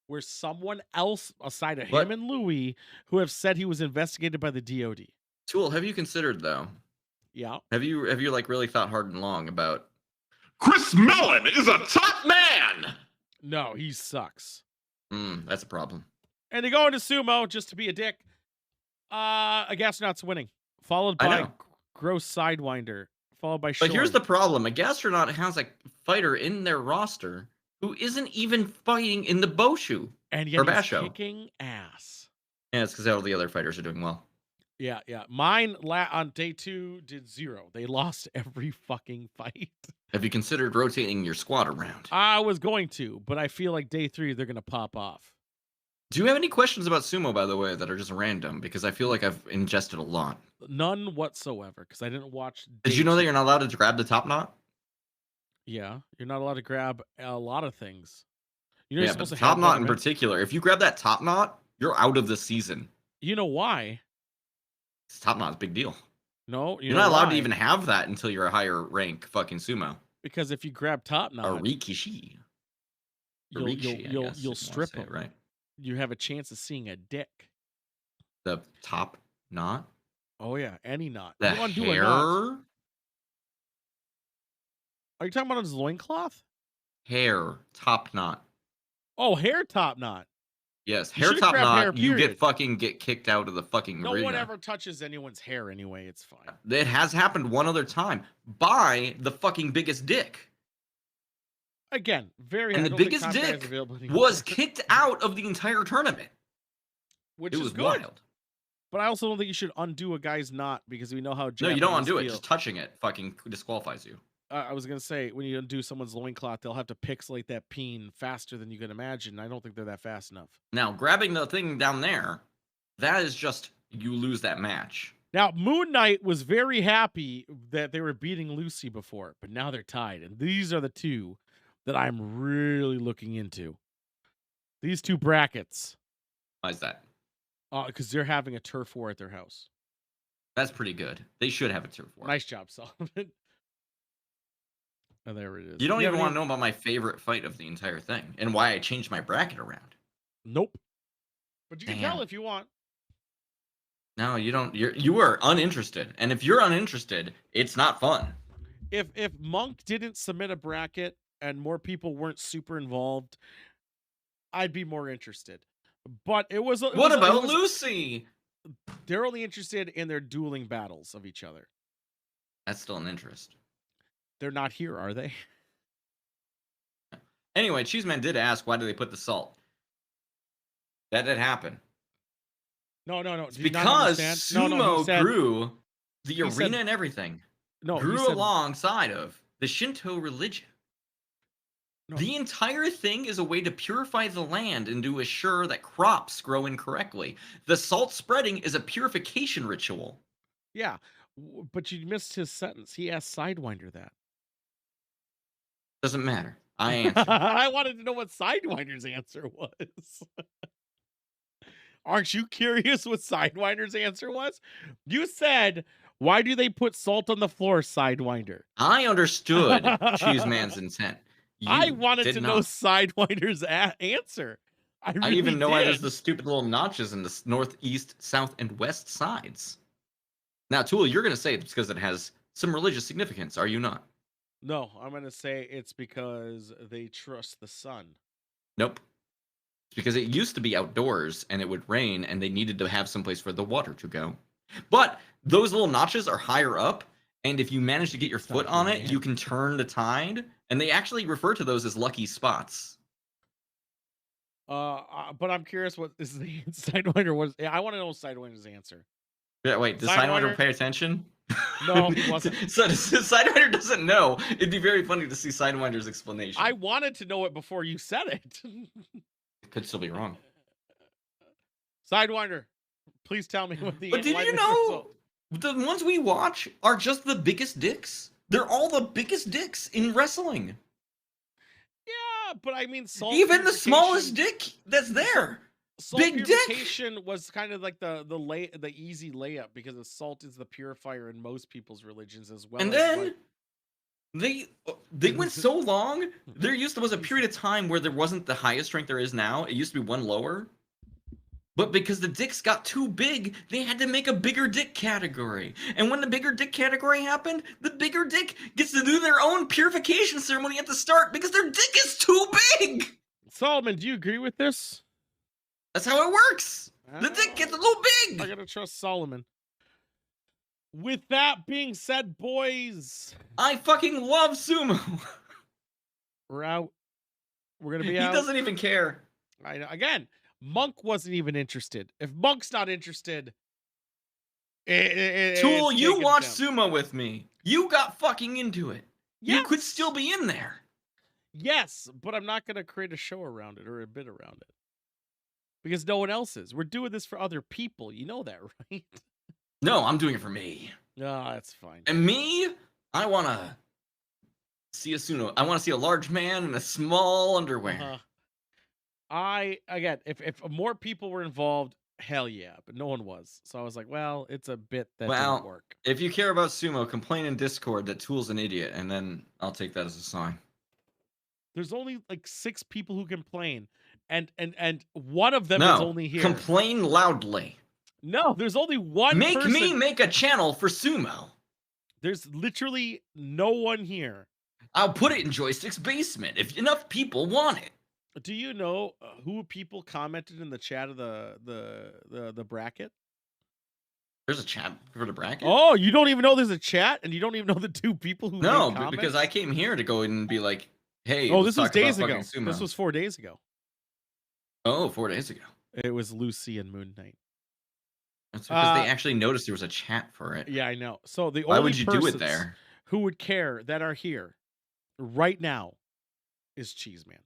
where someone else aside of him and Louis who have said he was investigated by the DoD. Tool, have you considered though? Yeah. Have you like really thought hard and long about Chris Mellon is a top man. No, he sucks. That's a problem. And they go into sumo just to be a dick. A gastronaut's winning, followed by gross sidewinder, followed by. But here's the problem: a gastronaut has a fighter in their roster who isn't even fighting in the Boshu and or yet he's Basho. kicking ass. Yeah, it's because all the other fighters are doing well. Yeah. Mine on day 2 did 0. They lost every fucking fight. Have you considered rotating your squad around? I was going to, but I feel like day 3 they're gonna pop off. Do you have any questions about sumo, by the way, that are just random? Because I feel like I've ingested a lot. None whatsoever, because I didn't watch. Did you know that you're not allowed to grab the top knot? Yeah, you're not allowed to grab a lot of things. You're Yeah, but the top knot in particular. If you grab that top knot, you're out of the season. You know why? This top knot's a big deal. No, you're not allowed to even have that until you're a higher rank fucking sumo. Because if you grab top knot, or rikishi, you'll strip him. Right. You have a chance of seeing a dick. The top knot. Oh yeah, any knot. The You undo a hair. knot. Are you talking about his loincloth? Hair top knot. Oh, hair top knot. Yes, You hair should've top grabbed knot. hair, You period. get kicked out of the fucking No arena. one ever touches anyone's hair anyway. It's fine. It has happened one other time by the fucking biggest dick. Again, very. And I the don't think biggest Tom Guy is dick available anymore. was kicked out of the entire tournament. Which it is was good. wild. But I also don't think you should undo a guy's knot because we know how. No, you Japanese don't undo it. feel. Just touching it fucking disqualifies you. I was gonna say when you undo someone's loincloth, they'll have to pixelate that peen faster than you can imagine. I don't think they're that fast enough. Now, grabbing the thing down there, that is just you lose that match. Now, Moon Knight was very happy that they were beating Lucy before, but now they're tied, and these are the two that I'm really looking into. These two brackets. Why is that? Because they're having a turf war at their house. That's pretty good. They should have a turf war. Nice job, Solomon. Oh, there it is. You don't You even haven't want to know about my favorite fight of the entire thing and why I changed my bracket around. Nope. But you can Damn. tell if you want. No, you don't. You are uninterested, and if you're uninterested, it's not fun. If Monk didn't submit a bracket and more people weren't super involved, I'd be more interested. But it was. What about Lucy? They're only interested in their dueling battles of each other. That's still an interest. They're not here, are they? Anyway, Cheeseman did ask, why do they put the salt? That did happen. No. It's Do you not because understand? sumo he said- grew, the he arena said- and everything No, he grew said- alongside of the Shinto religion. No. The entire thing is a way to purify the land and to assure that crops grow incorrectly. The salt spreading is a purification ritual. Yeah, but you missed his sentence. He asked Sidewinder that. Doesn't matter. I answered. I wanted to know what Sidewinder's answer was. Aren't you curious what Sidewinder's answer was? You said, "Why do they put salt on the floor, Sidewinder?" I understood Cheeseman's intent. I You wanted did to not. know Sidewinder's answer. I I really even know why there's did. the stupid little notches in the northeast, south, and west sides. Now, Tool, you're going to say it's because it has some religious significance, are you not? No, I'm gonna say it's because they trust the sun. Nope. It's because it used to be outdoors and it would rain and they needed to have someplace for the water to go. But those little notches are higher up, and if you manage to get your foot on it, you can turn the tide, and they actually refer to those as lucky spots. But I'm curious what is the Sidewinder was. Yeah, I want to know Sidewinder's answer. Yeah, wait, does Sidewinder pay attention? No, he wasn't. So Sidewinder doesn't know. It'd be very funny to see Sidewinder's explanation. I wanted to know it before you said it. It could still be wrong. Sidewinder, please tell me what the. But did you know the ones we watch are just the biggest dicks? They're all the biggest dicks in wrestling. Yeah, but I mean, salt Even the smallest dick that's there. Salt Big dick. purification was kind of like the easy layup because the salt is the purifier in most people's religions as well. And then they went so long. There was a period of time where there wasn't the highest rank there is now. It used to be one lower. But because the dicks got too big, they had to make a bigger dick category. And when the bigger dick category happened, the bigger dick gets to do their own purification ceremony at the start because their dick is too big. Solomon, do you agree with this? That's how it works. The dick gets a little big. I gotta trust Solomon. With that being said, boys, I fucking love sumo. We're out. We're gonna be He out. doesn't even care. I know. Again, Monk wasn't even interested. If Monk's not interested, Tool, you watched sumo with me. You got fucking into it. Yes. You could still be in there. Yes, but I'm not gonna create a show around it or a bit around it. Because no one else is. We're doing this for other people. You know that, right? No, I'm doing it for me. No, that's fine. And me, I want to see a sumo. I want to see a large man in a small underwear. Again, if more people were involved, hell yeah, but no one was. So I was like, well, it's a bit that didn't work. If you care about sumo, complain in Discord that Tool's an idiot, and then I'll take that as a sign. There's only like 6 people who complain, and one of them is only here. Complain loudly. No, there's only one person. Me make a channel for sumo. There's literally no one here. I'll put it in Joystick's basement if enough people want it. Do you know who people commented in the chat of the bracket? There's a chat for the bracket? Oh, you don't even know there's a chat, and you don't even know the 2 people who No, made comments? because I came here to go and be like, hey, oh, let's this was talk about days ago. fucking sumo. This was 4 days ago. Oh, 4 days ago. It was Lucy and Moon Knight. That's because they actually noticed there was a chat for it. Yeah, I know. So the Why only would you do it there? who would care that are here right now is Cheeseman.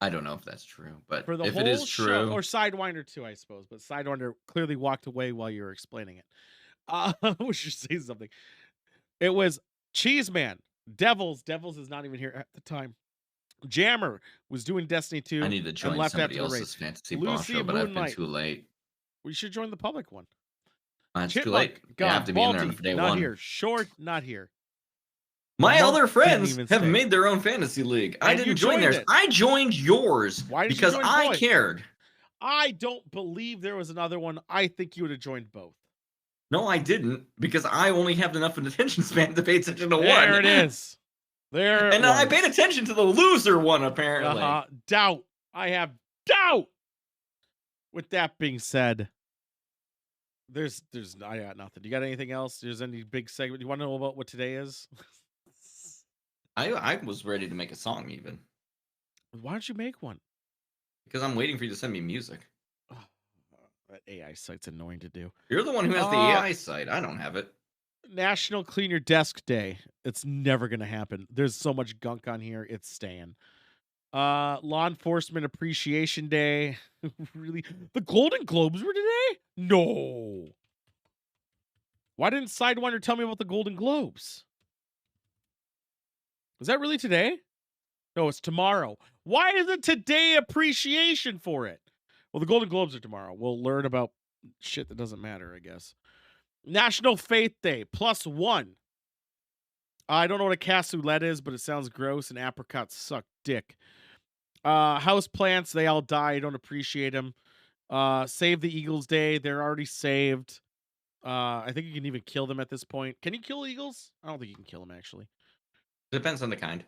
I don't know if that's true, but For the if whole it is show, true, or Sidewinder too, I suppose. But Sidewinder clearly walked away while you were explaining it. We should say something. It was Cheeseman, Devils is not even here at the time. Jammer was doing Destiny 2. I need to join left somebody after the else's race. fantasy ball Lucy show, but I've been Moonlight. too late. We should join the public one. It's too Chipmunk, late. You gone. have to be in there Balti, for day not one. here. Short, not here. My Monk other didn't friends even have stay. made their own fantasy league. I And you didn't join joined theirs. it. I joined yours Why did you because join I both? cared. I don't believe there was another one. I think you would have joined both. No, I didn't because I only have enough of an attention span to pay attention to one. There it is. There it And I was. paid attention to the loser one, apparently. Doubt. I have doubt. With that being said, I got nothing. You got anything else? There's any big segment? You want to know about what today is? I was ready to make a song even. Why don't you make one? Because I'm waiting for you to send me music. That AI site's annoying to do. You're the one who has the AI site. I don't have it. National Clean Your Desk Day. It's never gonna happen. There's so much gunk on here. It's staying. Law Enforcement Appreciation Day. Really? The Golden Globes were today? No. Why didn't Sidewinder tell me about the Golden Globes? Is that really today? No, it's tomorrow. Why isn't today appreciation for it? Well, the Golden Globes are tomorrow. We'll learn about shit that doesn't matter, I guess. National Faith Day, +1. I don't know what a cassoulet is, but it sounds gross, and apricots suck dick. House plants, they all die. I don't appreciate them. Save the Eagles Day. They're already saved. I think you can even kill them at this point. Can you kill eagles? I don't think you can kill them, actually. Depends on the kind.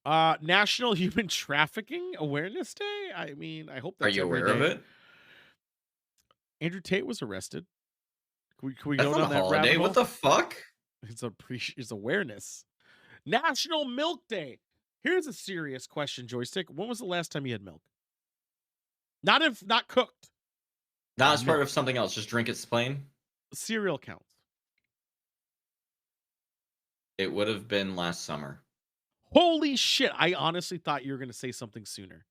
National Human Trafficking Awareness Day. I mean, I hope Are that's you every aware of day. it? Andrew Tate was arrested. Can we That's go not down a that holiday. rabbit What hole? the fuck? It's awareness. National Milk Day. Here's a serious question, Joystick. When was the last time you had milk? Not cooked. Not as part Milk. of something else. Just drink it plain. Cereal counts. It would have been last summer. Holy shit. I honestly thought you were going to say something sooner.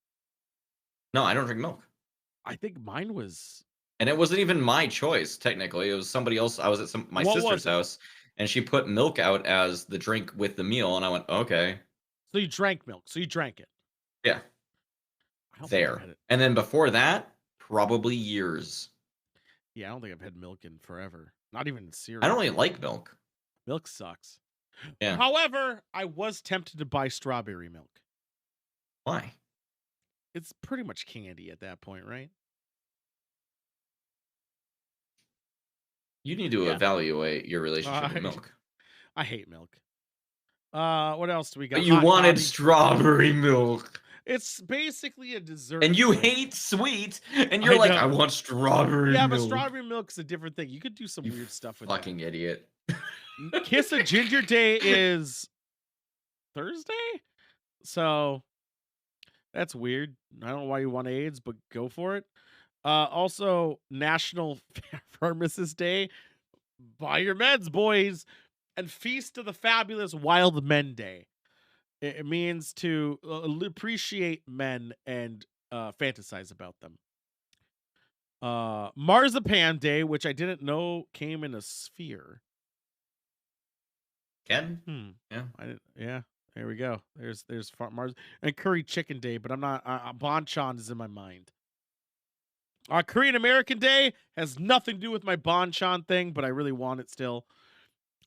No, I don't drink milk. I think mine was... And it wasn't even my choice, technically. It was somebody else. I was at my What sister's was it? house, and she put milk out as the drink with the meal, and I went, okay. So you drank milk. So you drank it. Yeah. I don't think I There. had it. And then before that, probably years. Yeah, I don't think I've had milk in forever. Not even cereal. I don't really like milk. Milk sucks. Yeah. However, I was tempted to buy strawberry milk. Why? It's pretty much candy at that point, right? You need to Yeah. evaluate your relationship with milk. I hate milk. What else do we got? But you Hot wanted toddy. strawberry milk. It's basically a dessert. And you drink. hate sweet, and you're like, know. I want strawberry Yeah, milk. but strawberry milk is a different thing. You could do some You weird stuff with fucking idiot. that. Kiss a Ginger Day is Thursday? So that's weird. I don't know why you want AIDS, but go for it. Also, National Pharmacist Day. Buy your meds, boys. And Feast of the Fabulous Wild Men Day. It means to appreciate men and fantasize about them. Marzipan Day, which I didn't know came in a sphere. Ken? Yeah. Yeah. There we go. There's Mars and Curry Chicken Day, but I'm not. Bonchon is in my mind. Korean American Day has nothing to do with my Bonchon thing, but I really want it still.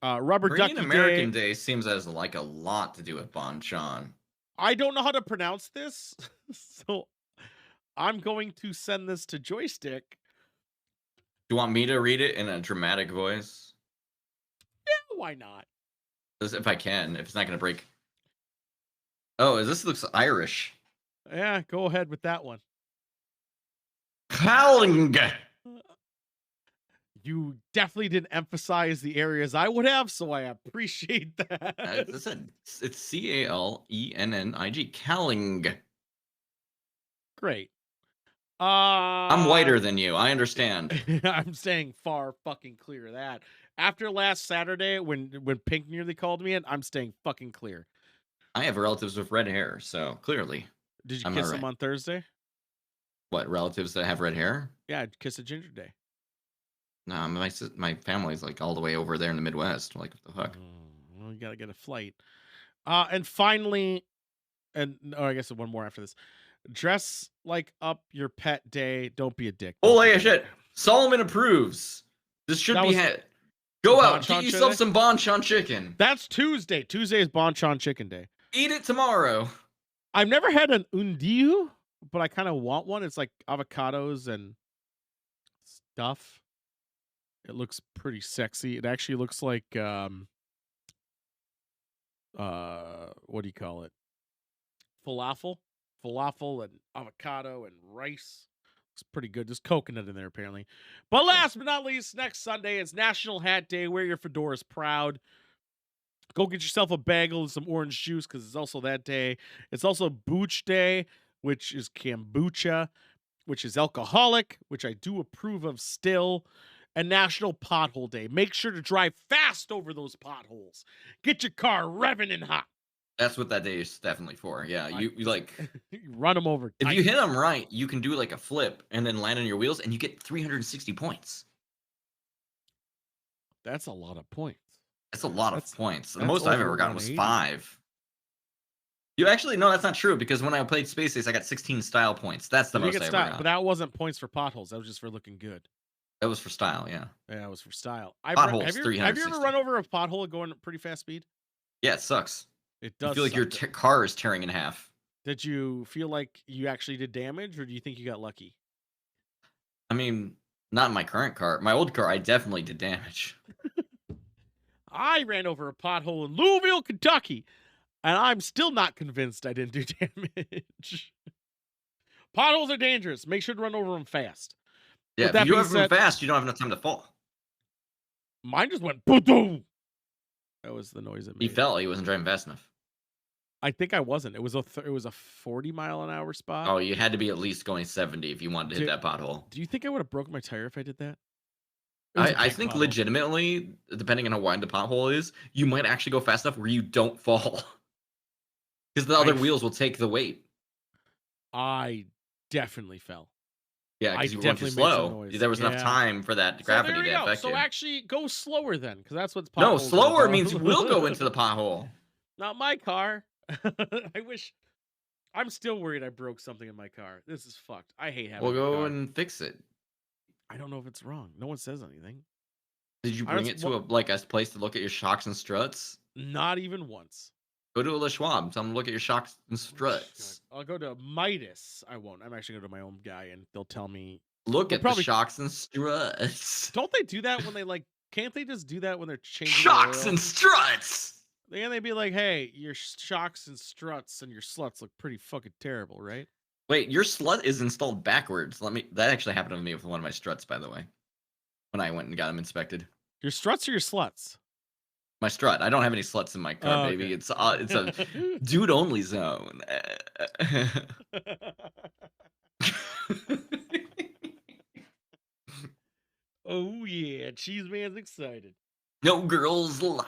Rubber Korean Ducky American Day. Day seems as like a lot to do with Bonchon. I don't know how to pronounce this, so I'm going to send this to Joystick. Do you want me to read it in a dramatic voice? Yeah, why not? If I can, if it's not going to break. Oh, this looks Irish. Yeah, go ahead with that one. Calling. You definitely didn't emphasize the areas I would have, so I appreciate that. It's C-A-L-E-N-N-I-G. Calling. Great. I'm whiter than you. I understand. I'm staying far fucking clear of that. After last Saturday, when Pink nearly called me in, I'm staying fucking clear. I have relatives with red hair, so clearly. Did you I'm kiss all them right. on Thursday? What, relatives that have red hair? Yeah, kiss a Ginger Day. No, my family's like all the way over there in the Midwest. Like, what the fuck? Well, you gotta get a flight. And finally, I guess one more after this. Dress like up your pet day. Don't be a dick. Holy shit! Solomon approves. This should That be was had. Go out, Bonchon get yourself today? some Bonchon chicken. That's Tuesday. Tuesday is Bonchon Chicken Day. Eat it tomorrow. I've never had an undiu, but I kind of want one. It's like avocados and stuff. It looks pretty sexy. It actually looks like what do you call it? Falafel and avocado and rice. It's pretty good. There's coconut in there apparently. But last but not least, next Sunday is National Hat Day. Wear your fedoras proud. Go get yourself a bagel and some orange juice because it's also that day. It's also Booch Day, which is kombucha, which is alcoholic, which I do approve of still. and National Pothole Day. Make sure to drive fast over those potholes. Get your car revving and hot. That's what that day is definitely for. Yeah, you like You run them over. if tight. you hit them right, you can do like a flip and then land on your wheels, and you get 360 points. That's a lot of points. That's a lot of points. The that's most I've over ever gotten was 180. 5. You actually no, that's not true because when I played Space Ace, I got 16 style points. That's the You most get I ever style, got. but that wasn't points for potholes. That was just for looking good. That was for style, yeah. Yeah, it was for style. Potholes, Have you ever 360. run over a pothole going at pretty fast speed? Yeah, it sucks. It You does. feel like your suck. car is tearing in half. Did you feel like you actually did damage, or do you think you got lucky? I mean, not in my current car. My old car, I definitely did damage. I ran over a pothole in Louisville, Kentucky, and I'm still not convinced I didn't do damage. Potholes are dangerous. Make sure to run over them fast. Yeah, With if that you being have them said, fast, you don't have enough time to fall. mine just went boom. That was the noise it He made. fell. He wasn't driving fast enough. I think I wasn't. It was a 40-mile-an-hour spot. Oh, you had to be at least going 70 if you wanted to hit Dude, that pothole. Do you think I would have broken my tire if I did that? It was a I big think pothole. legitimately, depending on how wide the pothole is, you might actually go fast enough where you don't fall. Because the other wheels will take the weight. I definitely fell. Yeah, I because you were going too definitely made some slow. noise. There was enough Yeah. time for that So gravity there we to go. affect So you. actually, go slower then, because that's what's No, potholes are slower about. means we'll go into the pothole. Not my car. I wish. I'm still worried I broke something in my car. This is fucked. I hate having. We'll a go car. and fix it. I don't know if it's wrong. No one says anything. Did you I bring don't- it to a place to look at your shocks and struts? Not even once. Go to a Le Schwab. Tell them to look at your shocks and struts. I'll go to Midas. I won't. I'm actually going to my own guy, and they'll tell me. Look They'll at probably- the shocks and struts. Don't they do that when they like? Can't they just do that when they're changing Shocks oil? and struts. And they'd be like, "Hey, your shocks and struts and your sluts look pretty fucking terrible, right?" Wait, your slut is installed backwards. That actually happened to me with one of my struts, by the way. When I went and got them inspected. Your struts or your sluts? My strut. I don't have any sluts in my car, Oh, baby. okay. It's a dude only zone. Oh yeah, Cheese Man's excited. No girls allowed.